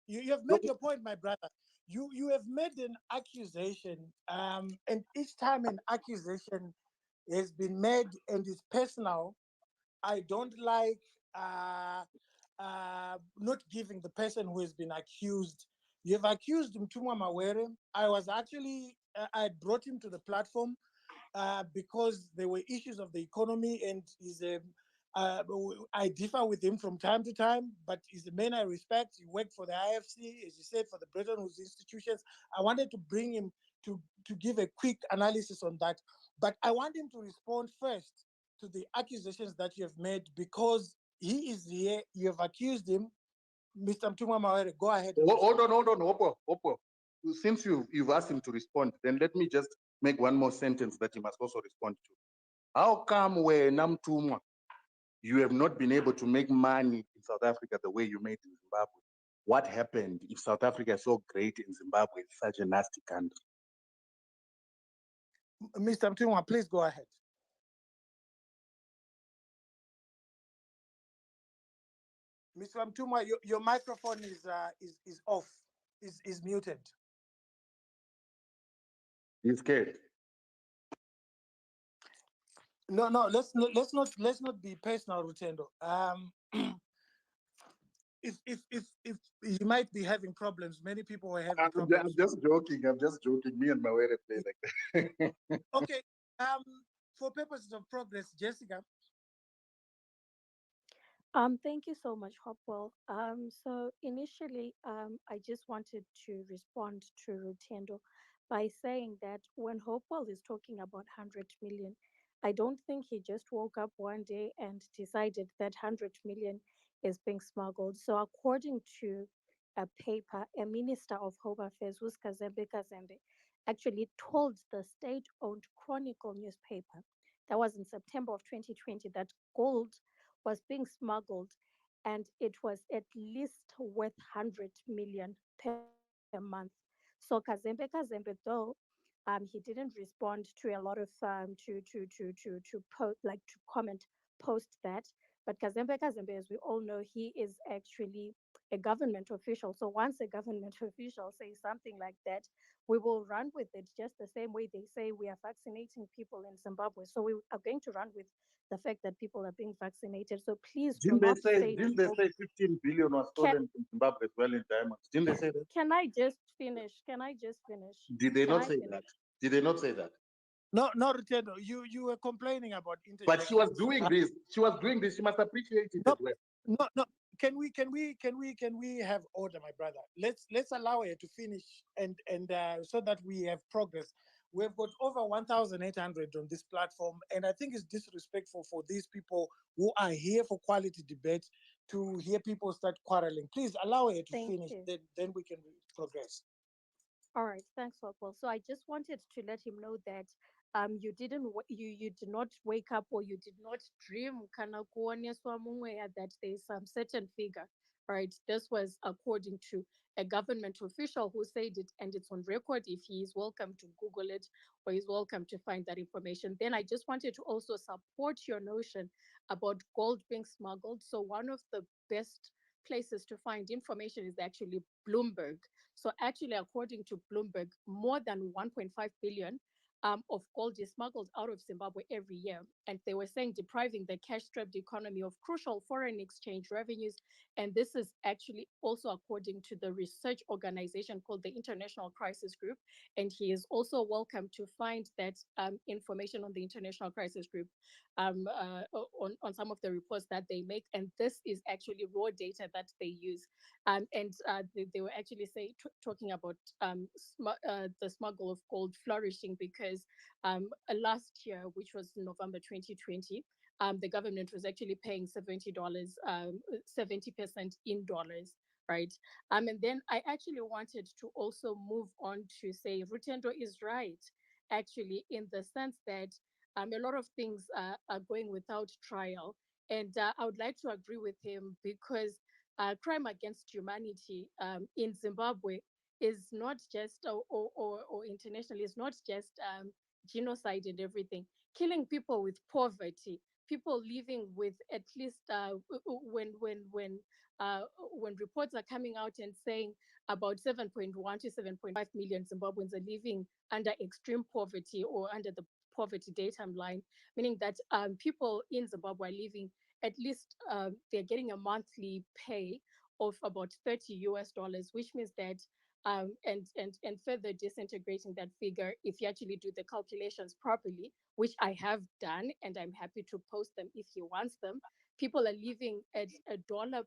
Speaker 2: You have made your point, my brother. You have made an accusation, and each time an accusation has been made and is personal, I don't like not giving the person who has been accused. You have accused Mtumwa Mawere. I was actually, I brought him to the platform because there were issues of the economy, and he's a I differ with him from time to time, but he's a man I respect. He worked for the IFC, as you said, for the Bretton Woods institutions. I wanted to bring him to give a quick analysis on that, but I want him to respond first to the accusations that you have made, because he is here. You have accused him. Mr. Mtumwa Mawere, go ahead.
Speaker 10: Hold on, Hopewell. Since you've asked him to respond, then let me just make one more sentence that he must also respond to. How come when Mtumwa, you have not been able to make money in South Africa the way you made in Zimbabwe? What happened if South Africa is so great in Zimbabwe, such a nasty country?
Speaker 2: Mr. Mtumwa, please go ahead. Mr. Mtumwa, your microphone is off, is muted.
Speaker 10: He's scared.
Speaker 2: No, let's not be personal, Rutendo. If you might be having problems, many people were having problems.
Speaker 10: I'm just joking. Me and Mawere play like that.
Speaker 2: Okay. For purposes of progress, Jessica.
Speaker 19: Thank you so much, Hopewell. So initially, I just wanted to respond to Rutendo by saying that when Hopewell is talking about 100 million, I don't think he just woke up one day and decided that 100 million is being smuggled. So according to a paper, a minister of Home Affairs, who's Kazembe, actually told the state-owned Chronicle newspaper, that was in September of 2020, that gold was being smuggled, and it was at least worth 100 million per month. So Kazembe, though he didn't respond to a lot of to comment post that. But Kazembe, as we all know, he is actually a government official. So once a government official says something like that, we will run with it, just the same way they say we are vaccinating people in Zimbabwe. So we are going to run with the fact that people are being vaccinated. So please do not say.
Speaker 10: Didn't they say 15 billion was stolen from Zimbabwe as well in diamonds? Didn't they say that?
Speaker 19: Can I just finish?
Speaker 10: Did they not say that? Did they not say that?
Speaker 2: No, Rutendo, you were complaining about interjection.
Speaker 10: But she was doing this. She must appreciate it as well.
Speaker 2: No. Can we have order, my brother? Let's allow her to finish and so that we have progress. We've got over 1,800 on this platform, and I think it's disrespectful for these people who are here for quality debate to hear people start quarreling. Please allow her to finish, then we can progress.
Speaker 19: All right, thanks, Hopewell. So I just wanted to let him know that you did not wake up, or you did not dream kana kuoneswa mumweya that there is some certain figure, right? This was according to a government official who said it, and it's on record. If he is welcome to Google it, or he's welcome to find that information. Then I just wanted to also support your notion about gold being smuggled. So one of the best places to find information is actually Bloomberg. So actually, according to Bloomberg, more than 1.5 billion of gold is smuggled out of Zimbabwe every year. And they were saying depriving the cash-strapped economy of crucial foreign exchange revenues. And this is actually also according to the research organization called the International Crisis Group. And he is also welcome to find that information on the International Crisis Group on some of the reports that they make. And this is actually raw data that they use. They were actually talking about the smuggle of gold flourishing because last year, which was November 2020, the government was actually paying $70, 70% in dollars, right? And then I actually wanted to also move on to say Rutendo is right, actually, in the sense that a lot of things are going without trial. And I would like to agree with him because crime against humanity in Zimbabwe is not just, or internationally, is not just genocide and everything. Killing people with poverty, people living with at least when reports are coming out and saying about 7.1 to 7.5 million Zimbabweans are living under extreme poverty or under the poverty datum line, meaning that people in Zimbabwe are living at least they're getting a monthly pay of about $30 US, which means that and further disintegrating that figure if you actually do the calculations properly, which I have done, and I'm happy to post them if he wants them. People are living at $1.87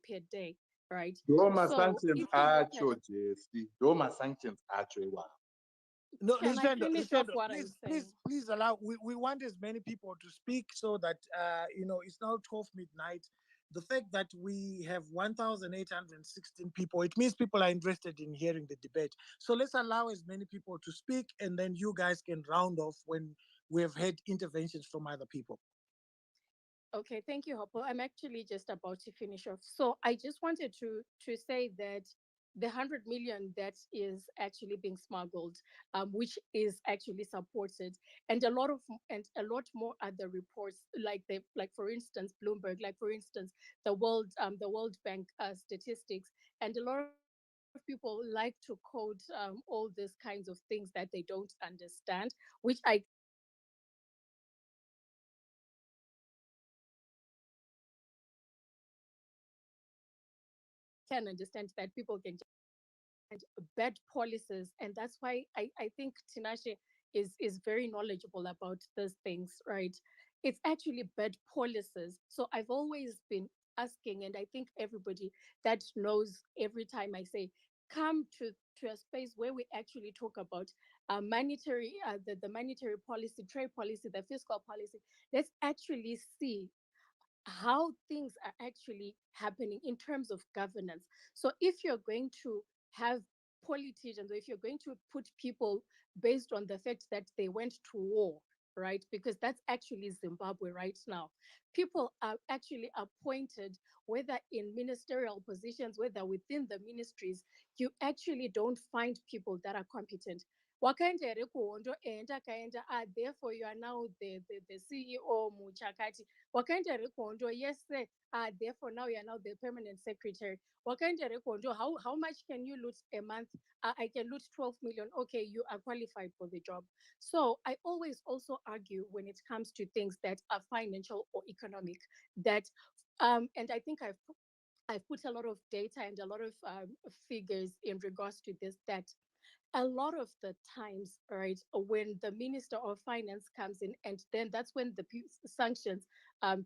Speaker 19: per day, right?
Speaker 1: Doma
Speaker 19: So
Speaker 1: sanctions
Speaker 19: if you look at,
Speaker 1: acho Jesse. Doma sanctions acho wa.
Speaker 2: No,
Speaker 19: can I
Speaker 2: Luciano,
Speaker 19: finish off what I'm saying?
Speaker 2: please allow. We want as many people to speak so that it's now 12 midnight. The fact that we have 1,816 people, it means people are interested in hearing the debate. So let's allow as many people to speak, and then you guys can round off when we have had interventions from other people.
Speaker 19: Okay, thank you, Hopewell. I'm actually just about to finish off. So I just wanted to say that the 100 million that is actually being smuggled, which is actually supported, and a lot more other reports, like for instance Bloomberg, like for instance the World Bank statistics, and a lot of people like to quote all these kinds of things that they don't understand, which I can understand that people can just and bad policies. And that's why I think Tinashe is very knowledgeable about those things, right? It's actually bad policies. So I've always been asking, and I think everybody that knows, every time I say, come to a space where we actually talk about the monetary policy, trade policy, the fiscal policy. Let's actually see how things are actually happening in terms of governance. So if you're going to have politicians, or if you're going to put people based on the fact that they went to war, right? Because that's actually Zimbabwe right now. People are actually appointed, whether in ministerial positions, whether within the ministries, you actually don't find people that are competent. Wakaenda here kuhondo and akaenda, therefore you are now the CEO muchakati. Wakaenda here kuhondo, yes, therefore now you are now the permanent secretary. Wakaenda here kuhondo, how much can you loot a month? I can loot 12 million. Okay, you are qualified for the job. So I always also argue when it comes to things that are financial or economic, that and I think I've put a lot of data and a lot of figures in regards to this, that a lot of the times, right, when the Minister of Finance comes in, and then that's when the sanctions,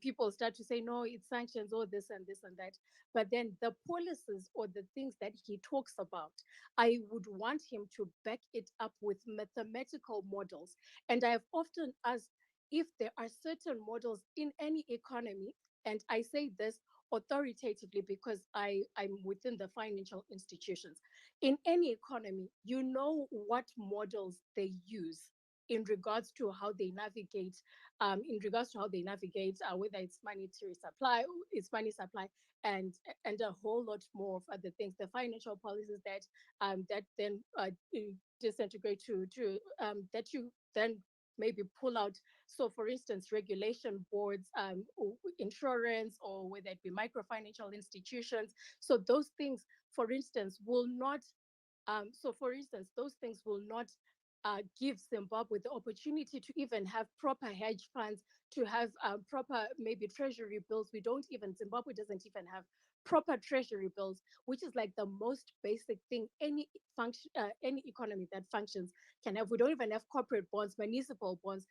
Speaker 19: people start to say, no, it's sanctions, or this and this and that. But then the policies or the things that he talks about, I would want him to back it up with mathematical models. And I have often asked if there are certain models in any economy, and I say this authoritatively because I'm within the financial institutions. In any economy, you know what models they use in regards to how they navigate, whether it's money supply, and a whole lot more of other things. The financial policies that then disintegrate to that you then maybe pull out. So, for instance, regulation boards, insurance, or whether it be microfinancial institutions. So those things, for instance, will not. For instance, those things will not give Zimbabwe the opportunity to even have proper hedge funds, to have proper maybe treasury bills. Zimbabwe doesn't even have proper treasury bills, which is like the most basic thing any economy that functions can have. We don't even have corporate bonds, municipal bonds,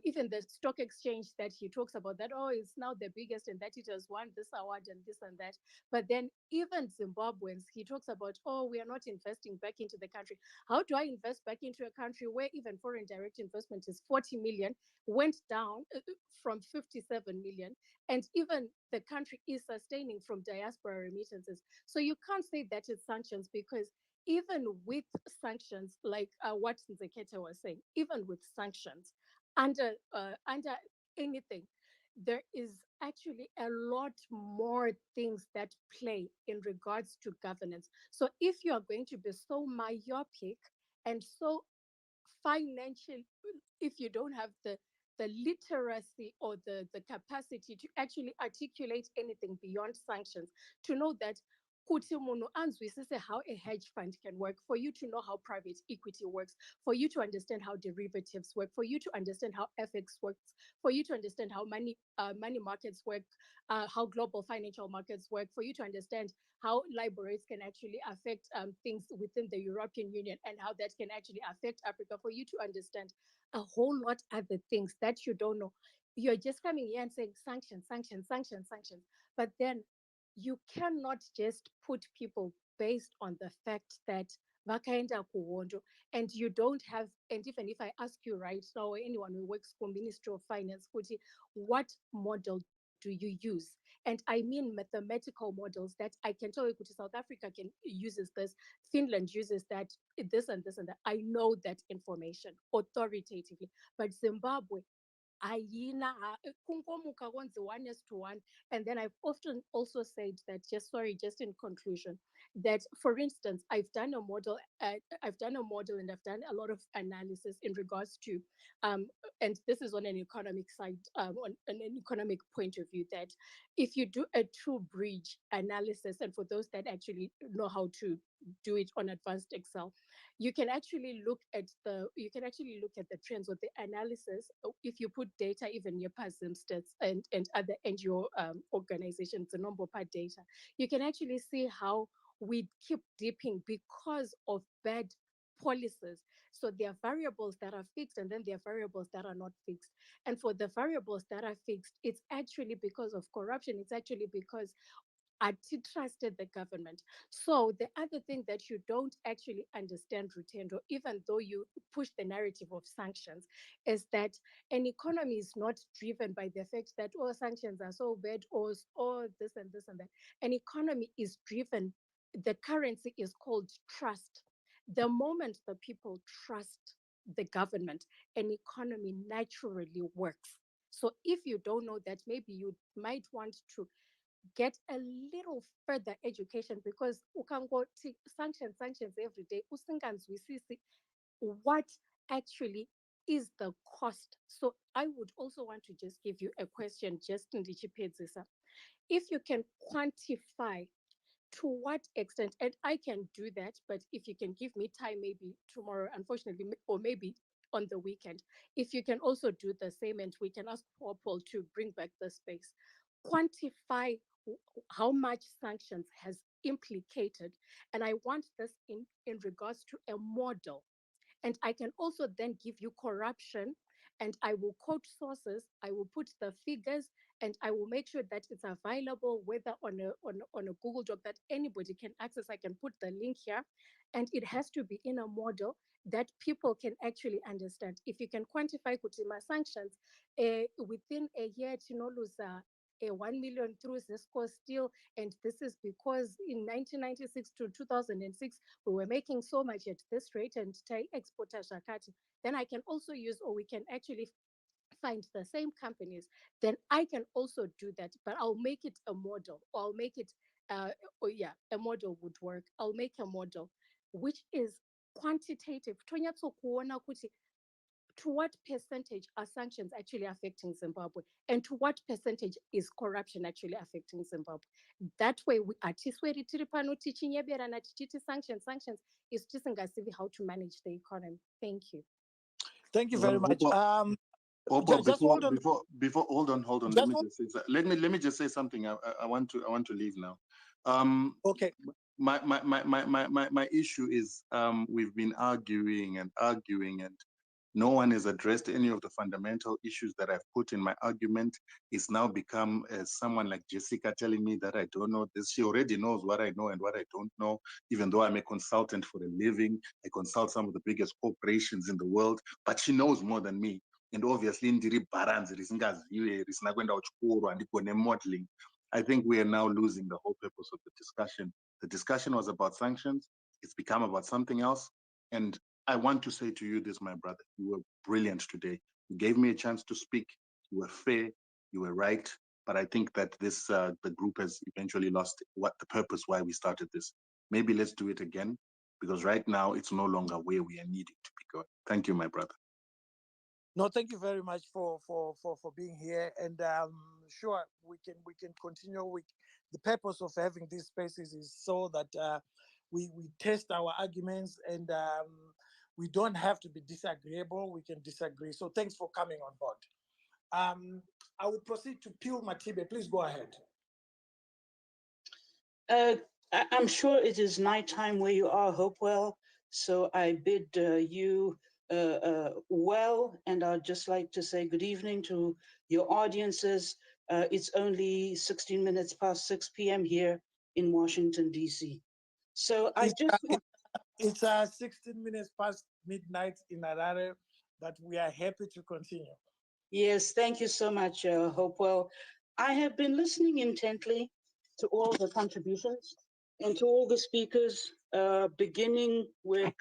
Speaker 19: even the stock exchange that he talks about, that, oh, it's now the biggest and that it has won this award and this and that. But then even Zimbabweans, he talks about, oh, we are not investing back into the country. How do I invest back into a country where even foreign direct investment is 40 million, went down from 57 million, and even the country is sustaining from diaspora remittances? So you can't say that it's sanctions, because even with sanctions, like what Nzekete was saying, even with sanctions, under anything, there is actually a lot more things that play in regards to governance. So if you are going to be so myopic and so financial, if you don't have the literacy or the capacity to actually articulate anything beyond sanctions, to know that kuti munhu anzwisise how a hedge fund can work, for you to know how private equity works, for you to understand how derivatives work, for you to understand how FX works, for you to understand how money markets work, how global financial markets work, for you to understand how LIBOR rates can actually affect things within the European Union and how that can actually affect Africa, for you to understand a whole lot other things that you don't know. You're just coming here and saying sanctions, sanctions, sanctions, sanctions. But then you cannot just put people based on the fact that vakaenda kuhondo, and you don't have, and even if I ask you right now, or anyone who works for Ministry of Finance, what model do you use? And I mean mathematical models that I can tell you South Africa uses this, Finland uses that, this and this and that. I know that information authoritatively, but Zimbabwe, ayina kungomuka kwenze 1:1. And then I've often also said that, just in conclusion, that for instance, I've done a model and I've done a lot of analysis in regards to and this is on an economic side, on an economic point of view, that if you do a true bridge analysis, and for those that actually know how to do it on advanced Excel, you can actually look at the trends of the analysis. If you put data, even your PASM stats and other NGO organizations, the number of data, you can actually see how we keep dipping because of bad policies. So there are variables that are fixed, and then there are variables that are not fixed. And for the variables that are fixed, it's actually because of corruption. It's actually because I trusted the government. So the other thing that you don't actually understand, Rutendo, even though you push the narrative of sanctions, is that an economy is not driven by the fact that all sanctions are so bad, or this and this and that. An economy is driven, the currency is called trust. The moment the people trust the government, an economy naturally works. So if you don't know that, maybe you might want to get a little further education, because you can go to sanctions every day. Usinganzwisisi what actually is the cost. So I would also want to just give you a question, just in the Chipedzisa. If you can quantify to what extent, and I can do that, but if you can give me time, maybe tomorrow, unfortunately, or maybe on the weekend, if you can also do the same, and we can ask Hopewell to bring back the space, quantify how much sanctions has implicated. And I want this in regards to a model. And I can also then give you corruption, and I will quote sources, I will put the figures, and I will make sure that it's available, whether on a Google Doc that anybody can access. I can put the link here, and it has to be in a model that people can actually understand. If you can quantify Kutima sanctions within a year, lose 1 million through Zesco Steel, and this is because in 1996 to 2006 we were making so much at this rate, and Thai exporter Shakati. Then I can also use, or we can actually find the same companies. Then I can also do that, but I'll make it a model, or I'll make it a model would work. I'll make a model which is quantitative. To what percentage are sanctions actually affecting Zimbabwe, and to what percentage is corruption actually affecting Zimbabwe? That way, we atisweri tiri pano tichinyeberana tichiti sanctions is tisingasivi how to manage the economy. Thank you.
Speaker 2: Thank you very much.
Speaker 10: Hopewell,
Speaker 2: just hold on.
Speaker 10: Before hold on. Let me just say something. I want to leave now.
Speaker 2: Okay.
Speaker 10: My issue is we've been arguing, and no one has addressed any of the fundamental issues that I've put in my argument. It's now become someone like Jessica telling me that I don't know this. She already knows what I know and what I don't know, even though I'm a consultant for a living. I consult some of the biggest corporations in the world, but she knows more than me. And obviously, modeling. I think we are now losing the whole purpose of the discussion. The discussion was about sanctions. It's become about something else. And I want to say to you this, my brother, you were brilliant today. You gave me a chance to speak. You were fair. You were right. But I think that this the group has eventually lost what the purpose why we started this. Maybe let's do it again, because right now it's no longer where we are needing to be going. Thank you, my brother.
Speaker 2: No, thank you very much for being here, and sure we can continue. The purpose of having these spaces is so that we test our arguments, and we don't have to be disagreeable. We can disagree. So thanks for coming on board. I will proceed to Pil Matibe. Please go ahead.
Speaker 7: I'm sure it is nighttime where you are, Hopewell. So I bid you well, and I'd just like to say good evening to your audiences. It's only 16 minutes past 6 p.m. here in Washington, D.C. So
Speaker 2: It's 16 minutes past midnight in Harare, but we are happy to continue.
Speaker 7: Yes, thank you so much, Hopewell. I have been listening intently to all the contributions and to all the speakers, beginning with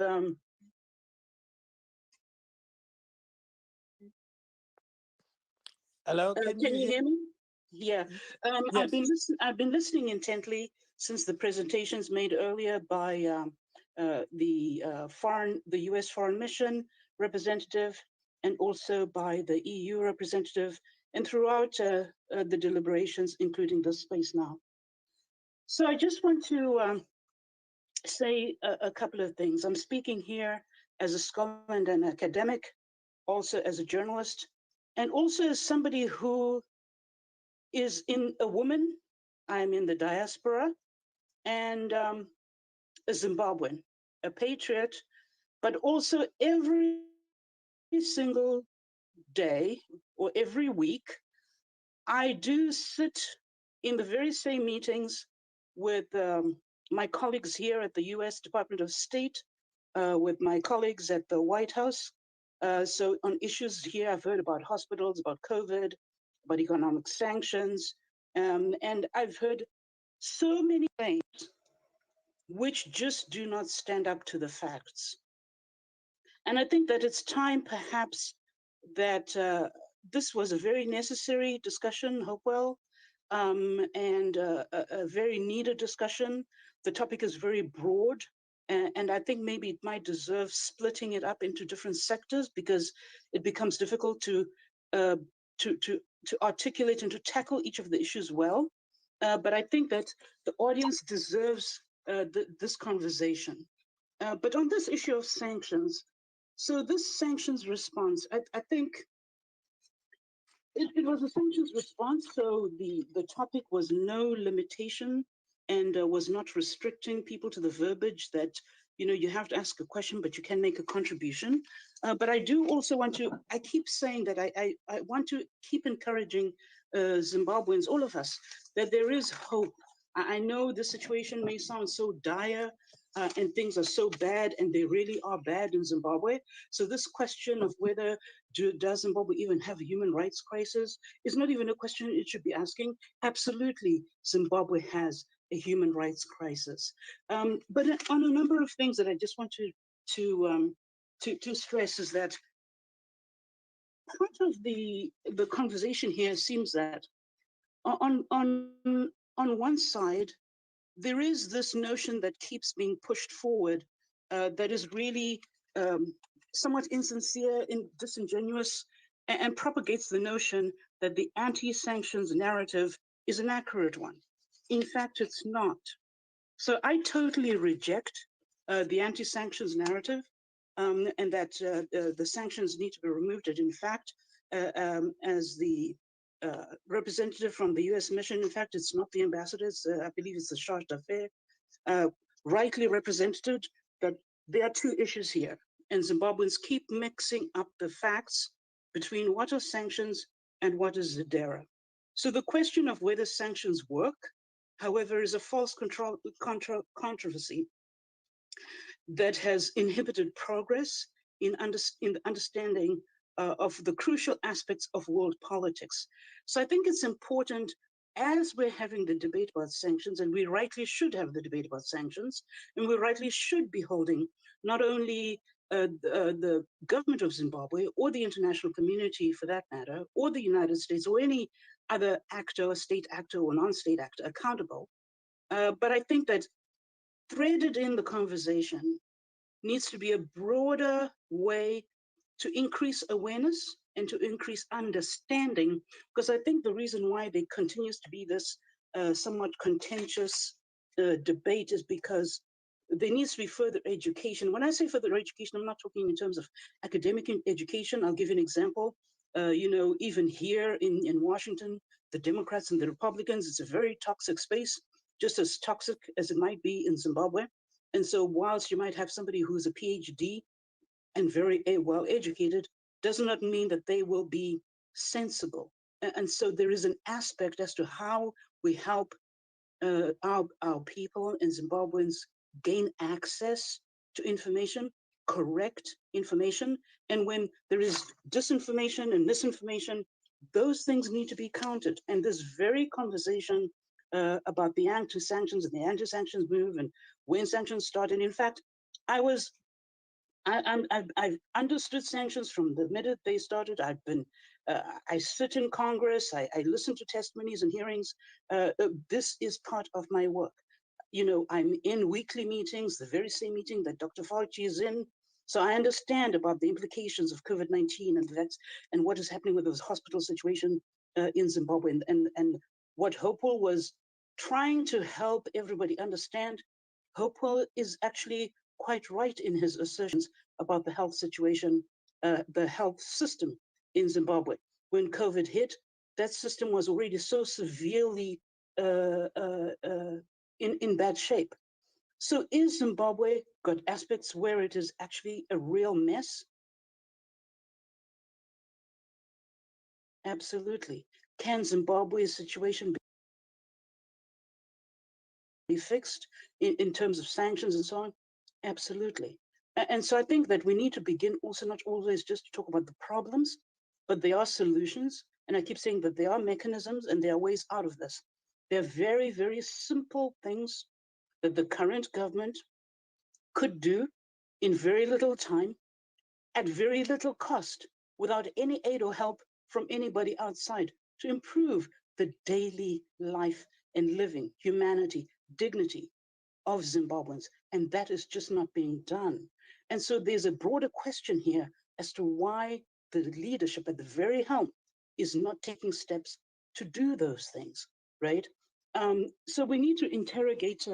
Speaker 2: Hello,
Speaker 7: can you hear me? Yeah,
Speaker 2: Yes.
Speaker 7: I've been listening intently since the presentations made earlier by the U.S. Foreign Mission representative, and also by the EU representative, and throughout the deliberations, including this space now. So I just want to say a couple of things. I'm speaking here as a scholar and an academic, also as a journalist, and also as somebody who is a woman. I'm in the diaspora, and a Zimbabwean, a patriot, but also every single day or every week, I do sit in the very same meetings with my colleagues here at the US Department of State, with my colleagues at the White House. So on issues here, I've heard about hospitals, about COVID, about economic sanctions, and I've heard so many things which just do not stand up to the facts. And I think that it's time perhaps that this was a very necessary discussion, Hopewell, and a very needed discussion. The topic is very broad, and I think maybe it might deserve splitting it up into different sectors, because it becomes difficult to articulate and to tackle each of the issues well. But I think that the audience deserves this conversation. But on this issue of sanctions, so this sanctions response, I think it was a sanctions response. So the topic was no limitation, and was not restricting people to the verbiage that, you know, you have to ask a question, but you can make a contribution. But I do also want to, I keep saying that I want to keep encouraging Zimbabweans, all of us, that there is hope. I know the situation may sound so dire, and things are so bad, and they really are bad in Zimbabwe. So this question of whether does Zimbabwe even have a human rights crisis is not even a question it should be asking. Absolutely, Zimbabwe has a human rights crisis. But on a number of things that I just want to stress is that part of the conversation here seems that on one side, there is this notion that keeps being pushed forward that is really somewhat insincere and disingenuous, and propagates the notion that the anti-sanctions narrative is an accurate one. In fact, it's not. So I totally reject the anti-sanctions narrative, and that the sanctions need to be removed. And in fact, as the representative from the U.S. mission, in fact, it's not the ambassador, I believe it's the charge d'affaires, rightly represented that there are two issues here. And Zimbabweans keep mixing up the facts between what are sanctions and what is ZEDERA. So the question of whether sanctions work, however, is a false controversy that has inhibited progress in the understanding of the crucial aspects of world politics. So I think it's important, as we're having the debate about sanctions, and we rightly should have the debate about sanctions, and we rightly should be holding not only the government of Zimbabwe or the international community for that matter, or the United States or any other actor, state actor or non-state actor accountable. But I think that threaded in the conversation needs to be a broader way to increase awareness and to increase understanding, because I think the reason why there continues to be this somewhat contentious debate is because there needs to be further education. When I say further education, I'm not talking in terms of academic education. I'll give you an example. Even here in Washington, the Democrats and the Republicans, it's a very toxic space, just as toxic as it might be in Zimbabwe. And so whilst you might have somebody who's a PhD and very well educated, does not mean that they will be sensible. And so there is an aspect as to how we help our people and Zimbabweans gain access to information, correct information. And when there is disinformation and misinformation, those things need to be counted. And this very conversation about the anti-sanctions and the anti-sanctions move and when sanctions started. In fact, I've understood sanctions from the minute they started. I sit in Congress, I listen to testimonies and hearings. This is part of my work. I'm in weekly meetings, the very same meeting that Dr. Fauci is in. So I understand about the implications of COVID-19 and what is happening with the hospital situation in Zimbabwe. And what Hopewell was trying to help everybody understand, Hopewell is actually quite right in his assertions about the health situation, the health system in Zimbabwe. When COVID hit, that system was already so severely in bad shape. So is Zimbabwe got aspects where it is actually a real mess? Absolutely. Can Zimbabwe's situation be fixed in terms of sanctions and so on? Absolutely. And so I think that we need to begin also not always just to talk about the problems, but there are solutions. And I keep saying that there are mechanisms and there are ways out of this. There are very, very simple things that the current government could do in very little time, at very little cost, without any aid or help from anybody outside, to improve the daily life and living, humanity, dignity of Zimbabweans. And that is just not being done. And so there's a broader question here as to why the leadership at the very helm is not taking steps to do those things, right? So we need to interrogate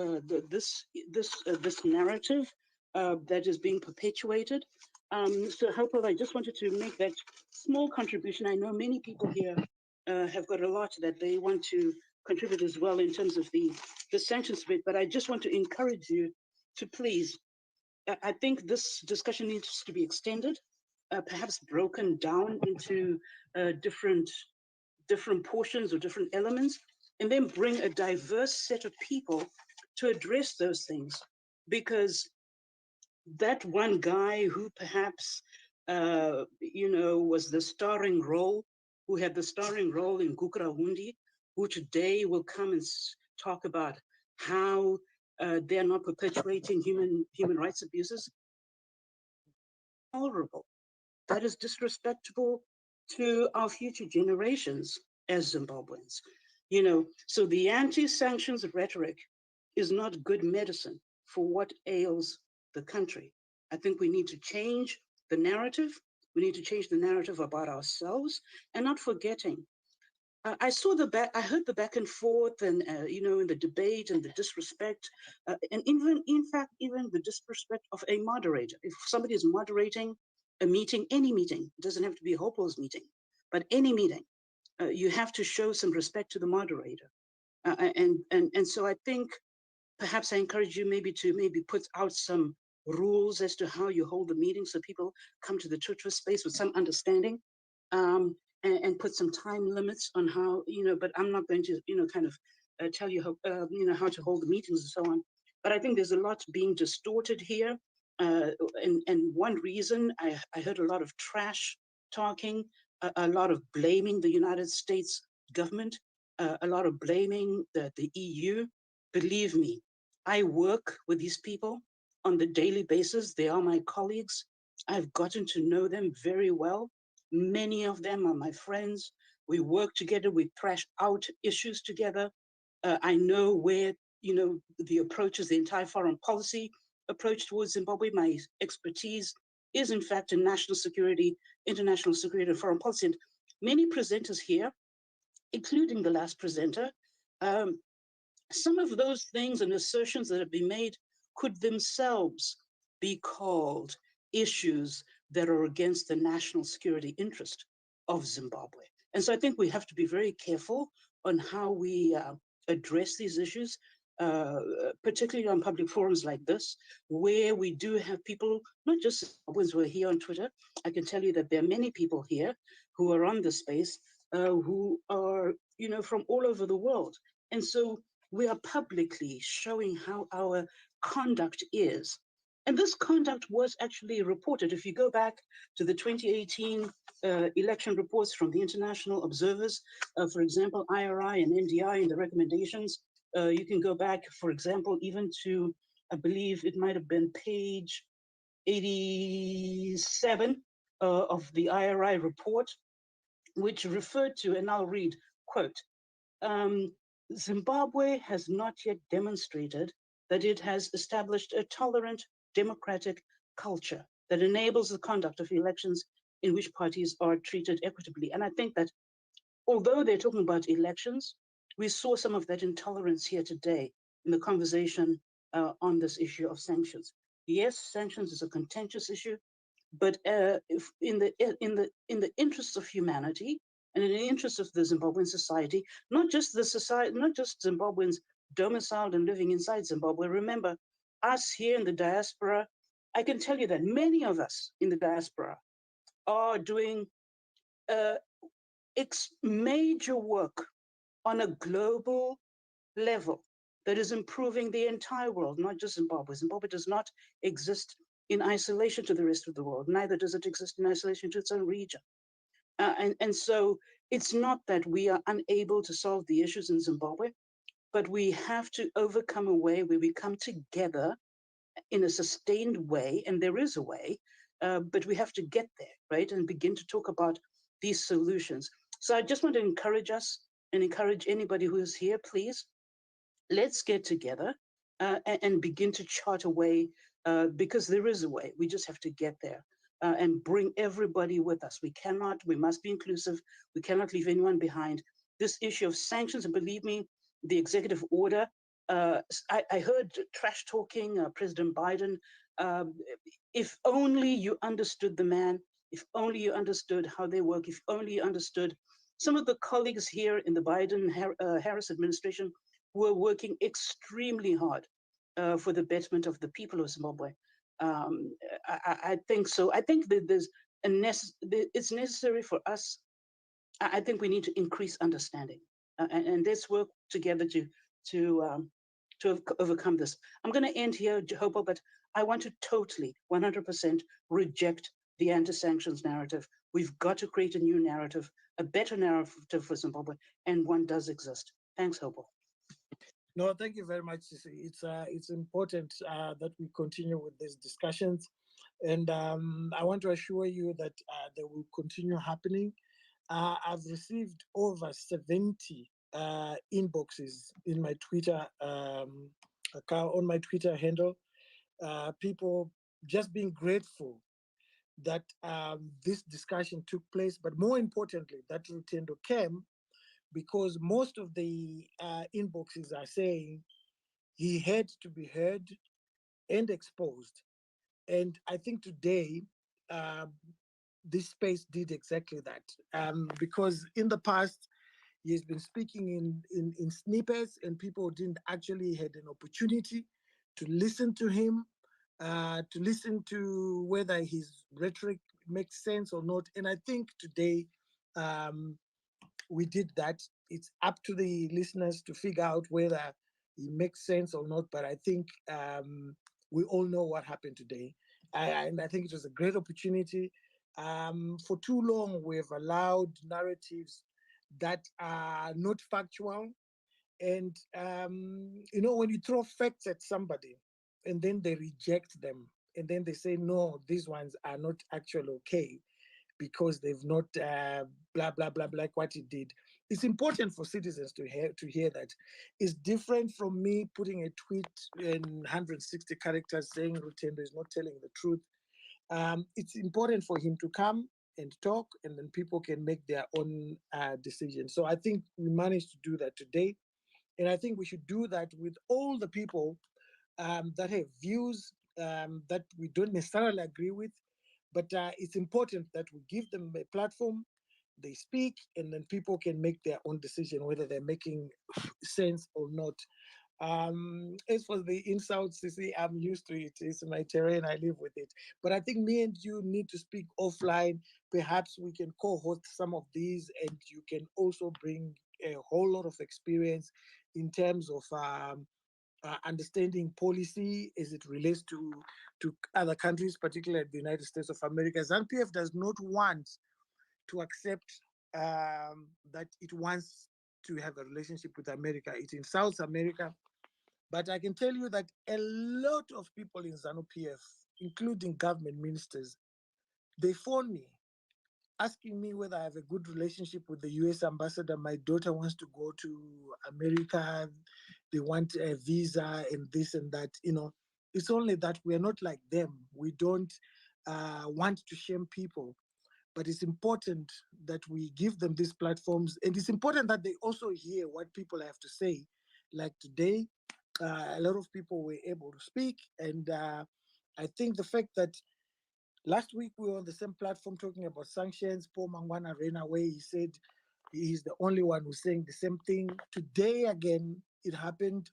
Speaker 7: this narrative that is being perpetuated. So Hopewell, I just wanted to make that small contribution. I know many people here have got a lot that they want to contribute as well in terms of the sanctions bit, but I just want to encourage you to please, I think this discussion needs to be extended, perhaps broken down into different portions or different elements, and then bring a diverse set of people to address those things. Because that one guy who perhaps, was the starring role, who had the starring role in Gukurahundi, who today will come and talk about how they're not perpetuating human rights abuses. Tolerable. That is disrespectful to our future generations as Zimbabweans. So the anti-sanctions rhetoric is not good medicine for what ails the country. I think we need to change the narrative. We need to change the narrative about ourselves and not forgetting. I heard the back and forth and, in the debate and the disrespect, and even the disrespect of a moderator. If somebody is moderating a meeting, any meeting, it doesn't have to be a Hopewell's meeting, but any meeting, you have to show some respect to the moderator. And so I think perhaps I encourage you maybe to put out some rules as to how you hold the meeting so people come to the Tutra space with some understanding, and put some time limits on how, but I'm not going to, tell you how, how to hold the meetings and so on. But I think there's a lot being distorted here. And one reason I heard a lot of trash talking, a lot of blaming the United States government, a lot of blaming the EU. Believe me, I work with these people on the daily basis. They are my colleagues. I've gotten to know them very well. Many of them are my friends. We work together. We thrash out issues together. I know where, the approach is, the entire foreign policy approach towards Zimbabwe. My expertise is in fact in national security, international security, and foreign policy. And many presenters here, including the last presenter, some of those things and assertions that have been made could themselves be called issues that are against the national security interest of Zimbabwe. And so I think we have to be very careful on how we address these issues, particularly on public forums like this, where we do have people, not just Zimbabweans who are here on Twitter. I can tell you that there are many people here who are on this space who are, from all over the world. And so we are publicly showing how our conduct is. And this conduct was actually reported. If you go back to the 2018 election reports from the international observers, for example, IRI and NDI and the recommendations, you can go back, for example, even to, I believe it might have been page 87 of the IRI report, which referred to, and I'll read, quote, Zimbabwe has not yet demonstrated that it has established a tolerant democratic culture that enables the conduct of elections in which parties are treated equitably. And I think that although they're talking about elections, we saw some of that intolerance here today in the conversation on this issue of sanctions. Yes, sanctions is a contentious issue, but if in the interests of humanity and in the interest of the Zimbabwean society, not just Zimbabweans domiciled and living inside Zimbabwe. Remember, us here in the diaspora, I can tell you that many of us in the diaspora are doing major work on a global level that is improving the entire world, not just Zimbabwe. Zimbabwe does not exist in isolation to the rest of the world, neither does it exist in isolation to its own region. And so it's not that we are unable to solve the issues in Zimbabwe, but we have to overcome a way where we come together in a sustained way, and there is a way, but we have to get there, right? And begin to talk about these solutions. So I just want to encourage us and encourage anybody who is here, please, let's get together and begin to chart a way, because there is a way. We just have to get there and bring everybody with us. We must be inclusive. We cannot leave anyone behind. This issue of sanctions, and believe me, the executive order, I heard trash talking President Biden. If only you understood the man, if only you understood how they work, if only you understood some of the colleagues here in the Biden-Harris administration who are working extremely hard for the betterment of the people of Zimbabwe. I think so. I think that it's necessary for us. I think we need to increase understanding, and let's work together to overcome this. I'm going to end here, Hopewell, but I want to totally, 100% reject the anti-sanctions narrative. We've got to create a new narrative, a better narrative for Zimbabwe, and one does exist. Thanks, Hopewell.
Speaker 2: No, thank you very much. It's important that we continue with these discussions, and I want to assure you that they will continue happening. I've received over 70 inboxes in my Twitter account, on my Twitter handle. People just being grateful that this discussion took place, but more importantly, that Rutendo came, because most of the inboxes are saying he had to be heard and exposed. And I think today, this space did exactly that, because in the past, he's been speaking in snippets, and people didn't actually had an opportunity to listen to him, to listen to whether his rhetoric makes sense or not. And I think today, we did that. It's up to the listeners to figure out whether it makes sense or not. But I think we all know what happened today. And I think it was a great opportunity. For too long, we've allowed narratives that are not factual. And, when you throw facts at somebody and then they reject them, and then they say, no, these ones are not actually okay, because they've not blah, blah, blah, like what he did. It's important for citizens to hear that. It's different from me putting a tweet in 160 characters saying Rutendo is not telling the truth. It's important for him to come and talk, and then people can make their own decisions. So I think we managed to do that today. And I think we should do that with all the people that have views that we don't necessarily agree with. But it's important that we give them a platform, they speak, and then people can make their own decision whether they're making sense or not. As for the insults, you see, I'm used to it. It's my terrain. I live with it. But I think me and you need to speak offline. Perhaps we can co-host some of these, and you can also bring a whole lot of experience in terms of understanding policy as it relates to other countries, particularly the United States of America. ZANU-PF does not want to accept that it wants to have a relationship with America. It insults America. But I can tell you that a lot of people in ZANU-PF, including government ministers, they phone me asking me whether I have a good relationship with the US ambassador. My daughter wants to go to America. They want a visa and this and that. You know, it's only that we are not like them. We don't want to shame people. But it's important that we give them these platforms. And it's important that they also hear what people have to say. Like today, a lot of people were able to speak. And I think the fact that last week we were on the same platform talking about sanctions, Paul Mangwana ran away. He said he's the only one who's saying the same thing. Today again, it happened.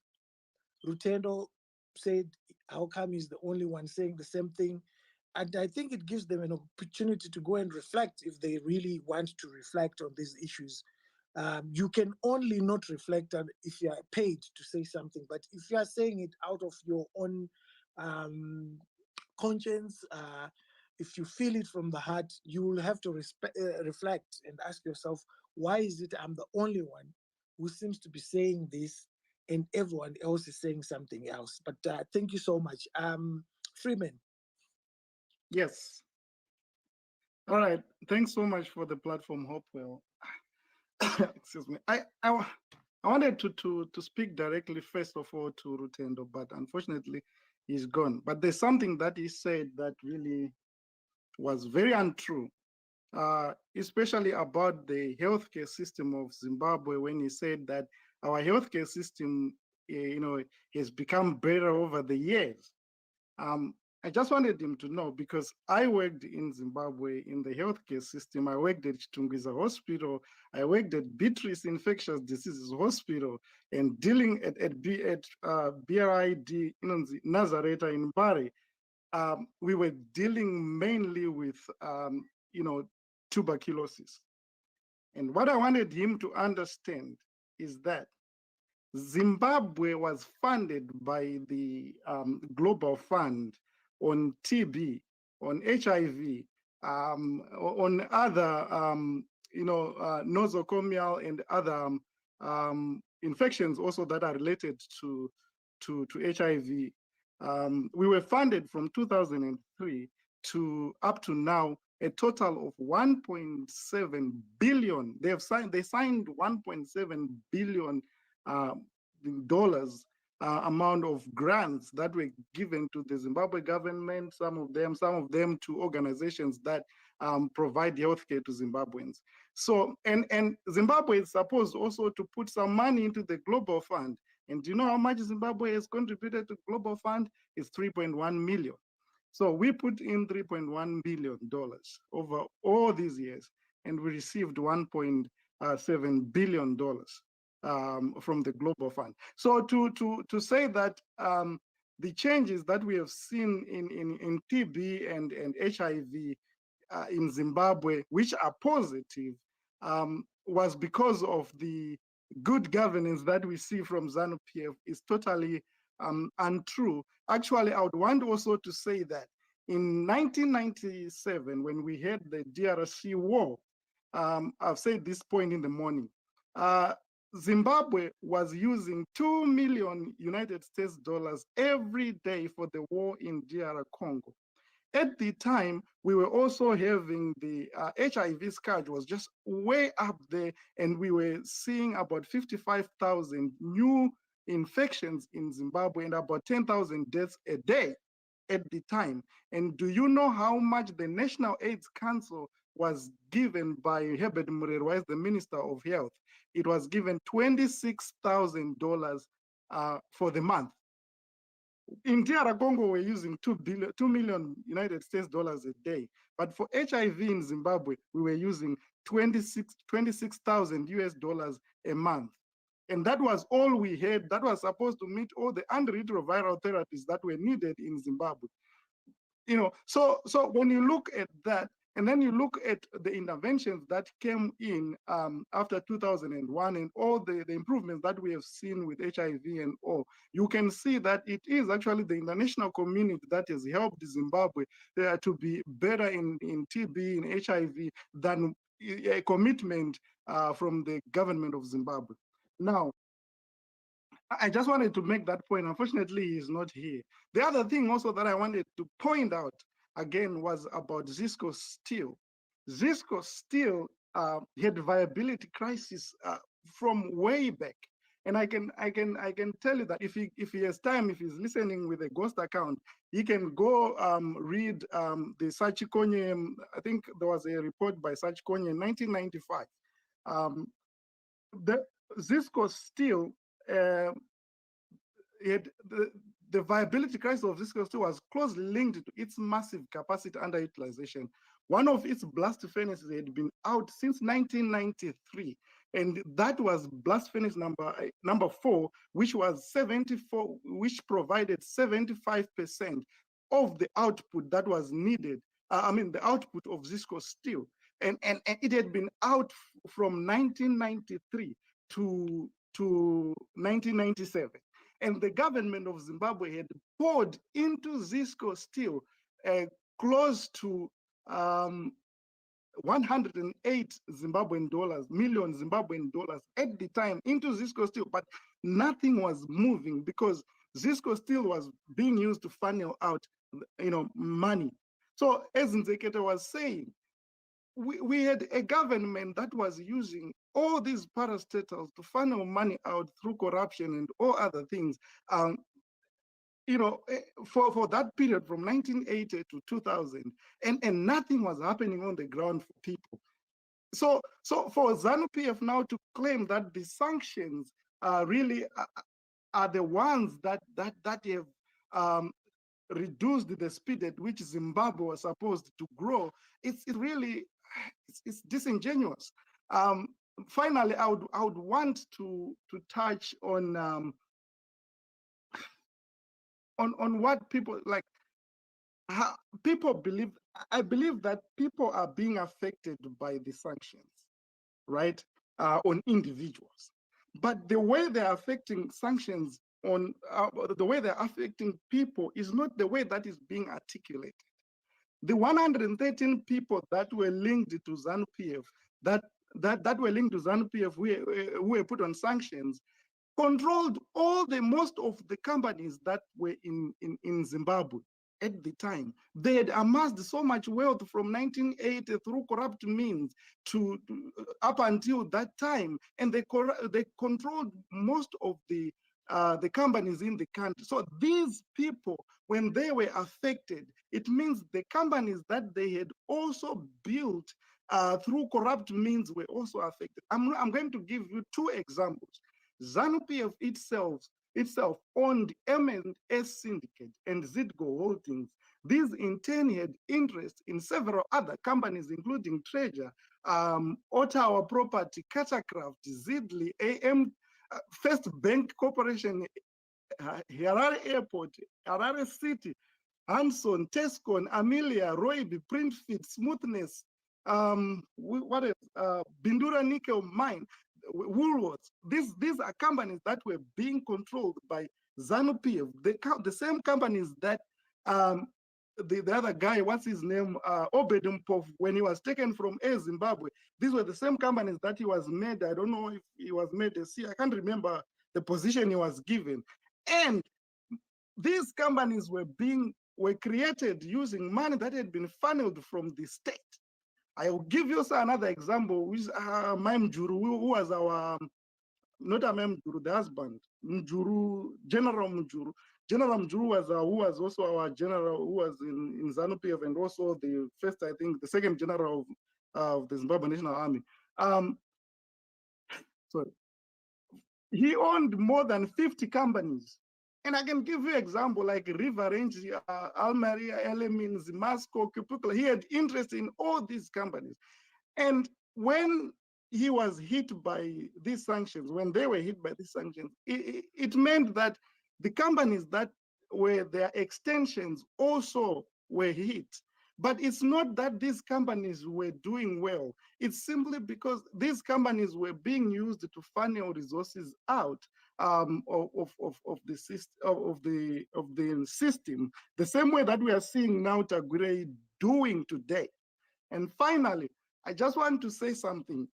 Speaker 2: Rutendo said, how come he's the only one saying the same thing? And I think it gives them an opportunity to go and reflect if they really want to reflect on these issues. You can only not reflect on if you are paid to say something, but if you are saying it out of your own conscience, if you feel it from the heart, you will have to reflect and ask yourself, why is it I'm the only one who seems to be saying this and everyone else is saying something else? But thank you so much. Freeman.
Speaker 9: Yes. All right. Thanks so much for the platform, Hopewell. Excuse me. I wanted to speak directly, first of all, to Rutendo, but unfortunately, he's gone. But there's something that he said that really was very untrue, especially about the healthcare system of Zimbabwe, when he said that our healthcare system, has become better over the years. I just wanted him to know, because I worked in Zimbabwe in the healthcare system. I worked at Chitungwiza Hospital. I worked at Beatrice Infectious Diseases Hospital, and dealing at BRID Nazareth in Bari. We were dealing mainly with, tuberculosis. And what I wanted him to understand is that Zimbabwe was funded by the Global Fund on TB, on HIV, on other, nosocomial and other infections also that are related to HIV. We were funded from 2003 to up to now a total of 1.7 billion. They signed 1.7 billion dollars amount of grants that were given to the Zimbabwe government, some of them to organizations that provide healthcare to Zimbabweans. So, and Zimbabwe is supposed also to put some money into the Global Fund. And do you know how much Zimbabwe has contributed to Global Fund? It's 3.1 million. So we put in $3.1 billion over all these years, and we received $1.7 billion from the Global Fund. So to say that the changes that we have seen in TB and HIV in Zimbabwe, which are positive, was because of the good governance that we see from ZANU-PF, is totally untrue. Actually, I would want also to say that in 1997, when we had the DRC war, I've said this point in the morning, Zimbabwe was using $2 million United States dollars every day for the war in DR Congo. At the time, we were also having the HIV scourge was just way up there, and we were seeing about 55,000 new infections in Zimbabwe and about 10,000 deaths a day. at the time. And do you know how much the National AIDS Council was given by Herbert Murerwa as the Minister of Health? It was given $26,000 for the month. In DR Congo, we're using 2 million United States dollars a day. But for HIV in Zimbabwe, we were using 26,000 US dollars a month. And that was all we had. That was supposed to meet all the antiretroviral therapies that were needed in Zimbabwe. You know, so when you look at that, and then you look at the interventions that came in after 2001 and all the improvements that we have seen with HIV and all, you can see that it is actually the international community that has helped Zimbabwe to be better in TB, in HIV, than a commitment from the government of Zimbabwe. Now, I just wanted to make that point. Unfortunately, he's not here. The other thing also that I wanted to point out again was about Zisco Steel. Zisco Steel had viability crisis from way back, and I can tell you that if he has time, if he's listening with a ghost account, he can go read the Sachikonye. I think there was a report by Sachikonye in 1995. The Zisco Steel. The viability crisis of Zisco Steel was closely linked to its massive capacity underutilization. One of its blast furnaces had been out since 1993, and that was blast furnace number 4, which was 74, which provided 75% of the output that was needed. The output of Zisco Steel, and it had been out from 1993 to 1997. And the government of Zimbabwe had poured into Zisco Steel close to 108 million Zimbabwean dollars at the time into Zisco Steel, but nothing was moving because Zisco Steel was being used to funnel out, money. So as Nzekete was saying, we had a government that was using all these parastatals to funnel money out through corruption and all other things, for that period from 1980 to 2000, and nothing was happening on the ground for people. So for ZANU-PF now to claim that the sanctions really are the ones that have reduced the speed at which Zimbabwe was supposed to grow, it's disingenuous. Finally, I would want to touch on what people like. How people believe. I believe that people are being affected by the sanctions, right? On individuals, but the way they're affecting sanctions on the way they're affecting people is not the way that is being articulated. The 113 people that were linked to ZANU-PF, that were linked to ZANU-PF, who were put on sanctions, controlled most of the companies that were in Zimbabwe at the time. They had amassed so much wealth from 1980 through corrupt means to up until that time, and they controlled most of the companies in the country. So these people, when they were affected, it means the companies that they had also built through corrupt means were also affected. I'm going to give you 2 examples. ZANU-PF itself owned M&S Syndicate and Zidgo Holdings. These in turn had interest in several other companies, including Treasure, Ottawa Property, Catacraft, Zidley, AM, First Bank Corporation, Harare Airport, Harare City, Hanson, Tescon, Amelia, Roybe, Printfit, Smoothness, Bindura Nickel Mine, Woolworths. These are companies that were being controlled by ZANU-PF, the same companies that the other guy, what's his name, Obedempov, when he was taken from Air Zimbabwe, these were the same companies that he was made. I don't know if he was made a C. I can't remember the position he was given. And these companies were created using money that had been funneled from the state. I will give you another example, which Maim Juru, who was our, not Maim Juru, the husband, Mjuru, General Mjuru. General Mjuru was who was also our general who was in ZANU-PF, and also the first, I think, the second general of the Zimbabwe National Army. Sorry. He owned more than 50 companies. And I can give you example like River Range, Almeria, Elements, Masco, Kipukla. He had interest in all these companies. And when he was hit by these sanctions, when they were hit by these sanctions, it meant that the companies that were their extensions also were hit. But it's not that these companies were doing well. It's simply because these companies were being used to funnel resources out of the system, the same way that we are seeing now Tagure doing today. And finally, I just want to say something.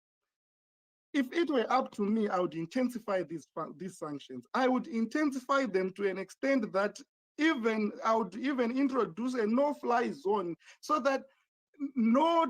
Speaker 9: If it were up to me, I would intensify these sanctions. I would intensify them to an extent that I would even introduce a no-fly zone so that no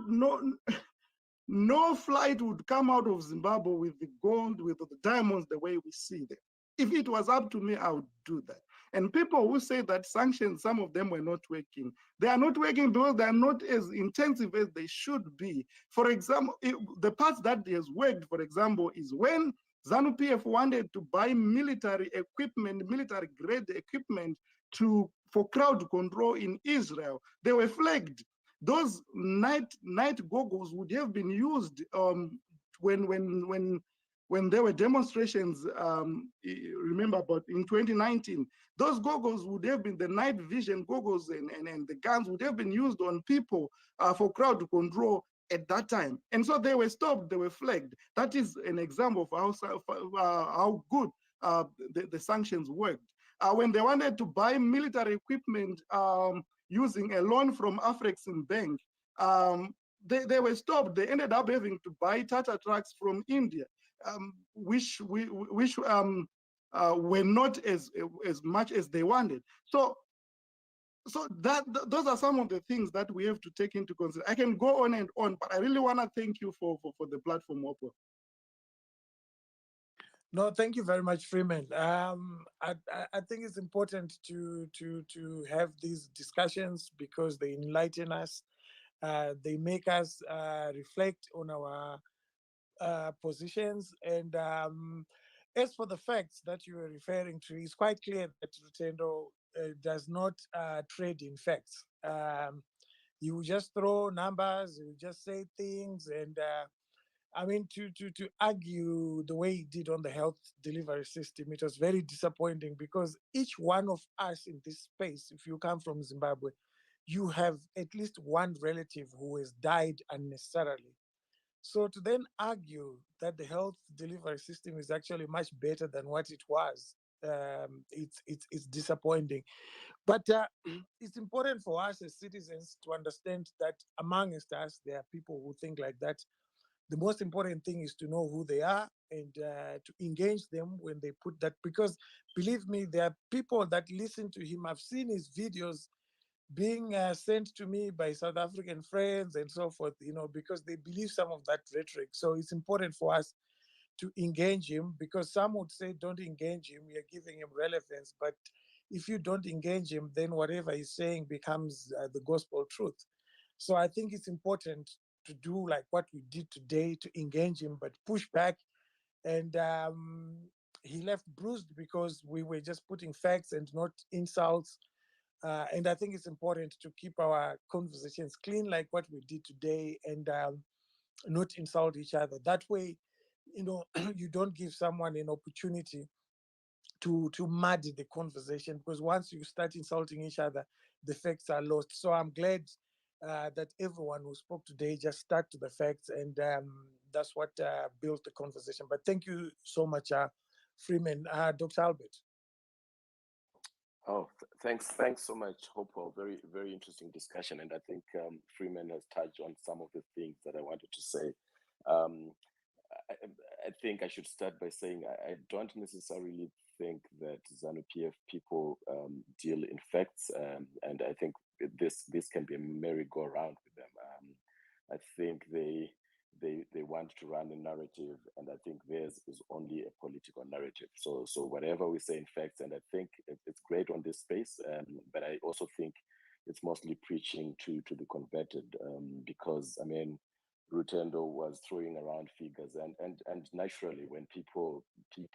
Speaker 9: flight would come out of Zimbabwe with the gold, with the diamonds, the way we see them. If it was up to me, I would do that. And people who say that sanctions, some of them were not working. They are not working because they are not as intensive as they should be. For example, the part that has worked, for example, is when ZANU-PF wanted to buy military equipment, military grade equipment for crowd control in Israel. They were flagged. Those night goggles would have been used when there were demonstrations, remember, but in 2019, those goggles would have been the night vision goggles, and the guns would have been used on people for crowd control at that time. And so they were stopped, they were flagged. That is an example of how good the sanctions worked. When they wanted to buy military equipment using a loan from Afrexim Bank, they were stopped. They ended up having to buy Tata trucks from India. Which were not as much as they wanted. So those are some of the things that we have to take into consideration. I can go on and on, but I really want to thank you for the platform, Hopewell.
Speaker 2: No, thank you very much, Freeman. I think it's important to have these discussions because they enlighten us. They make us reflect on our positions. And as for the facts that you were referring to, it's quite clear that Rutendo does not trade in facts. You just throw numbers, you just say things, and I mean, to argue the way he did on the health delivery system, it was very disappointing because each one of us in this space, if you come from Zimbabwe, you have at least one relative who has died unnecessarily. So to then argue that the health delivery system is actually much better than what it was, it's disappointing. But it's important for us as citizens to understand that amongst us, there are people who think like that. The most important thing is to know who they are and to engage them when they put that, because believe me, there are people that listen to him. I've seen his videos being sent to me by South African friends and so forth, because they believe some of that rhetoric. So it's important for us to engage him, because some would say don't engage him, you're giving him relevance. But if you don't engage him, then whatever he's saying becomes the gospel truth. So I think it's important to do like what we did today, to engage him, but push back. And he left bruised because we were just putting facts and not insults. And I think it's important to keep our conversations clean, like what we did today, and not insult each other. That way, you don't give someone an opportunity to muddy the conversation, because once you start insulting each other, the facts are lost. So I'm glad that everyone who spoke today just stuck to the facts, and that's what built the conversation. But thank you so much, Freeman. Dr. Albert.
Speaker 12: Oh, thanks so much, Hopewell. Very, very interesting discussion. And I think Freeman has touched on some of the things that I wanted to say. I think I should start by saying I don't necessarily think that ZANU-PF people deal in facts, and I think this can be a merry-go-round with them. I think they want to run a narrative, and I think theirs is only a political narrative. So whatever we say in facts, and I think it's great on this space, but I also think it's mostly preaching to the converted, because I mean, Rutendo was throwing around figures, and naturally, when people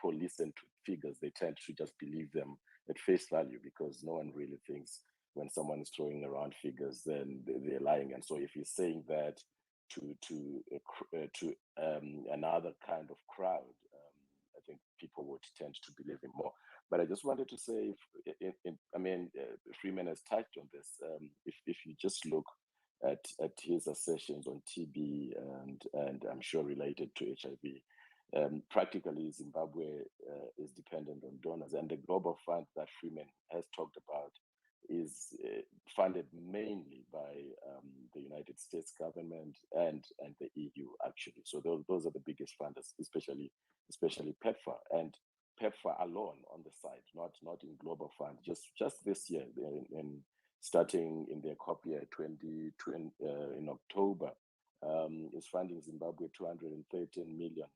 Speaker 12: listen to figures, they tend to just believe them at face value, because no one really thinks when someone is throwing around figures, then they're lying. And so if he's saying that to another kind of crowd, I think people would tend to believe him more. But I just wanted to say, Freeman has touched on this. If you just look at his assertions on TB and I'm sure related to HIV, practically Zimbabwe is dependent on donors, and the global fund that Freeman has talked about is funded mainly by the United States government and the EU, actually. So those are the biggest funders, especially PEPFAR, and PEPFAR alone on the side, not in global fund. Just this year, in starting in their COP year 2020 in October, is funding Zimbabwe $213 million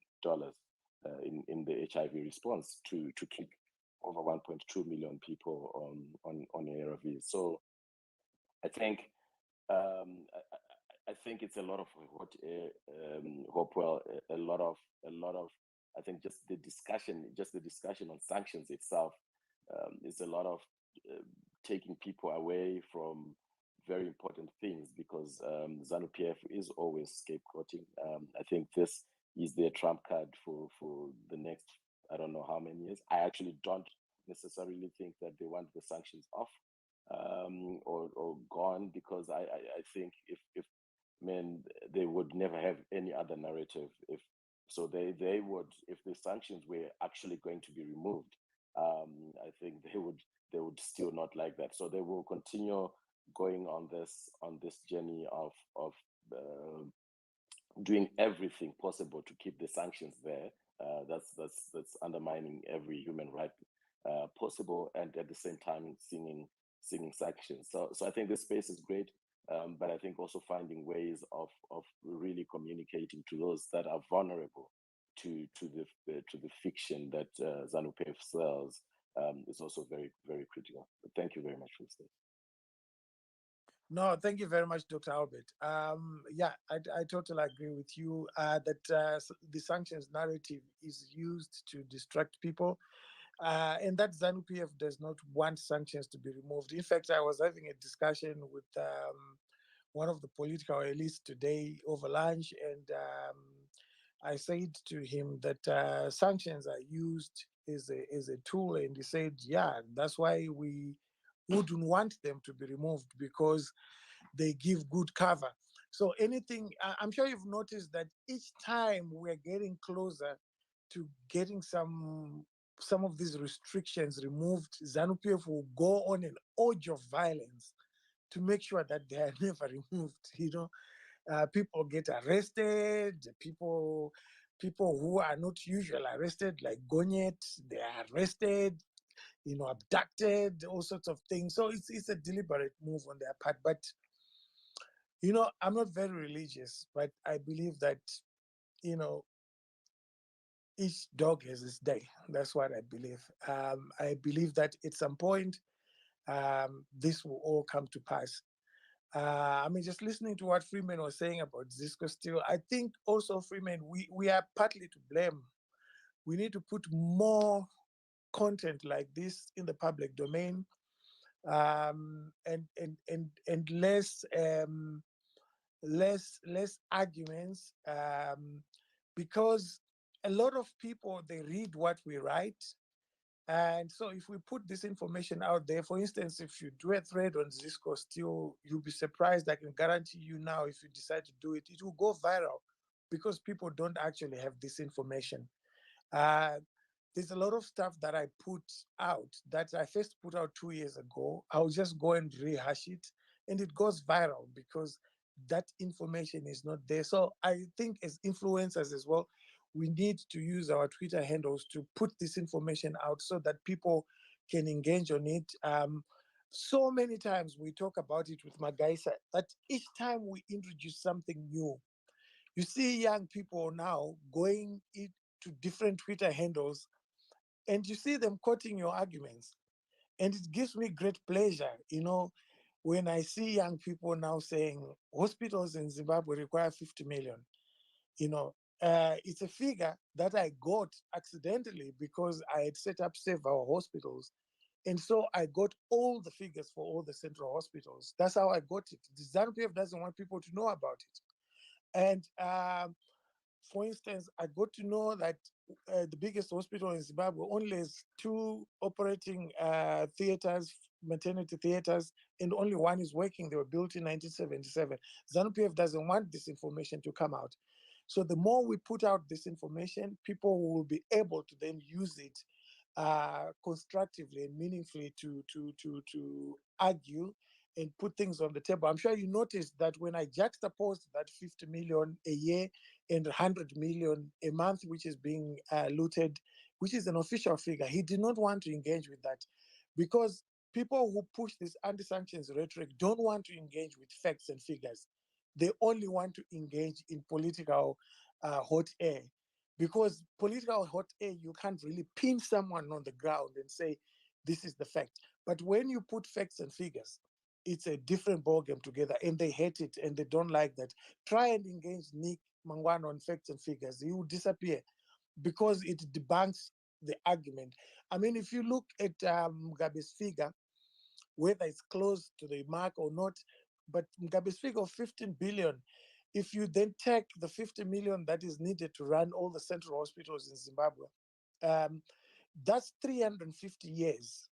Speaker 12: in the HIV response to keep over 1.2 million people on ARVs. So I think I think it's a lot of what Hopewell, a lot of I think just the discussion on sanctions itself is a lot of taking people away from very important things, because ZANU-PF is always scapegoating. I think this is their trump card for the next, I don't know how many years. I actually don't necessarily think that they want the sanctions off or gone, because I think if they would never have any other narrative. They would, if the sanctions were actually going to be removed, I think they would still not like that. So they will continue going on this journey of doing everything possible to keep the sanctions there. That's undermining every human right possible, and at the same time singing sanctions. So I think this space is great, but I think also finding ways of really communicating to those that are vulnerable to the fiction that ZANU-PF sells is also very, very critical. But thank you very much for this.
Speaker 2: No, thank you very much, Dr. Albert. Yeah, I totally agree with you that the sanctions narrative is used to distract people, and that ZANU-PF does not want sanctions to be removed. In fact, I was having a discussion with one of the political elites today over lunch, and I said to him that sanctions are used as a tool, and he said, yeah, that's why we wouldn't want them to be removed, because they give good cover. So anything, I'm sure you've noticed that each time we're getting closer to getting some of these restrictions removed, ZANU-PF will go on an urge of violence to make sure that they are never removed. People get arrested, people who are not usually arrested, like Gonyet, they are arrested, abducted, all sorts of things. So it's a deliberate move on their part. But, I'm not very religious, but I believe that, each dog has its day. That's what I believe. I believe that at some point, this will all come to pass. Just listening to what Freeman was saying about Zisco Steel, I think also, Freeman, we are partly to blame. We need to put more content like this in the public domain, and less arguments, because a lot of people, they read what we write. And so if we put this information out there, for instance, if you do a thread on Zisco Steel, you'll be surprised. I can guarantee you now, if you decide to do it, it will go viral, because people don't actually have this information. There's a lot of stuff that I put out that I first put out 2 years ago. I'll just go and rehash it, and it goes viral because that information is not there. So I think as influencers as well, we need to use our Twitter handles to put this information out so that people can engage on it. So many times we talk about it with Magaisa, that each time we introduce something new, You see young people now going into different Twitter handles, and you see them quoting your arguments. And it gives me great pleasure, when I see young people now saying hospitals in Zimbabwe require 50 million. It's a figure that I got accidentally because I had set up several hospitals. And so I got all the figures for all the central hospitals. That's how I got it. The ZANU-PF doesn't want people to know about it. And for instance, I got to know that the biggest hospital in Zimbabwe only has 2 operating theaters, maternity theaters, and only one is working. They were built in 1977. ZANU-PF doesn't want this information to come out. So the more we put out this information, people will be able to then use it constructively and meaningfully to argue and put things on the table. I'm sure you noticed that when I juxtaposed that 50 million a year and 100 million a month, which is being looted, which is an official figure, he did not want to engage with that because people who push this anti-sanctions rhetoric don't want to engage with facts and figures. They only want to engage in political hot air, because political hot air, you can't really pin someone on the ground and say, this is the fact. But when you put facts and figures, it's a different ballgame together, and they hate it and they don't like that. Try and engage Nick Mangwana on facts and figures. He will disappear because it debunks the argument. I mean, if you look at Mugabe's figure, whether it's close to the mark or not, but Mugabe's figure of 15 billion, if you then take the 50 million that is needed to run all the central hospitals in Zimbabwe, that's 350 years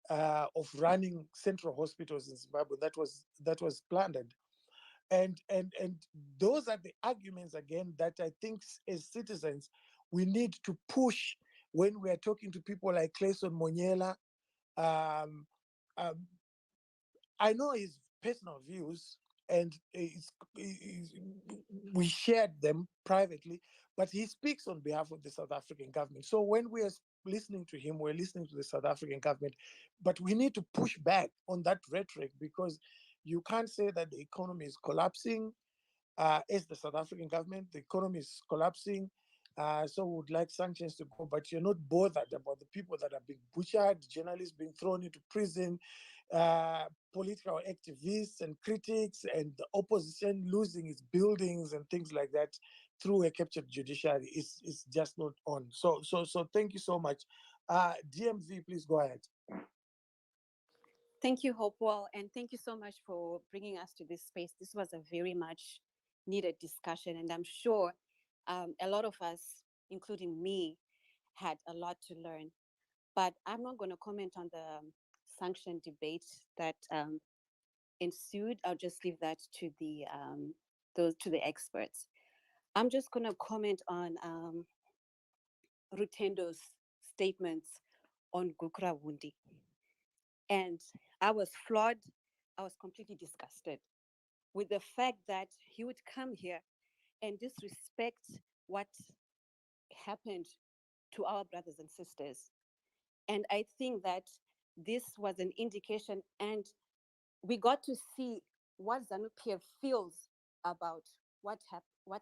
Speaker 2: of running central hospitals in Zimbabwe that was planned. And those are the arguments again that I think as citizens we need to push when we are talking to people like Clayson Monyela. Um, I know his personal views, and we shared them privately, but he speaks on behalf of the South African government. So when we are listening to him, we're listening to the South African government, but we need to push back on that rhetoric, because you can't say that the economy is collapsing as the South African government. The economy is collapsing. So we would like sanctions to go, but you're not bothered about the people that are being butchered, journalists being thrown into prison, political activists and critics, and the opposition losing its buildings and things like that through a captured judiciary. Is just not on. So thank you so much. DMV, please go ahead.
Speaker 14: Thank you, Hopewell, and thank you so much for bringing us to this space. This was a very much needed discussion, and I'm sure a lot of us, including me, had a lot to learn. But I'm not going to comment on the sanction debate that ensued. I'll just leave that to the experts. I'm just going to comment on Rutendo's statements on Gukrawundi. And I was floored. I was completely disgusted with the fact that he would come here and disrespect what happened to our brothers and sisters. And I think that this was an indication, and we got to see what ZANU-PF feels about what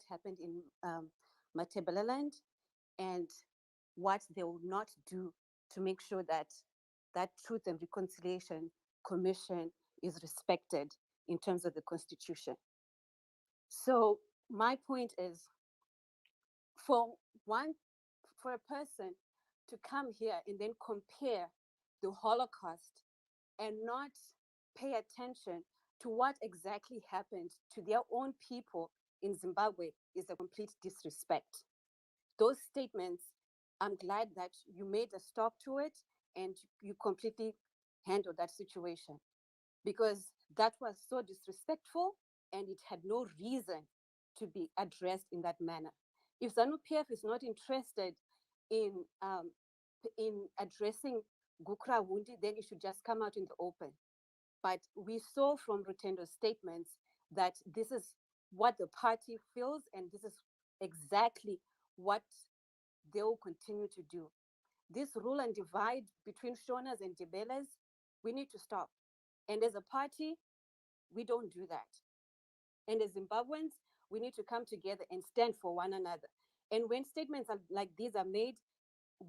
Speaker 14: happened in Matabeleland, and what they will not do to make sure that that Truth and Reconciliation Commission is respected in terms of the Constitution. So my point is, for a person to come here and then compare the Holocaust and not pay attention to what exactly happened to their own people in Zimbabwe is a complete disrespect. Those statements, I'm glad that you made a stop to it and you completely handled that situation, because that was so disrespectful and it had no reason to be addressed in that manner. If ZANU-PF is not interested in addressing Gukrawundi, then it should just come out in the open. But we saw from Rutendo's statements that this is what the party feels, and this is exactly what they will continue to do. This rule and divide between Shonas and Debeles, we need to stop. And as a party, we don't do that. And as Zimbabweans, we need to come together and stand for one another. And when statements like these are made,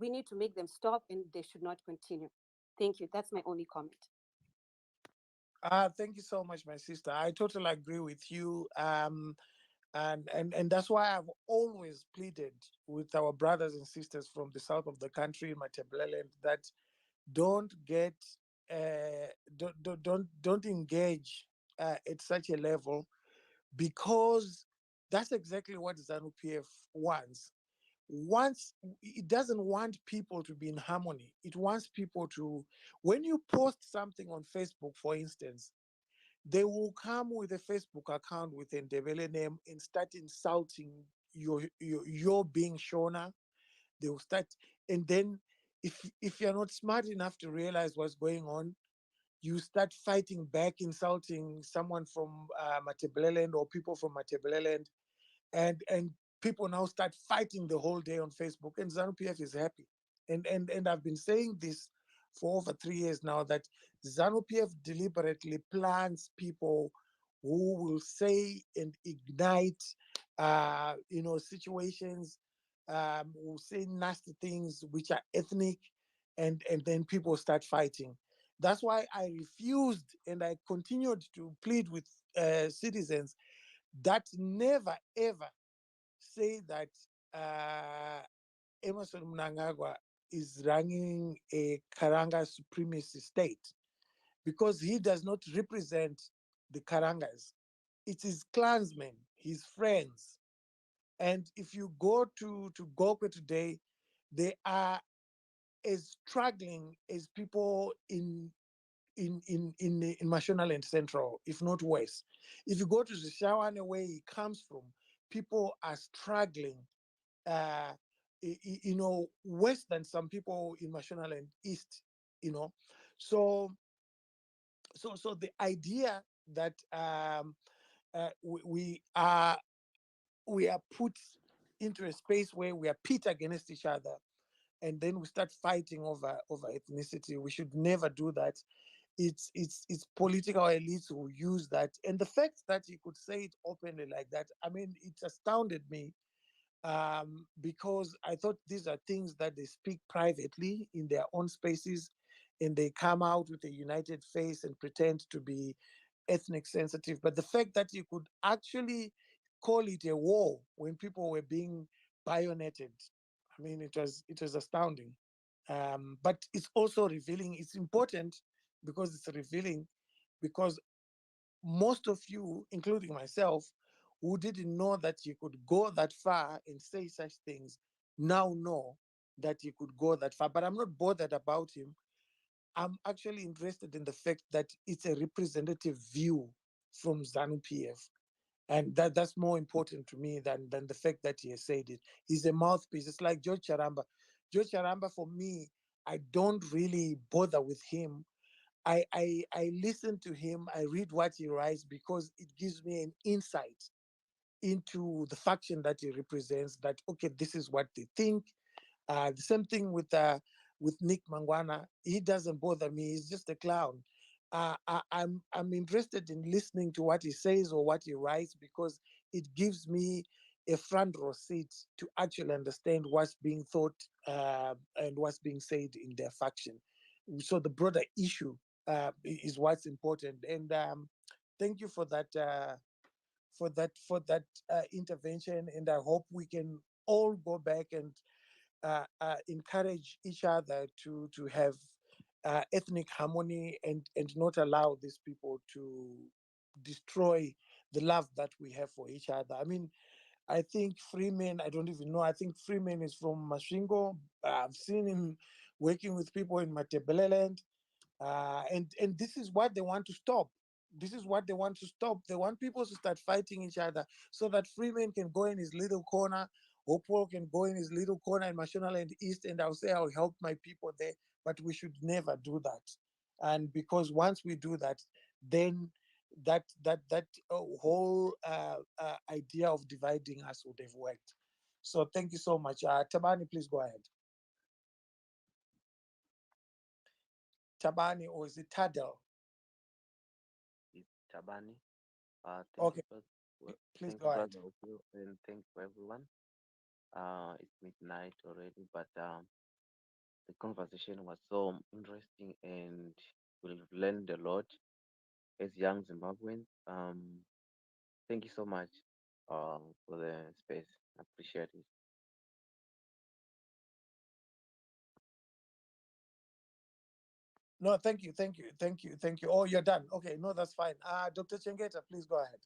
Speaker 14: we need to make them stop and they should not continue. Thank you. That's my only comment.
Speaker 2: Thank you so much, my sister. I totally agree with you. And that's why I've always pleaded with our brothers and sisters from the south of the country, Matebeleland, that don't get don't engage at such a level, because that's exactly what ZANU PF wants. It doesn't want people to be in harmony. It wants people to, when you post something on Facebook, for instance, they will come with a Facebook account with a Ndebele name and start insulting your being Shona. They will start, and then if you're not smart enough to realize what's going on, you start fighting back, insulting someone from Matebeleland or people from Matebeleland, and people now start fighting the whole day on Facebook, and ZANU PF is happy. And I've been saying this for over 3 years now, that ZANU PF deliberately plants people who will say and ignite, situations, will say nasty things which are ethnic, and then people start fighting. That's why I refused and I continued to plead with citizens that never ever say that Emerson Mnangagwa is running a Karanga supremacy state, because he does not represent the Karangas. It's his clansmen, his friends. And if you go to Gokwe today, they are as struggling as people in Mashonaland Central, if not worse. If you go to the Shawane where he comes from, people are struggling, uh, worse than some people in Mashonaland East, you know. So the idea that we are put into a space where we are pit against each other, and then we start fighting over ethnicity. We should never do that. It's political elites who use that, and the fact that he could say it openly like that, I mean, it astounded me, because I thought these are things that they speak privately in their own spaces, and they come out with a united face and pretend to be ethnic sensitive. But the fact that you could actually call it a war when people were being bayoneted, I mean, it was astounding. But it's also revealing. It's important because it's revealing, because most of you, including myself, who didn't know that you could go that far and say such things, now know that you could go that far. But I'm not bothered about him. I'm actually interested in the fact that it's a representative view from ZANU PF. And that's more important to me than the fact that he has said it. He's a mouthpiece. It's like George Charamba. George Charamba, for me, I don't really bother with him. I listen to him, I read what he writes, because it gives me an insight into the faction that he represents, that, okay, this is what they think. The same thing with Nick Mangwana. He doesn't bother me. He's just a clown. I'm interested in listening to what he says or what he writes, because it gives me a front row seat to actually understand what's being thought, and what's being said in their faction. So the broader issue is what's important. And thank you for that. Intervention, and I hope we can all go back and encourage each other to have ethnic harmony, and not allow these people to destroy the love that we have for each other. I mean, I think Freeman, I don't even know, I think Freeman is from Masvingo. I've seen him working with people in Matebeleland. And this is what they want to stop. This is what they want to stop. They want people to start fighting each other, so that Freeman can go in his little corner, Hopewell can go in his little corner in Mashonaland East, and I'll say I'll help my people there. But we should never do that. And because once we do that, then that whole idea of dividing us would have worked. So thank you so much. Tabani, please go ahead. Tabani, or is it Tadel?
Speaker 4: Tabani.
Speaker 2: Okay. Please
Speaker 16: Thank
Speaker 2: go
Speaker 16: you,
Speaker 2: ahead.
Speaker 16: Brother Opio, and thank you, everyone. It's midnight already, but the conversation was so interesting, and we've learned a lot as young Zimbabweans. Thank you so much for the space. I appreciate it.
Speaker 2: No, thank you, thank you, thank you, thank you. Oh, you're done. Okay, no, that's fine. Dr. Chengeta, please go ahead.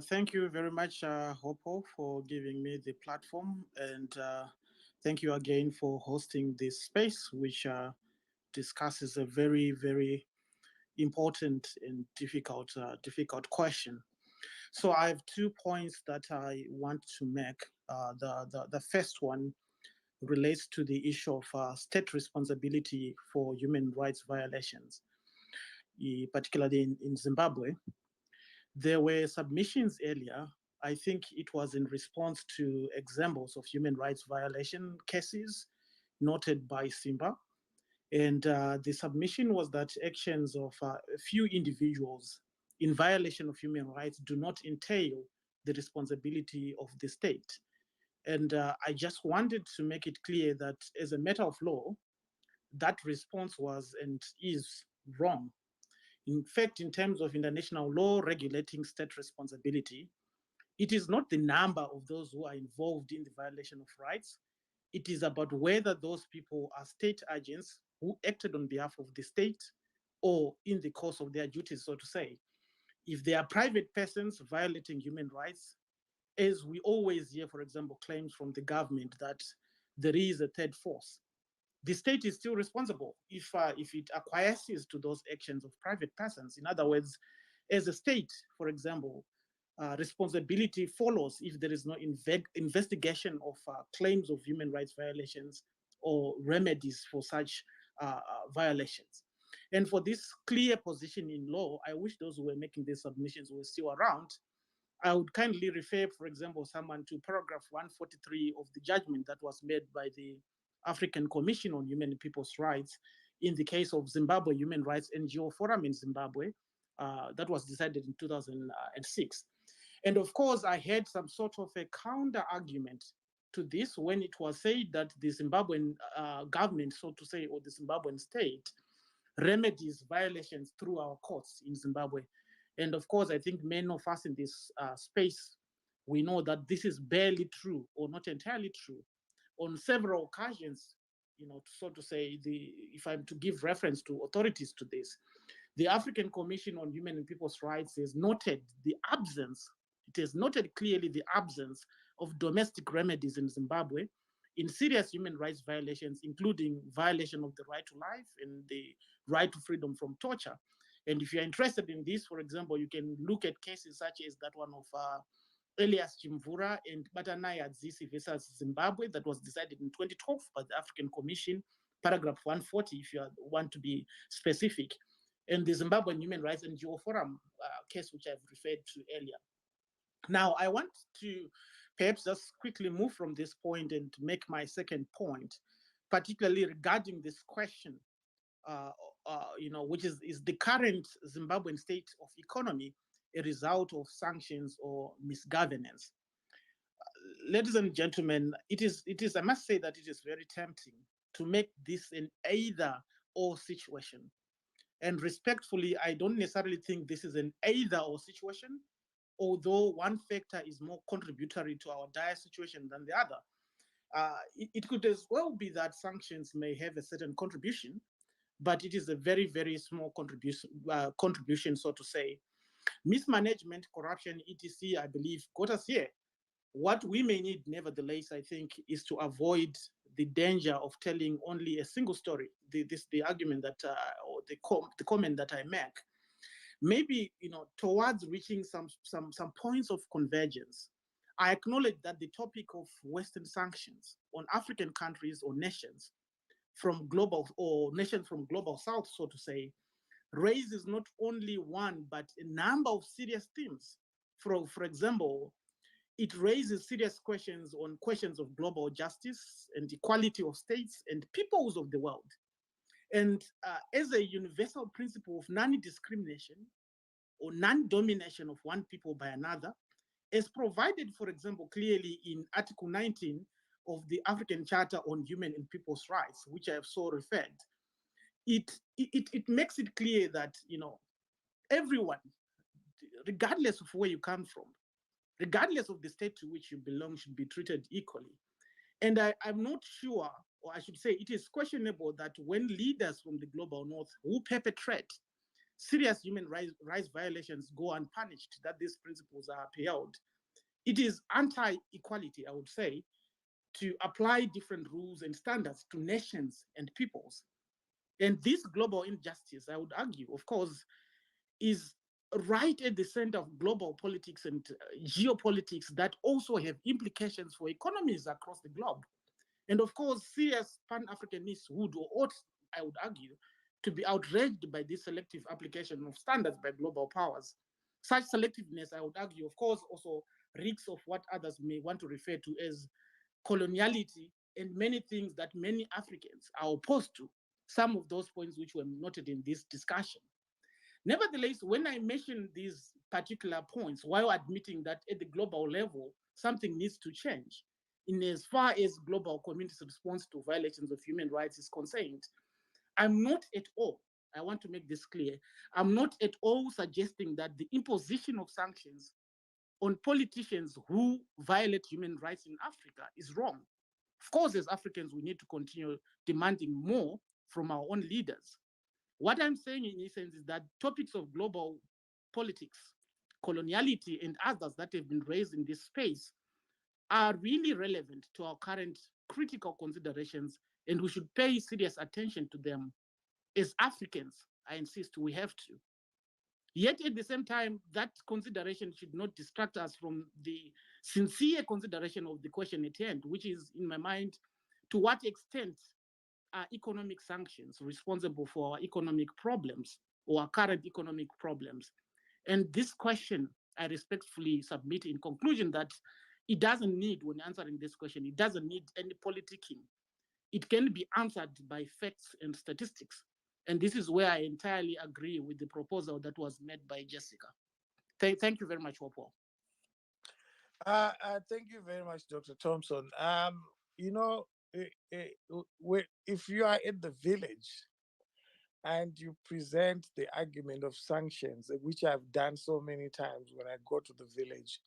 Speaker 22: Thank you very much, Hopewell, for giving me the platform, and thank you again for hosting this space, which discusses a very, very important and difficult question. So I have 2 points that I want to make. The first one relates to the issue of state responsibility for human rights violations, particularly in Zimbabwe. There were submissions earlier. I think it was in response to examples of human rights violation cases noted by Simba. And the submission was that actions of a few individuals in violation of human rights do not entail the responsibility of the state. And I just wanted to make it clear that as a matter of law, that response was and is wrong. In fact, in terms of international law regulating state responsibility, it is not the number of those who are involved in the violation of rights. It is about whether those people are state agents who acted on behalf of the state or in the course of their duties, so to say. If they are private persons violating human rights, as we always hear, for example, claims from the government that there is a third force, the state is still responsible if it acquiesces to those actions of private persons. In other words, as a state, for example, responsibility follows if there is no investigation of claims of human rights violations or remedies for such violations. And for this clear position in law, I wish those who were making these submissions were still around. I would kindly refer, for example, someone to paragraph 143 of the judgment that was made by the African Commission on Human and People's Rights in the case of Zimbabwe Human Rights NGO Forum in Zimbabwe, that was decided in 2006. And of course, I had some sort of a counter argument to this when it was said that the Zimbabwean government, so to say, or the Zimbabwean state, remedies violations through our courts in Zimbabwe. And of course, I think many of us in this space, we know that this is barely true or not entirely true. On several occasions, so to say, if I'm to give reference to authorities to this, the African Commission on Human and People's Rights has noted the absence, it has noted clearly the absence of domestic remedies in Zimbabwe in serious human rights violations, including violation of the right to life and the right to freedom from torture. And if you're interested in this, for example, you can look at cases such as that one of Elias Chimvura and Batanaya Dzisi versus Zimbabwe that was decided in 2012 by the African Commission, paragraph 140, if you want to be specific, and the Zimbabwean Human Rights NGO Forum case, which I've referred to earlier. Now, I want to perhaps just quickly move from this point and make my second point, particularly regarding this question, which is the current Zimbabwean state of economy a result of sanctions or misgovernance? Ladies and gentlemen, it is, I must say that it is very tempting to make this an either or situation. And respectfully, I don't necessarily think this is an either or situation, although one factor is more contributory to our dire situation than the other. It could as well be that sanctions may have a certain contribution, but it is a very, very small contribution, so to say. Mismanagement, corruption, etc., I believe, got us here. What we may need, nevertheless, I think, is to avoid the danger of telling only a single story. The argument that, or the comment that I make, maybe towards reaching some points of convergence. I acknowledge that the topic of Western sanctions on African countries or nations from global South, so to say, raises not only one but a number of serious themes. For example, it raises serious questions on questions of global justice and equality of states and peoples of the world. And as a universal principle of non-discrimination, or non-domination of one people by another, as provided, for example, clearly in Article 19 of the African Charter on Human and People's Rights, which I have so referred. It makes it clear that, you know, everyone, regardless of where you come from, regardless of the state to which you belong, should be treated equally. And I'm not sure, or I should say, it is questionable that when leaders from the global north who perpetrate serious human rights violations go unpunished, that these principles are upheld. It is anti-equality, I would say, to apply different rules and standards to nations and peoples. And this global injustice, I would argue, of course, is right at the center of global politics and geopolitics that also have implications for economies across the globe. And of course, serious Pan-Africanists would or ought, I would argue, to be outraged by this selective application of standards by global powers. Such selectiveness, I would argue, of course, also reeks of what others may want to refer to as coloniality and many things that many Africans are opposed to, some of those points which were noted in this discussion. Nevertheless, when I mention these particular points, while admitting that at the global level, something needs to change, in as far as global community's response to violations of human rights is concerned, I'm not at all, I want to make this clear, I'm not at all suggesting that the imposition of sanctions on politicians who violate human rights in Africa is wrong. Of course, as Africans, we need to continue demanding more from our own leaders. What I'm saying in essence is that topics of global politics, coloniality, and others that have been raised in this space are really relevant to our current critical considerations, and we should pay serious attention to them. As Africans, I insist, we have to. Yet at the same time, that consideration should not distract us from the sincere consideration of the question at hand, which is, in my mind, to what extent are economic sanctions responsible for our economic problems or our current economic problems? And this question, I respectfully submit in conclusion that it doesn't need, when answering this question, it doesn't need any politicking. It can be answered by facts and statistics. And this is where I entirely agree with the proposal that was made by Jessica. Thank you very much, Hopewell.
Speaker 2: Thank you very much, Dr. Thompson. You know, if you are in the village and you present the argument of sanctions, which I've done so many times when I go to the village,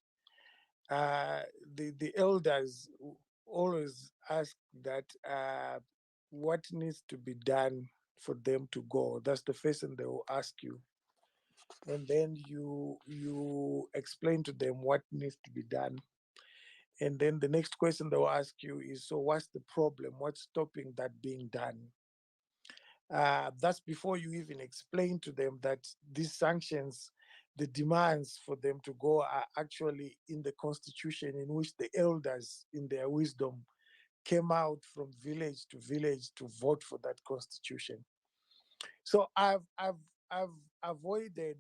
Speaker 2: the elders always ask that what needs to be done for them to go. That's the first thing they will ask you. And then you explain to them what needs to be done. And then the next question they will ask you is, so what's the problem? What's stopping that being done? That's before you even explain to them that these sanctions, the demands for them to go are actually in the constitution, in which the elders, in their wisdom, came out from village to vote for that constitution. So I've avoided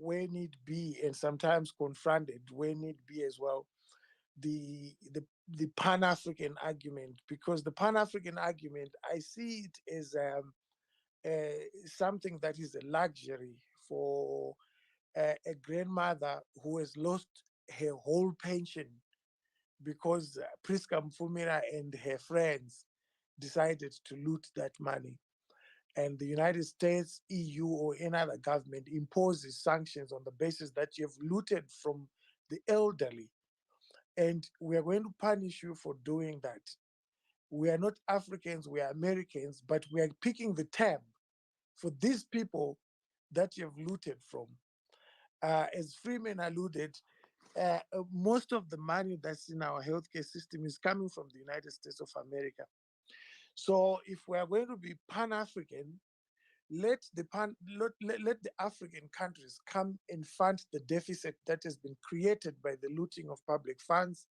Speaker 2: where need be, and sometimes confronted where need be as well, the Pan-African argument, because the Pan-African argument, I see it as something that is a luxury for a grandmother who has lost her whole pension because Priska Mfumira and her friends decided to loot that money. And the United States, EU, or any other government imposes sanctions on the basis that you have looted from the elderly. And we are going to punish you for doing that. We are not Africans, we are Americans, but we are picking the tab for these people that you have looted from. As Freeman alluded, most of the money that's in our healthcare system is coming from the United States of America. So if we are going to be Pan-African, let the African countries come and fund the deficit that has been created by the looting of public funds,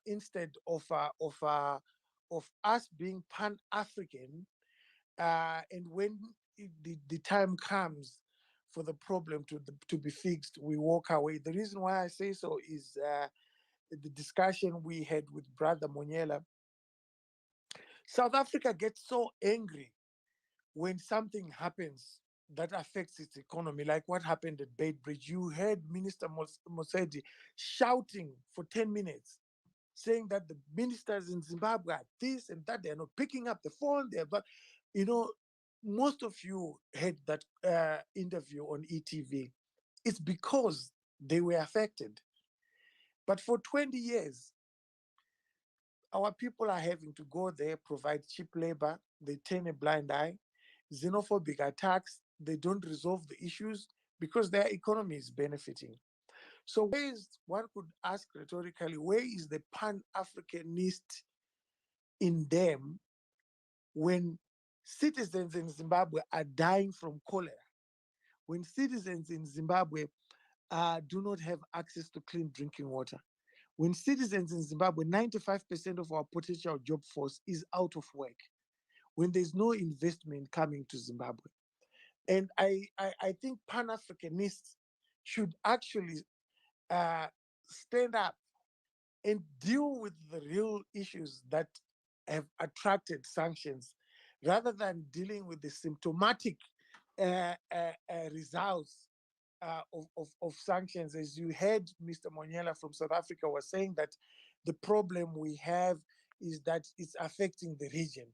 Speaker 2: instead of us being Pan-African. And when the time comes for the problem to be fixed, we walk away. The reason why I say so is the discussion we had with Brother Monyela. South Africa gets so angry when something happens that affects its economy, like what happened at Bait Bridge. You heard Minister Mosedi shouting for 10 minutes, saying that the ministers in Zimbabwe are this and that, they're not picking up the phone. But, you know, most of you had that interview on ETV. It's because they were affected. But for 20 years, our people are having to go there, provide cheap labor, they turn a blind eye, xenophobic attacks, they don't resolve the issues because their economy is benefiting. So where is, one could ask rhetorically, where is the Pan-Africanist in them when citizens in Zimbabwe are dying from cholera, when citizens in Zimbabwe do not have access to clean drinking water, when citizens in Zimbabwe, 95% of our potential job force is out of work, when there's no investment coming to Zimbabwe. And I think Pan-Africanists should actually stand up and deal with the real issues that have attracted sanctions, rather than dealing with the symptomatic results of sanctions. As you heard, Mr. Monyela from South Africa was saying that the problem we have is that it's affecting the region.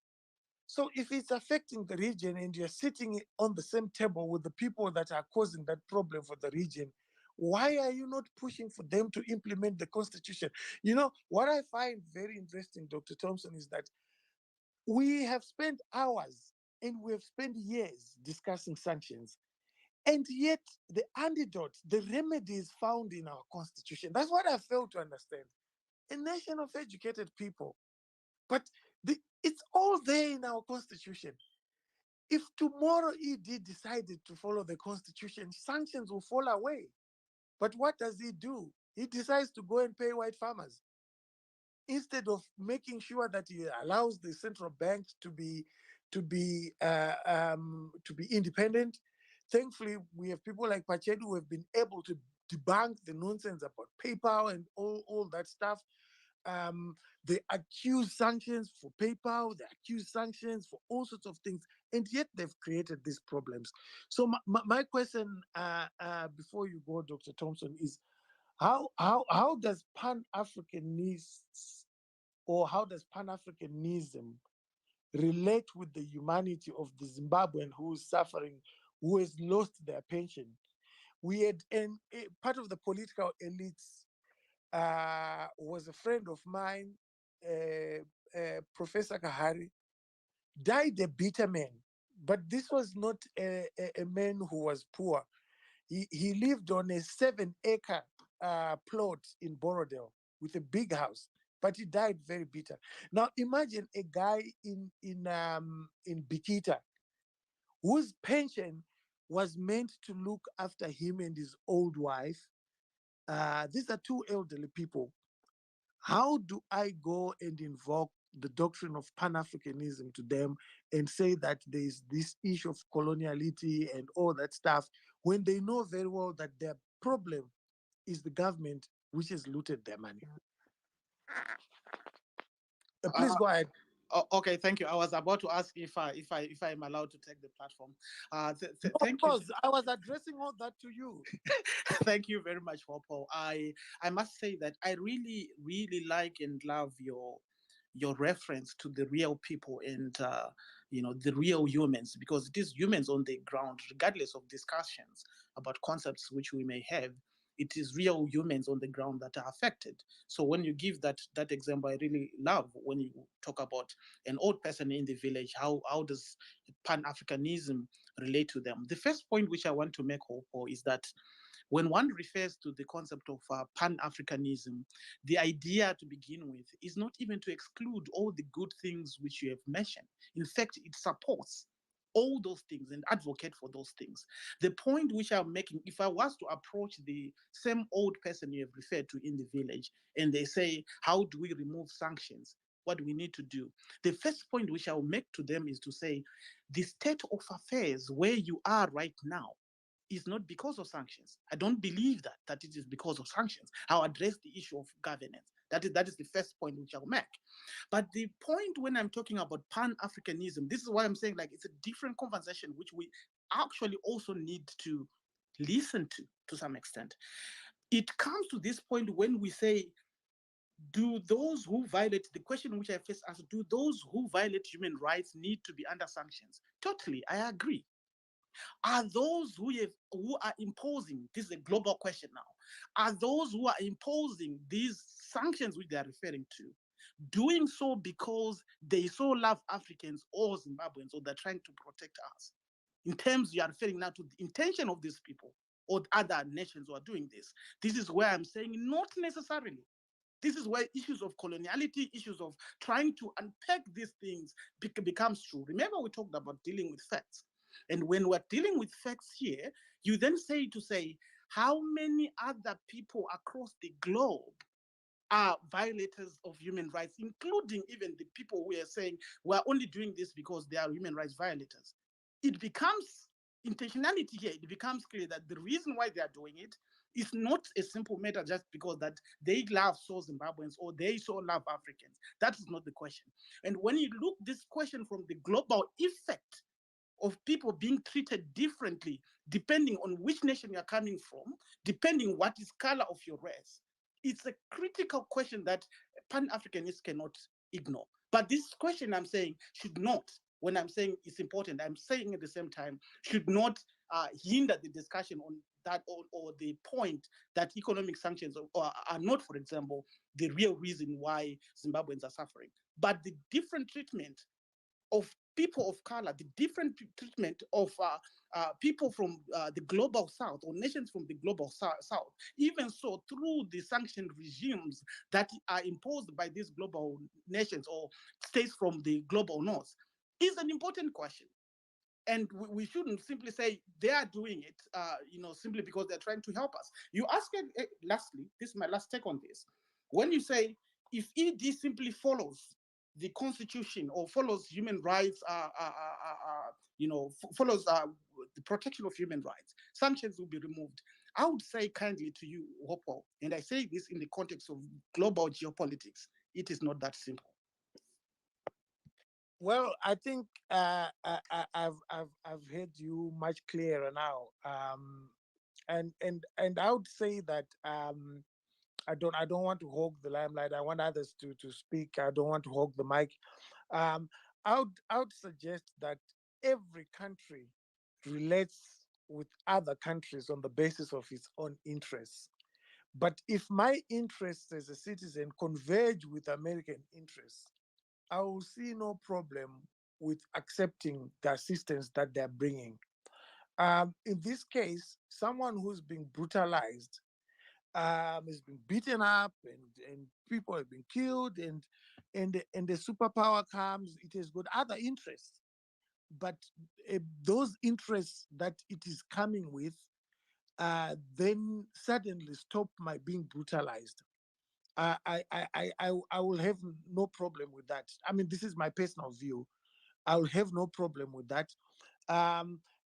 Speaker 2: So if it's affecting the region and you're sitting on the same table with the people that are causing that problem for the region, why are you not pushing for them to implement the constitution? You know, what I find very interesting, Dr. Thompson, is that we have spent hours and we have spent years discussing sanctions. And yet the antidote, the remedy is found in our constitution. That's what I fail to understand. A nation of educated people. But it's all there in our constitution. If tomorrow ED decided to follow the constitution, sanctions will fall away. But what does he do? He decides to go and pay white farmers instead of making sure that he allows the central bank to be independent. Thankfully, we have people like Pachedu who have been able to debunk the nonsense about PayPal and all that stuff. They accuse sanctions for PayPal, they accuse sanctions for all sorts of things, and yet they've created these problems. So my question before you go, Dr. Thompson, is how does Pan-Africanists, or how does Pan-Africanism relate with the humanity of the Zimbabwean who is suffering, who has lost their pension? We had, and part of the political elites was a friend of mine, Professor Kahari, died a bitter man. But this was not a man who was poor. He lived on a 7-acre plot in Borodale with a big house, but he died very bitter. Now imagine a guy in Bikita whose pension was meant to look after him and his old wife. These are two elderly people. How do I go and invoke the doctrine of Pan-Africanism to them and say that there is this issue of coloniality and all that stuff when they know very well that their problem is the government which has looted their money? Please go ahead.
Speaker 22: Okay, thank you. I was about to ask if I'm allowed to take the platform. Thank you.
Speaker 2: Of course, I was addressing all that to you.
Speaker 22: Thank you very much, Hopewell. I must say that I really like and love your reference to the real people and the real humans, because it is humans on the ground, regardless of discussions about concepts which we may have. It is real humans on the ground that are affected. So when you give that example, I really love when you talk about an old person in the village, how does Pan-Africanism relate to them? The first point which I want to make, Hopewell, is that when one refers to the concept of Pan-Africanism, the idea to begin with is not even to exclude all the good things which you have mentioned. In fact, it supports all those things and advocate for those things. The point which I'm making, if I was to approach the same old person you have referred to in the village, and they say, how do we remove sanctions? What do we need to do? The first point which I'll make to them is to say, the state of affairs where you are right now is not because of sanctions. I don't believe that it is because of sanctions. I'll address the issue of governance. That is the first point which I'll make. But the point when I'm talking about Pan-Africanism, this is why I'm saying, like, it's a different conversation which actually also need to listen to some extent. It comes to this point when we say, do those who violate, the question which I first asked, do those who violate human rights need to be under sanctions? Totally, I agree. Are those who are imposing, this is a global question now, are those who are imposing these sanctions which they are referring to, doing so because they so love Africans or Zimbabweans, or they're trying to protect us? In terms, you are referring now to the intention of these people or other nations who are doing this. This is where I'm saying not necessarily. This is where issues of coloniality, issues of trying to unpack these things becomes true. Remember, we talked about dealing with facts. And when we're dealing with facts here, you then say, how many other people across the globe are violators of human rights, including even the people who are saying we're only doing this because they are human rights violators? It becomes intentionality here. It becomes clear that the reason why they are doing it is not a simple matter just because that they love so Zimbabweans or they so love Africans. That is not the question. And when you look this question from the global effect of people being treated differently, depending on which nation you're coming from, depending what is color of your race, it's a critical question that Pan-Africanists cannot ignore. But this question, I'm saying, should not, when I'm saying it's important, I'm saying at the same time, should not hinder the discussion on that, or the point that economic sanctions are not, for example, the real reason why Zimbabweans are suffering. But the different treatment of people of color, the different treatment of people from the global south, or nations from the global south, even so through the sanction regimes that are imposed by these global nations or states from the global north, is an important question. And we shouldn't simply say they are doing it, simply because they're trying to help us. You ask it, lastly, this is my last take on this. When you say, if ED simply follows the constitution or follows human rights, follows the protection of human rights, sanctions will be removed. I would say kindly to you, Hopewell, and I say this in the context of global geopolitics, it is not that simple.
Speaker 2: Well, I think I've heard you much clearer now, and I would say that I don't want to hog the limelight. I want others to speak. I don't want to hog the mic. I would suggest that every country relates with other countries on the basis of its own interests. But if my interests as a citizen converge with American interests, I will see no problem with accepting the assistance that they're bringing. In this case, someone who's been brutalized, has been beaten up, and people have been killed, and the superpower comes, it has got other interests. But those interests that it is coming with then suddenly stop my being brutalized. I will have no problem with that. I mean, this is my personal view. I will have no problem with that.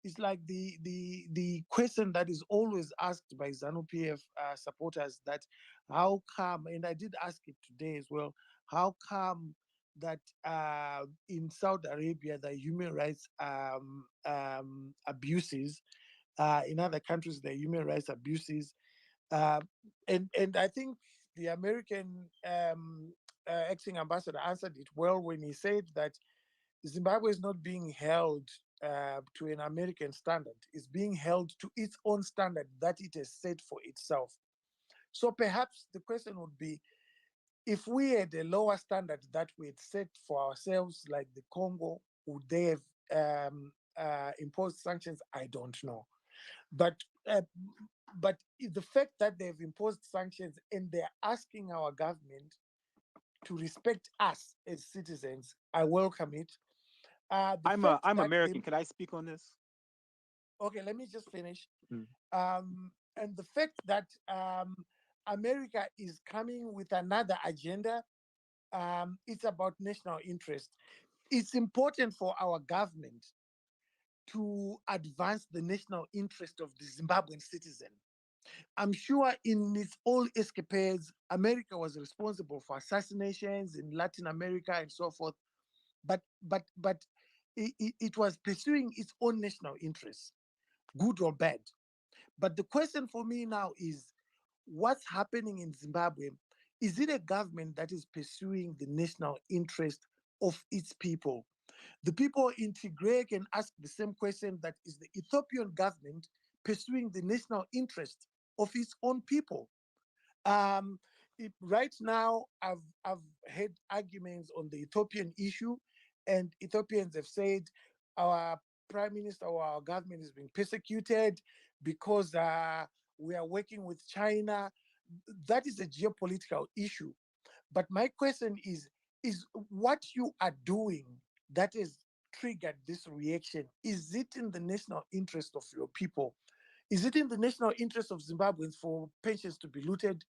Speaker 2: It's like the question that is always asked by ZANU-PF supporters, that how come, and I did ask it today as well, how come that in Saudi Arabia the human rights abuses, in other countries the human rights abuses, and I think the American acting ambassador answered it well when he said that Zimbabwe is not being held to an American standard. It's being held to its own standard that it has set for itself. So perhaps the question would be, if we had a lower standard that we had set for ourselves, like the Congo, would they have imposed sanctions? I don't know. But the fact that they've imposed sanctions and they're asking our government to respect us as citizens, I welcome it.
Speaker 8: I'm American. Can I speak on this?
Speaker 2: Okay, let me just finish.
Speaker 8: Mm.
Speaker 2: And the fact that America is coming with another agenda, it's about national interest. It's important for our government to advance the national interest of the Zimbabwean citizen. I'm sure in its own escapades, America was responsible for assassinations in Latin America and so forth. But it was pursuing its own national interests, good or bad. But the question for me now is, what's happening in Zimbabwe? Is it a government that is pursuing the national interest of its people? The people in Tigray can ask the same question: that is the Ethiopian government pursuing the national interest of its own people? Um, right now, I've had arguments on the Ethiopian issue, and Ethiopians have said our prime minister or our government is being persecuted because we are working with China. That is a geopolitical issue. But my question is what you are doing that has triggered this reaction, is it in the national interest of your people? Is it in the national interest of Zimbabweans for pensions to be looted?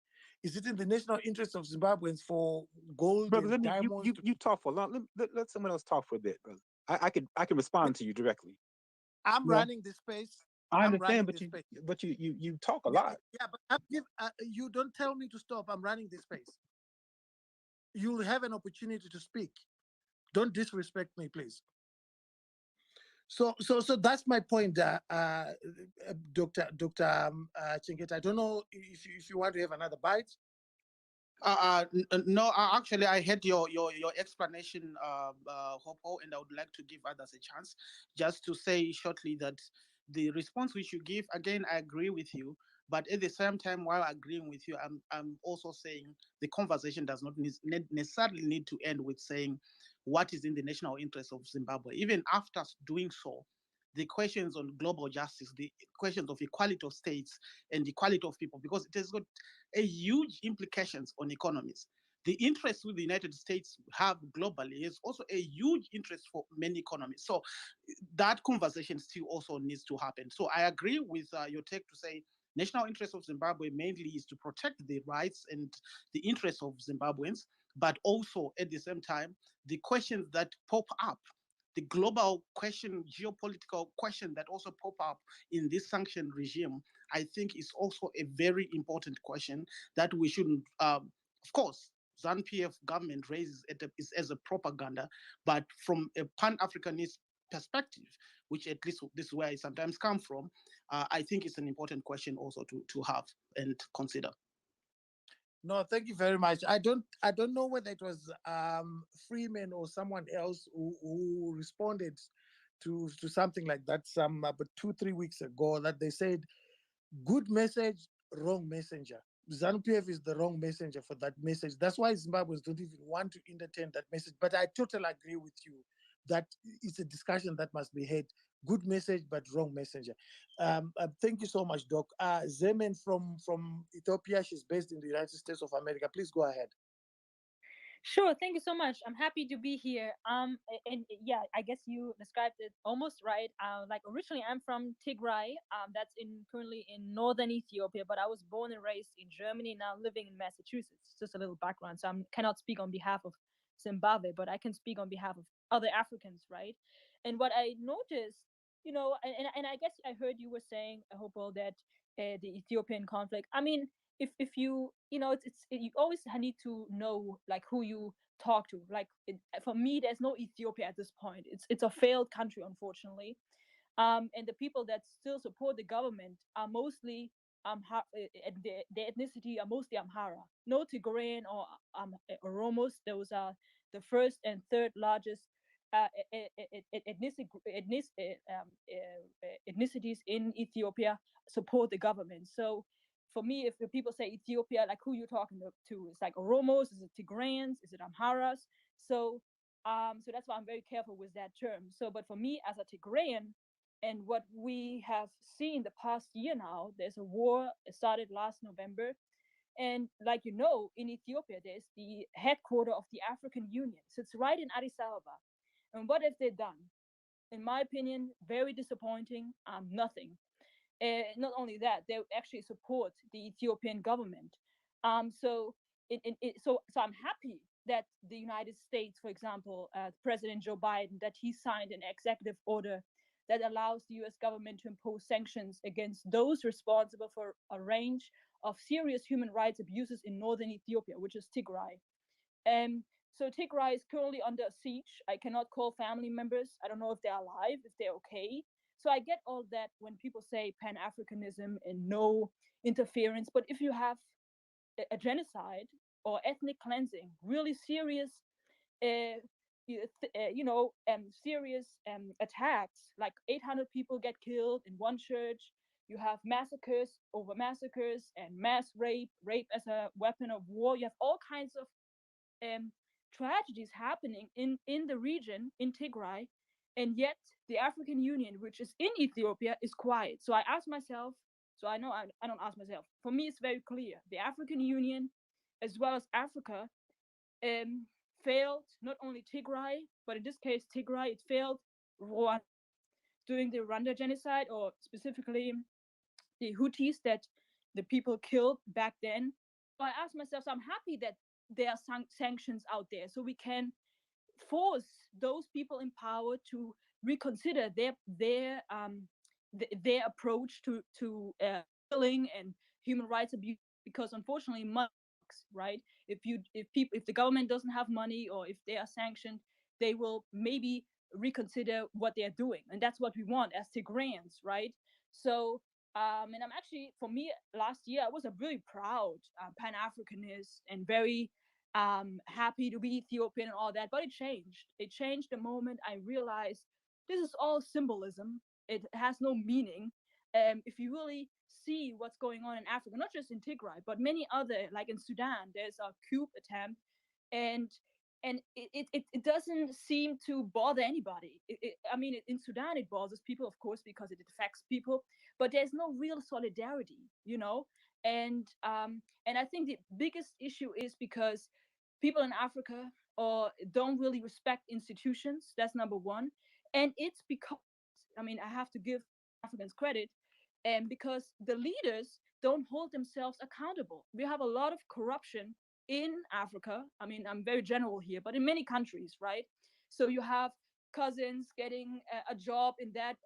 Speaker 2: Is it in the national interest of Zimbabweans for gold
Speaker 8: Brother,
Speaker 2: and
Speaker 8: let me
Speaker 2: diamonds?
Speaker 8: you talk for a long. Let someone else talk for a bit, brother. I can respond to you directly.
Speaker 2: I'm
Speaker 8: You know,
Speaker 2: running the space.
Speaker 8: I
Speaker 2: I'm
Speaker 8: understand,
Speaker 2: running
Speaker 8: but
Speaker 2: the space.
Speaker 8: you talk a
Speaker 2: Yeah,
Speaker 8: lot.
Speaker 2: yeah, but you don't tell me to stop. I'm running the space. You'll have an opportunity to speak. Don't disrespect me, please. So that's my point, Dr. Chingeta. I don't know if you want to have another bite.
Speaker 22: No, actually, I heard your explanation, Hopo, and I would like to give others a chance just to say shortly that the response which you give, again, I agree with you. But at the same time, while agreeing with you, I'm also saying the conversation does not necessarily need to end with saying what is in the national interest of Zimbabwe. Even after doing so, the questions on global justice, the questions of equality of states and equality of people, because it has got a huge implications on economies. The interest with the United States have globally is also a huge interest for many economies. So that conversation still also needs to happen. So I agree with your take to say national interest of Zimbabwe mainly is to protect the rights and the interests of Zimbabweans, but also at the same time, the questions that pop up, the global question, geopolitical question that also pop up in this sanction regime, I think is also a very important question that we shouldn't, of course, ZANU-PF government raises it as a propaganda, but from a Pan-Africanist perspective, which at least this is where I sometimes come from, I think it's an important question also to have and consider.
Speaker 2: No, thank you very much. I don't know whether it was Freeman or someone else who responded to something like that about 2-3 weeks ago, that they said good message, wrong messenger. ZANU-PF is the wrong messenger for that message. That's why Zimbabweans don't even want to entertain that message. But I totally agree with you that it's a discussion that must be had. Good message, but wrong messenger. Thank you so much, Doc. Zemen from Ethiopia, she's based in the United States of America. Please go ahead.
Speaker 11: Sure, thank you so much. I'm happy to be here. And yeah, I guess you described it almost right. Like originally, I'm from Tigray. That's currently in northern Ethiopia, but I was born and raised in Germany. Now living in Massachusetts. Just a little background. So I cannot speak on behalf of Zimbabwe, but I can speak on behalf of other Africans, right? And what I noticed, and I guess I heard you were saying, Hopewell, that the Ethiopian conflict. I mean, if you you always need to know like who you talk to. Like for me, there's no Ethiopia at this point. It's a failed country, unfortunately. And the people that still support the government are mostly the ethnicity are mostly Amhara, no Tigrayan or Oromos. Those are the first and third largest ethnicities in Ethiopia support the government. So for me, if people say Ethiopia, like who you're talking to, it's like Oromos, is it Tigrayans, is it Amharas? So so that's why I'm very careful with that term. So but for me as a Tigrayan, and what we have seen the past year now, there's a war. It started last November. And like in Ethiopia, there's the headquarters of the African Union. So it's right in Addis Ababa. And what have they done? In my opinion, very disappointing. Nothing. Not only that, they actually support the Ethiopian government. So I'm happy that the United States, for example, President Joe Biden, that he signed an executive order that allows the U.S. government to impose sanctions against those responsible for a range of serious human rights abuses in northern Ethiopia, which is Tigray. So Tigray is currently under siege. I cannot call family members. I don't know if they're alive, if they're okay. So I get all that when people say Pan-Africanism and no interference. But if you have a genocide or ethnic cleansing, really serious, serious attacks, like 800 people get killed in one church. You have massacres over massacres and mass rape as a weapon of war. You have all kinds of tragedies happening in the region, in Tigray, and yet the African Union, which is in Ethiopia, is quiet. So I ask myself, so I know I don't ask myself, for me it's very clear. The African Union, as well as Africa, failed not only Tigray, but in this case Tigray, it failed Rwanda during the Rwanda genocide, or specifically the Houthis that the people killed back then. So I asked myself, so I'm happy that there are sanctions out there, so we can force those people in power to reconsider their approach to killing and human rights abuse, because unfortunately money works, right? If the government doesn't have money, or if they are sanctioned, they will maybe reconsider what they're doing, and that's what we want as Tigrayans, right? So and I'm actually, for me, last year I was a really proud Pan-Africanist and very happy to be Ethiopian and all that, but it changed. It changed the moment I realized this is all symbolism. It has no meaning. If you really see what's going on in Africa, not just in Tigray, but many other, like in Sudan, there's a coup attempt, and it doesn't seem to bother anybody. I mean, in Sudan, it bothers people, of course, because it affects people, but there's no real solidarity, you know. And I think the biggest issue is because people in Africa don't really respect institutions. That's number one, and it's because, I mean, I have to give Africans credit, and because the leaders don't hold themselves accountable. We have a lot of corruption in Africa. I mean, I'm very general here, but in many countries, right? So you have cousins getting a job in that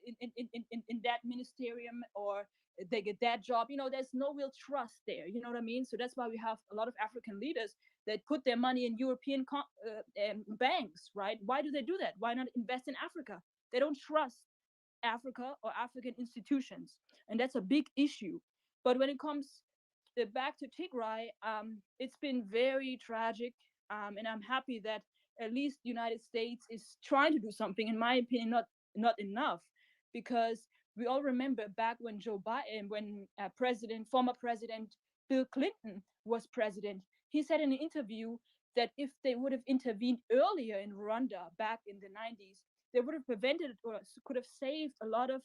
Speaker 11: in that ministerium, or they get that job. You know, there's no real trust there. You know what I mean? So that's why we have a lot of African leaders that put their money in European banks, right? Why do they do that? Why not invest in Africa? They don't trust Africa or African institutions, and that's a big issue. But when it comes back to Tigray, it's been very tragic, and I'm happy that at least the United States is trying to do something. In my opinion, not enough, because we all remember back when Joe Biden, when former President Bill Clinton was president, he said in an interview that if they would have intervened earlier in Rwanda back in the 90s, they would have prevented or could have saved a lot of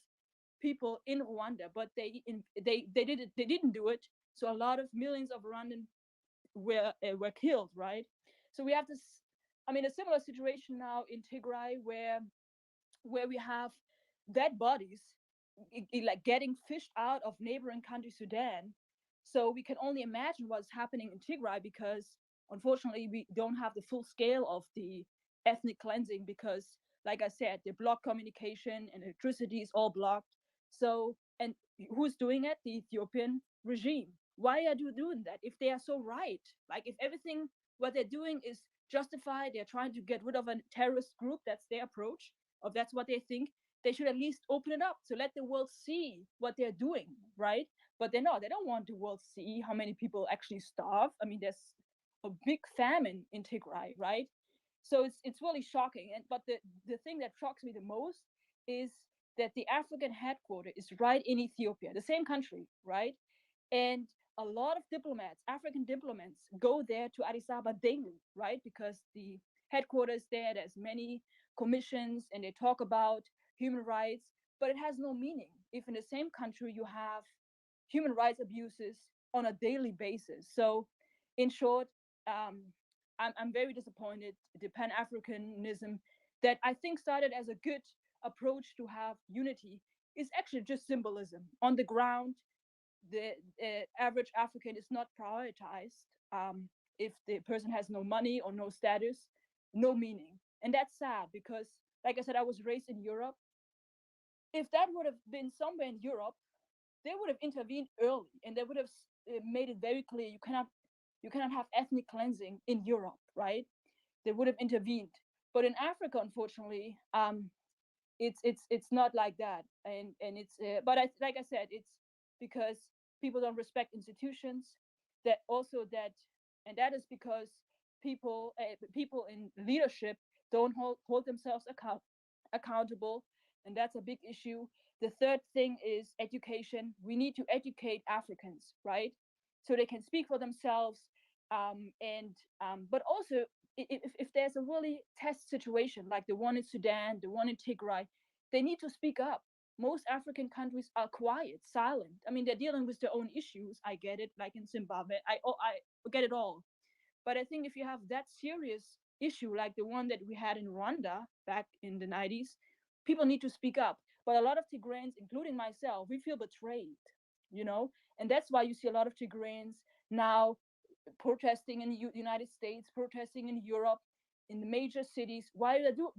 Speaker 11: people in Rwanda, but they didn't do it. So a lot of millions of Rwandan were killed, right? So we have this, I mean, a similar situation now in Tigray, where we have dead bodies like getting fished out of neighboring country Sudan. So we can only imagine what's happening in Tigray, because unfortunately we don't have the full scale of the ethnic cleansing, because like I said, they block communication and electricity is all blocked. So, and who's doing it? The Ethiopian regime. Why are you doing that if they are so right? Like, if everything what they're doing is justified, they're trying to get rid of a terrorist group, that's their approach, or that's what they think, they should at least open it up to let the world see what they're doing, right? But they're not. They don't want the world to see how many people actually starve. I mean, there's a big famine in Tigray, right? So it's really shocking. And but the thing that shocks me the most is that the African headquarters is right in Ethiopia, the same country, right? And a lot of diplomats, African diplomats, go there to Addis Ababa daily, right? Because the headquarters there, there's many commissions, and they talk about human rights, but it has no meaning if in the same country you have human rights abuses on a daily basis. So, in short, I'm very disappointed. The Pan-Africanism that I think started as a good approach to have unity is actually just symbolism. On the ground, the average African is not prioritized. If the person has no money or no status, no meaning. And that's sad, because, like I said, I was raised in Europe. If that would have been somewhere in Europe, they would have intervened early, and they would have made it very clear you cannot
Speaker 17: You cannot have ethnic cleansing in Europe, right? They would have intervened. But in Africa, unfortunately, it's not like that, and it's but like I said, it's because people don't respect institutions. That also that, and that is because people in leadership don't hold themselves accountable, and that's a big issue. The third thing is education. We need to educate Africans, right, so they can speak for themselves, and but also if there's a really test situation like the one in Sudan, the one in Tigray, they need to speak up. Most African countries are quiet, silent. I mean, they're dealing with their own issues. I get it, like in Zimbabwe. I get it all. But I think if you have that serious issue like the one that we had in Rwanda back in the 90s, people need to speak up. But a lot of Tigrayans, including myself, we feel betrayed, you know? And that's why you see a lot of Tigrayans now protesting in the United States, protesting in Europe, in the major cities. Why do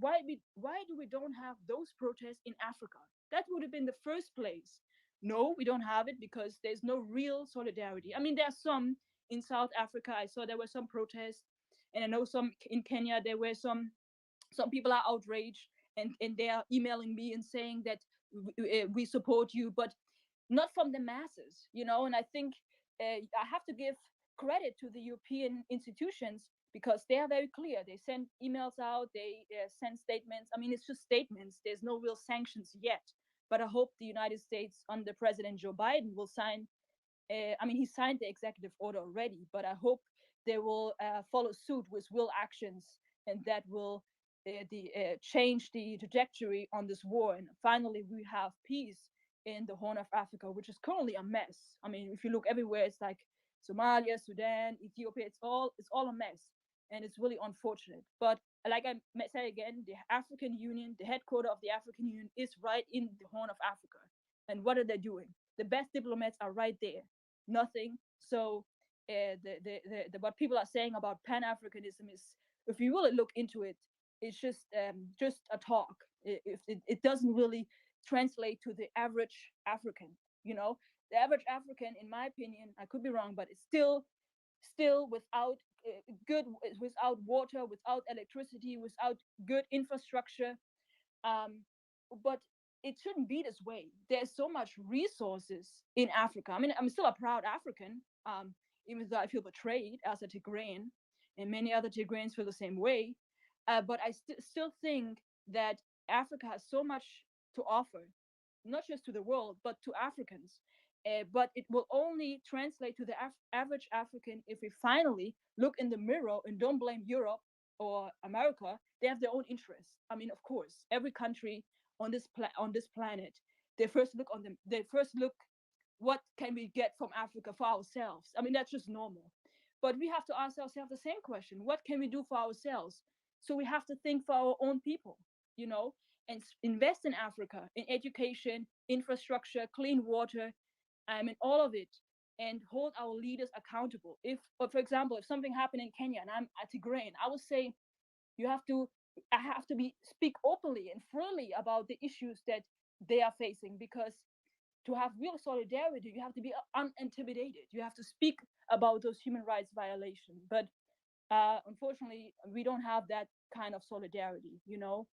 Speaker 17: we don't have those protests in Africa? That would have been the first place. No, we don't have it because there's no real solidarity. I mean, there's some in South Africa. I saw there were some protests, and I know some in Kenya. There were some people are outraged, and they are emailing me and saying that we support you, but not from the masses, you know. And I think I have to give credit to the European institutions because they are very clear. They send emails out, they send statements. I mean, it's just statements. There's no real sanctions yet. But I hope the United States under President Joe Biden will sign. I mean, he signed the executive order already, but I hope they will follow suit with real actions, and that will change the trajectory on this war. And finally, we have peace in the Horn of Africa, which is currently a mess. I mean, if you look everywhere, it's like Somalia, Sudan, Ethiopia. It's all a mess, and it's really unfortunate. But like I say again, the African Union, the headquarters of the African Union, is right in the Horn of Africa. And what are they doing? The best diplomats are right there. Nothing. So what people are saying about Pan-Africanism is, if you really look into it, it's just a talk. It doesn't really translate to the average African. You know, the average African, in my opinion, I could be wrong, but it's still without without water, without electricity, without good infrastructure. But it shouldn't be this way. There's so much resources in Africa. I mean, I'm still a proud African, even though I feel betrayed as a Tigrayan, and many other Tigrayans feel the same way. But I still think that Africa has so much to offer, not just to the world, but to Africans. But it will only translate to the average African if we finally look in the mirror and don't blame Europe or America. They have their own interests. I mean, of course, every country on this planet, they first look what can we get from Africa for ourselves. I mean, that's just normal. But we have to ask ourselves the same question: what can we do for ourselves? So we have to think for our own people, you know, and invest in Africa, in education, infrastructure, clean water, and all of it, and hold our leaders accountable. If, for example, if something happened in Kenya and I'm a Tigrayan, I would say I have to speak openly and freely about the issues that they are facing, because to have real solidarity, you have to be unintimidated. You have to speak about those human rights violations. But unfortunately, we don't have that kind of solidarity, you know.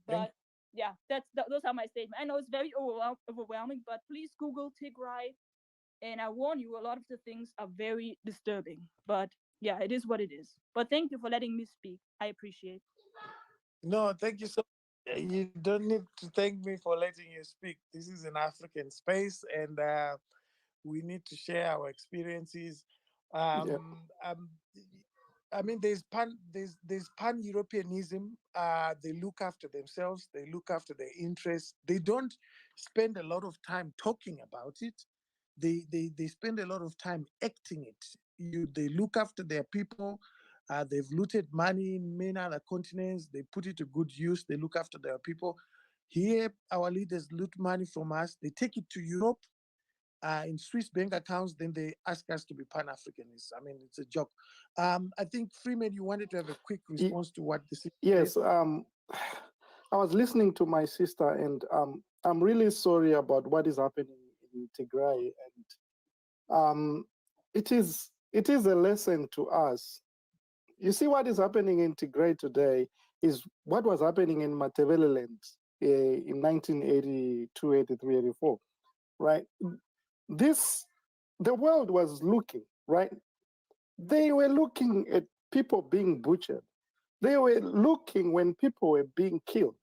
Speaker 17: But yeah, those are my statements. I know it's very overwhelming, but please Google Tigray, and I warn you, a lot of the things are very disturbing. But yeah, it is what it is. But thank you for letting me speak. I appreciate it.
Speaker 2: No, thank you so much. You don't need to thank me for letting you speak. This is an African space, and we need to share our experiences. I mean, there's pan-Europeanism. They look after themselves. They look after their interests. They don't spend a lot of time talking about it. They spend a lot of time acting it. They look after their people. They've looted money in many other continents. They put it to good use. They look after their people. Here, our leaders loot money from us. They take it to Europe in Swiss bank accounts. Then they ask us to be Pan-Africanists. I mean, it's a joke. I think, Freeman, you wanted to have a quick response to what this is.
Speaker 20: Yes. I was listening to my sister, and I'm really sorry about what is happening in Tigray. And it is it is a lesson to us. You see, what is happening in Tigray today is what was happening in Matabeleland in 1982, 83, 84, right? The world was looking, right? They were looking at people being butchered. They were looking when people were being killed.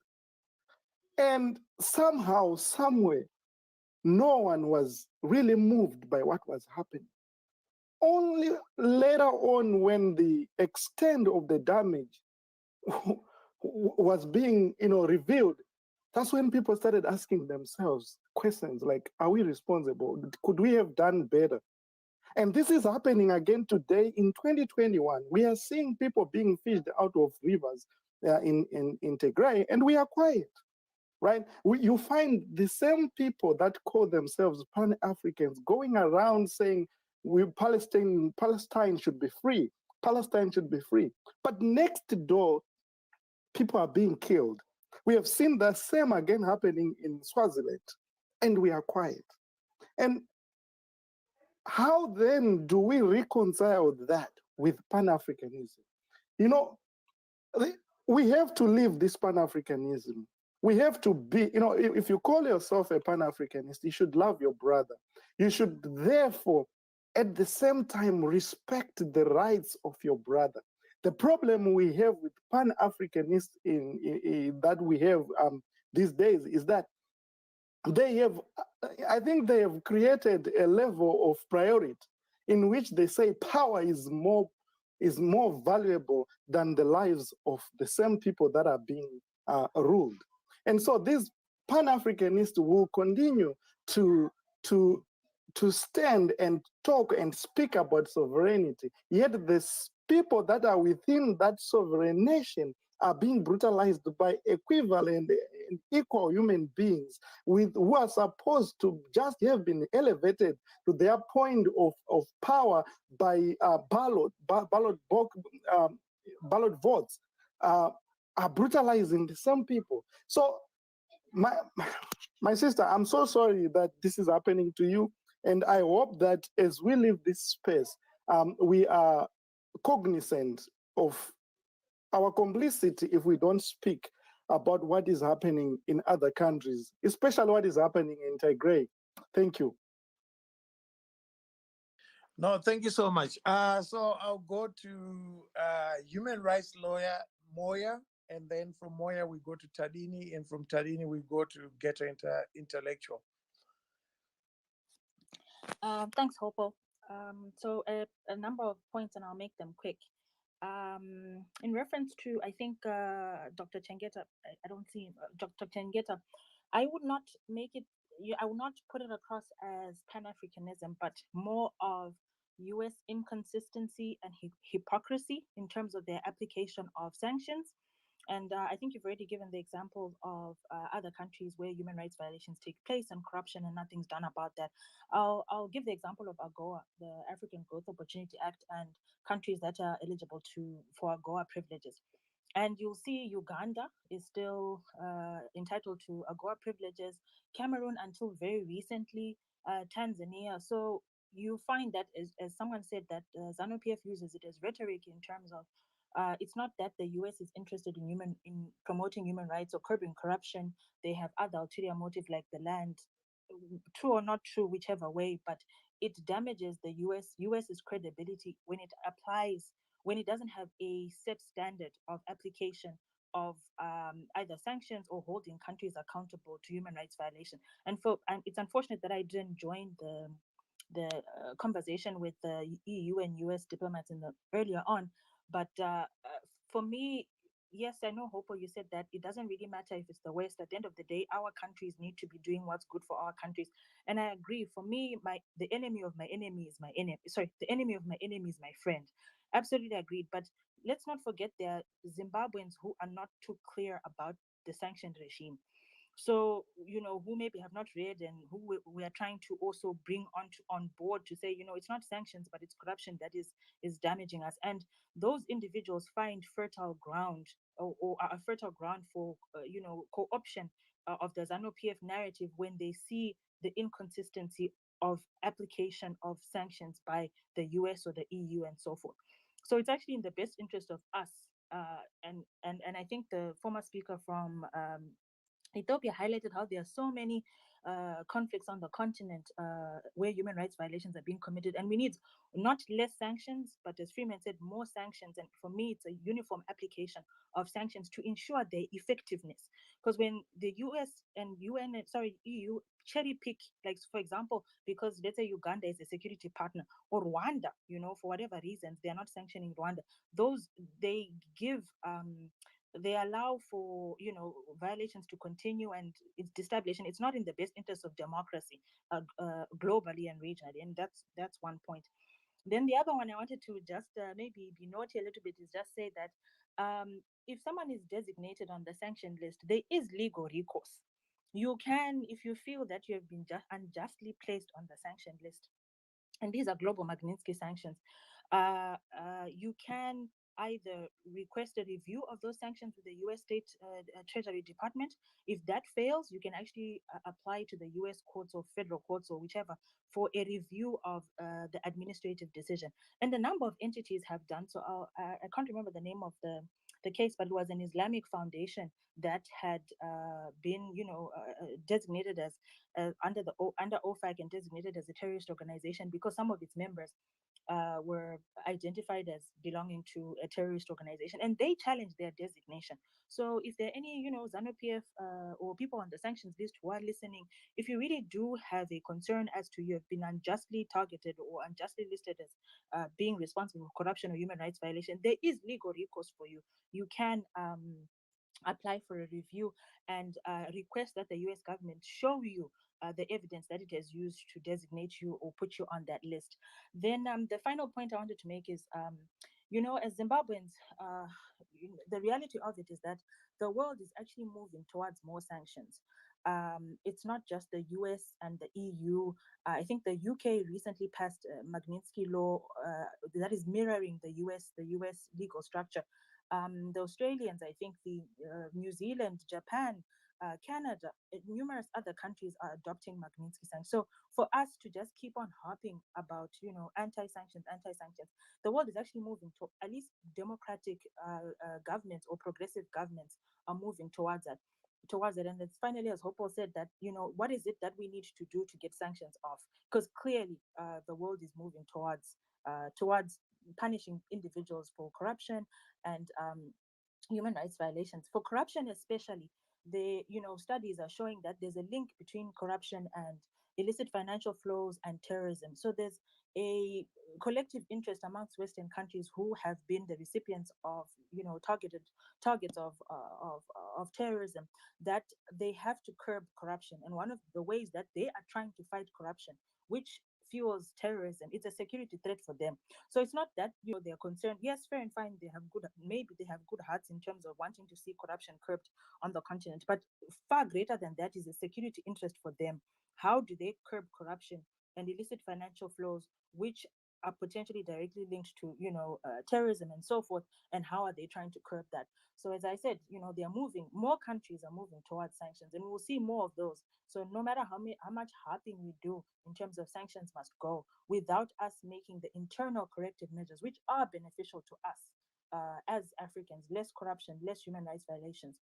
Speaker 20: And somehow, somewhere, no one was really moved by what was happening. Only later on, when the extent of the damage was being, revealed, that's when people started asking themselves questions like, are we responsible? Could we have done better? And this is happening again today in 2021. We are seeing people being fished out of rivers in Tigray, and we are quiet, right? You find the same people that call themselves Pan-Africans going around saying, Palestine should be free. Palestine should be free. But next door, people are being killed. We have seen the same again happening in Swaziland, and we are quiet. And how then do we reconcile that with Pan-Africanism? We have to live this Pan-Africanism. We have to be, if you call yourself a Pan-Africanist, you should love your brother. You should therefore, at the same time, respect the rights of your brother. The problem we have with Pan-Africanists that we have these days is that I think they have created a level of priority in which they say power is more valuable than the lives of the same people that are being ruled. And so these Pan-Africanists will continue to stand and talk and speak about sovereignty, yet the people that are within that sovereign nation are being brutalized by equivalent and equal human beings who are supposed to just have been elevated to their point of power by ballot votes, are brutalizing some people. So my sister, I'm so sorry that this is happening to you. And I hope that as we leave this space, we are cognizant of our complicity if we don't speak about what is happening in other countries, especially what is happening in Tigray. Thank you.
Speaker 2: No, thank you so much. So I'll go to human rights lawyer Moya, and then from Moya we go to Tadini, and from Tadini we go to Geta Intellectual.
Speaker 6: Thanks, Hopewell. So a number of points, and I'll make them quick. In reference to, I think, Dr. Chengeta, I don't see Dr. Chengeta, I would not make it, I would not put it across as Pan-Africanism, but more of US inconsistency and hypocrisy in terms of their application of sanctions. And I think you've already given the example of other countries where human rights violations take place and corruption and nothing's done about that. I'll give the example of AGOA, the African Growth Opportunity Act, and countries that are eligible for AGOA privileges. And you'll see Uganda is still entitled to AGOA privileges, Cameroon until very recently, Tanzania. So you find that, as someone said, that ZANU-PF uses it as rhetoric in terms of it's not that the US is interested in promoting human rights or curbing corruption. They have other ulterior motive like the land, true or not true, whichever way, but it damages the US's credibility when it doesn't have a set standard of application of either sanctions or holding countries accountable to human rights violation. And it's unfortunate that I didn't join the conversation with the EU and US diplomats earlier on. But for me, yes, I know, Hopo, you said that it doesn't really matter if it's the West. At the end of the day, our countries need to be doing what's good for our countries. And I agree. For me, the enemy of my enemy is my enemy. Sorry, the enemy of my enemy is my friend. Absolutely agreed. But let's not forget there are Zimbabweans who are not too clear about the sanctioned regime. So, who maybe have not read and who we are trying to also bring on board to say, it's not sanctions, but it's corruption that is damaging us. And those individuals find fertile ground or a fertile ground for, co-option of the ZANU-PF narrative when they see the inconsistency of application of sanctions by the US or the EU and so forth. So it's actually in the best interest of us. And I think the former speaker from Ethiopia highlighted how there are so many conflicts on the continent where human rights violations are being committed, and we need not less sanctions, but as Freeman said, more sanctions. And for me, it's a uniform application of sanctions to ensure their effectiveness. Because when the US and EU cherry pick, like for example, because let's say Uganda is a security partner, or Rwanda, for whatever reasons, they are not sanctioning Rwanda. Those they give. They allow for violations to continue and its destabilization. It's not in the best interest of democracy globally and regionally, and that's one point. Then the other one I wanted to just maybe be naughty a little bit is just say that if someone is designated on the sanction list, there is legal recourse. You can, if you feel that you have been unjustly placed on the sanction list, and these are global Magnitsky sanctions, you can either request a review of those sanctions with the US State Treasury Department. If that fails, you can actually apply to the US courts or federal courts or whichever for a review of the administrative decision. And a number of entities have done so. I can't remember the name of the case, but it was an Islamic foundation that had been, designated as under OFAC and designated as a terrorist organization because some of its members were identified as belonging to a terrorist organization, and they challenged their designation. So if there are any, ZANU-PF or people on the sanctions list who are listening, if you really do have a concern as to you have been unjustly targeted or unjustly listed as being responsible for corruption or human rights violation, there is legal recourse for you. You can apply for a review and request that the US government show you the evidence that it has used to designate you or put you on that list. Then the final point I wanted to make is, as Zimbabweans, the reality of it is that the world is actually moving towards more sanctions. It's not just the US and the EU. I think the UK recently passed a Magnitsky law that is mirroring the US legal structure. The Australians, I think the New Zealand, Japan, Canada, numerous other countries are adopting Magnitsky sanctions. So for us to just keep on harping about, anti-sanctions, the world is actually moving to at least democratic governments or progressive governments are moving towards that. And it's finally, as Hopewell said, that what is it that we need to do to get sanctions off? Because clearly the world is moving towards punishing individuals for corruption and human rights violations. For corruption especially, the studies are showing that there's a link between corruption and illicit financial flows and terrorism. So there's a collective interest amongst Western countries who have been the recipients of targets of terrorism, that they have to curb corruption. And one of the ways that they are trying to fight corruption, which fuels terrorism, it's a security threat for them. So it's not that they're concerned. Yes, fair and fine, maybe they have good hearts in terms of wanting to see corruption curbed on the continent, but far greater than that is a security interest for them. How do they curb corruption and illicit financial flows, which are potentially directly linked to terrorism and so forth, and how are they trying to curb that? So as I said, they are moving, more countries are moving towards sanctions, and we'll see more of those. So no matter how much harping we do in terms of sanctions must go, without us making the internal corrective measures which are beneficial to us as Africans, less corruption, less human rights violations.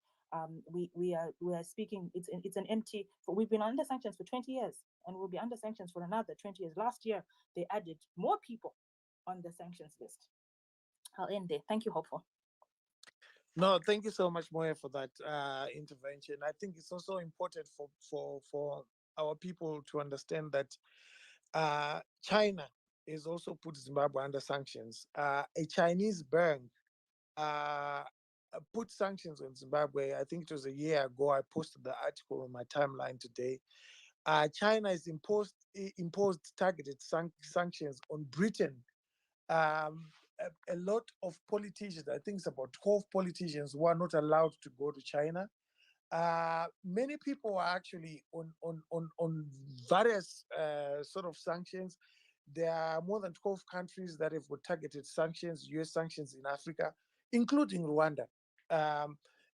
Speaker 6: We are speaking. It's an empty. We've been under sanctions for 20 years, and we'll be under sanctions for another 20 years. Last year, they added more people on the sanctions list. I'll end there. Thank you, Hopeful.
Speaker 2: No, thank you so much, Moya, for that intervention. I think it's also important for our people to understand that China has also put Zimbabwe under sanctions. A Chinese bank put sanctions on Zimbabwe. I think it was a year ago. I posted the article on my timeline today. China has imposed targeted sanctions on Britain. A lot of politicians, I think it's about 12 politicians, who are not allowed to go to China. Many people are actually on various sort of sanctions. There are more than 12 countries that have got targeted sanctions, US sanctions in Africa, including Rwanda.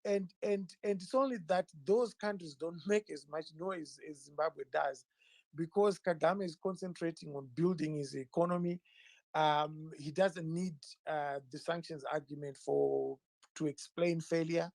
Speaker 2: And it's only that those countries don't make as much noise as Zimbabwe does. because Kagame is concentrating on building his economy. He doesn't need the sanctions argument to explain failure.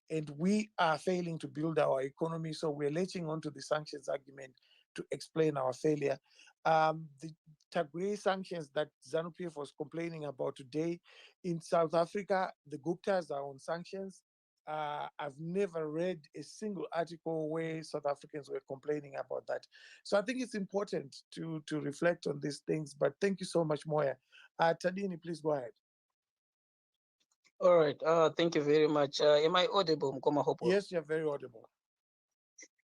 Speaker 2: And we are failing to build our economy, so we're latching onto the sanctions argument to explain our failure. The Taguei sanctions that ZANU-PF was complaining about today, in South Africa, the Guptas are on sanctions. I've never read a single article where South Africans were complaining about that. So I think it's important to reflect on these things. But thank you so much, Moya. Tadini, please go ahead.
Speaker 18: All right. Thank you very much. Am I audible, Mkoma Hopewell?
Speaker 2: Yes, you're very audible.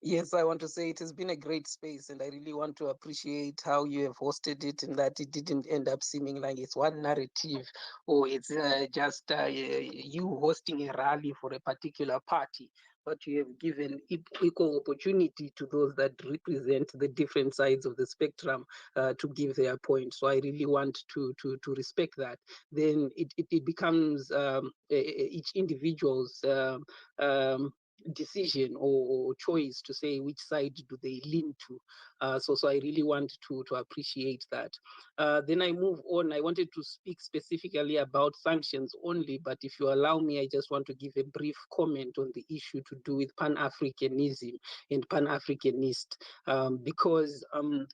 Speaker 18: Yes, I want to say it has been a great space, and I really want to appreciate how you have hosted it, and that it didn't end up seeming like it's one narrative or it's just you hosting a rally for a particular party, but you have given equal opportunity to those that represent the different sides of the spectrum to give their point. So I really want to respect that. Then it becomes each individual's decision or choice to say which side do they lean to. So I really want to appreciate that. Then I move on. I wanted to speak specifically about sanctions only, but if you allow me, I just want to give a brief comment on the issue to do with Pan-Africanism and Pan-Africanist, because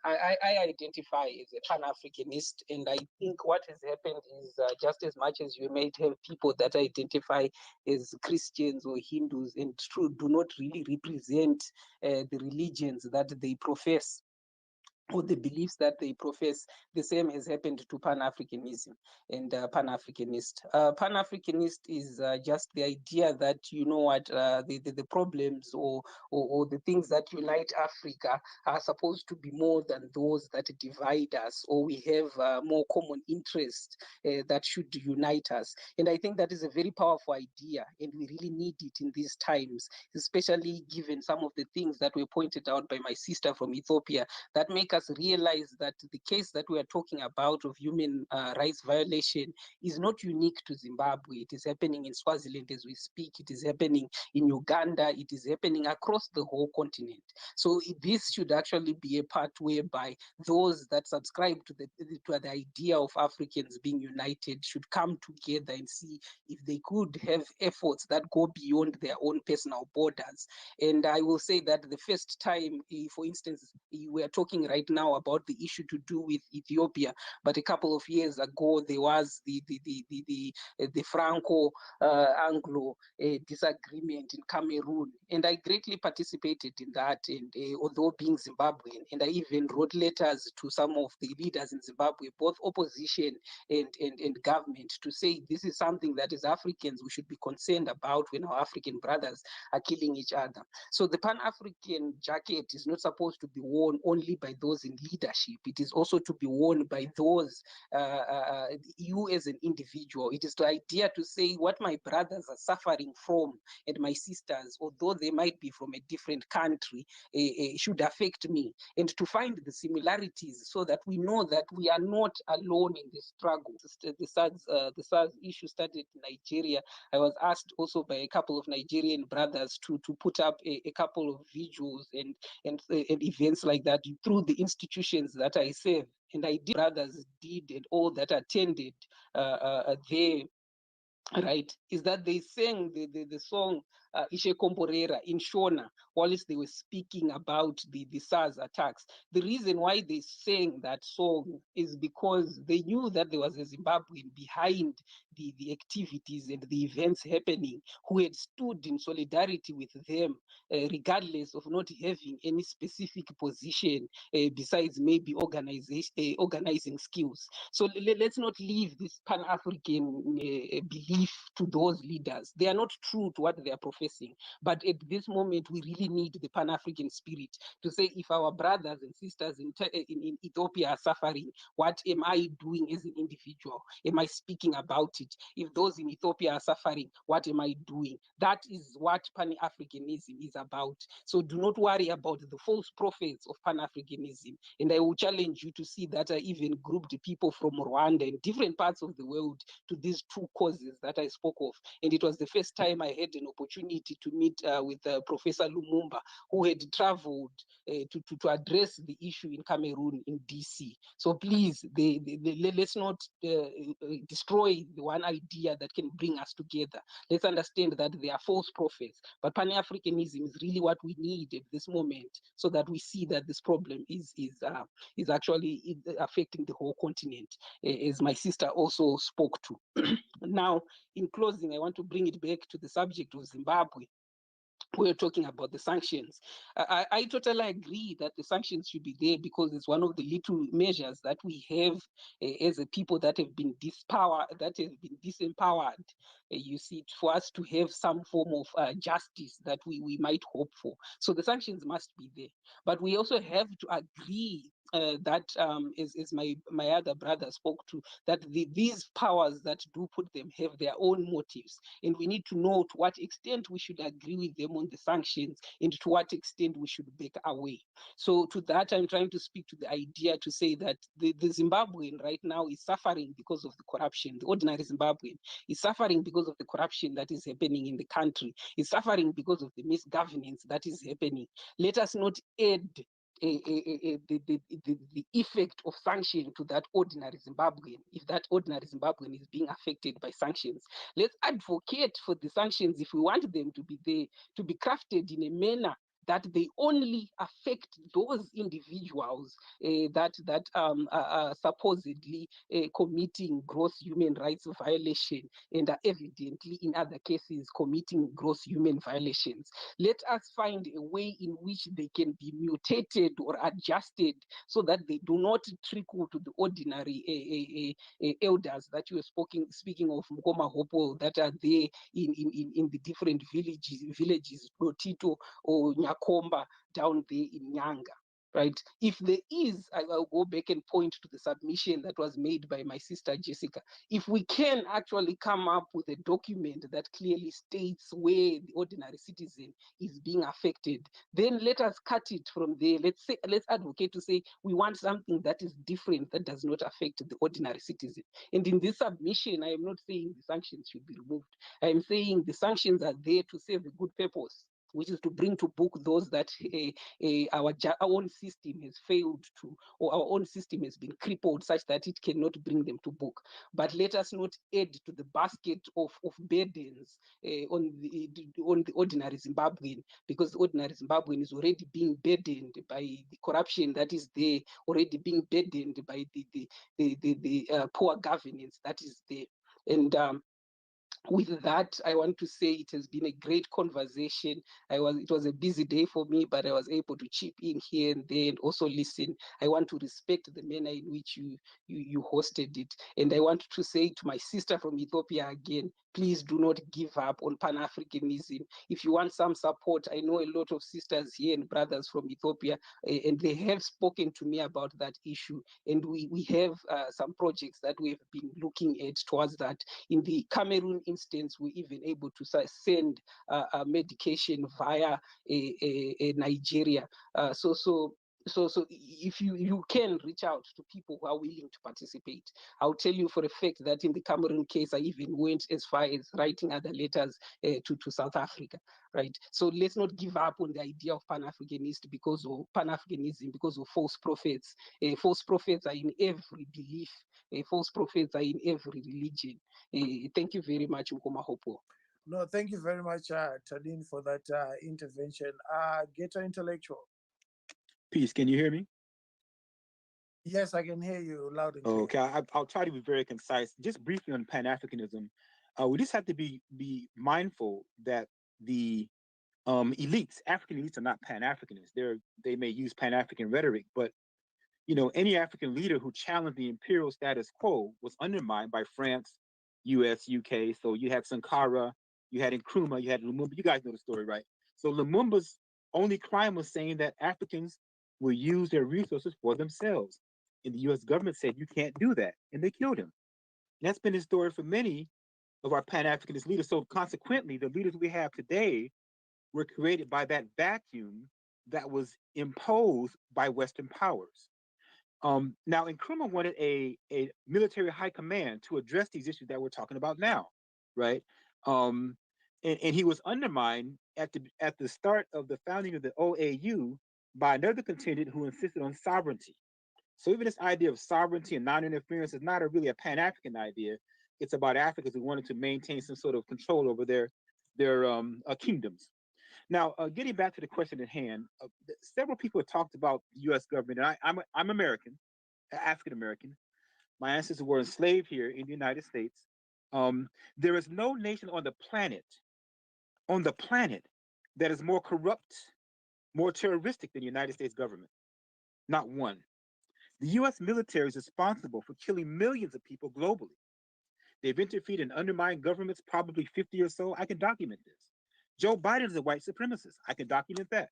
Speaker 18: I identify as a Pan-Africanist, and I think what has happened is just as much as you may have people that identify as Christians or Hindus and do not really represent the religions that they profess or the beliefs that they profess, the same has happened to Pan-Africanism and Pan-Africanist. Pan-Africanist is just the idea that, you know what, the problems or the things that unite Africa are supposed to be more than those that divide us, or we have more common interests that should unite us. And I think that is a very powerful idea, and we really need it in these times, especially given some of the things that were pointed out by my sister from Ethiopia that make us realize that the case that we are talking about of human rights violation is not unique to Zimbabwe. It is happening in Swaziland as we speak. It is happening in Uganda. It is happening across the whole continent. So this should actually be a part whereby those that subscribe to the idea of Africans being united should come together and see if they could have efforts that go beyond their own personal borders. And I will say that the first time, for instance, we are talking right now about the issue to do with Ethiopia, but a couple of years ago there was the Franco-Anglo disagreement in Cameroon, and I greatly participated in that. And although being Zimbabwean, and I even wrote letters to some of the leaders in Zimbabwe, both opposition and government, to say this is something that as Africans we should be concerned about when our African brothers are killing each other. So the Pan-African jacket is not supposed to be worn only by those in leadership. It is also to be worn by those, you as an individual. It is the idea to say what my brothers are suffering from and my sisters, although they might be from a different country, should affect me, and to find the similarities so that we know that we are not alone in the struggle. The SARS issue started in Nigeria. I was asked also by a couple of Nigerian brothers to put up a couple of visuals and events like that through the institutions that I serve. And I did, brothers did, and all that attended there, right, is that they sang the song Ishe Komborera in Shona whilst they were speaking about the SARS attacks. The reason why they sang that song is because they knew that there was a Zimbabwean behind the activities and the events happening who had stood in solidarity with them, regardless of not having any specific position besides maybe organizing skills. So let's not leave this Pan-African belief to those leaders. They are not true to what they are professing. But at this moment, we really need the Pan-African spirit to say, if our brothers and sisters in Ethiopia are suffering, what am I doing as an individual? Am I speaking about it? If those in Ethiopia are suffering, what am I doing? That is what Pan-Africanism is about. So do not worry about the false prophets of Pan-Africanism. And I will challenge you to see that I even grouped people from Rwanda and different parts of the world to these two causes that I spoke of. And it was the first time I had an opportunity opportunity to meet with Professor Lumumba, who had traveled to address the issue in Cameroon in DC. So please, let's not destroy the one idea that can bring us together. Let's understand that they are false prophets, but Pan-Africanism is really what we need at this moment, so that we see that this problem is actually affecting the whole continent, as my sister also spoke to. Now, in closing, I want to bring it back to the subject of Zimbabwe. We're talking about the sanctions. I totally agree that the sanctions should be there because it's one of the little measures that we have as a people that have been disempowered. You see, for us to have some form of justice that we might hope for. So the sanctions must be there. But we also have to agree that, as my other brother spoke to, that these powers that do put them have their own motives. And we need to know to what extent we should agree with them on the sanctions and to what extent we should back away. So to that, I'm trying to speak to the idea to say that the Zimbabwean right now is suffering because of the corruption. The ordinary Zimbabwean is suffering because of the corruption that is happening in the country, is suffering because of the misgovernance that is happening. Let us not add the effect of sanction to that ordinary Zimbabwean, if that ordinary Zimbabwean is being affected by sanctions. Let's advocate for the sanctions if we want them to be there, to be crafted in a manner that they only affect those individuals that are supposedly committing gross human rights violation and are evidently in other cases committing gross human violations. Let us find a way in which they can be mutated or adjusted so that they do not trickle to the ordinary elders that you were speaking of, Mkoma Hopewell, that are there in the different villages, Lotito or Nyakomba down there in Nyanga. Right? If there is, I'll go back and point to the submission that was made by my sister Jessica. If we can actually come up with a document that clearly states where the ordinary citizen is being affected, then let us cut it from there. Let's advocate to say we want something that is different, that does not affect the ordinary citizen. And in this submission, I am not saying the sanctions should be removed. I am saying the sanctions are there to serve a good purpose, which is to bring to book those that our own system has failed to, or our own system has been crippled such that it cannot bring them to book. But let us not add to the basket of burdens on the ordinary Zimbabwean, because the ordinary Zimbabwean is already being burdened by the corruption that is there, already being burdened by the poor governance that is there. And with that, I want to say it has been a great conversation. It was a busy day for me, but I was able to chip in here and there and also listen. I want to respect the manner in which you hosted it. And I want to say to my sister from Ethiopia again, please do not give up on Pan-Africanism. If you want some support, I know a lot of sisters here and brothers from Ethiopia, and they have spoken to me about that issue. And we have some projects that we have been looking at towards that. In the Cameroon instance, we're even able to send medication via Nigeria. So if you can reach out to people who are willing to participate. I'll tell you for a fact that in the Cameroon case, I even went as far as writing other letters to South Africa, right? So let's not give up on the idea of Pan-Africanism because of false prophets. False prophets are in every belief. False prophets are in every religion. Thank you very much, Mkoma Hopewell.
Speaker 2: No, thank you very much, Tadin, for that intervention. Ghetto Intellectual.
Speaker 8: Peace, can you hear me?
Speaker 2: Yes, I can hear you loud and clear.
Speaker 8: Okay, I'll try to be very concise. Just briefly on Pan-Africanism, we just have to be mindful that the elites, African elites, are not Pan-Africanists. They may use Pan-African rhetoric, but any African leader who challenged the imperial status quo was undermined by France, US, UK. So you had Sankara, you had Nkrumah, you had Lumumba. You guys know the story, right? So Lumumba's only crime was saying that Africans will use their resources for themselves. And the US government said, you can't do that. And they killed him. And that's been the story for many of our Pan-Africanist leaders. So consequently, the leaders we have today were created by that vacuum that was imposed by Western powers. Now, Nkrumah wanted a military high command to address these issues that we're talking about now, right? and he was undermined at the start of the founding of the OAU by another contingent who insisted on sovereignty. So even this idea of sovereignty and non-interference is not really a Pan-African idea. It's about Africans who wanted to maintain some sort of control over their kingdoms. Now, getting back to the question at hand, several people have talked about the U.S. government, and I'm American, African American. My ancestors were enslaved here in the United States. There is no nation on the planet that is more corrupt, more terroristic than the United States government. Not one. The US military is responsible for killing millions of people globally. They've interfered and undermined governments, probably 50 or so. I can document this. Joe Biden is a white supremacist. I can document that.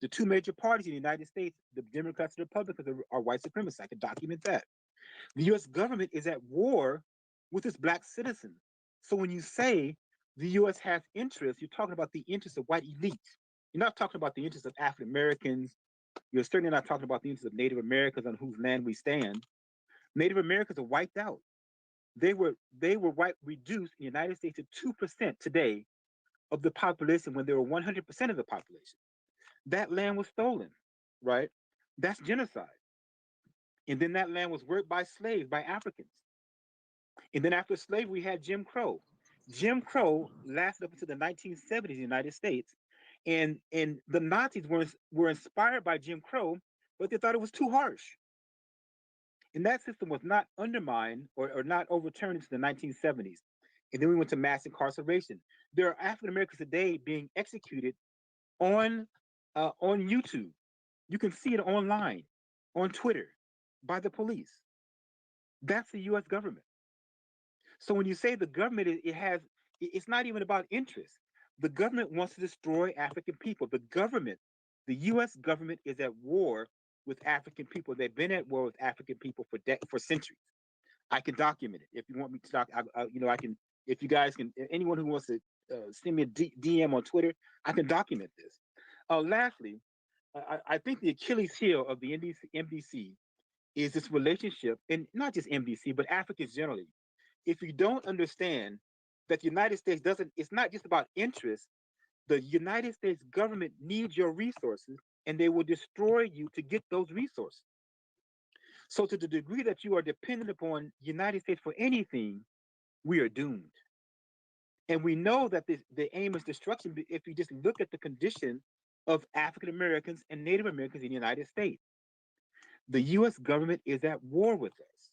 Speaker 8: The two major parties in the United States, the Democrats and Republicans, are white supremacists. I can document that. The US government is at war with its black citizens. So when you say the US has interests, you're talking about the interests of white elites. You're not talking about the interests of African Americans. You're certainly not talking about the interests of Native Americans on whose land we stand. Native Americans are wiped out. They were reduced in the United States to 2% today of the population when they were 100% of the population. That land was stolen, right? That's genocide. And then that land was worked by slaves, by Africans. And then after slavery, we had Jim Crow. Jim Crow lasted up until the 1970s in the United States. And the Nazis were inspired by Jim Crow, but they thought it was too harsh. And that system was not undermined or not overturned until the 1970s. And then we went to mass incarceration. There are African Americans today being executed on YouTube. You can see it online, on Twitter, by the police. That's the U.S. government. So when you say the government, it's not even about interest. The government wants to destroy African people. The U.S. government is at war with African people. They've been at war with African people for centuries. I can document it. If you want me to talk, I can. If you guys can, anyone who wants to send me a DM on Twitter, I can document this. Lastly, I think the Achilles heel of the MDC is this relationship, and not just MDC, but Africans generally. If you don't understand that the United States it's not just about interest. The United States government needs your resources, and they will destroy you to get those resources. So to the degree that you are dependent upon the United States for anything, we are doomed. And we know that the aim is destruction if you just look at the condition of African Americans and Native Americans in the United States. The US government is at war with us.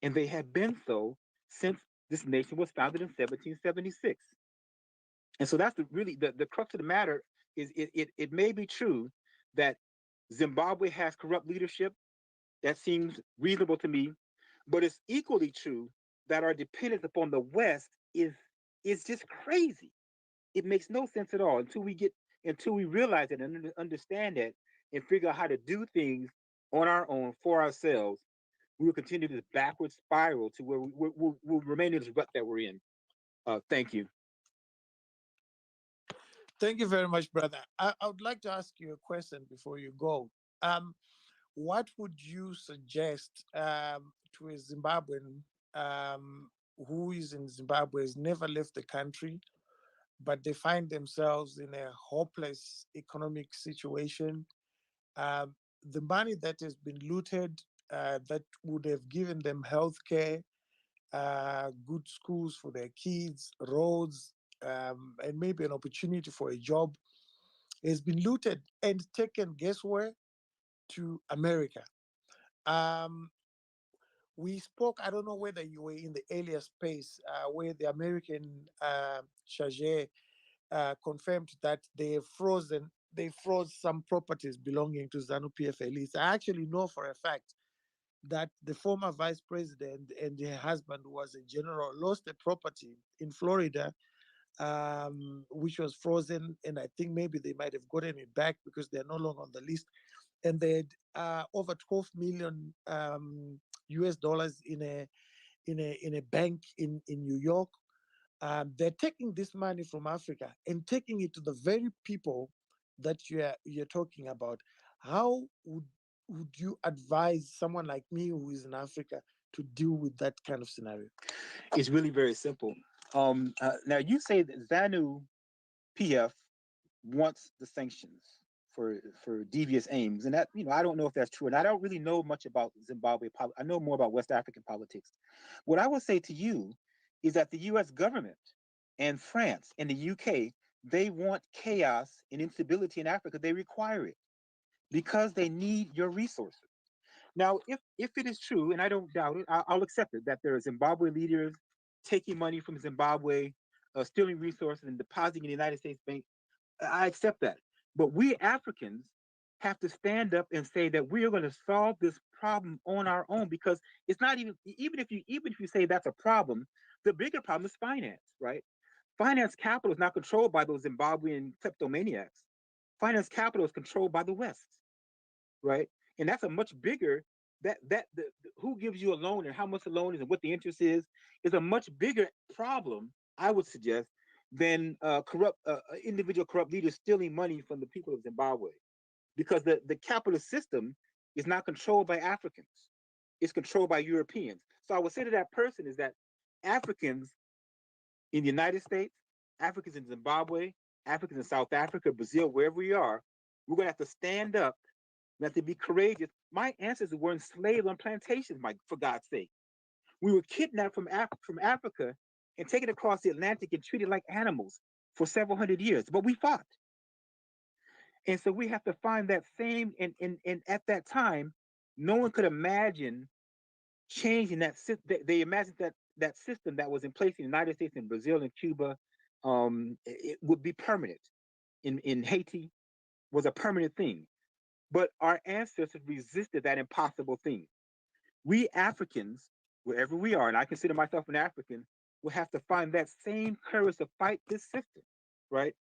Speaker 8: And they have been so since this nation was founded in 1776. And so that's really the crux of the matter is it may be true that Zimbabwe has corrupt leadership. That seems reasonable to me, but it's equally true that our dependence upon the West is just crazy. It makes no sense at all until we realize it and understand it and figure out how to do things on our own for ourselves. We will continue this backward spiral to where we'll remain in this rut that we're in. Thank you.
Speaker 2: Thank you very much, brother. I would like to ask you a question before you go. What would you suggest to a Zimbabwean who is in Zimbabwe, has never left the country, but they find themselves in a hopeless economic situation? The money that has been looted that would have given them health care, good schools for their kids, roads, and maybe an opportunity for a job has been looted and taken, guess where? To America. We spoke, I don't know whether you were in the earlier space where the American charge confirmed that they froze some properties belonging to ZANU-PF elites. I actually know for a fact that the former vice president and her husband, who was a general, lost a property in Florida, which was frozen, and I think maybe they might have gotten it back because they're no longer on the list. And they had over 12 million US dollars in a bank in New York. They're taking this money from Africa and taking it to the very people that you're talking about. How would you advise someone like me who is in Africa to deal with that kind of scenario?
Speaker 8: It's really very simple. Now you say that ZANU PF wants the sanctions for devious aims, and that I don't know if that's true, and I don't really know much about Zimbabwe. I know more about West African politics. What I would say to you is that the U.S. government and France and the UK, they want chaos and instability in Africa. They require it because they need your resources. Now, if it is true, and I don't doubt it, I'll accept it, that there are Zimbabwe leaders taking money from Zimbabwe, stealing resources and depositing in the United States Bank. I accept that. But we Africans have to stand up and say that we are going to solve this problem on our own, because it's not even if you say that's a problem, the bigger problem is finance, right? Finance capital is not controlled by those Zimbabwean kleptomaniacs. Finance capital is controlled by the West, right? And that's a much bigger who gives you a loan and how much the loan is and what the interest is a much bigger problem, I would suggest, than individual corrupt leaders stealing money from the people of Zimbabwe, because the capitalist system is not controlled by Africans; it's controlled by Europeans. So I would say to that person is that Africans in the United States, Africans in Zimbabwe, Africans in South Africa, Brazil, wherever we are, we're going to have to stand up. We have to be courageous. My ancestors were enslaved on plantations, for God's sake. We were kidnapped from Africa and taken across the Atlantic and treated like animals for several hundred years, but we fought. And so we have to find that same, and at that time, no one could imagine changing that system. They imagined that system that was in place in the United States and Brazil and Cuba, it would be permanent. In Haiti was a permanent thing. But our ancestors resisted that impossible thing. We Africans, wherever we are, and I consider myself an African, will have to find that same courage to fight this system, right?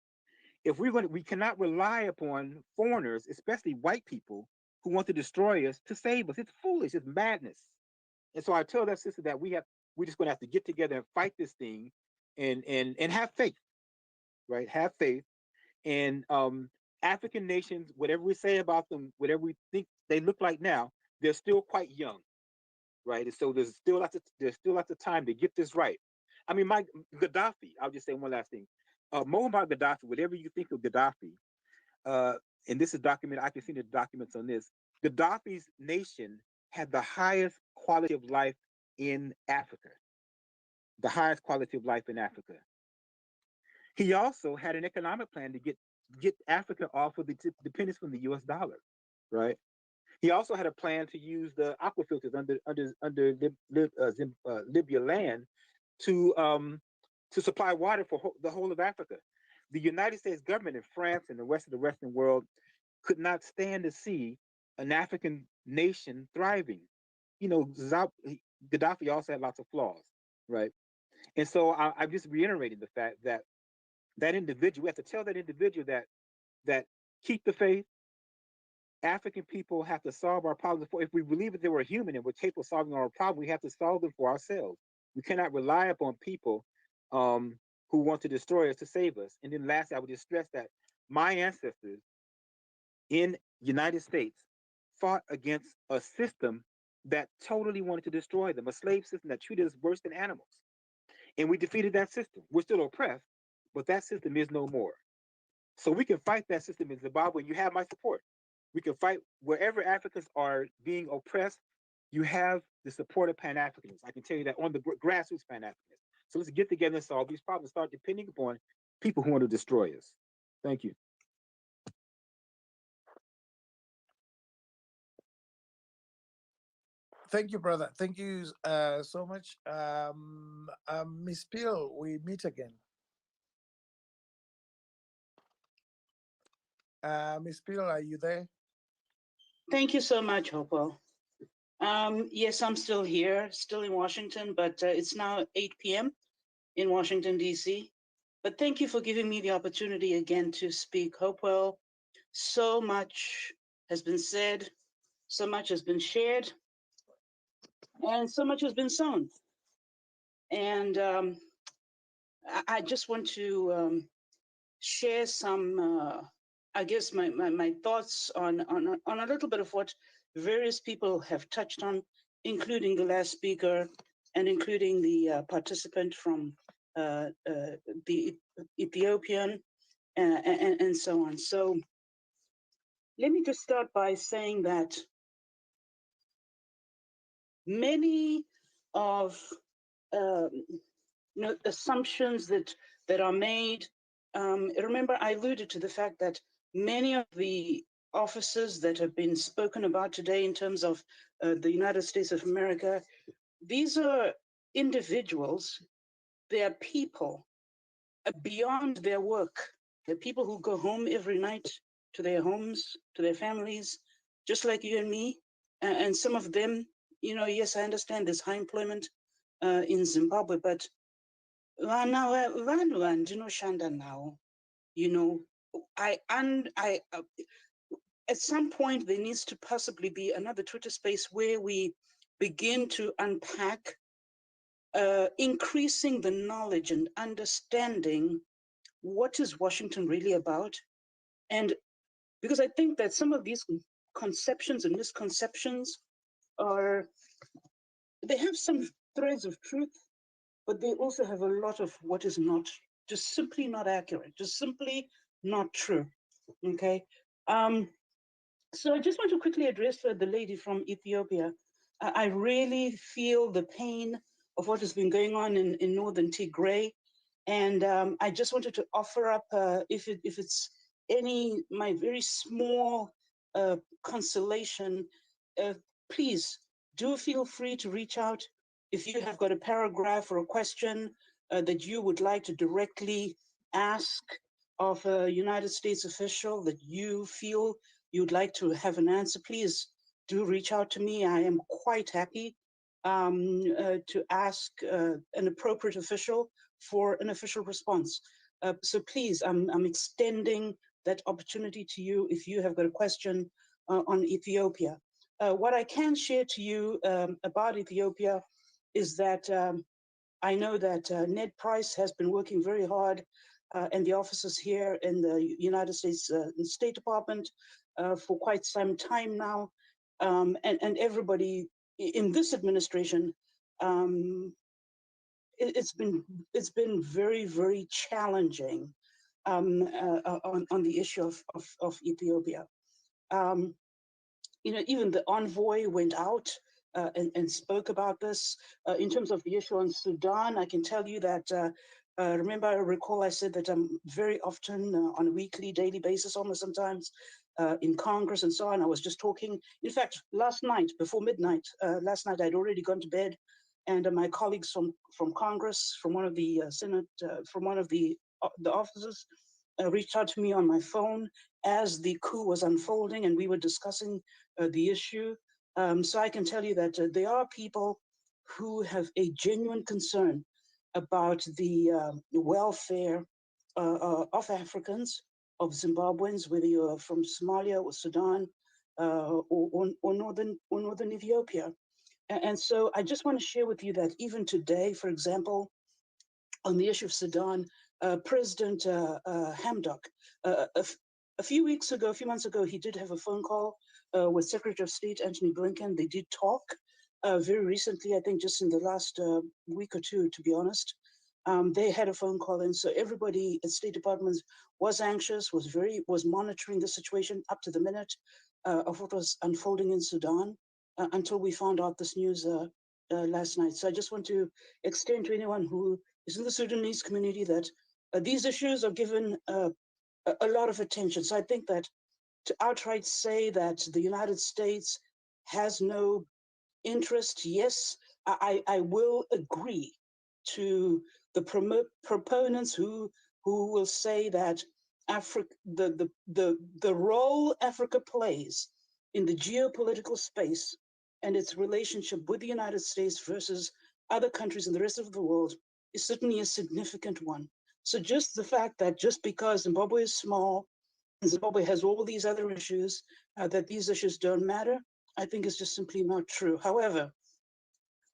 Speaker 8: If we cannot rely upon foreigners, especially white people, who want to destroy us to save us. It's foolish, it's madness. And so I tell that sister that we're just going to have to get together and fight this thing, and have faith, right? Have faith. And African nations, whatever we say about them, whatever we think they look like now, they're still quite young, right? And so there's still lots of time to get this right. I mean, Gaddafi, I'll just say one last thing. Muammar Gaddafi, whatever you think of Gaddafi, and this is documented, I can see the documents on this, Gaddafi's nation had the highest quality of life in Africa. The highest quality of life in Africa. He also had an economic plan to get Africa off of the dependence from the US dollar, right? He also had a plan to use the aquifilters under Libya land to supply water for the whole of Africa. The United States government and France and the rest of the Western world could not stand to see an African nation thriving. Gaddafi also had lots of flaws, right? And so I'm just reiterating the fact that that individual, we have to tell that individual that keep the faith. African people have to solve our problems. If we believe that they were human and we're capable of solving our problem, we have to solve them for ourselves. We cannot rely upon people who want to destroy us to save us. And then lastly, I would just stress that my ancestors in the United States fought against a system that totally wanted to destroy them, a slave system that treated us worse than animals. And we defeated that system. We're still oppressed, but that system is no more. So we can fight that system in Zimbabwe. You have my support. We can fight wherever Africans are being oppressed. You have the support of Pan-Africanists. I can tell you that on the grassroots Pan-Africanists. So let's get together and solve these problems. Start depending upon people who want to destroy us. Thank you.
Speaker 2: Thank you, brother. Thank you so much. Ms. Peel, we meet again. Ms. Peel, are you there?
Speaker 7: Thank you so much, Hopewell. Yes, I'm still here, still in Washington, but it's now 8 p.m. in Washington, D.C. But thank you for giving me the opportunity again to speak, Hopewell. So much has been said, so much has been shared, and so much has been sown. And I just want to share some, I guess, my thoughts on a little bit of what various people have touched on, including the last speaker and including the participant from the Ethiopian, and so on. So let me just start by saying that many of assumptions that are made. Remember, I alluded to the fact that many of the officers that have been spoken about today in terms of the United States of America, these are individuals, they are people beyond their work. They're people who go home every night to their homes, to their families, just like you and me. And some of them, yes, I understand there's high employment in Zimbabwe, but vanhu vandinoshanda navo, at some point there needs to possibly be another Twitter space where we begin to unpack increasing the knowledge and understanding what is Washington really about. And because I think that some of these conceptions and misconceptions they have some threads of truth, but they also have a lot of what is not, just simply not accurate, just simply not true. Okay. So I just want to quickly address the lady from Ethiopia. I really feel the pain of what has been going on in northern Tigray. And I just wanted to offer up, if it's my very small consolation, please do feel free to reach out if you have got a paragraph or a question that you would like to directly ask of a United States official that you feel you'd like to have an answer. Please do reach out to me. I am quite happy to ask an appropriate official for an official response. So please, I'm extending that opportunity to you if you have got a question on Ethiopia. What I can share to you about Ethiopia is that I know that Ned Price has been working very hard and the officers here in the United States State Department for quite some time now. And everybody in this administration, it's been very, very challenging on the issue of Ethiopia. Even the envoy went out and spoke about this. In terms of the issue on Sudan, I can tell you that, remember, I recall I said that I'm very often on a weekly, daily basis, almost sometimes, in Congress and so on. I was just talking. In fact, last night, before midnight, last night I'd already gone to bed, and my colleagues from Congress, from one of the Senate, from one of the offices, reached out to me on my phone as the coup was unfolding, and we were discussing the issue. So I can tell you that there are people who have a genuine concern about the welfare of Africans, of Zimbabweans, whether you're from Somalia or Sudan or northern Ethiopia. And so I just want to share with you that even today, for example, on the issue of Sudan, President Hamdok, a few months ago, he did have a phone call with Secretary of State Antony Blinken. They did talk very recently, I think just in the last week or two, to be honest. They had a phone call, and so everybody at State Department was anxious, was monitoring the situation up to the minute of what was unfolding in Sudan until we found out this news last night. So I just want to extend to anyone who is in the Sudanese community that these issues are given a lot of attention. So I think that to outright say that the United States has no interest, yes, I will agree to the proponents who will say that the role Africa plays in the geopolitical space and its relationship with the United States versus other countries in the rest of the world is certainly a significant one. So just the fact that just because Zimbabwe is small, and Zimbabwe has all these other issues, that these issues don't matter, I think is just simply not true. However,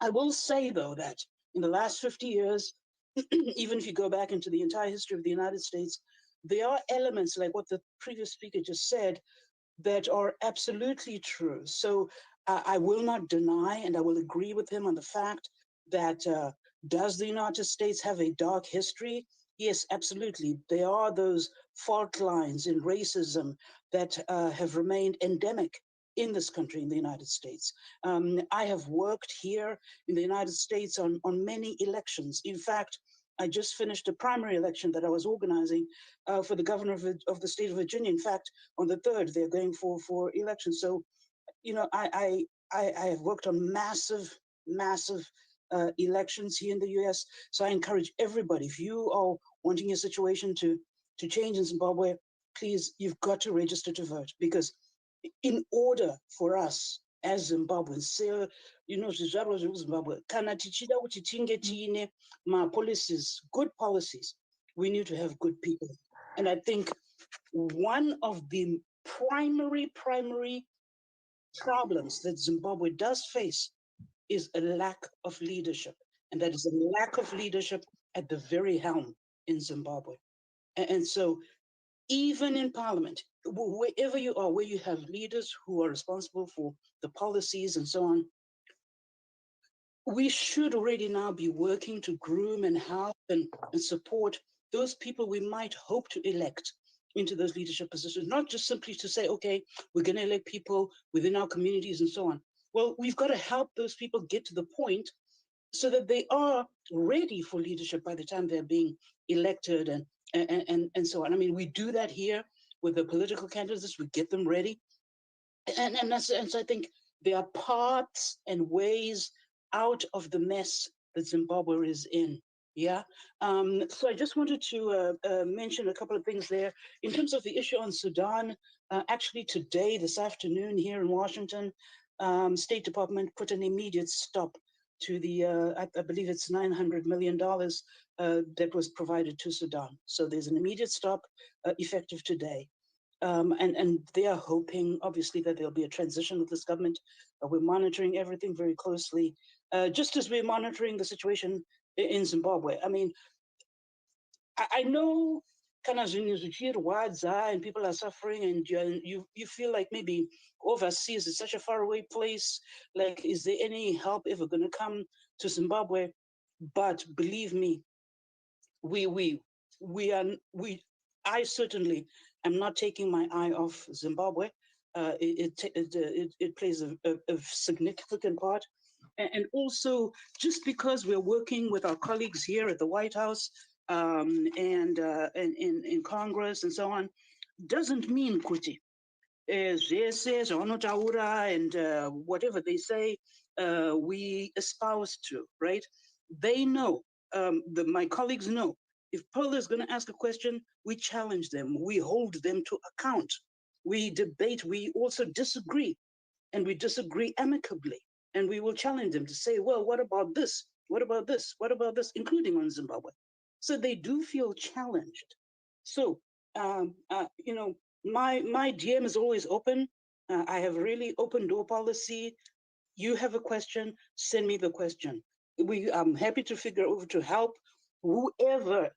Speaker 7: I will say, though, that in the last 50 years, even if you go back into the entire history of the United States, there are elements like what the previous speaker just said that are absolutely true. So I will not deny, and I will agree with him on the fact that Does the United States have a dark history? Yes, absolutely. There are those fault lines in racism that have remained endemic in this country, in the United States. I have worked here in the United States on many elections. In fact, I just finished a primary election that I was organizing for the governor of the state of Virginia. In fact, on the 3rd, they're going for election. So, you know, I have worked on massive elections here in the US. So I encourage everybody, if you are wanting your situation to change in Zimbabwe, please, you've got to register to vote, because in order for us as Zimbabweans, you know, Zimbabwe, kana tichida kuti tinge tiine policies, good policies, we need to have good people. And I think one of the primary problems that Zimbabwe does face is a lack of leadership. And that is a lack of leadership at the very helm in Zimbabwe. And so even in parliament, wherever you are, where you have leaders who are responsible for the policies and so on, we should already now be working to groom and help and support those people we might hope to elect into those leadership positions, not just simply to say, okay, we're going to elect people within our communities and so on. Well, we've got to help those people get to the point so that they are ready for leadership by the time they're being elected and so on. I mean, we do that here with the political candidates, we get them ready. And so I think there are paths and ways out of the mess that Zimbabwe is in. Yeah. So I just wanted to mention a couple of things there. In terms of the issue on Sudan, actually today, this afternoon here in Washington, State Department put an immediate stop to the, I believe it's $900 million that was provided to Sudan. So there's an immediate stop effective today. And they are hoping, obviously, that there'll be a transition with this government. We're monitoring everything very closely, just as we're monitoring the situation in Zimbabwe. I mean, I know kind of and people are suffering, and you feel like maybe overseas is such a faraway place. Like, is there any help ever going to come to Zimbabwe? But believe me, I certainly am not taking my eye off Zimbabwe. It plays a significant part. And also, just because we're working with our colleagues here at the White House and in Congress and so on, doesn't mean kuti. And whatever they say, we espouse to, right? They know, my colleagues know, if Paul is going to ask a question, we challenge them, we hold them to account, we debate, we also disagree, and we disagree amicably. And we will challenge them to say, well, what about this? What about this? What about this? Including on Zimbabwe. So they do feel challenged. So, you know, my DM is always open. I have really open door policy. You have a question, send me the question. I'm happy to figure out to help whoever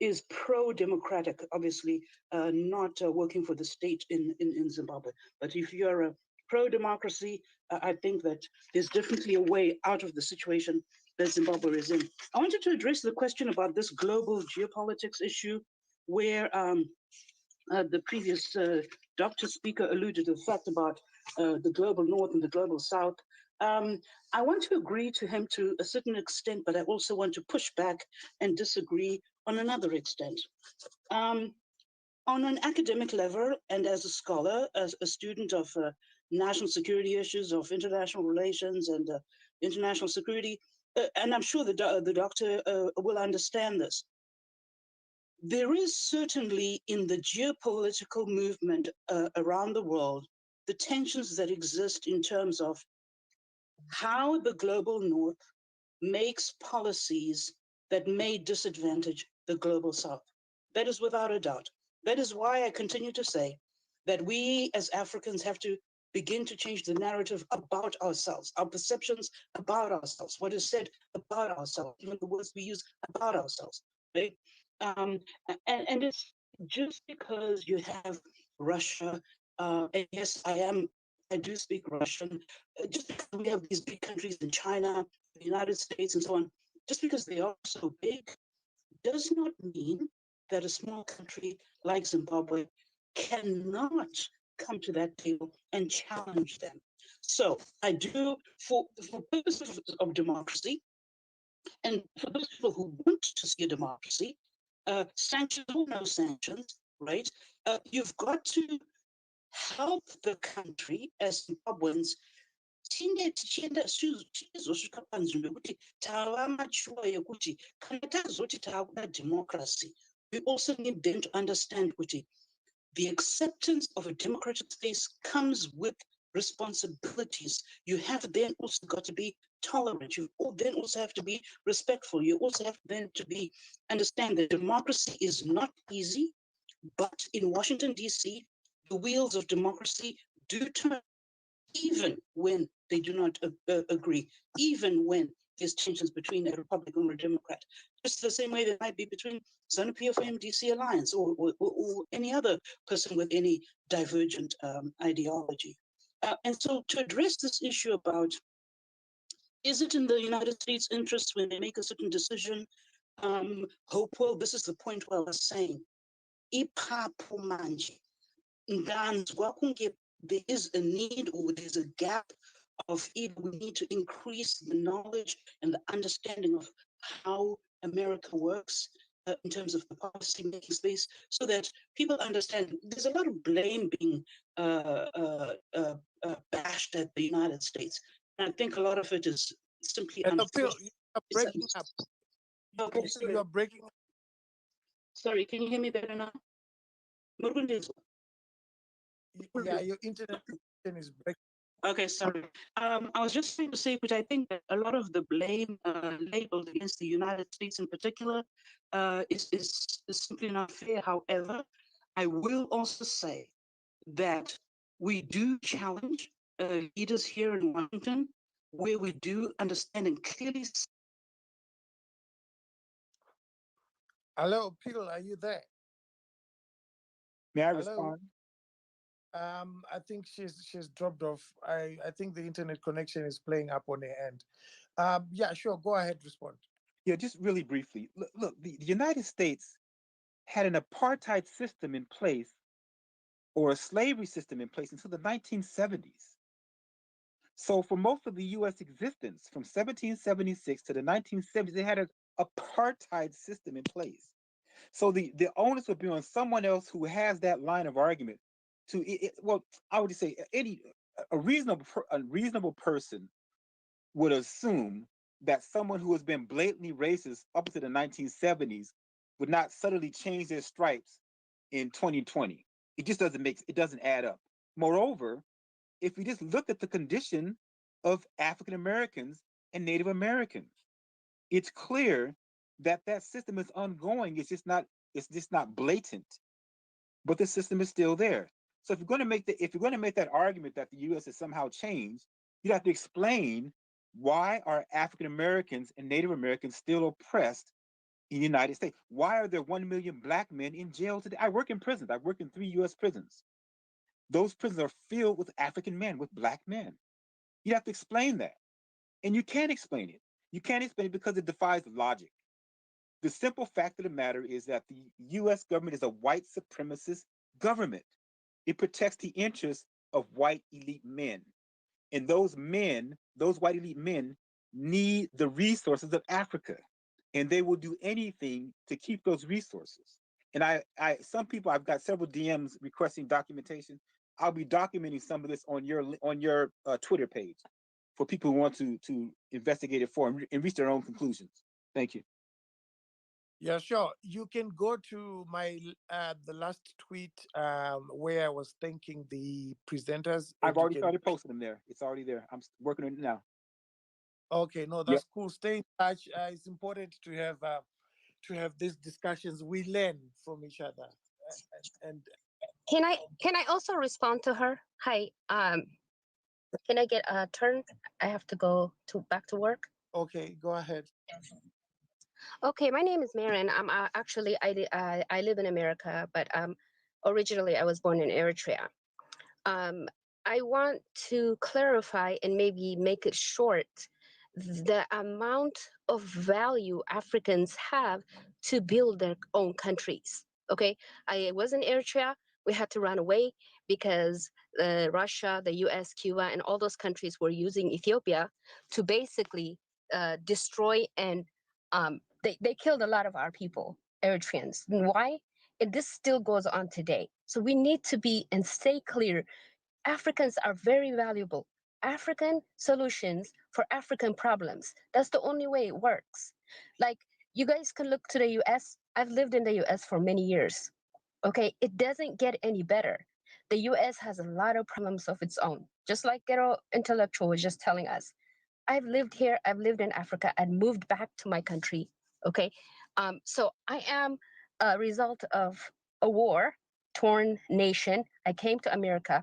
Speaker 7: is pro-democratic, obviously not working for the state in Zimbabwe. But if you're a pro-democracy, I think that there's definitely a way out of the situation that Zimbabwe is in. I wanted to address the question about this global geopolitics issue, where the previous doctor speaker alluded to the fact about the global north and the global south. I want to agree to him to a certain extent, but I also want to push back and disagree on another extent. On an academic level, and as a scholar, as a student of national security issues, of international relations and international security, and I'm sure the doctor will understand this. There is certainly in the geopolitical movement around the world, the tensions that exist in terms of how the global north makes policies that may disadvantage the global south. That is without a doubt. That is why I continue to say that we as Africans have to begin to change the narrative about ourselves, our perceptions about ourselves, what is said about ourselves, even the words we use about ourselves, right? And it's just because you have Russia, and yes, I do speak Russian, just because we have these big countries in China, the United States, and so on, just because they are so big does not mean that a small country like Zimbabwe cannot come to that table and challenge them. So I do, for purposes of democracy, and for those people who want to see a democracy, sanctions or no sanctions, right? You've got to help the country as Zimbabweans tinge tichienda tichizosvika panzvimbo yekuti tava machuwa yekuti kana tazoti taakuda democracy, we also need them to understand kuti the acceptance of a democratic space comes with responsibilities. You have then also got to be tolerant. You then also have to be respectful. You also have then to be understand that democracy is not easy, but in Washington, D.C., the wheels of democracy do turn, even when they do not agree, even when there's tensions between a Republican or a Democrat, just the same way there might be between ZANU-PF and DC Alliance or any other person with any divergent ideology. And so to address this issue about, is it in the United States' interest when they make a certain decision? Hopewell, this is the point where I was saying, ipapo manje, nganzwa kunge there is a need or there's a gap of either we need to increase the knowledge and the understanding of how America works in terms of the policy making space, so that people understand there's a lot of blame being bashed at the United States. And I think a lot of it is simply
Speaker 2: Phil, you are breaking up.
Speaker 7: Okay,
Speaker 2: You are breaking up.
Speaker 7: Sorry, can you hear me better now?
Speaker 2: Yeah, your internet connection is breaking.
Speaker 7: Okay, sorry. I was just trying to say, which I think that a lot of the blame labeled against the United States in particular is simply not fair. However, I will also say that we do challenge leaders here in Washington, where we do understand and clearly.
Speaker 2: Hello, Phil, are you there?
Speaker 8: May I
Speaker 2: Hello?
Speaker 8: respond?
Speaker 2: I think she's dropped off. I think the internet connection is playing up on her end. Yeah, sure. Go ahead, respond.
Speaker 8: Yeah, just really briefly. Look, the United States had an apartheid system in place, or a slavery system in place, until the 1970s. So for most of the U.S. existence, from 1776 to the 1970s, they had an apartheid system in place. So the onus would be on someone else who has that line of argument to, well, I would just say a reasonable person would assume that someone who has been blatantly racist up to the 1970s would not subtly change their stripes in 2020. It just doesn't add up. Moreover, if we just look at the condition of African Americans and Native Americans, it's clear that that system is ongoing. It's just not blatant, but the system is still there. So if you're going to make that argument that the U.S. has somehow changed, you have to explain why are African Americans and Native Americans still oppressed in the United States? Why are there 1 million Black men in jail today? I work in prisons. I work in 3 U.S. prisons. Those prisons are filled with African men, with Black men. You have to explain that. And you can't explain it. You can't explain it because it defies logic. The simple fact of the matter is that the US government is a white supremacist government. It protects the interests of white elite men. And those men, those white elite men, need the resources of Africa. And they will do anything to keep those resources. And some people, I've got several DMs requesting documentation. I'll be documenting some of this on your Twitter page for people who want to investigate it for and reach their own conclusions. Thank you.
Speaker 2: Yeah, sure. You can go to my the last tweet where I was thanking the presenters.
Speaker 8: I've already started posting them there. It's already there. I'm working on it now.
Speaker 2: Okay, no, that's cool. Stay in touch. It's important to have these discussions. We learn from each other. And
Speaker 13: can I also respond to her? Hi. Can I get a turn? I have to go back to work.
Speaker 2: Okay, go ahead.
Speaker 13: Okay, my name is Marin. I'm actually I live in America, but originally I was born in Eritrea. I want to clarify and maybe make it short the amount of value Africans have to build their own countries. Okay, I was in Eritrea. We had to run away because Russia, the US, Cuba, and all those countries were using Ethiopia to basically destroy and they killed a lot of our people, Eritreans. And why? And this still goes on today. So we need to be and stay clear. Africans are very valuable. African solutions for African problems. That's the only way it works. Like, you guys can look to the US. I've lived in the US for many years. Okay, it doesn't get any better. The US has a lot of problems of its own, just like Ghetto Intellectual was just telling us. I've lived here, I've lived in Africa, and moved back to my country. Okay, so I am a result of a war, torn nation. I came to America.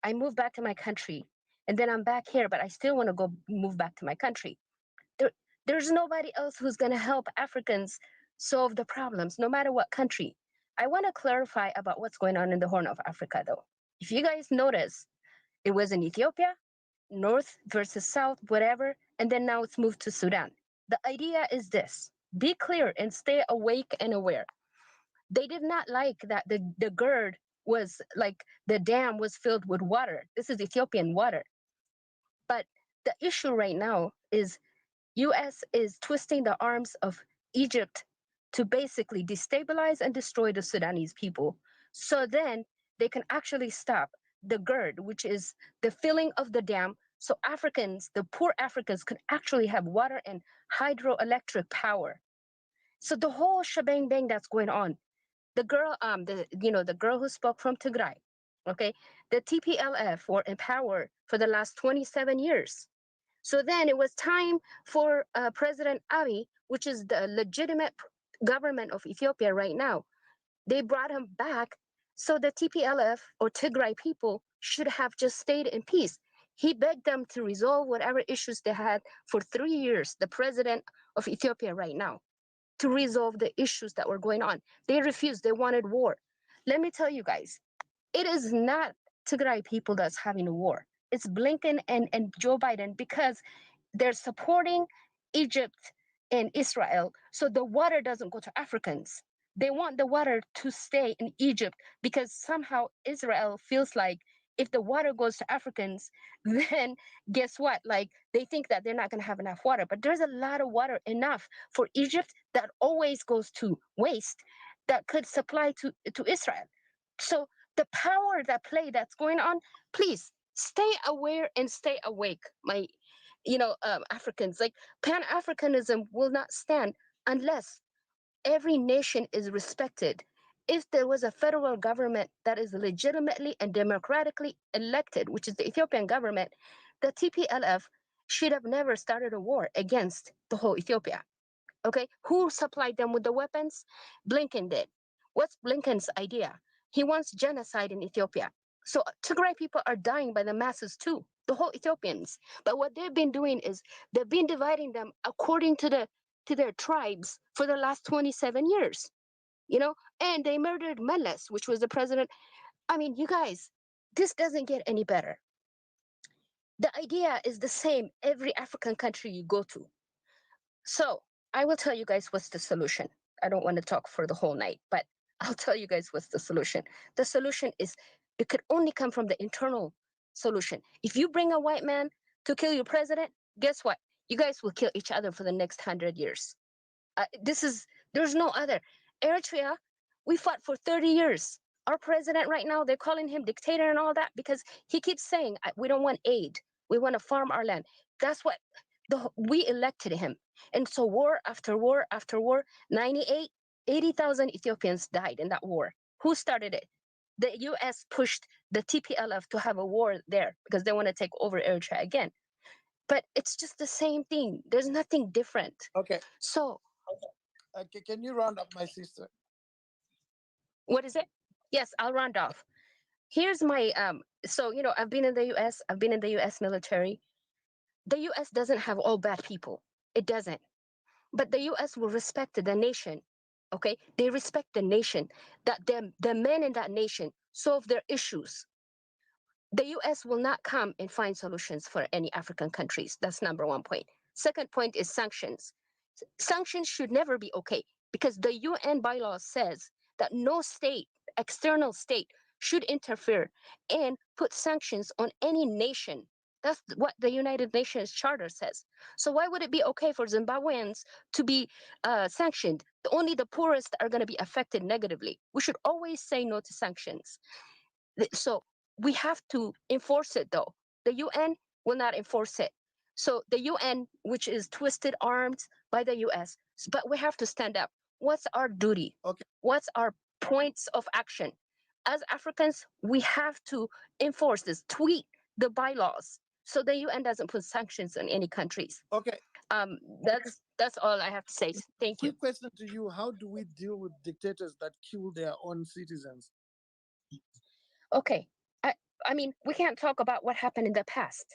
Speaker 13: I moved back to my country, and then I'm back here, but I still want to go move back to my country. There's nobody else who's going to help Africans solve the problems, no matter what country. I want to clarify about what's going on in the Horn of Africa, though. If you guys notice, it was in Ethiopia, North versus South, whatever, and then now it's moved to Sudan. The idea is this: be clear and stay awake and aware. They did not like that the GERD was like the dam was filled with water. This is Ethiopian water. But the issue right now is US is twisting the arms of Egypt to basically destabilize and destroy the Sudanese people. So then they can actually stop the GERD, which is the filling of the dam. So Africans, the poor Africans, could actually have water and hydroelectric power. So the whole shebang bang that's going on, the girl, the girl who spoke from Tigray, okay, the TPLF were in power for the last 27 years. So then it was time for President Abiy, which is the legitimate government of Ethiopia right now. They brought him back. So the TPLF or Tigray people should have just stayed in peace. He begged them to resolve whatever issues they had for 3 years, the president of Ethiopia right now, to resolve the issues that were going on. They refused. They wanted war. Let me tell you guys, it is not Tigray people that's having a war. It's Blinken and Joe Biden, because they're supporting Egypt and Israel so the water doesn't go to Africans. They want the water to stay in Egypt because somehow Israel feels like if the water goes to Africans, then guess what? Like, they think that they're not going to have enough water. But there's a lot of water, enough for Egypt, that always goes to waste, that could supply to Israel. So the power that play that's going on, please stay aware and stay awake, my Africans. Like, Pan-Africanism will not stand unless every nation is respected. If there was a federal government that is legitimately and democratically elected, which is the Ethiopian government, the TPLF should have never started a war against the whole Ethiopia. Okay, who supplied them with the weapons? Blinken did. What's Blinken's idea? He wants genocide in Ethiopia. So Tigray people are dying by the masses too, the whole Ethiopians. But what they've been doing is they've been dividing them according to their tribes for the last 27 years, and they murdered Meles, which was the president. I mean, you guys, this doesn't get any better. The idea is the same every African country you go to. So I will tell you guys what's the solution. I don't want to talk for the whole night, but I'll tell you guys what's the solution. The solution is, it could only come from the internal solution. If you bring a white man to kill your president, guess what? You guys will kill each other for the next 100 years. There's no other. Eritrea, we fought for 30 years. Our president right now, they're calling him dictator and all that because he keeps saying, we don't want aid. We want to farm our land. That's what we elected him. And so war after war after war, 80,000 Ethiopians died in that war. Who started it? The US pushed the TPLF to have a war there because they want to take over Eritrea again. But it's just the same thing. There's nothing different.
Speaker 2: Okay.
Speaker 13: So,
Speaker 2: can you round up, my sister?
Speaker 13: What is it? Yes, I'll round off. Here's my so I've been in the US, I've been in the US military. The US doesn't have all bad people. It doesn't. But the US will respect the nation. Okay? They respect the nation, that the men in that nation solve their issues. the US will not come and find solutions for any African countries. That's number one point. Second point is sanctions. Sanctions should never be okay because the UN bylaw says that no state, external state, should interfere and put sanctions on any nation. That's what the United Nations Charter says. So why would it be okay for Zimbabweans to be sanctioned? Only the poorest are going to be affected negatively. We should always say no to sanctions. So we have to enforce it, though. The UN will not enforce it. So the UN, which is twisted arms by the US, but we have to stand up. What's our duty?
Speaker 2: Okay.
Speaker 13: What's our points of action? As Africans, we have to enforce this, tweak the bylaws so the UN doesn't put sanctions on any countries.
Speaker 2: Okay.
Speaker 13: That's all I have to say. Thank you.
Speaker 2: Quick question to you: how do we deal with dictators that kill their own citizens?
Speaker 13: Okay, I mean, we can't talk about what happened in the past.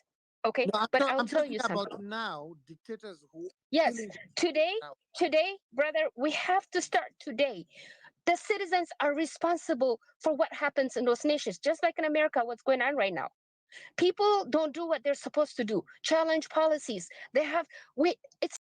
Speaker 13: Okay,
Speaker 2: No,
Speaker 13: but
Speaker 2: I'm
Speaker 13: I'll tell you
Speaker 2: talking
Speaker 13: something.
Speaker 2: about now, dictators who
Speaker 13: Yes,
Speaker 2: killing
Speaker 13: today, brother, we have to start today. The citizens are responsible for what happens in those nations, just like in America, what's going on right now. People don't do what they're supposed to do, challenge policies. It's